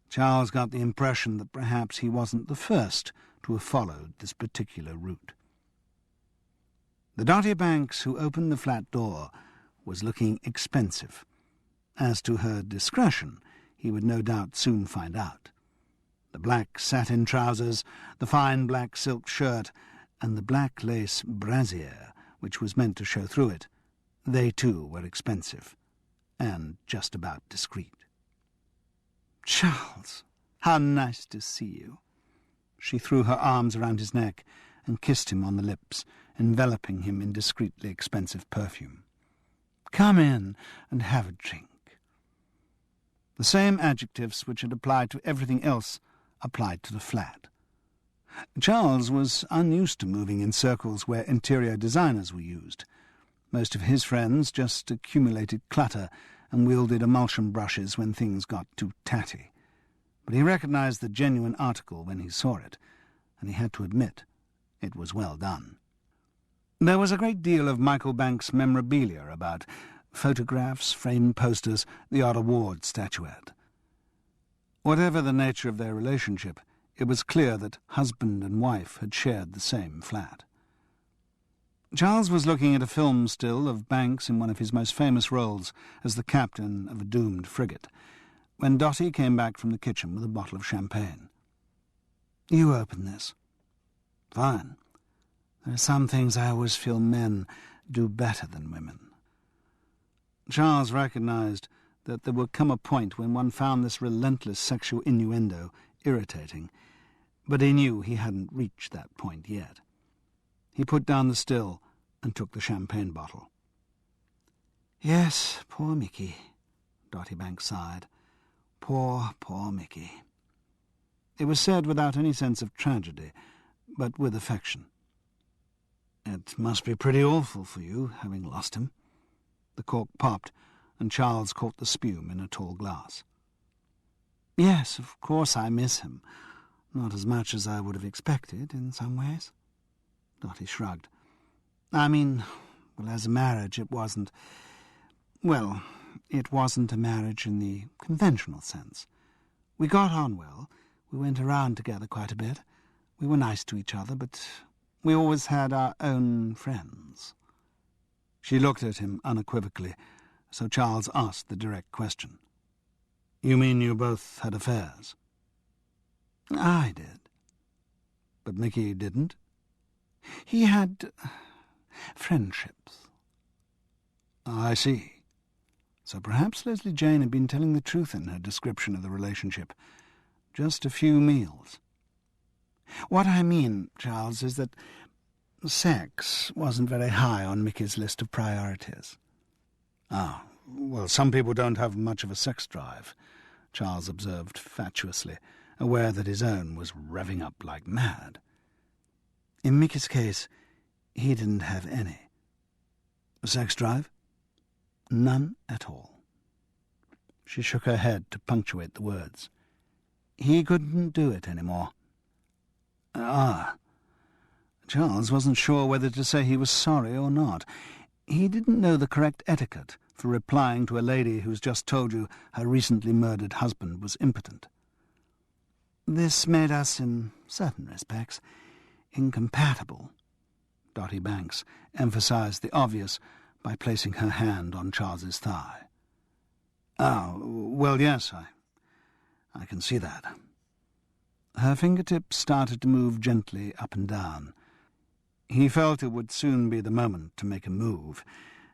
S3: Charles got the impression that perhaps he wasn't the first to have followed this particular route. The Dotty Banks who opened the flat door was looking expensive. As to her discretion, he would no doubt soon find out. The black satin trousers, the fine black silk shirt, and the black lace brassiere, which was meant to show through it, they too were expensive, and just about discreet. "Charles, how nice to see you." She threw her arms around his neck and kissed him on the lips, enveloping him in discreetly expensive perfume. "Come in and have a drink." The same adjectives which had applied to everything else applied to the flat. Charles was unused to moving in circles where interior designers were used. Most of his friends just accumulated clutter and wielded emulsion brushes when things got too tatty. But he recognized the genuine article when he saw it, and he had to admit it was well done. There was a great deal of Michael Banks' memorabilia about: photographs, framed posters, the odd award statuette. Whatever the nature of their relationship, it was clear that husband and wife had shared the same flat. Charles was looking at a film still of Banks in one of his most famous roles as the captain of a doomed frigate, when Dotty came back from the kitchen with a bottle of champagne. "You open this." "Fine. There are some things I always feel men do better than women." Charles recognized that there would come a point when one found this relentless sexual innuendo irritating, but he knew he hadn't reached that point yet. He put down the still and took the champagne bottle. "Yes, poor Mickey," Dotty Banks sighed. Poor, poor Mickey. It was said without any sense of tragedy, but with affection. It must be pretty awful for you, having lost him. The cork popped, and Charles caught the spume in a tall glass. Yes, of course I miss him. Not as much as I would have expected, in some ways. Dotty shrugged. I mean, well, as a marriage, it wasn't... Well, it wasn't a marriage in the conventional sense. We got on well. We went around together quite a bit. We were nice to each other, but we always had our own friends. She looked at him unequivocally, so Charles asked the direct question. You mean you both had affairs? I did. But Mickey didn't? He had friendships. I see. So perhaps Leslie Jane had been telling the truth in her description of the relationship. Just a few meals. What I mean, Charles, is that sex wasn't very high on Mickey's list of priorities. Ah, well, some people don't have much of a sex drive, Charles observed fatuously, aware that his own was revving up like mad. In Mickey's case, he didn't have any. Sex drive? None at all. She shook her head to punctuate the words. He couldn't do it anymore. Ah. Charles wasn't sure whether to say he was sorry or not. He didn't know the correct etiquette for replying to a lady who's just told you her recently murdered husband was impotent. This made us, in certain respects, incompatible. Dotty Banks emphasized the obvious by placing her hand on Charles's thigh. Oh, well, yes, I can see that. Her fingertips started to move gently up and down. He felt it would soon be the moment to make a move,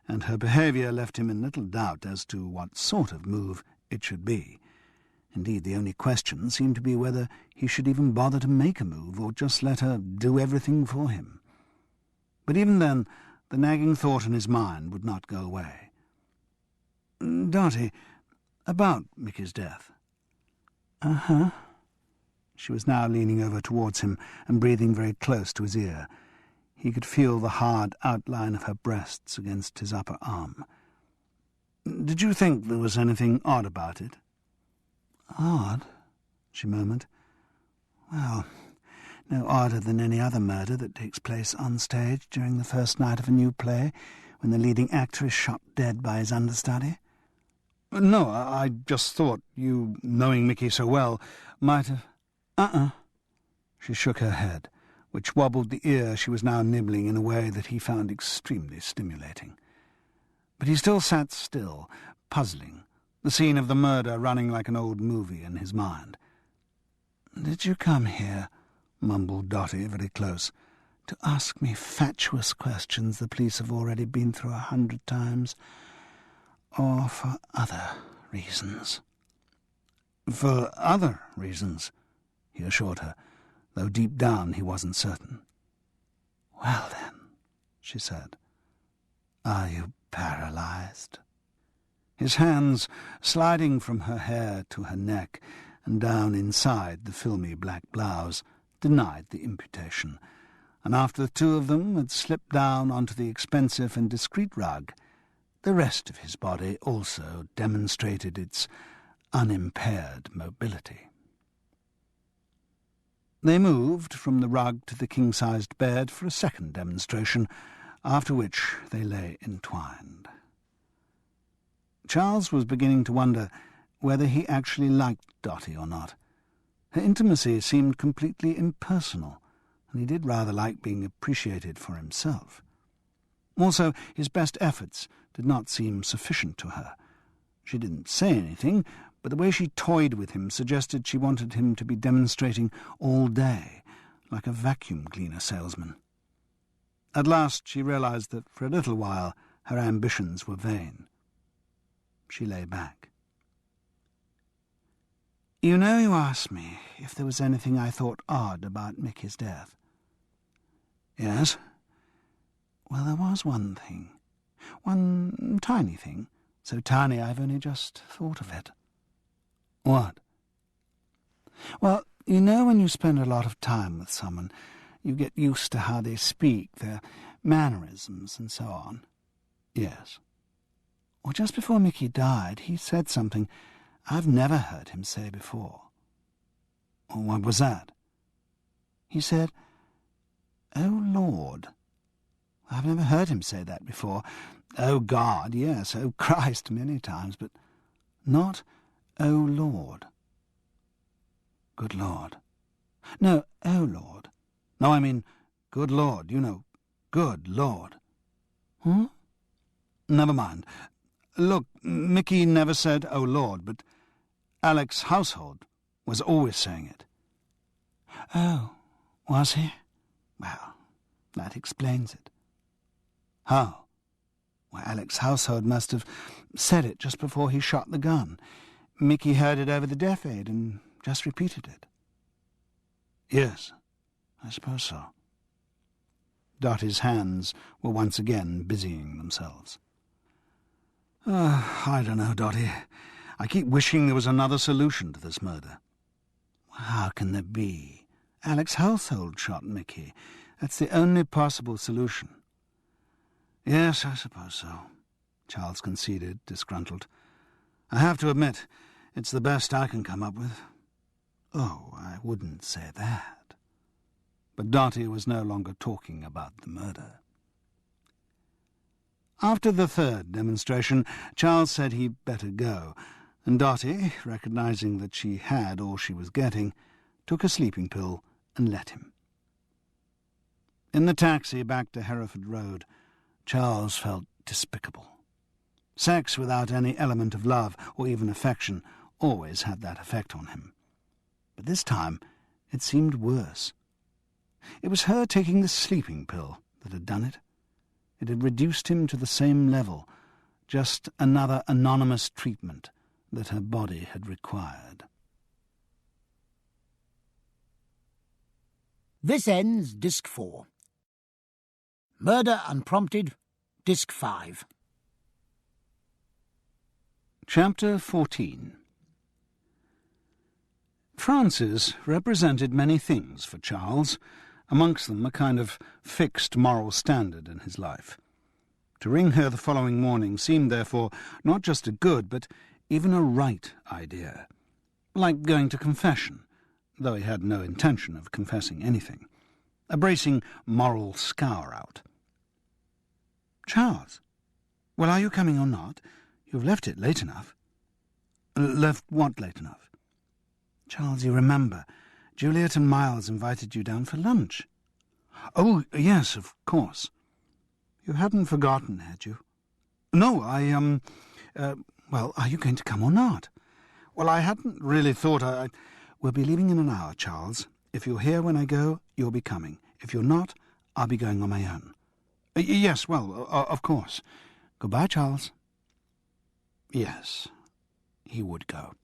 S3: and her behaviour left him in little doubt as to what sort of move it should be. Indeed, the only question seemed to be whether he should even bother to make a move or just let her do everything for him. But even then, the nagging thought in his mind would not go away. Dotty, about Mickey's death. Uh-huh. She was now leaning over towards him and breathing very close to his ear. He could feel the hard outline of her breasts against his upper arm. Did you think there was anything odd about it? Odd? She murmured. Well, no odder than any other murder that takes place on stage during the first night of a new play, when the leading actor is shot dead by his understudy. No, I just thought you, knowing Mickey so well, might have... She shook her head, which wobbled the ear she was now nibbling in a way that he found extremely stimulating. But he still sat still, puzzling, the scene of the murder running like an old movie in his mind. Did you come here, mumbled Dotty very close, to ask me fatuous questions the police have already been through 100 times, or for other reasons? For other reasons, he assured her, though deep down he wasn't certain. Well then, she said, are you paralyzed? His hands, sliding from her hair to her neck and down inside the filmy black blouse, denied the imputation, and after the two of them had slipped down onto the expensive and discreet rug, the rest of his body also demonstrated its unimpaired mobility. They moved from the rug to the king-sized bed for a second demonstration, after which they lay entwined. Charles was beginning to wonder whether he actually liked Dotty or not. Her intimacy seemed completely impersonal, and he did rather like being appreciated for himself. Also, his best efforts did not seem sufficient to her. She didn't say anything, but the way she toyed with him suggested she wanted him to be demonstrating all day, like a vacuum cleaner salesman. At last she realized that for a little while her ambitions were vain. She lay back. You know, you asked me if there was anything I thought odd about Mickey's death. Yes? Well, there was one thing. One tiny thing. So tiny I've only just thought of it. What? Well, you know when you spend a lot of time with someone, you get used to how they speak, their mannerisms and so on.
S2: Yes.
S3: Well, just before Mickey died, he said something I've never heard him say before.
S2: What was that?
S3: He said, "Oh, Lord." I've never heard him say that before. Oh, God, yes. Oh, Christ, many times, but not, oh, Lord.
S2: Good Lord.
S3: No, oh, Lord.
S2: No, I mean, good Lord, you know, good Lord.
S3: Hmm?
S2: Never mind. Look, Mickey never said, oh, Lord, but Alec's household was always saying it.
S3: Oh, was he? Well, that explains it.
S2: How?
S3: Well, Alec's household must have said it just before he shot the gun. Mickey heard it over the death aid and just repeated it.
S2: Yes, I suppose so. Dottie's hands were once again busying themselves. I don't know, Dottie. I keep wishing there was another solution to this murder.
S3: How can there be? Alec's household shot Mickey. That's the only possible solution.
S2: Yes, I suppose so, Charles conceded, disgruntled. I have to admit, it's the best I can come up with.
S3: Oh, I wouldn't say that.
S2: But Dottie was no longer talking about the murder.
S3: After the third demonstration, Charles said he'd better go, and Dottie, recognizing that she had all she was getting, took a sleeping pill and let him. In the taxi back to Hereford Road, Charles felt despicable. Sex without any element of love or even affection always had that effect on him. But this time it seemed worse. It was her taking the sleeping pill that had done it. It had reduced him to the same level, just another anonymous treatment that her body had required.
S1: This ends Disc 4. Murder Unprompted, Disc 5.
S3: Chapter 14. Frances represented many things for Charles, amongst them a kind of fixed moral standard in his life. To ring her the following morning seemed, therefore, not just a good, but even a right idea. Like going to confession, though he had no intention of confessing anything. A bracing moral scour-out. "Charles, well, are you coming or not? You've left it late enough."
S2: Left what late enough?
S3: "Charles, you remember, Juliet and Miles invited you down for lunch."
S2: Oh, yes, of course.
S3: You hadn't forgotten, had you?
S2: No,
S3: Well, are you going to come or not?
S2: Well, I hadn't really thought
S3: We'll be leaving in an hour, Charles. If you're here when I go, you'll be coming. If you're not, I'll be going on my own.
S2: Yes, well, of course.
S3: Goodbye, Charles.
S2: Yes, he would go.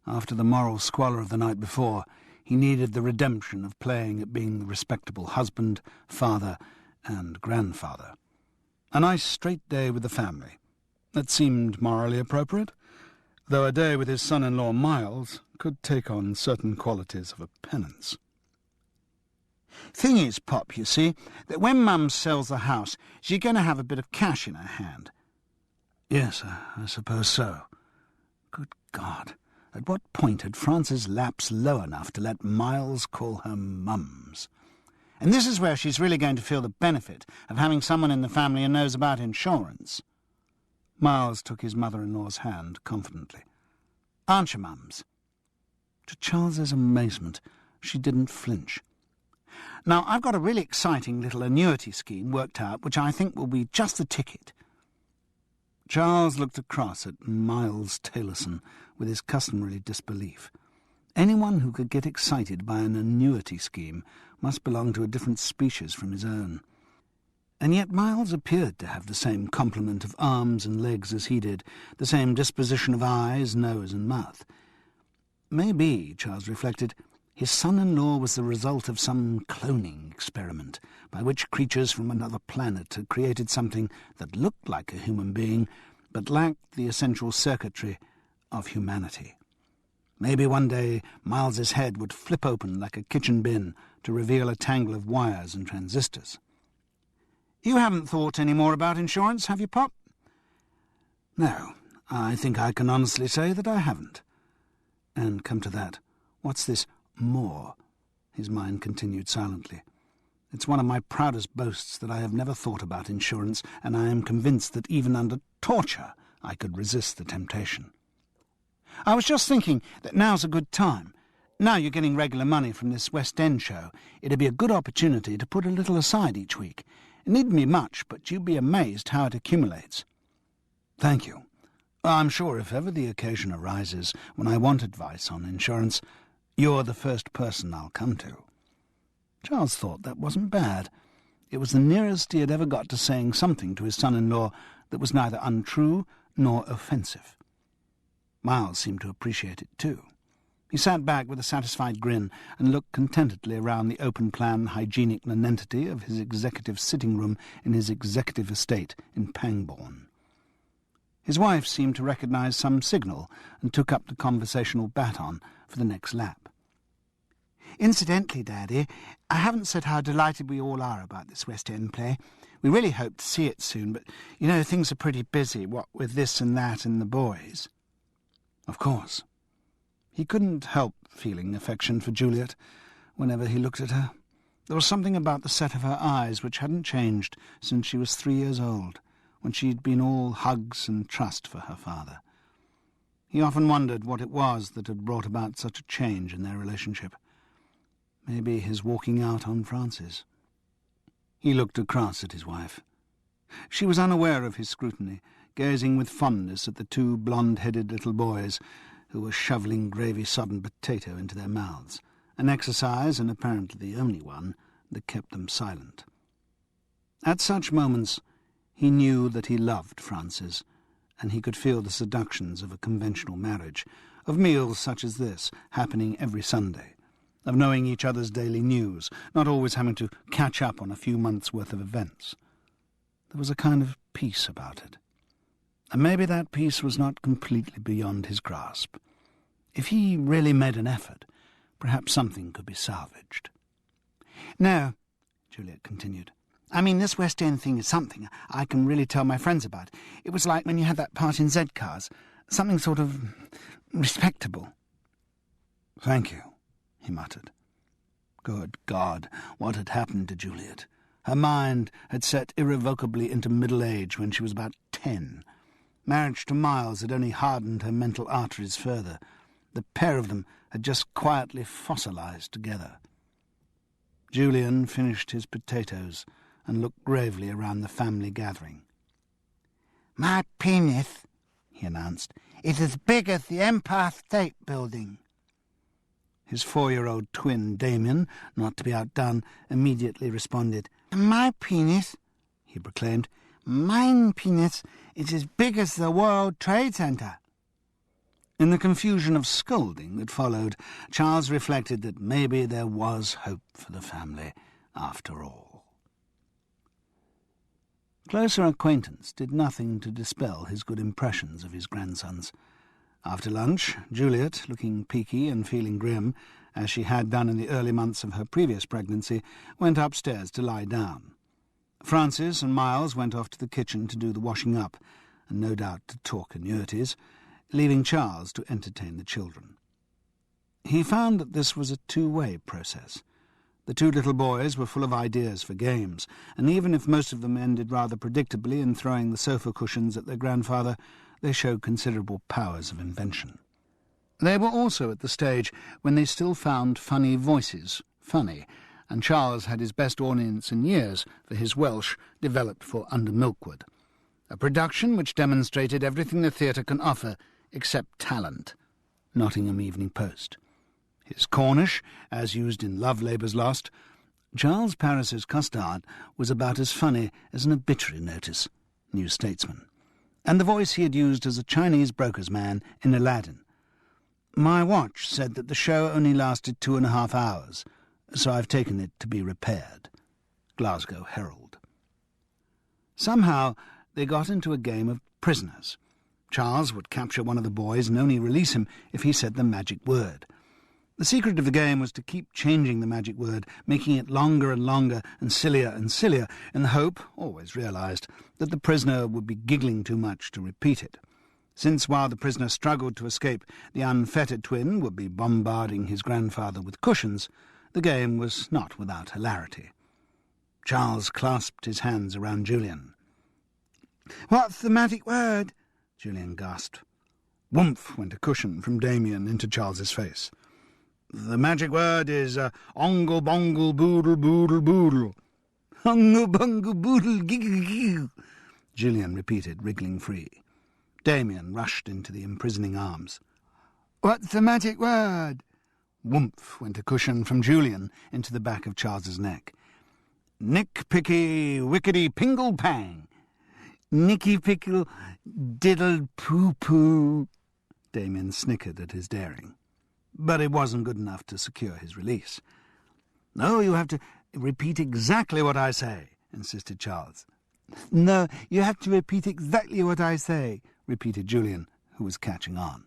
S2: After the moral squalor of the night before, he needed the redemption of playing at being the respectable husband, father, and grandfather. A nice straight day with the family. That seemed morally appropriate, though a day with his son-in-law Miles could take on certain qualities of a penance.
S3: Thing is, Pop, you see, that when Mum sells the house, she's going to have a bit of cash in her hand.
S2: Yes, I suppose so.
S3: Good God, at what point had Frances lapsed low enough to let Miles call her Mums? And this is where she's really going to feel the benefit of having someone in the family who knows about insurance. Miles took his mother-in-law's hand confidently. "Aren't you, Mums?" To Charles's amazement, she didn't flinch. "Now, I've got a really exciting little annuity scheme worked out, which I think will be just the ticket." Charles looked across at Miles Taylorson with his customary disbelief. Anyone who could get excited by an annuity scheme must belong to a different species from his own. And yet Miles appeared to have the same complement of arms and legs as he did, the same disposition of eyes, nose, and mouth. Maybe, Charles reflected, his son-in-law was the result of some cloning experiment, by which creatures from another planet had created something that looked like a human being, but lacked the essential circuitry of humanity. Maybe one day Miles's head would flip open like a kitchen bin to reveal a tangle of wires and transistors. "You haven't thought any more about insurance, have you, Pop?" "No, I think I can honestly say that I haven't. And come to that, what's this more?" His mind continued silently. "It's one of my proudest boasts that I have never thought about insurance, and I am convinced that even under torture I could resist the temptation. I was just thinking that now's a good time. Now you're getting regular money from this West End show, it'd be a good opportunity to put a little aside each week. It needn't be much, but you'd be amazed how it accumulates." "Thank you. I'm sure if ever the occasion arises when I want advice on insurance, you're the first person I'll come to." Charles thought that wasn't bad. It was the nearest he had ever got to saying something to his son-in-law that was neither untrue nor offensive. Miles seemed to appreciate it too. He sat back with a satisfied grin and looked contentedly around the open-plan, hygienic nonentity of his executive sitting room in his executive estate in Pangbourne. His wife seemed to recognise some signal and took up the conversational baton for the next lap. "Incidentally, Daddy, I haven't said how delighted we all are about this West End play. We really hope to see it soon, but, things are pretty busy, what with this and that and the boys." Of course. He couldn't help feeling affection for Juliet whenever he looked at her. There was something about the set of her eyes which hadn't changed since she was 3 years old, when she'd been all hugs and trust for her father. He often wondered what it was that had brought about such a change in their relationship. Maybe his walking out on Francis. He looked across at his wife. She was unaware of his scrutiny, gazing with fondness at the two blonde-headed little boys who were shovelling gravy-sodden potato into their mouths, an exercise, and apparently the only one, that kept them silent. At such moments he knew that he loved Francis, and he could feel the seductions of a conventional marriage, of meals such as this happening every Sunday, of knowing each other's daily news, not always having to catch up on a few months' worth of events. There was a kind of peace about it. And maybe that peace was not completely beyond his grasp. If he really made an effort, perhaps something could be salvaged. "No," Juliet continued. "I mean, this West End thing is something I can really tell my friends about. It was like when you had that part in Z-Cars, something sort of respectable." "Thank you," he muttered. Good God, what had happened to Juliet? Her mind had set irrevocably into middle age when she was about 10. Marriage to Miles had only hardened her mental arteries further. The pair of them had just quietly fossilized together. Julian finished his potatoes and looked gravely around the family gathering.
S1: "My penis," he announced, "is as big as the Empire State Building."
S3: His 4-year-old twin, Damien, not to be outdone, immediately responded.
S1: "My penis," he proclaimed, "mine penis is as big as the World Trade Center."
S3: In the confusion of scolding that followed, Charles reflected that maybe there was hope for the family, after all. Closer acquaintance did nothing to dispel his good impressions of his grandsons. After lunch, Juliet, looking peaky and feeling grim, as she had done in the early months of her previous pregnancy, went upstairs to lie down. Francis and Miles went off to the kitchen to do the washing up, and no doubt to talk annuities, leaving Charles to entertain the children. He found that this was a two-way process. The two little boys were full of ideas for games, and even if most of them ended rather predictably in throwing the sofa cushions at their grandfather, they showed considerable powers of invention. They were also at the stage when they still found funny voices funny, and Charles had his best audience in years for his Welsh developed for Under Milkwood, a production which demonstrated everything the theatre can offer except talent. Nottingham Evening Post. His Cornish, as used in Love Labour's Lost. Charles Paris's Custard was about as funny as an obituary notice, New Statesman, and the voice he had used as a Chinese broker's man in Aladdin. My watch said that the show only lasted 2.5 hours, so I've taken it to be repaired. Glasgow Herald. Somehow they got into a game of prisoners. Charles would capture one of the boys and only release him if he said the magic word. The secret of the game was to keep changing the magic word, making it longer and longer and sillier, in the hope, always realised, that the prisoner would be giggling too much to repeat it. Since while the prisoner struggled to escape, the unfettered twin would be bombarding his grandfather with cushions, the game was not without hilarity. Charles clasped his hands around Julian. "What's the magic word?" Julian gasped. Whoomph went a cushion from Damien into Charles's face. "The magic word is ongle bongle boodle boodle boodle." "Ongle bongle boodle giggle giggle," Julian repeated, wriggling free. Damien rushed into the imprisoning arms. "What's the magic word?" Whoomph went a cushion from Julian into the back of Charles's neck. "Nick picky wickety pingle pang." "Nicky pickle diddle poo poo." Damien snickered at his daring. But it wasn't good enough to secure his release. "No, you have to repeat exactly what I say," insisted Charles. "No, you have to repeat exactly what I say," repeated Julian, who was catching on.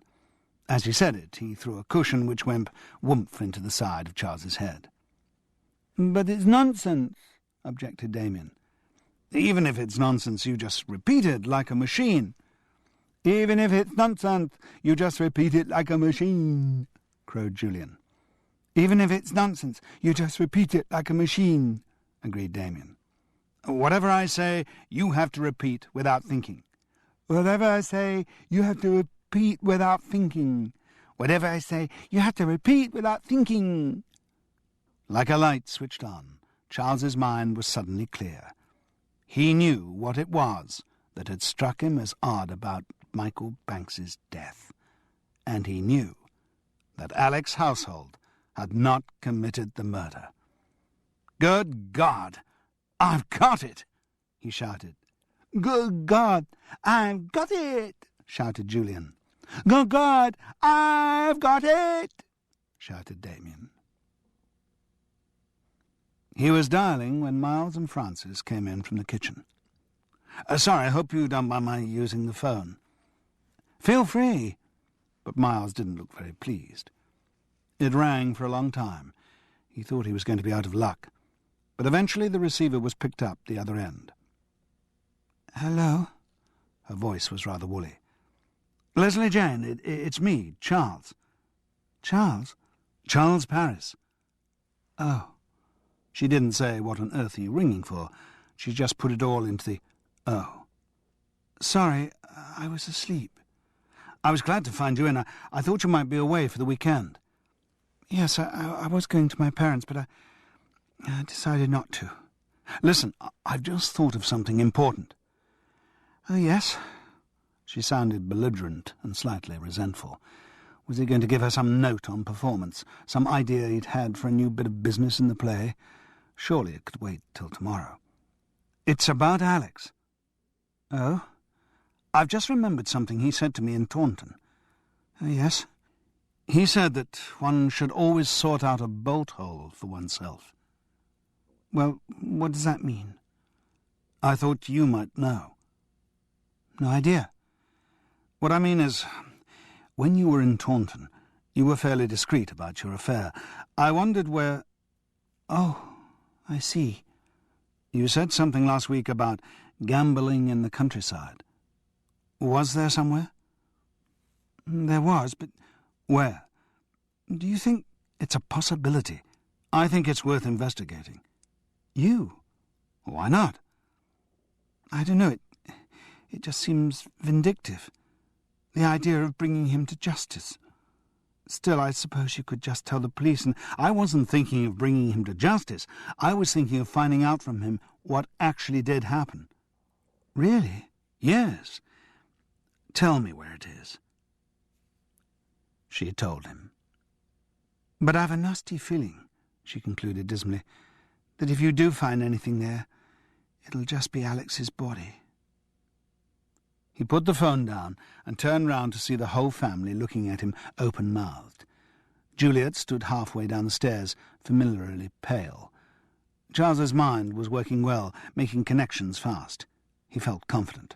S3: As he said it, he threw a cushion which went whoomph into the side of Charles's head. "But it's nonsense," objected Damien. "Even if it's nonsense, you just repeat it like a machine." "Even if it's nonsense, you just repeat it like a machine," crowed Julian. "Even if it's nonsense, you just repeat it like a machine," agreed Damien. "Whatever I say, you have to repeat without thinking." "Whatever I say, you have to repeat without thinking." "Whatever I say, you have to repeat without thinking." Like a light switched on, Charles's mind was suddenly clear. He knew what it was that had struck him as odd about Michael Banks's death, and he knew that Alec's household had not committed the murder. "Good God! I've got it!" he shouted. "Good God! I've got it!" shouted Julian. "Good God! I've got it!" shouted Damien. He was dialing when Miles and Francis came in from the kitchen. "Sorry, I hope you don't mind my using the phone." "Feel free." But Miles didn't look very pleased. It rang for a long time. He thought he was going to be out of luck. But eventually the receiver was picked up the other end. "Hello?" Her voice was rather woolly. "Leslie Jane, it's me, Charles." "Charles?" "Charles Paris." "Oh." She didn't say, "What on earth are you ringing for?" She just put it all into the "oh." "Sorry, I was asleep." "I was glad to find you in. I thought you might be away for the weekend." "Yes, I was going to my parents, but I decided not to." "Listen, I've just thought of something important." "Oh, yes?" She sounded belligerent and slightly resentful. Was he going to give her some note on performance, some idea he'd had for a new bit of business in the play? Surely it could wait till tomorrow. "It's about Alex." "Oh?" "I've just remembered something he said to me in Taunton." "Oh, yes?" "He said that one should always sort out a bolt hole for oneself." "Well, what does that mean?" "I thought you might know." "No idea." "What I mean is, when you were in Taunton, you were fairly discreet about your affair. I wondered where—" "Oh, I see." "You said something last week about gambling in the countryside. Was there somewhere?" "There was, but—" "Where?" "Do you think it's a possibility?" "I think it's worth investigating." "You?" "Why not?" "I don't know. It just seems vindictive. The idea of bringing him to justice. Still, I suppose you could just tell the police, and—" "I wasn't thinking of bringing him to justice. I was thinking of finding out from him what actually did happen." "Really?" "Yes. Tell me where it is." She told him. "But I've a nasty feeling," she concluded dismally, "that if you do find anything there, it'll just be Alex's body." He put the phone down and turned round to see the whole family looking at him open-mouthed. Juliet stood halfway down the stairs, familiarly pale. Charles's mind was working well, making connections fast. He felt confident.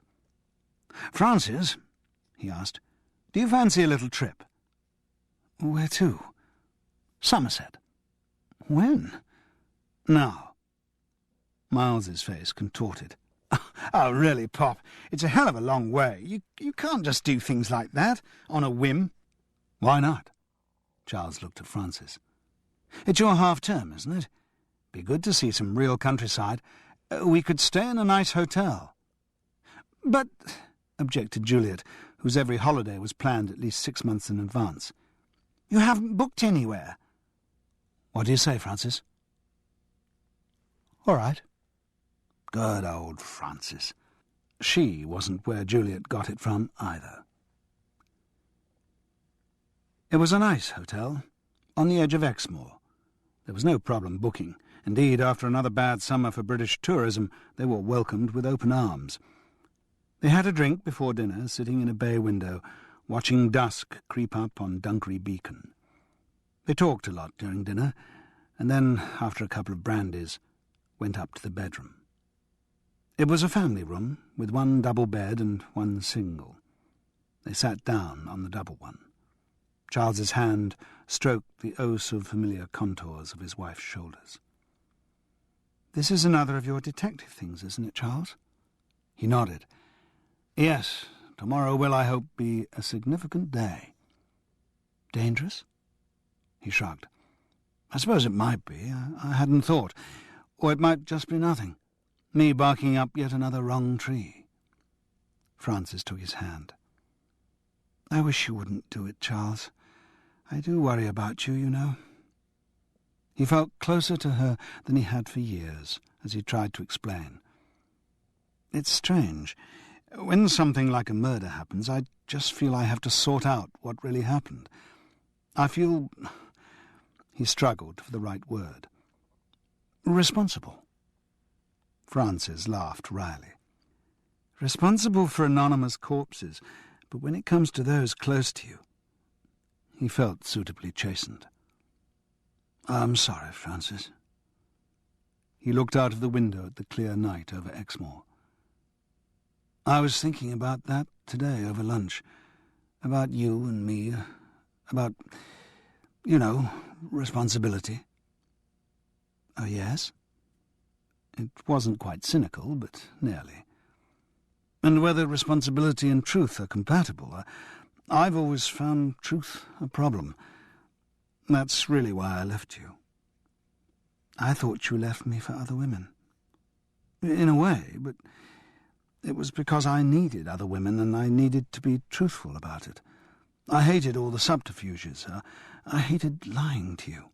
S3: "Francis," he asked. "Do you fancy a little trip?" "Where to?" "Somerset." "When?" "Now." Miles's face contorted. "Oh, really, Pop, it's a hell of a long way. You can't just do things like that, on a whim." "Why not?" Charles looked at Francis. "It's your half-term, isn't it? Be good to see some real countryside. We could stay in a nice hotel." "But," objected Juliet, whose every holiday was planned at least 6 months in advance, "you haven't booked anywhere." "What do you say, Francis?" "All right." Good old Francis. She wasn't where Juliet got it from either. It was a nice hotel, on the edge of Exmoor. There was no problem booking. Indeed, after another bad summer for British tourism, they were welcomed with open arms. They had a drink before dinner, sitting in a bay window, watching dusk creep up on Dunkery Beacon. They talked a lot during dinner, and then, after a couple of brandies, went up to the bedroom. It was a family room, with one double bed and one single. They sat down on the double one. Charles's hand stroked the oh-so-familiar contours of his wife's shoulders. "This is another of your detective things, isn't it, Charles?" He nodded. "Yes, tomorrow will, I hope, be a significant day." "Dangerous?" He shrugged. "I suppose it might be. I hadn't thought. Or it might just be nothing. Me barking up yet another wrong tree." Francis took his hand. "I wish you wouldn't do it, Charles. I do worry about you, you know." He felt closer to her than he had for years, as he tried to explain. "It's strange. When something like a murder happens, I just feel I have to sort out what really happened. I feel—" He struggled for the right word. "Responsible." Francis laughed wryly. "Responsible for anonymous corpses, but when it comes to those close to you—" He felt suitably chastened. "I'm sorry, Francis." He looked out of the window at the clear night over Exmoor. "I was thinking about that today over lunch. About you and me. About, responsibility." "Oh, yes?" It wasn't quite cynical, but nearly. "And whether responsibility and truth are compatible. I've always found truth a problem. That's really why I left you." "I thought you left me for other women." "In a way, but it was because I needed other women, and I needed to be truthful about it. I hated all the subterfuges. I hated lying to you.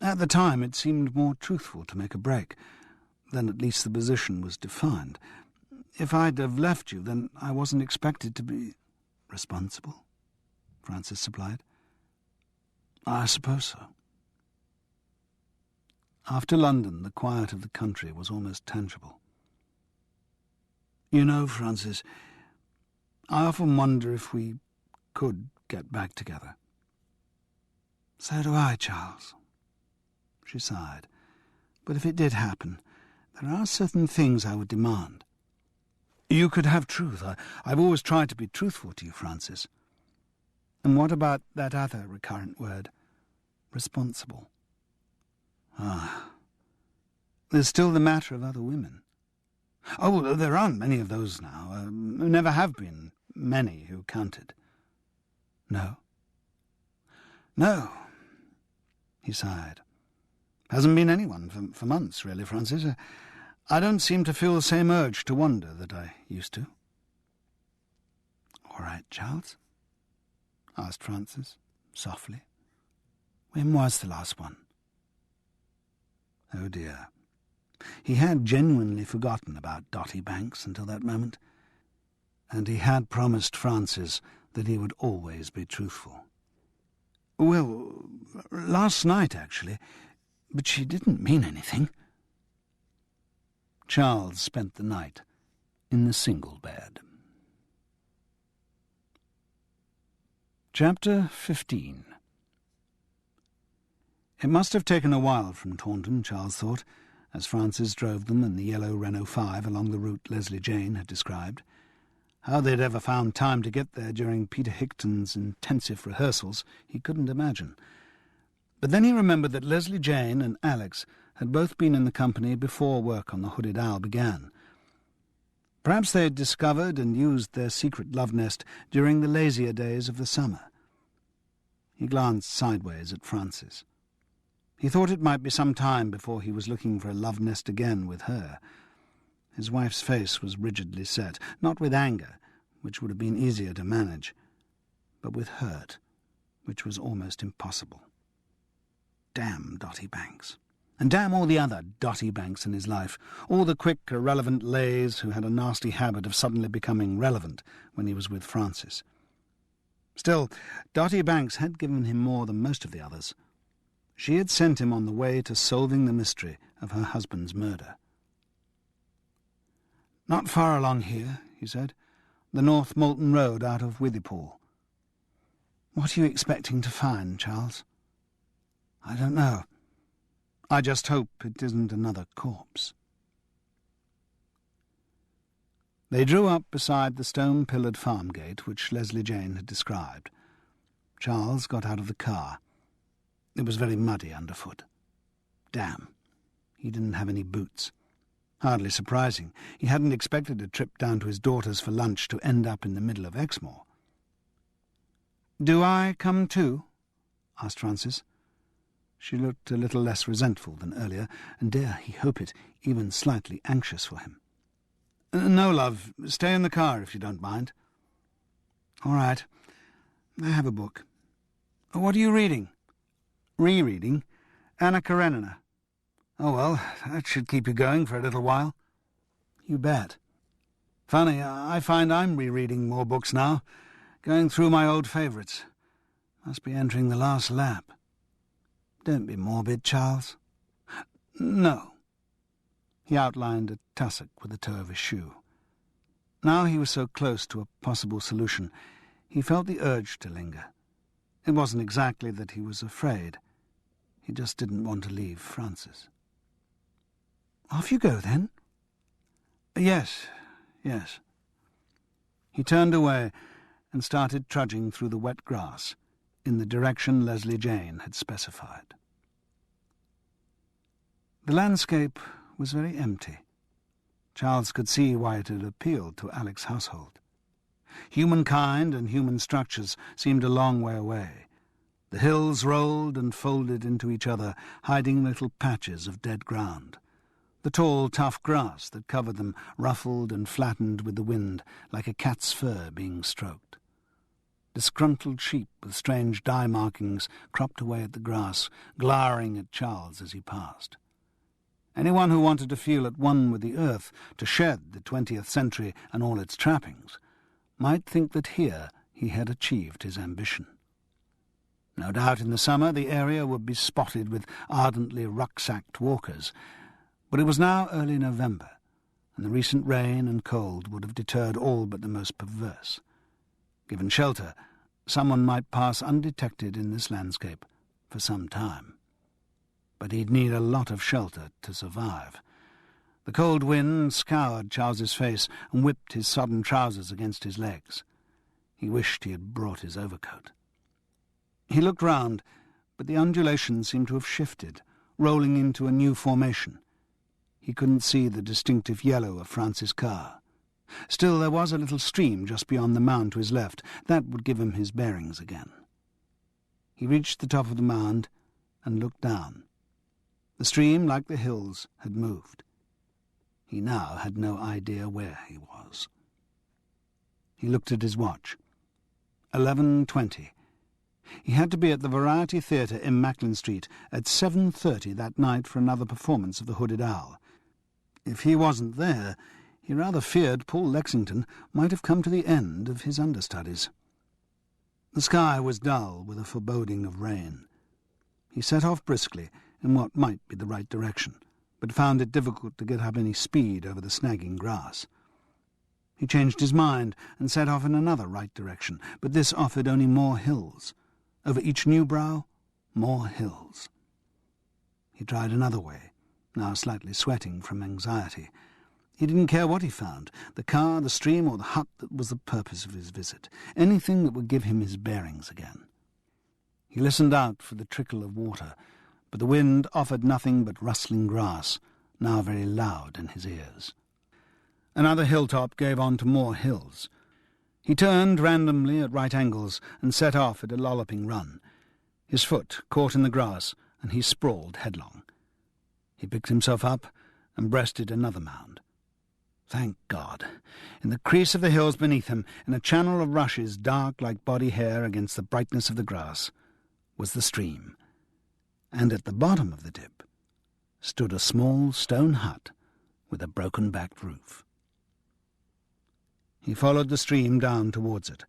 S3: At the time it seemed more truthful to make a break. Then at least the position was defined. If I'd have left you, then I wasn't expected to be—" "Responsible?" Francis supplied. "I suppose so." After London, the quiet of the country was almost tangible. "You know, Francis, I often wonder if we could get back together." "So do I, Charles." She sighed. "But if it did happen, there are certain things I would demand." "You could have truth. I've always tried to be truthful to you, Francis." "And what about that other recurrent word, responsible?" "Ah, there's still the matter of other women." "Oh, there aren't many of those now. Never have been many who counted." "No?" "No." He sighed. "Hasn't been anyone for months, really, Francis. I don't seem to feel the same urge to wander that I used to." "All right, Charles?" asked Francis, softly. "When was the last one?" Oh dear. He had genuinely forgotten about Dotty Banks until that moment, and he had promised Francis that he would always be truthful. "Well, last night, actually, but she didn't mean anything." Charles spent the night in the single bed. Chapter 15. It must have taken a while from Taunton, Charles thought, as Francis drove them in the yellow Renault 5 along the route Leslie Jane had described. How they'd ever found time to get there during Peter Hickton's intensive rehearsals, he couldn't imagine. But then he remembered that Leslie Jane and Alex had both been in the company before work on the Hooded Owl began. Perhaps they had discovered and used their secret love nest during the lazier days of the summer. He glanced sideways at Frances. He thought it might be some time before he was looking for a love nest again with her. His wife's face was rigidly set, not with anger, which would have been easier to manage, but with hurt, which was almost impossible. Damn Dotty Banks. And damn all the other Dotty Banks in his life, all the quick, irrelevant lays who had a nasty habit of suddenly becoming relevant when he was with Frances. Still, Dotty Banks had given him more than most of the others. She had sent him on the way to solving the mystery of her husband's murder. "Not far along here," he said. "The North Moulton Road out of Withypool." "What are you expecting to find, Charles?" "I don't know. I just hope it isn't another corpse." They drew up beside the stone-pillared farm gate which Leslie Jane had described. Charles got out of the car. It was very muddy underfoot. Damn, he didn't have any boots. Hardly surprising. He hadn't expected a trip down to his daughter's for lunch to end up in the middle of Exmoor. "Do I come too?" asked Frances. She looked a little less resentful than earlier, and dare he hope it, even slightly anxious for him. "No, love. Stay in the car if you don't mind." "All right. I have a book." "What are you reading?" "Rereading. Anna Karenina." "Oh, well, that should keep you going for a little while." "You bet." "Funny, I find I'm rereading more books now, going through my old favourites. Must be entering the last lap." "Don't be morbid, Charles." "No." He outlined a tussock with the toe of his shoe. Now he was so close to a possible solution, he felt the urge to linger. It wasn't exactly that he was afraid. He just didn't want to leave Frances. "Off you go, then?" Yes. He turned away and started trudging through the wet grass in the direction Leslie Jane had specified. The landscape was very empty. Charles could see why it had appealed to Alex's household. Humankind and human structures seemed a long way away. The hills rolled and folded into each other, hiding little patches of dead ground. The tall, tough grass that covered them ruffled and flattened with the wind like a cat's fur being stroked. Disgruntled sheep with strange dye markings cropped away at the grass, glowering at Charles as he passed. Anyone who wanted to feel at one with the earth, to shed the 20th century and all its trappings, might think that here he had achieved his ambition. No doubt in the summer the area would be spotted with ardently rucksacked walkers, but it was now early November, and the recent rain and cold would have deterred all but the most perverse. Given shelter, someone might pass undetected in this landscape for some time. But he'd need a lot of shelter to survive. The cold wind scoured Charles's face and whipped his sodden trousers against his legs. He wished he had brought his overcoat. He looked round, but the undulation seemed to have shifted, rolling into a new formation. He couldn't see the distinctive yellow of Frances' car. Still, there was a little stream just beyond the mound to his left. That would give him his bearings again. He reached the top of the mound and looked down. The stream, like the hills, had moved. He now had no idea where he was. He looked at his watch. 11:20. He had to be at the Variety Theatre in Macklin Street at 7:30 that night for another performance of The Hooded Owl. If he wasn't there, he rather feared Paul Lexington might have come to the end of his understudies. The sky was dull with a foreboding of rain. He set off briskly in what might be the right direction, but found it difficult to get up any speed over the snagging grass. He changed his mind and set off in another right direction, but this offered only more hills. Over each new brow, more hills. He tried another way, now slightly sweating from anxiety. He didn't care what he found, the car, the stream, or the hut that was the purpose of his visit, anything that would give him his bearings again. He listened out for the trickle of water, but the wind offered nothing but rustling grass, now very loud in his ears. Another hilltop gave on to more hills. He turned randomly at right angles and set off at a lolloping run. His foot caught in the grass, and he sprawled headlong. He picked himself up and breasted another mound. Thank God! In the crease of the hills beneath him, in a channel of rushes dark like body hair against the brightness of the grass, was the stream, and at the bottom of the dip stood a small stone hut with a broken-backed roof. He followed the stream down towards it.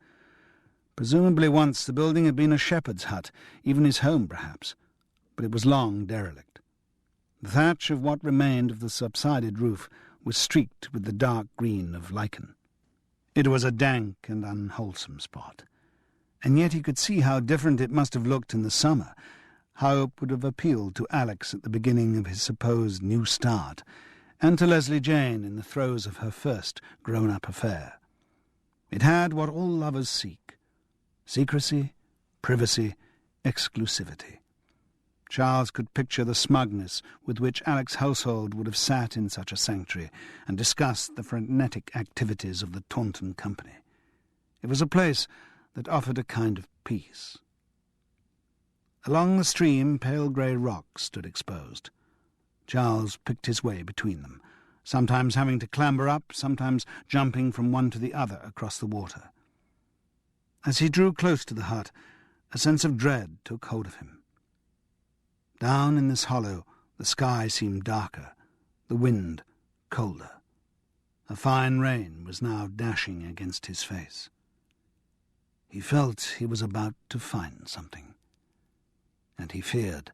S3: Presumably once the building had been a shepherd's hut, even his home perhaps, but it was long derelict. The thatch of what remained of the subsided roof was streaked with the dark green of lichen. It was a dank and unwholesome spot, and yet he could see how different it must have looked in the summer, how it would have appealed to Alex at the beginning of his supposed new start, and to Leslie Jane in the throes of her first grown-up affair. It had what all lovers seek: secrecy, privacy, exclusivity. Charles could picture the smugness with which Alex's household would have sat in such a sanctuary and discussed the frenetic activities of the Taunton Company. It was a place that offered a kind of peace. Along the stream, pale grey rocks stood exposed. Charles picked his way between them, sometimes having to clamber up, sometimes jumping from one to the other across the water. As he drew close to the hut, a sense of dread took hold of him. Down in this hollow, the sky seemed darker, the wind colder. A fine rain was now dashing against his face. He felt he was about to find something, and he feared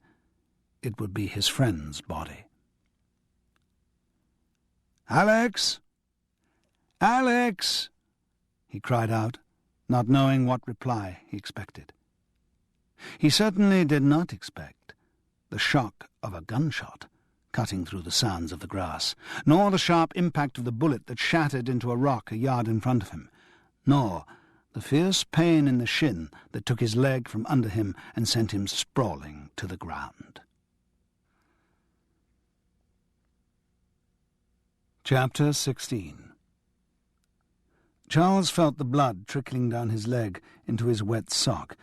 S3: it would be his friend's body. "Alex! Alex!" he cried out, not knowing what reply he expected. He certainly did not expect the shock of a gunshot cutting through the sands of the grass, nor the sharp impact of the bullet that shattered into a rock a yard in front of him, nor the fierce pain in the shin that took his leg from under him and sent him sprawling to the ground. Chapter 16. Charles felt the blood trickling down his leg into his wet sock,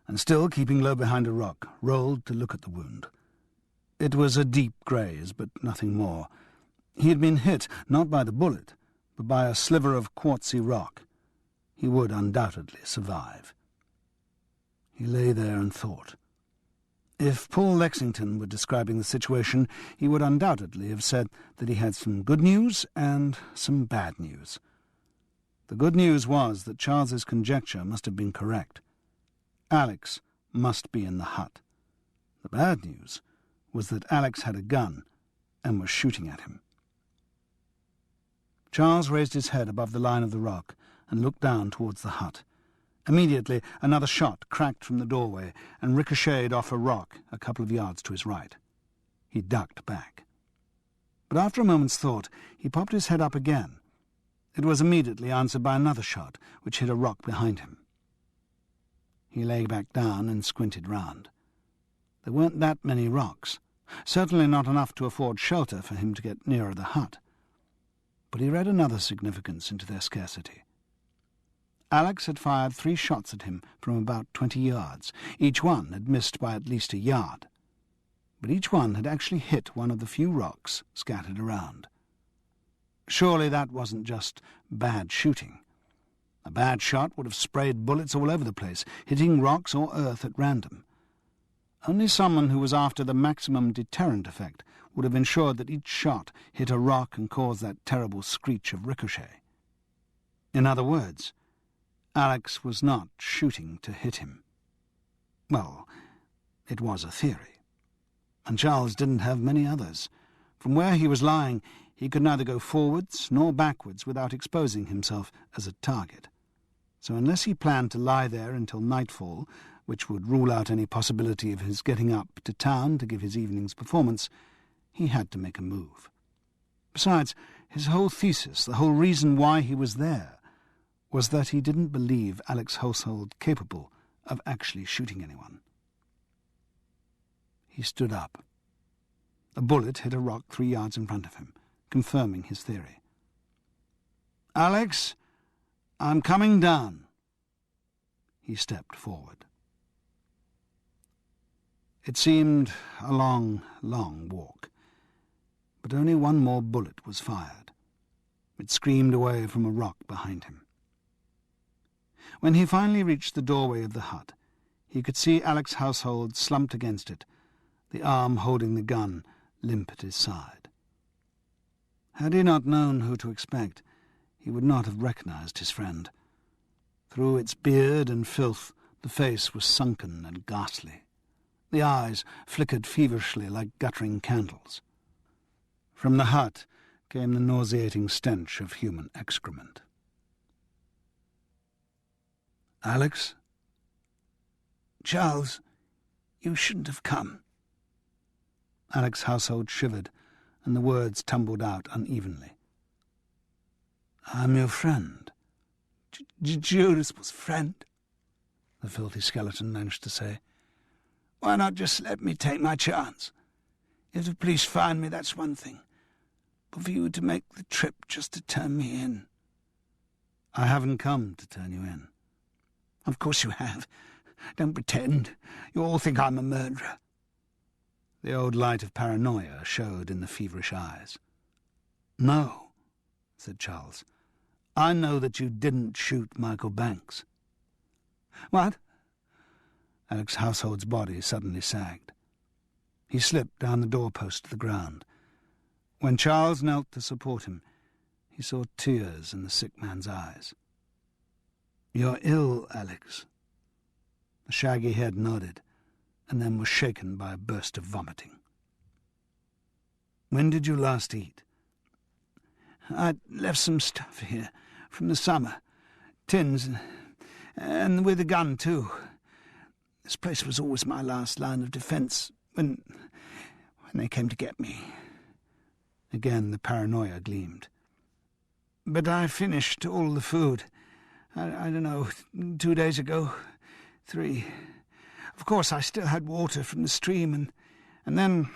S3: and still keeping low behind a rock, rolled to look at the wound. It was a deep graze, but nothing more. He had been hit not by the bullet, but by a sliver of quartzy rock. He would undoubtedly survive. He lay there and thought. If Paul Lexington were describing the situation, he would undoubtedly have said that he had some good news and some bad news. The good news was that Charles's conjecture must have been correct. Alex must be in the hut. The bad news was that Alex had a gun and was shooting at him. Charles raised his head above the line of the rock and looked down towards the hut. Immediately another shot cracked from the doorway and ricocheted off a rock a couple of yards to his right. He ducked back. But after a moment's thought, he popped his head up again. It was immediately answered by another shot, which hit a rock behind him. He lay back down and squinted round. There weren't that many rocks, certainly not enough to afford shelter for him to get nearer the hut. But he read another significance into their scarcity. Alex had fired 3 shots at him from about 20 yards. Each one had missed by at least a yard, but each one had actually hit one of the few rocks scattered around. Surely that wasn't just bad shooting. A bad shot would have sprayed bullets all over the place, hitting rocks or earth at random. Only someone who was after the maximum deterrent effect would have ensured that each shot hit a rock and caused that terrible screech of ricochet. In other words, Alex was not shooting to hit him. Well, it was a theory, and Charles didn't have many others. From where he was lying, he could neither go forwards nor backwards without exposing himself as a target. So unless he planned to lie there until nightfall, which would rule out any possibility of his getting up to town to give his evening's performance, he had to make a move.
S2: Besides, his whole thesis, the whole reason why he was there, was that he didn't believe Alex Household capable of actually shooting anyone. He stood up. A bullet hit a rock 3 yards in front of him, confirming his theory. "Alex, I'm coming down." He stepped forward. It seemed a long, long walk, but only one more bullet was fired. It screamed away from a rock behind him. When he finally reached the doorway of the hut, he could see Alex Household slumped against it, the arm holding the gun limp at his side. Had he not known who to expect, he would not have recognized his friend. Through its beard and filth, the face was sunken and ghastly. The eyes flickered feverishly like guttering candles. From the hut came the nauseating stench of human excrement. "Alex?"
S4: "Charles, you shouldn't have come."
S2: Alex Household shivered, and the words tumbled out unevenly.
S4: "I'm your friend." Judas was friend," the filthy skeleton managed to say. "Why not just let me take my chance? If the police find me, that's one thing. But for you to make the trip just to turn me in—"
S2: "I haven't come to turn you in."
S4: "Of course you have. Don't pretend. You all think I'm a murderer."
S2: The old light of paranoia showed in the feverish eyes.
S4: "No,"
S2: said Charles. "I know that you didn't shoot Michael Banks."
S4: "What?"
S2: Alex Household's body suddenly sagged. He slipped down the doorpost to the ground. When Charles knelt to support him, he saw tears in the sick man's eyes. "You're ill, Alex." The shaggy head nodded, and then was shaken by a burst of vomiting. "When did you last eat?"
S4: "I'd left some stuff here from the summer. Tins, and with a gun, too. This place was always my last line of defence when they came to get me."
S2: Again the paranoia gleamed.
S4: "But I finished all the food. I don't know, 2 days ago, 3. Of course, I still had water from the stream, and then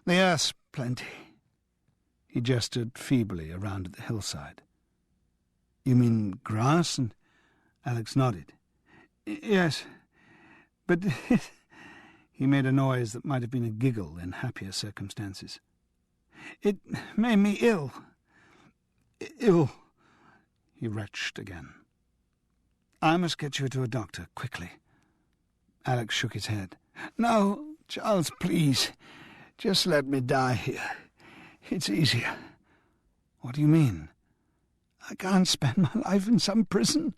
S4: the earth's plenty."
S2: He gestured feebly around at the hillside. "You mean grass?" And Alex nodded.
S4: "Yes, but..."
S2: He made a noise that might have been a giggle in happier circumstances.
S4: "It made me ill.
S2: He retched again.
S4: "I must get you to a doctor, quickly."
S2: Alex shook his head.
S4: "No, Charles, please. Just let me die here. It's easier."
S2: "What do you mean?"
S4: "I can't spend my life in some prison.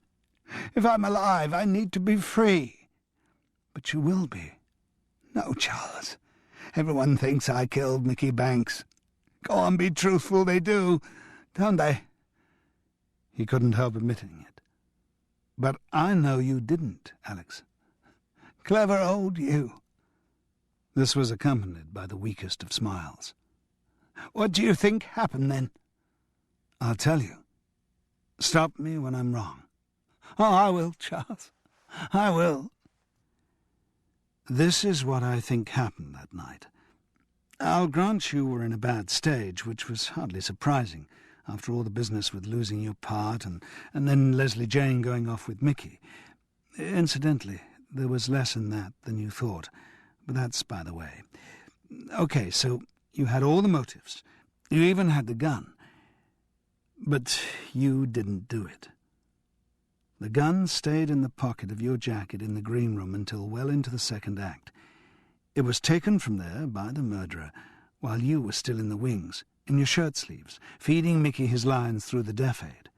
S4: If I'm alive, I need to be free."
S2: "But you will be."
S4: "No, Charles. Everyone thinks I killed Mickey Banks. Go on, be truthful. They do, don't they?"
S2: He couldn't help admitting it. "But I know you didn't, Alex."
S4: "Clever old you."
S2: This was accompanied by the weakest of smiles.
S4: "What do you think happened then?"
S2: "I'll tell you. Stop me when I'm wrong."
S4: "Oh, I will, Charles. I will."
S2: "This is what I think happened that night. I'll grant you were in a bad stage, which was hardly surprising, after all the business with losing your part and then Leslie Jane going off with Mickey. Incidentally, there was less in that than you thought, but that's by the way. Okay, so you had all the motives. You even had the gun. But you didn't do it. The gun stayed in the pocket of your jacket in the green room until well into the second act. It was taken from there by the murderer while you were still in the wings, in your shirt sleeves, feeding Mickey his lines through the deaf aid.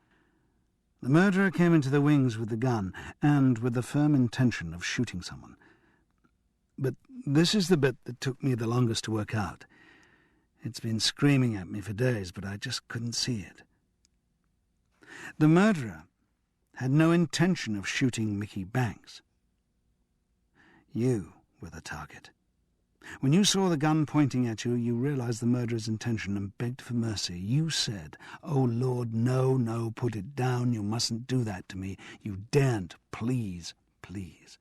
S2: The murderer came into the wings with the gun, and with the firm intention of shooting someone. But this is the bit that took me the longest to work out. It's been screaming at me for days, but I just couldn't see it. The murderer had no intention of shooting Mickey Banks. You were the target.
S3: When you saw the gun pointing at you, you realized the murderer's intention and begged for mercy. You said, 'Oh, Lord, no, no, put it down. You mustn't do that to me. You daren't. Please, please.'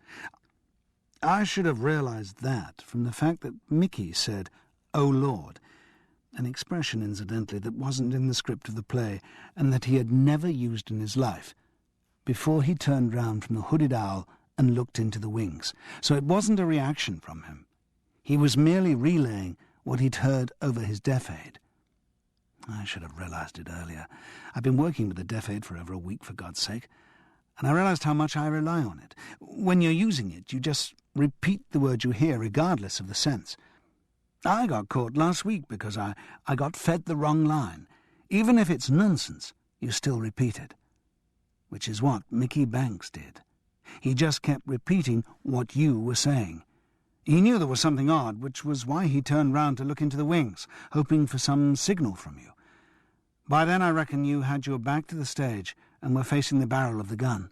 S3: I should have realized that from the fact that Mickey said, 'Oh, Lord,' an expression, incidentally, that wasn't in the script of the play and that he had never used in his life, before he turned round from the hooded owl and looked into the wings. So it wasn't a reaction from him. He was merely relaying what he'd heard over his deaf aid. I should have realized it earlier. I've been working with the deaf aid for over a week, for God's sake, and I realized how much I rely on it. When you're using it, you just repeat the word you hear, regardless of the sense. I got caught last week because I got fed the wrong line. Even if it's nonsense, you still repeat it. Which is what Mickey Banks did. He just kept repeating what you were saying. He knew there was something odd, which was why he turned round to look into the wings, hoping for some signal from you. By then I reckon you had your back to the stage and were facing the barrel of the gun.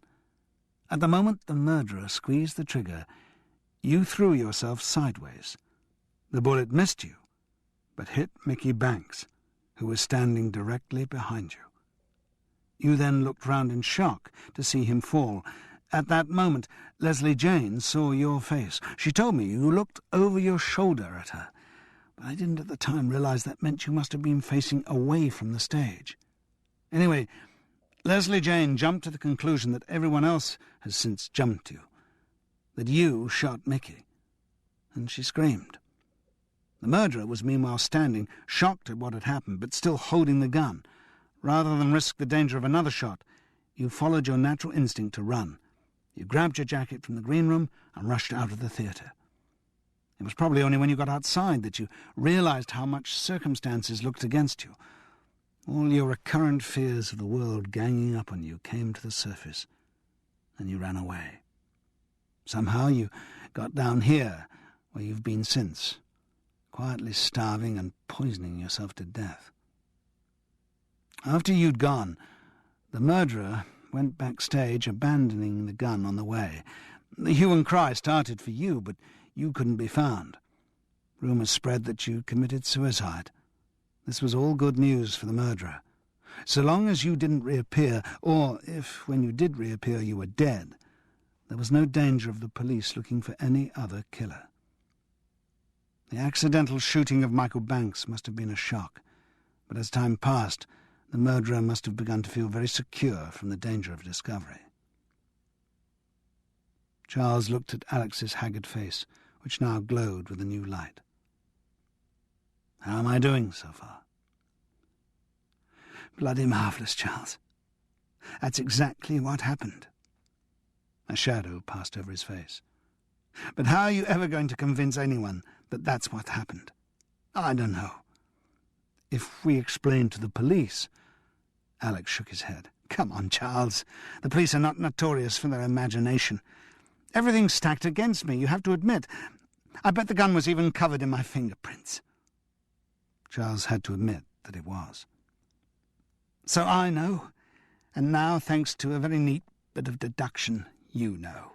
S3: At the moment the murderer squeezed the trigger, you threw yourself sideways. The bullet missed you, but hit Mickey Banks, who was standing directly behind you. You then looked round in shock to see him fall. At that moment, Leslie Jane saw your face. She told me you looked over your shoulder at her, but I didn't at the time realize that meant you must have been facing away from the stage. Anyway, Leslie Jane jumped to the conclusion that everyone else has since jumped to, that you shot Mickey, and she screamed. The murderer was meanwhile standing, shocked at what had happened, but still holding the gun. Rather than risk the danger of another shot, you followed your natural instinct to run. You grabbed your jacket from the green room and rushed out of the theatre. It was probably only when you got outside that you realized how much circumstances looked against you. All your recurrent fears of the world ganging up on you came to the surface, and you ran away. Somehow you got down here, where you've been since, quietly starving and poisoning yourself to death. After you'd gone, the murderer went backstage, abandoning the gun on the way. The hue and cry started for you, but you couldn't be found. Rumours spread that you committed suicide. This was all good news for the murderer. So long as you didn't reappear, or if, when you did reappear, you were dead, there was no danger of the police looking for any other killer. The accidental shooting of Michael Banks must have been a shock, but as time passed, the murderer must have begun to feel very secure from the danger of discovery. Charles looked at Alex's haggard face, which now glowed with a new light. "How am I doing so far?" "Bloody marvellous, Charles. That's exactly what happened." A shadow passed over his face. "But how are you ever going to convince anyone that that's what happened? I don't know. If we explain to the police..." Alex shook his head. "Come on, Charles. The police are not notorious for their imagination. Everything's stacked against me, you have to admit. I bet the gun was even covered in my fingerprints." Charles had to admit that it was. "So I know, and now, thanks to a very neat bit of deduction, you know.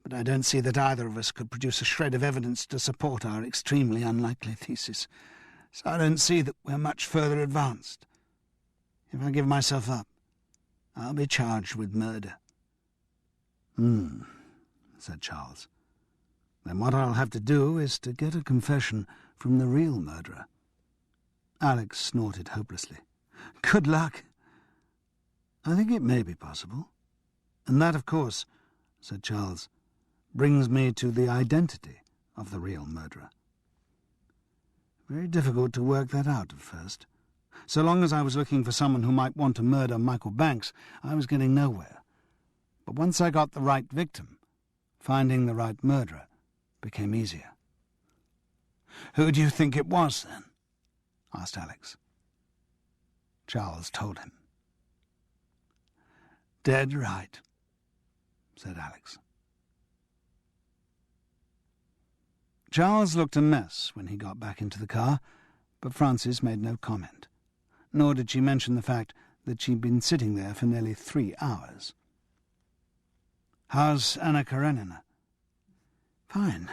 S3: But I don't see that either of us could produce a shred of evidence to support our extremely unlikely thesis. So I don't see that we're much further advanced. If I give myself up, I'll be charged with murder." Said Charles. "Then what I'll have to do is to get a confession from the real murderer." Alex snorted hopelessly. "Good luck." "I think it may be possible. And that, of course," said Charles, "brings me to the identity of the real murderer. Very difficult to work that out at first. So long as I was looking for someone who might want to murder Michael Banks, I was getting nowhere. But once I got the right victim, finding the right murderer became easier." "Who do you think it was, then?" asked Alex. Charles told him. "Dead right," said Alex. Charles looked a mess when he got back into the car, but Frances made no comment, nor did she mention the fact that she'd been sitting there for nearly 3 hours. "How's Anna Karenina?" "Fine.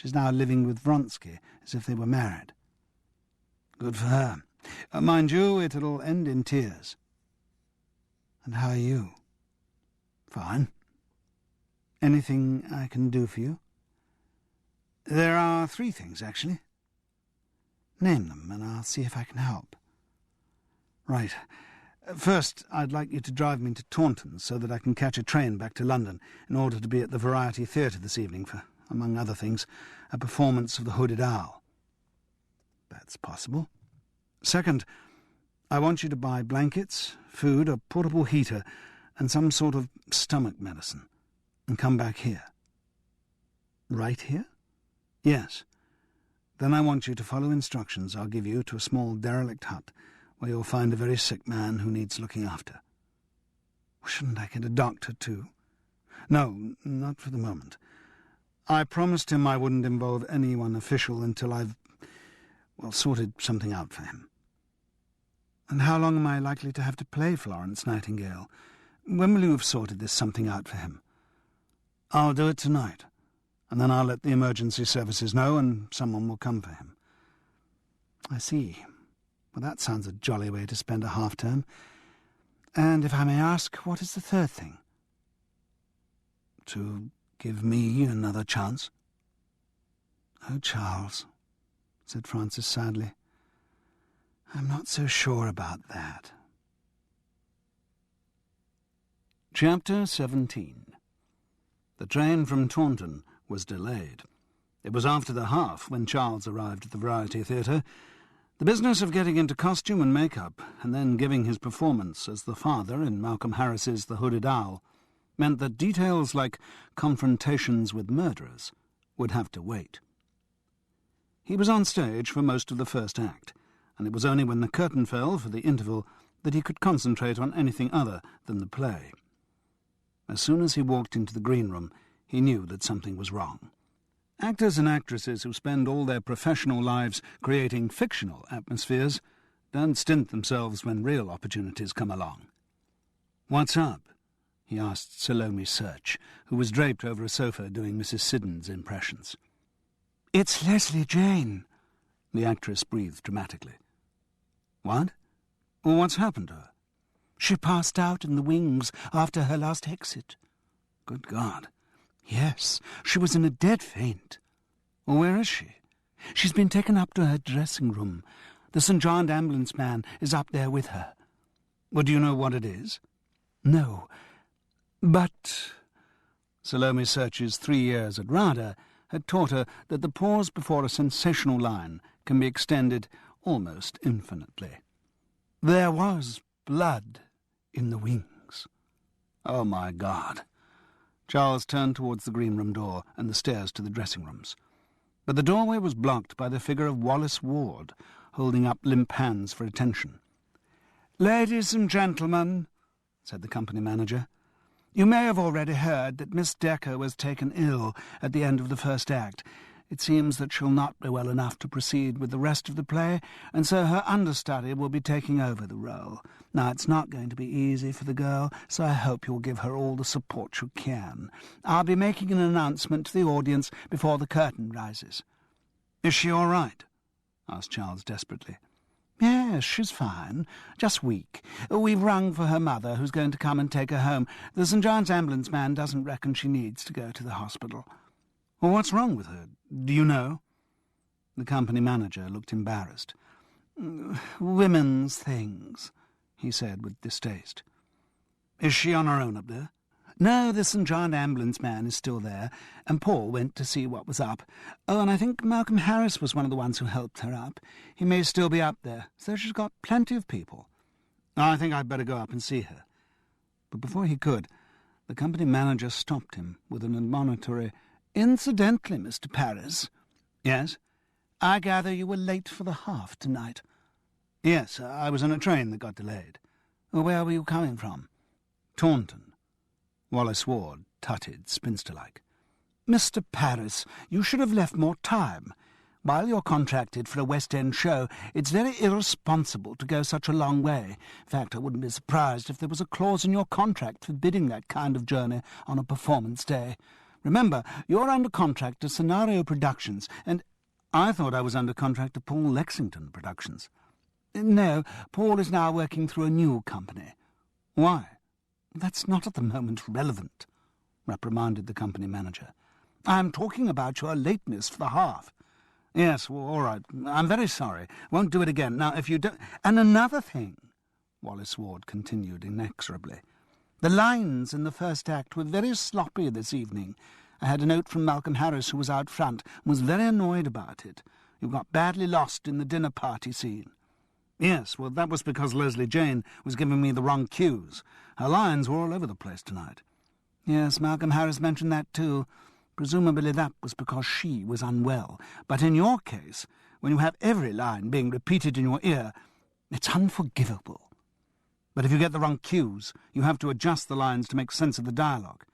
S3: She's now living with Vronsky, as if they were married. Good for her. Mind you, it'll end in tears. And how are you? Fine. Anything I can do for you? There are 3 things, actually. Name them, and I'll see if I can help. Right. First, I'd like you to drive me to Taunton so that I can catch a train back to London in order to be at the Variety Theatre this evening for, among other things, a performance of The Hooded Owl. That's possible. Second, I want you to buy blankets, food, a portable heater, and some sort of stomach medicine, and come back here. Right here? Yes. Then I want you to follow instructions I'll give you to a small derelict hut where you'll find a very sick man who needs looking after. Shouldn't I get a doctor, too? No, not for the moment. I promised him I wouldn't involve anyone official until I've, sorted something out for him. And how long am I likely to have to play Florence Nightingale? When will you have sorted this something out for him? I'll do it tonight, and then I'll let the emergency services know, and someone will come for him. I see. Well, that sounds a jolly way to spend a half-term. And if I may ask, what is the third thing? To give me another chance. Oh, Charles, said Francis sadly, I'm not so sure about that.
S2: Chapter 17. The train from Taunton was delayed. It was after the half when Charles arrived at the Variety Theatre. The business of getting into costume and make-up, and then giving his performance as the father in Malcolm Harris's The Hooded Owl, meant that details like confrontations with murderers would have to wait. He was on stage for most of the first act, and it was only when the curtain fell for the interval that he could concentrate on anything other than the play. As soon as he walked into the green room, he knew that something was wrong. Actors and actresses who spend all their professional lives creating fictional atmospheres don't stint themselves when real opportunities come along. "What's up?" he asked Salome Search, who was draped over a sofa doing Mrs. Siddons' impressions.
S3: It's Leslie Jane,
S2: the actress breathed dramatically. What? Well, what's happened to her?
S3: She passed out in the wings after her last exit.
S2: Good God.
S3: Yes, she was in a dead faint.
S2: Well, where is she?
S3: She's been taken up to her dressing room. The St. John ambulance man is up there with her.
S2: Well, do you know what it is?
S3: No, but...
S2: Salome Search's 3 years at RADA had taught her that the pause before a sensational line can be extended almost infinitely.
S3: There was blood in the wings.
S2: Oh, my God. Charles turned towards the green room door and the stairs to the dressing rooms. But the doorway was blocked by the figure of Wallace Ward, holding up limp hands for attention.
S3: "Ladies and gentlemen," said the company manager, "you may have already heard that Miss Decker was taken ill at the end of the first act. It seems that she'll not be well enough to proceed with the rest of the play, and so her understudy will be taking over the role. Now, it's not going to be easy for the girl, so I hope you'll give her all the support you can. I'll be making an announcement to the audience before the curtain rises."
S2: "Is she all right?" asked Charles desperately.
S3: "Yes, she's fine. Just weak. We've rung for her mother, who's going to come and take her home. The St. John's ambulance man doesn't reckon she needs to go to the hospital."
S2: "Well, what's wrong with her? Do you know?" The company manager looked embarrassed.
S3: "Women's things," he said with distaste.
S2: "Is she on her own up there?"
S3: "No, the St. John ambulance man is still there, and Paul went to see what was up. Oh, and I think Malcolm Harris was one of the ones who helped her up. He may still be up there, so she's got plenty of people."
S2: "I think I'd better go up and see her." But before he could, the company manager stopped him with an admonitory,
S3: "Incidentally, Mr. Paris."
S2: "Yes?"
S3: "I gather you were late for the half tonight."
S2: "Yes, I was on a train that got delayed."
S3: "Where were you coming from?"
S2: "Taunton." Wallace Ward tutted, spinster-like.
S3: "Mr. Paris, you should have left more time. While you're contracted for a West End show, it's very irresponsible to go such a long way. In fact, I wouldn't be surprised if there was a clause in your contract forbidding that kind of journey on a performance day. Remember, you're under contract to Scenario Productions, and I thought I was under contract to Paul Lexington Productions. No, Paul is now working through a new company. Why? That's not at the moment relevant, reprimanded the company manager. I'm talking about your lateness for the half. Yes, well, all right. I'm very sorry. Won't do it again. Now, if you don't... And another thing, Wallace Ward continued inexorably. The lines in the first act were very sloppy this evening. I had a note from Malcolm Harris, who was out front, and was very annoyed about it. You got badly lost in the dinner party scene. Yes, well, that was because Leslie Jane was giving me the wrong cues. Her lines were all over the place tonight. Yes, Malcolm Harris mentioned that too. Presumably that was because she was unwell. But in your case, when you have every line being repeated in your ear, it's unforgivable. But if you get the wrong cues, you have to adjust the lines to make sense of the dialogue.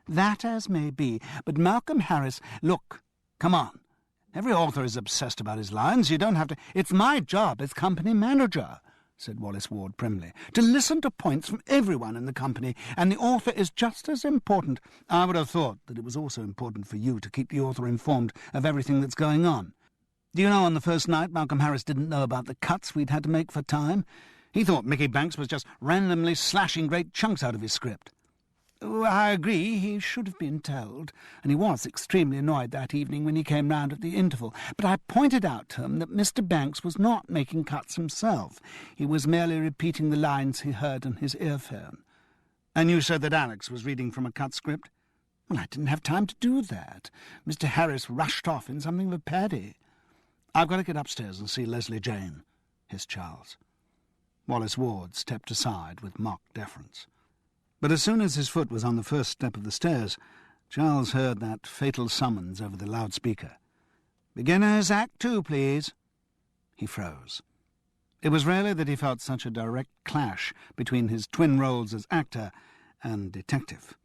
S3: That as may be, but Malcolm Harris... Look, come on. Every author is obsessed about his lines. You don't have to... It's my job as company manager, said Wallace Ward primly, to listen to points from everyone in the company, and the author is just as important. I would have thought that it was also important for you to keep the author informed of everything that's going on. Do you know on the first night Malcolm Harris didn't know about the cuts we'd had to make for time? He thought Mickey Banks was just randomly slashing great chunks out of his script. Oh, I agree, he should have been told, and he was extremely annoyed that evening when he came round at the interval. But I pointed out to him that Mr. Banks was not making cuts himself. He was merely repeating the lines he heard on his earphone. And you said that Alex was reading from a cut script? Well, I didn't have time to do that. Mr. Harris rushed off in something of a paddy. I've got to get upstairs and see Leslie Jane, hissed Charles. Wallace Ward stepped aside with mock deference. But as soon as his foot was on the first step of the stairs, Charles heard that fatal summons over the loudspeaker. "Beginners, Act 2, please." He froze. It was rarely that he felt such a direct clash between his twin roles as actor and detective.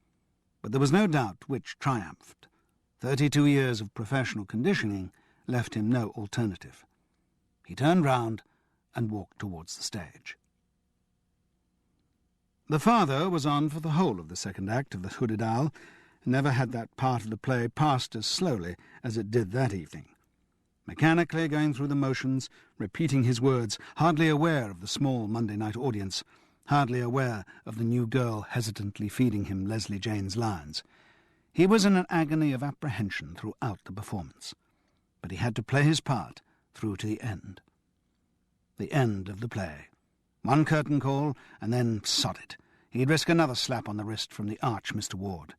S3: But there was no doubt which triumphed. 32 years of professional conditioning left him no alternative. He turned round and walked towards the stage. The father was on for the whole of the second act of The Hooded Owl, and never had that part of the play passed as slowly as it did that evening. Mechanically going through the motions, repeating his words, hardly aware of the small Monday night audience, hardly aware of the new girl hesitantly feeding him Leslie Jane's lines. He was in an agony of apprehension throughout the performance, but he had to play his part through to the end. The end of the play. One curtain call, and then sod it. He'd risk another slap on the wrist from the arch Mr. Ward.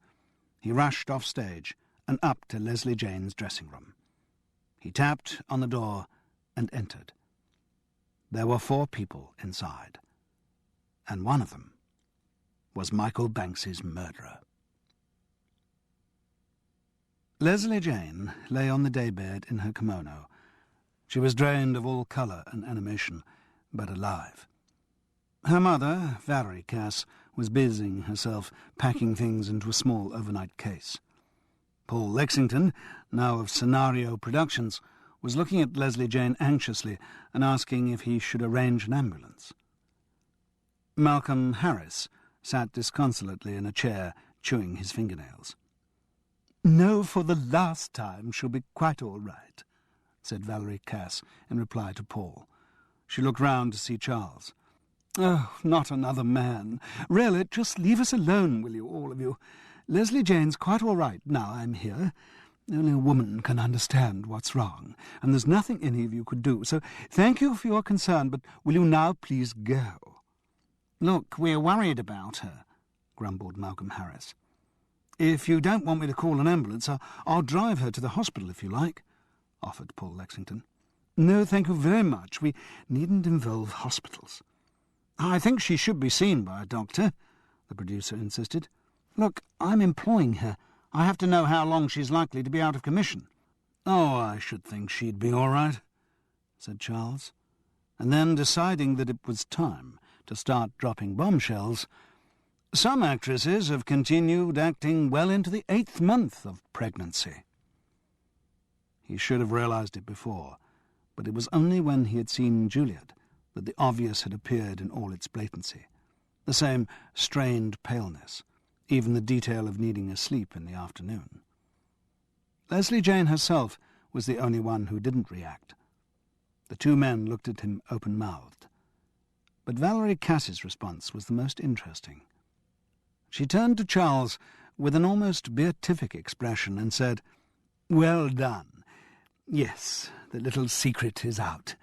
S3: He rushed off stage and up to Leslie Jane's dressing room. He tapped on the door and entered. There were 4 people inside, and one of them was Michael Banks's murderer. Leslie Jane lay on the daybed in her kimono. She was drained of all colour and animation, but alive. Her mother, Valerie Cass, was busying herself packing things into a small overnight case. Paul Lexington, now of Scenario Productions, was looking at Leslie Jane anxiously and asking if he should arrange an ambulance. Malcolm Harris sat disconsolately in a chair, chewing his fingernails. "No, for the last time she'll be quite all right," said Valerie Cass in reply to Paul. She looked round to see Charles. "Oh, not another man. Really, just leave us alone, will you, all of you? Leslie Jane's quite all right now I'm here. Only a woman can understand what's wrong, and there's nothing any of you could do. So thank you for your concern, but will you now please go?" "Look, we're worried about her," grumbled Malcolm Harris. "If you don't want me to call an ambulance, I'll drive her to the hospital if you like," offered Paul Lexington. "No, thank you very much. We needn't involve hospitals." "I think she should be seen by a doctor," the producer insisted. "Look, I'm employing her. I have to know how long she's likely to be out of commission." "Oh, I should think she'd be all right," said Charles. And then, deciding that it was time to start dropping bombshells, "Some actresses have continued acting well into the 8th month of pregnancy." He should have realized it before, but it was only when he had seen Juliet that the obvious had appeared in all its blatancy. The same strained paleness, even the detail of needing a sleep in the afternoon. Leslie Jane herself was the only one who didn't react. The two men looked at him open-mouthed. But Valerie Cass's response was the most interesting. She turned to Charles with an almost beatific expression and said, "Well done. Yes, the little secret is out.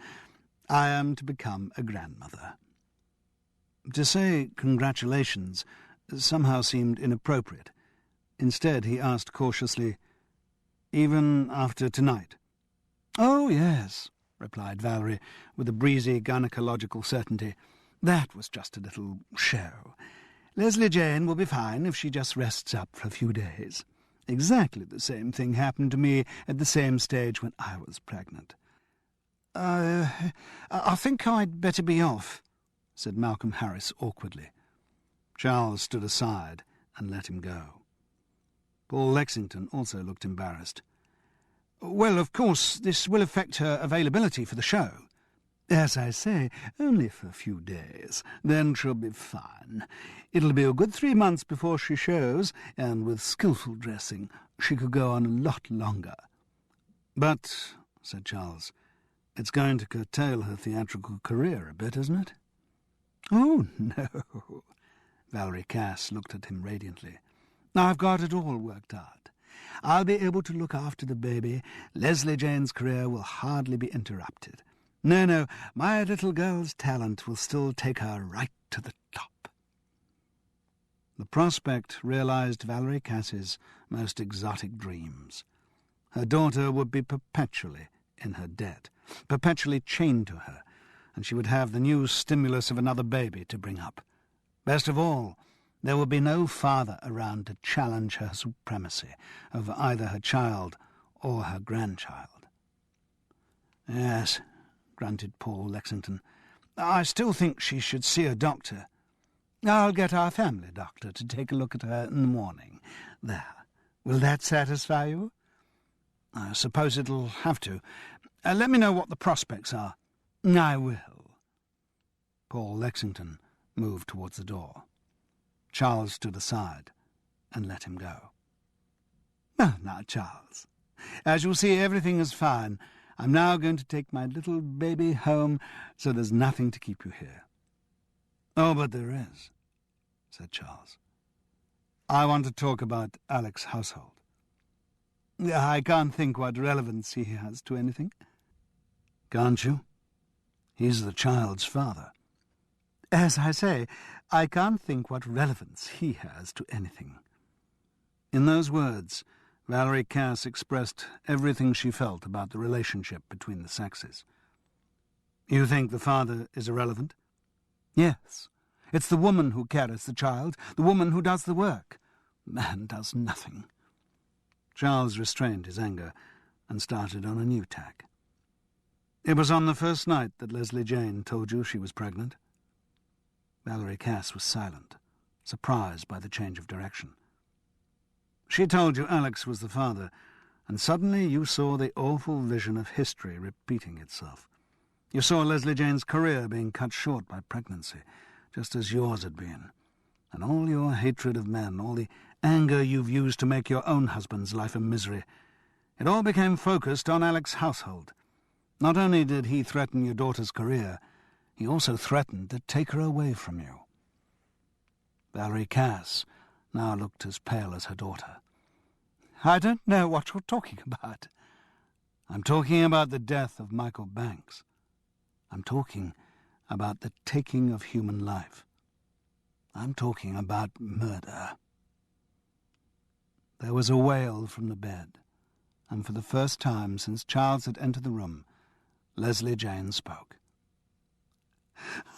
S3: I am to become a grandmother." To say congratulations somehow seemed inappropriate. Instead, he asked cautiously, "Even after tonight?" "Oh, yes," replied Valerie, with a breezy gynecological certainty. "That was just a little show. Leslie Jane will be fine if she just rests up for a few days. Exactly the same thing happened to me at the same stage when I was pregnant." I think I'd better be off," said Malcolm Harris awkwardly. Charles stood aside and let him go. Paul Lexington also looked embarrassed. "Well, of course, this will affect her availability for the show." "As I say, only for a few days. Then she'll be fine. It'll be a good 3 months before she shows, and with skilful dressing she could go on a lot longer." "But," said Charles, "it's going to curtail her theatrical career a bit, isn't it?" "Oh, no." Valerie Cass looked at him radiantly. "I've got it all worked out. I'll be able to look after the baby. Leslie Jane's career will hardly be interrupted. No, my little girl's talent will still take her right to the top." The prospect realized Valerie Cass's most exotic dreams. Her daughter would be perpetually in her debt, perpetually chained to her, and she would have the new stimulus of another baby to bring up. Best of all, there would be no father around to challenge her supremacy over either her child or her grandchild. "Yes," grunted Paul Lexington, "I still think she should see a doctor. I'll get our family doctor to take a look at her in the morning. There. Will that satisfy you?" "I suppose it'll have to. Let me know what the prospects are." "I will." Paul Lexington moved towards the door. Charles stood aside and let him go. "Oh, now, Charles, as you'll see, everything is fine. I'm now going to take my little baby home, so there's nothing to keep you here." "Oh, but there is," said Charles. "I want to talk about Alex's household." "I can't think what relevance he has to anything." "Can't you? He's the child's father." "As I say, I can't think what relevance he has to anything." In those words, Valerie Cass expressed everything she felt about the relationship between the sexes. "You think the father is irrelevant?" "Yes. It's the woman who carries the child, the woman who does the work. Man does nothing." Charles restrained his anger and started on a new tack. "It was on the first night that Leslie Jane told you she was pregnant?" Valerie Cass was silent, surprised by the change of direction. "She told you Alex was the father, and suddenly you saw the awful vision of history repeating itself. You saw Leslie Jane's career being cut short by pregnancy, just as yours had been, and all your hatred of men, all the anger you've used to make your own husband's life a misery, it all became focused on Alex's household. Not only did he threaten your daughter's career, he also threatened to take her away from you." Valerie Cass now looked as pale as her daughter. "I don't know what you're talking about." "I'm talking about the death of Michael Banks. I'm talking about the taking of human life. I'm talking about murder." There was a wail from the bed, and for the first time since Charles had entered the room, Leslie Jane spoke.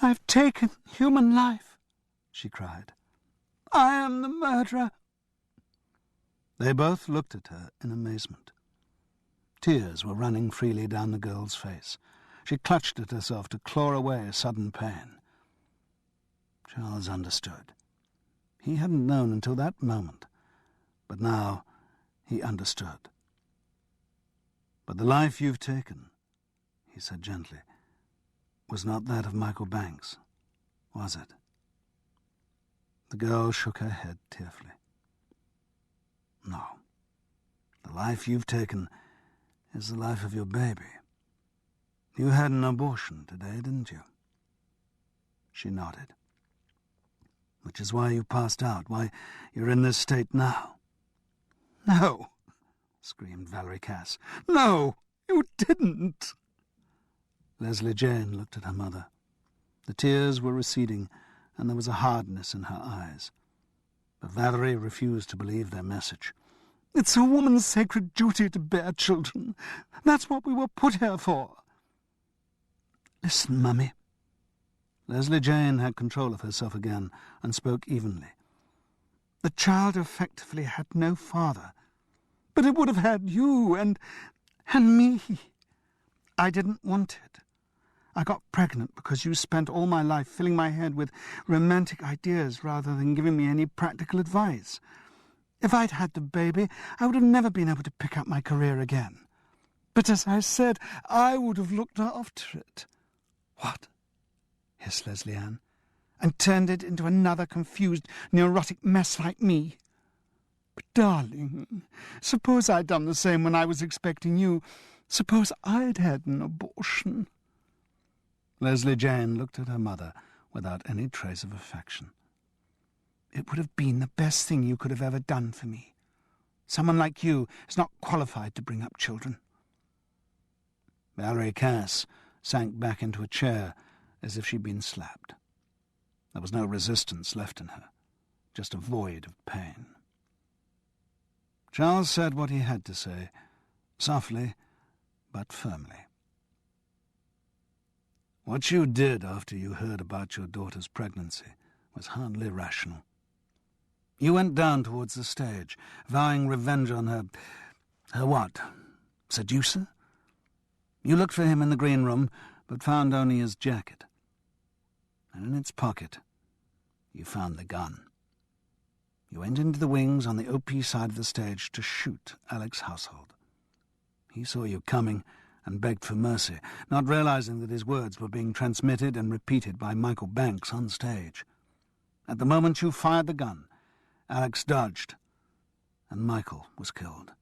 S3: "I've taken human life," she cried. "I am the murderer." They both looked at her in amazement. Tears were running freely down the girl's face. She clutched at herself to claw away sudden pain. Charles understood. He hadn't known until that moment, but now he understood. "But the life you've taken," he said gently, "was not that of Michael Banks, was it?" The girl shook her head tearfully. "No, The life you've taken is the life of your baby. You had an abortion today, didn't you?" She nodded. "Which is why you passed out, why you're in this state now." "No," screamed Valerie Cass. "No, you didn't." Leslie Jane looked at her mother. The tears were receding, and there was a hardness in her eyes. But Valerie refused to believe their message. "It's a woman's sacred duty to bear children. That's what we were put here for." "Listen, Mummy." Leslie Jane had control of herself again and spoke evenly. "The child effectively had no father, but it would have had you and me. I didn't want it. I got pregnant because you spent all my life filling my head with romantic ideas rather than giving me any practical advice. If I'd had the baby, I would have never been able to pick up my career again. But as I said, I would have looked after it." "What?" hissed Leslie Ann. "And turned it into another confused, neurotic mess like me. But, darling, suppose I'd done the same when I was expecting you. Suppose I'd had an abortion." Leslie Jane looked at her mother without any trace of affection. "It would have been the best thing you could have ever done for me. Someone like you is not qualified to bring up children." Valerie Cass sank back into a chair as if she'd been slapped. There was no resistance left in her, just a void of pain. Charles said what he had to say, softly but firmly. "What you did after you heard about your daughter's pregnancy was hardly rational. You went down towards the stage, vowing revenge on her what? Seducer? You looked for him in the green room, but found only his jacket. And in its pocket, you found the gun. You went into the wings on the OP side of the stage to shoot Alex Household. He saw you coming and begged for mercy, not realizing that his words were being transmitted and repeated by Michael Banks on stage. At the moment you fired the gun, Alex dodged, and Michael was killed.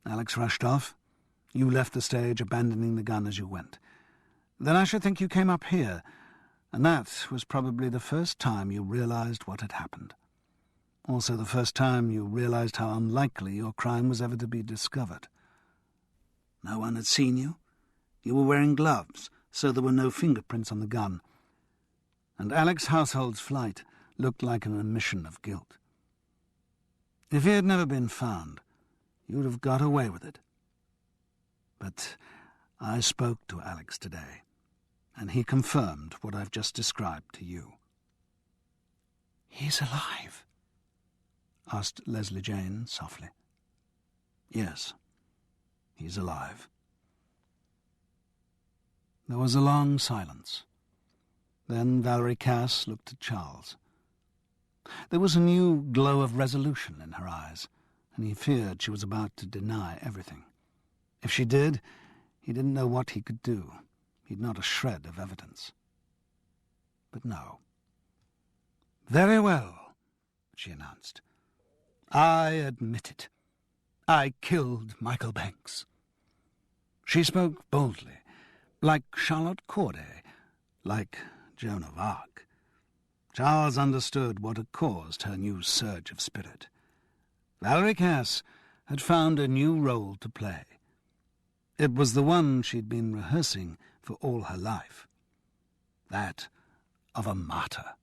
S3: Alex rushed off. You left the stage, abandoning the gun as you went. Then I should think you came up here, and that was probably the first time you realized what had happened. Also the first time you realized how unlikely your crime was ever to be discovered. No one had seen you. You were wearing gloves, so there were no fingerprints on the gun. And Alex Household's flight looked like an admission of guilt. If he had never been found, you would have got away with it. But I spoke to Alex today, and he confirmed what I've just described to you."
S4: "He's alive?" asked Leslie Jane softly.
S3: "Yes, he's alive." There was a long silence. Then Valerie Cass looked at Charles. There was a new glow of resolution in her eyes, and he feared she was about to deny everything. If she did, he didn't know what he could do. He'd not a shred of evidence. But no. "Very well," she announced. "I admit it. I killed Michael Banks." She spoke boldly, like Charlotte Corday, like Joan of Arc. Charles understood what had caused her new surge of spirit. Valerie Cass had found a new role to play. It was the one she'd been rehearsing for all her life. That of a martyr.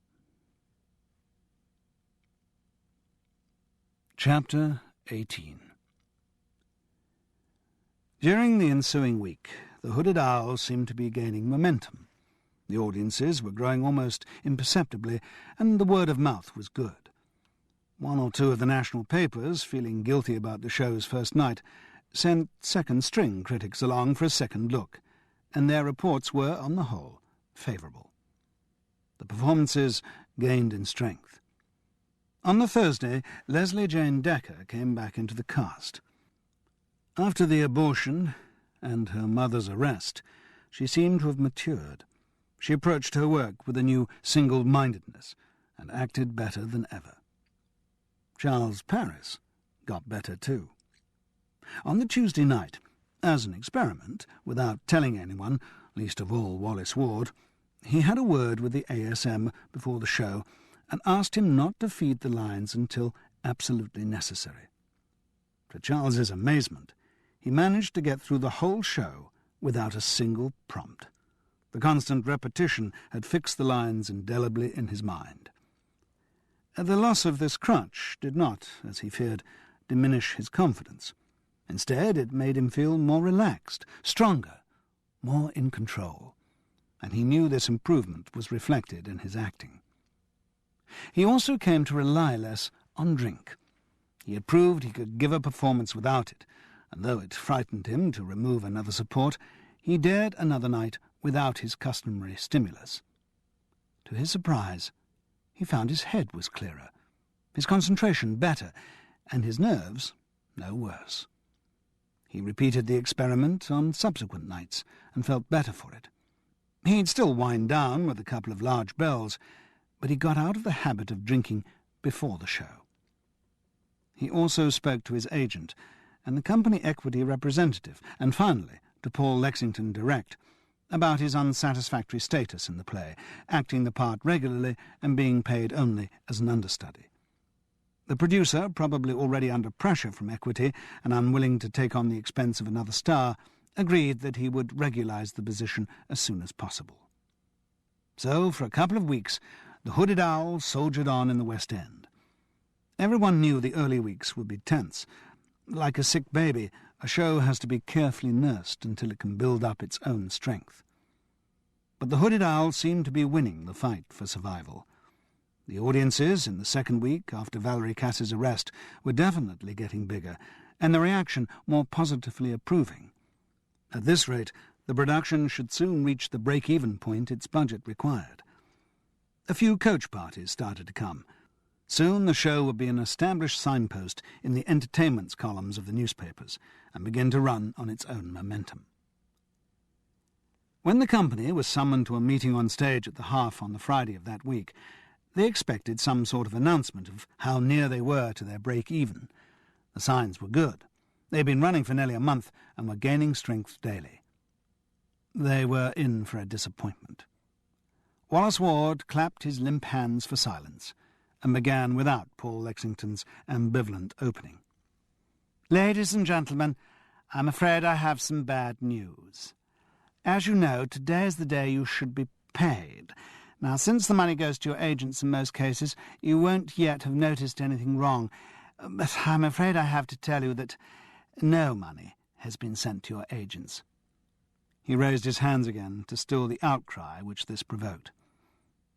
S3: Chapter 18. During the ensuing week, the Hooded Owl seemed to be gaining momentum. The audiences were growing almost imperceptibly, and the word of mouth was good. One or two of the national papers, feeling guilty about the show's first night, sent second-string critics along for a second look, and their reports were, on the whole, favourable. The performances gained in strength. On the Thursday, Leslie Jane Decker came back into the cast. After the abortion and her mother's arrest, she seemed to have matured. She approached her work with a new single-mindedness and acted better than ever. Charles Paris got better too. On the Tuesday night, as an experiment, without telling anyone, least of all Wallace Ward, he had a word with the ASM before the show and asked him not to feed the lions until absolutely necessary. To Charles's amazement, he managed to get through the whole show without a single prompt. The constant repetition had fixed the lines indelibly in his mind. The loss of this crutch did not, as he feared, diminish his confidence. Instead, it made him feel more relaxed, stronger, more in control, and he knew this improvement was reflected in his acting. He also came to rely less on drink. He had proved he could give a performance without it, and though it frightened him to remove another support, he dared another night without his customary stimulus. To his surprise, he found his head was clearer, his concentration better, and his nerves no worse. He repeated the experiment on subsequent nights and felt better for it. He'd still wind down with a couple of large bells, but he got out of the habit of drinking before the show. He also spoke to his agent and the company equity representative, and finally to Paul Lexington direct, about his unsatisfactory status in the play, acting the part regularly and being paid only as an understudy. The producer, probably already under pressure from equity and unwilling to take on the expense of another star, agreed that he would regularize the position as soon as possible. So, for a couple of weeks, the Hooded Owl soldiered on in the West End. Everyone knew the early weeks would be tense. Like a sick baby, a show has to be carefully nursed until it can build up its own strength. But the Hooded Owl seemed to be winning the fight for survival. The audiences in the second week after Valerie Cass's arrest were definitely getting bigger, and the reaction more positively approving. At this rate, the production should soon reach the break-even point its budget required. A few coach parties started to come. Soon the show would be an established signpost in the entertainments columns of the newspapers and begin to run on its own momentum. When the company was summoned to a meeting on stage at the Half on the Friday of that week, they expected some sort of announcement of how near they were to their break-even. The signs were good. They'd been running for nearly a month and were gaining strength daily. They were in for a disappointment. Wallace Ward clapped his limp hands for silence and began without Paul Lexington's ambivalent opening. "Ladies and gentlemen, I'm afraid I have some bad news. As you know, today is the day you should be paid. Now, since the money goes to your agents in most cases, you won't yet have noticed anything wrong. But I'm afraid I have to tell you that no money has been sent to your agents." He raised his hands again to still the outcry which this provoked.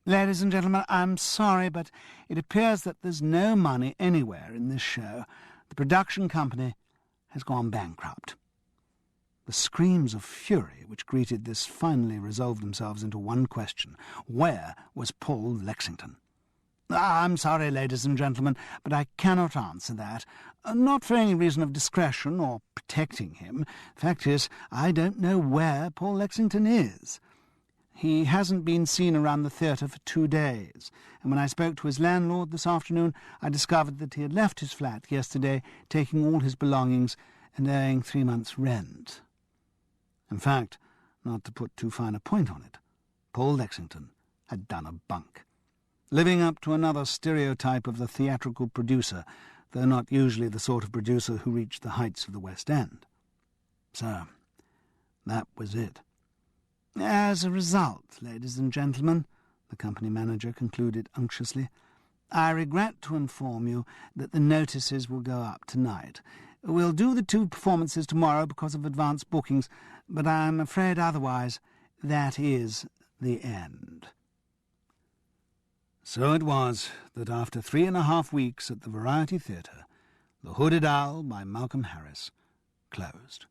S3: "Ladies and gentlemen, I'm sorry, but it appears that there's no money anywhere in this show. The production company has gone bankrupt." The screams of fury which greeted this finally resolved themselves into one question. Where was Paul Lexington? "I'm sorry, ladies and gentlemen, but I cannot answer that. Not for any reason of discretion or protecting him. The fact is, I don't know where Paul Lexington is. He hasn't been seen around the theatre for 2 days, and when I spoke to his landlord this afternoon, I discovered that he had left his flat yesterday, taking all his belongings and owing 3 months' rent." In fact, not to put too fine a point on it, Paul Lexington had done a bunk, living up to another stereotype of the theatrical producer, though not usually the sort of producer who reached the heights of the West End. So, that was it. "As a result, ladies and gentlemen," the company manager concluded unctuously, "I regret to inform you that the notices will go up tonight. We'll do the 2 performances tomorrow because of advance bookings, but I'm afraid otherwise that is the end." So it was that after 3.5 weeks at the Variety Theatre, The Hooded Owl by Malcolm Harris closed.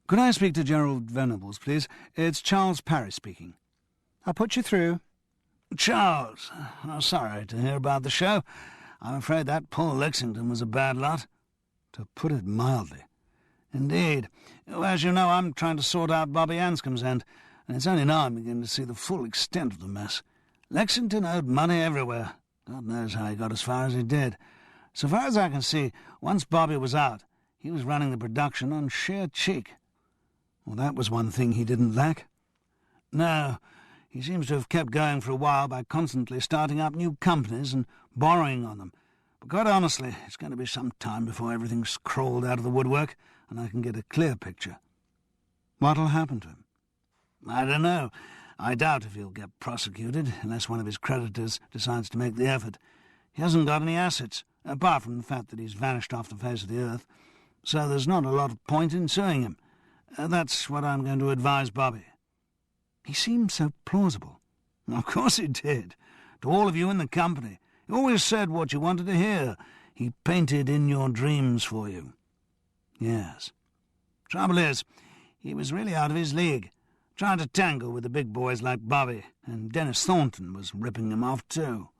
S3: "Could I speak to Gerald Venables, please? It's Charles Parry speaking." "I'll put you through." "Charles, I'm sorry to hear about the show. I'm afraid that Paul Lexington was a bad lot, to put it mildly." "Indeed. As you know, I'm trying to sort out Bobby Anscombe's end, and it's only now I'm beginning to see the full extent of the mess. Lexington owed money everywhere. God knows how he got as far as he did. So far as I can see, once Bobby was out, he was running the production on sheer cheek. Well, that was one thing he didn't lack. No, he seems to have kept going for a while by constantly starting up new companies and borrowing on them. But quite honestly, it's going to be some time before everything's crawled out of the woodwork and I can get a clear picture.
S2: What'll happen to him?
S3: I don't know. I doubt if he'll get prosecuted unless one of his creditors decides to make the effort. He hasn't got any assets, apart from the fact that he's vanished off the face of the earth. So there's not a lot of point in suing him. That's what I'm going to advise Bobby.
S2: He seemed so plausible.
S3: Of course he did. To all of you in the company. He always said what you wanted to hear. He painted in your dreams for you. Yes. Trouble is, he was really out of his league, trying to tangle with the big boys like Bobby, and Dennis Thornton was ripping him off too.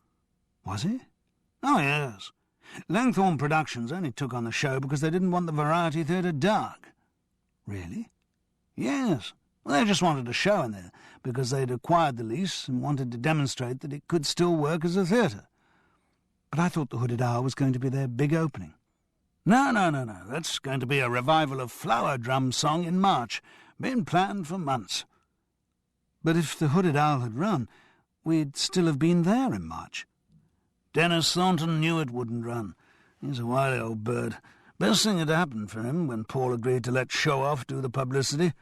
S2: Was he?
S3: Oh, yes. Langthorne Productions only took on the show because they didn't want the Variety Theatre dark.
S2: Really?
S3: Yes. Well, they just wanted a show in there because they'd acquired the lease and wanted to demonstrate that it could still work as a theatre.
S2: But I thought the Hooded Owl was going to be their big opening.
S3: No. That's going to be a revival of Flower Drum Song in March. Been planned for months.
S2: But if the Hooded Owl had run, we'd still have been there in March.
S3: Dennis Thornton knew it wouldn't run. He's a wily old bird. Best thing had happened for him when Paul agreed to let Show-Off do the publicity.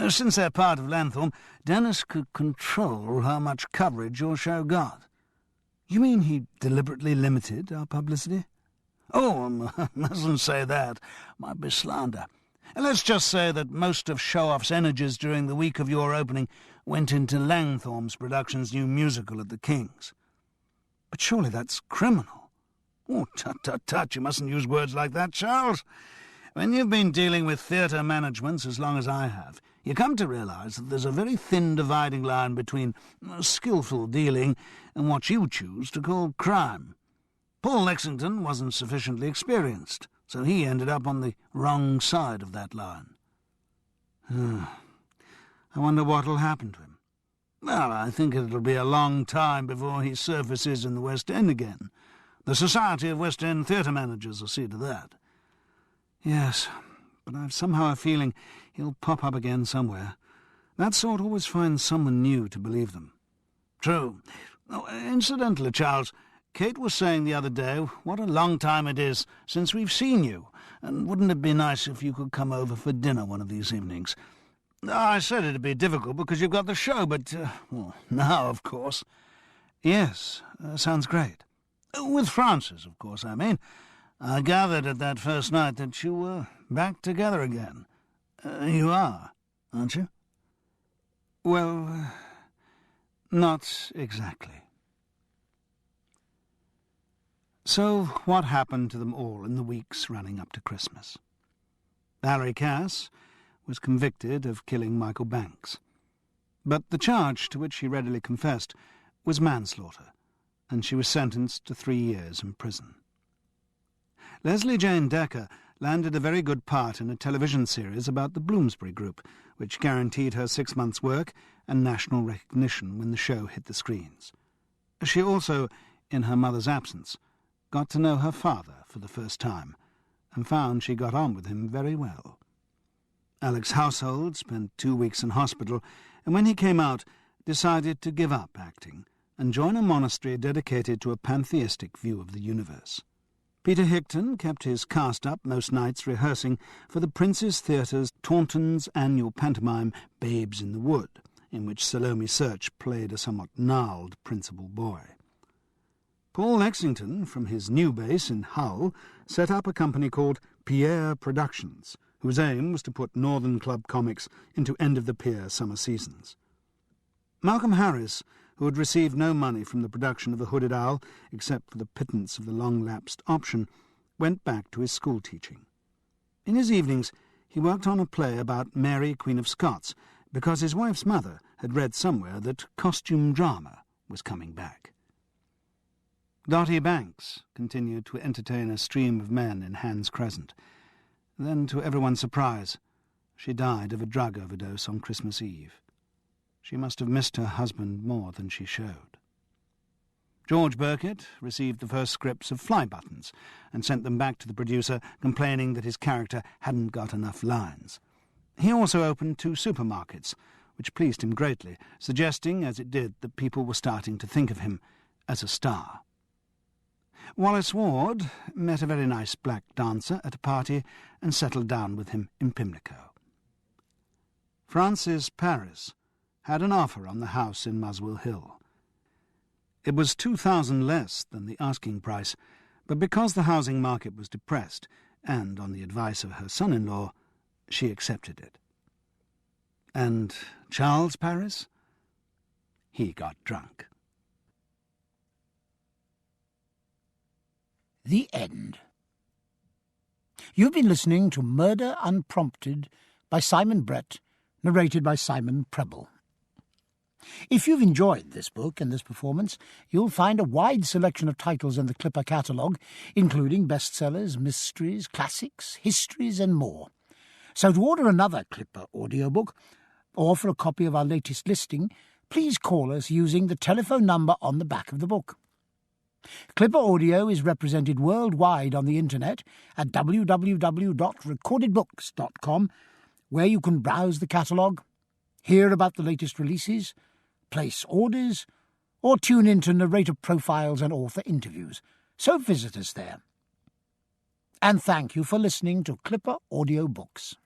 S3: Since they're part of Langthorne, Dennis could control how much coverage your show got.
S2: You mean he deliberately limited our publicity?
S3: Oh, I mustn't say that. Might be slander. Let's just say that most of Show-Off's energies during the week of your opening went into Langthorne's Productions' new musical at the King's.
S2: But surely that's criminal.
S3: Oh, tut, you mustn't use words like that, Charles. When you've been dealing with theatre managements as long as I have, you come to realise that there's a very thin dividing line between skillful dealing and what you choose to call crime. Paul Lexington wasn't sufficiently experienced, so he ended up on the wrong side of that line.
S2: I wonder what'll happen to him.
S3: Well, I think it'll be a long time before he surfaces in the West End again. The Society of West End Theatre Managers will see to that.
S2: Yes, but I've somehow a feeling he'll pop up again somewhere. That sort always finds someone new to believe them.
S3: True. Oh, incidentally, Charles, Kate was saying the other day what a long time it is since we've seen you, and wouldn't it be nice if you could come over for dinner one of these evenings? I said it'd be difficult because you've got the show, but, now, of course.
S2: Yes, sounds great.
S3: With Frances, of course, I mean. I gathered at that first night that you were back together again. You are, aren't you?
S2: Well, not exactly. So what happened to them all in the weeks running up to Christmas? Valerie Cass was convicted of killing Michael Banks, but the charge to which she readily confessed was manslaughter, and she was sentenced to 3 years in prison. Leslie Jane Decker landed a very good part in a television series about the Bloomsbury Group, which guaranteed her 6 months' work and national recognition when the show hit the screens. She also, in her mother's absence, got to know her father for the first time, and found she got on with him very well. Alex Household spent 2 weeks in hospital, and when he came out, decided to give up acting and join a monastery dedicated to a pantheistic view of the universe. Peter Higton kept his cast up most nights rehearsing for the Prince's Theatre's Taunton's annual pantomime Babes in the Wood, in which Salome Search played a somewhat gnarled principal boy. Paul Lexington, from his new base in Hull, set up a company called Pierre Productions, whose aim was to put Northern Club comics into end-of-the-pier summer seasons. Malcolm Harris, who had received no money from the production of The Hooded Owl, except for the pittance of the long-lapsed option, went back to his school teaching. In his evenings, he worked on a play about Mary, Queen of Scots, because his wife's mother had read somewhere that costume drama was coming back. Dottie Banks continued to entertain a stream of men in Hans Crescent. Then, to everyone's surprise, she died of a drug overdose on Christmas Eve. She must have missed her husband more than she showed. George Burkett received the first scripts of Fly Buttons and sent them back to the producer, complaining that his character hadn't got enough lines. He also opened 2 supermarkets, which pleased him greatly, suggesting, as it did, that people were starting to think of him as a star. Wallace Ward met a very nice black dancer at a party and settled down with him in Pimlico. Francis Paris had an offer on the house in Muswell Hill. It was 2,000 less than the asking price, but because the housing market was depressed, and on the advice of her son-in-law, she accepted it. And Charles Paris? He got drunk.
S1: The end. You've been listening to Murder Unprompted by Simon Brett, narrated by Simon Preble. If you've enjoyed this book and this performance, you'll find a wide selection of titles in the Clipper catalogue, including bestsellers, mysteries, classics, histories and more. So to order another Clipper audiobook, or for a copy of our latest listing, please call us using the telephone number on the back of the book. Clipper Audio is represented worldwide on the internet at www.recordedbooks.com, where you can browse the catalogue, hear about the latest releases, place orders, or tune in to narrator profiles and author interviews. So visit us there. And thank you for listening to Clipper Audio Books.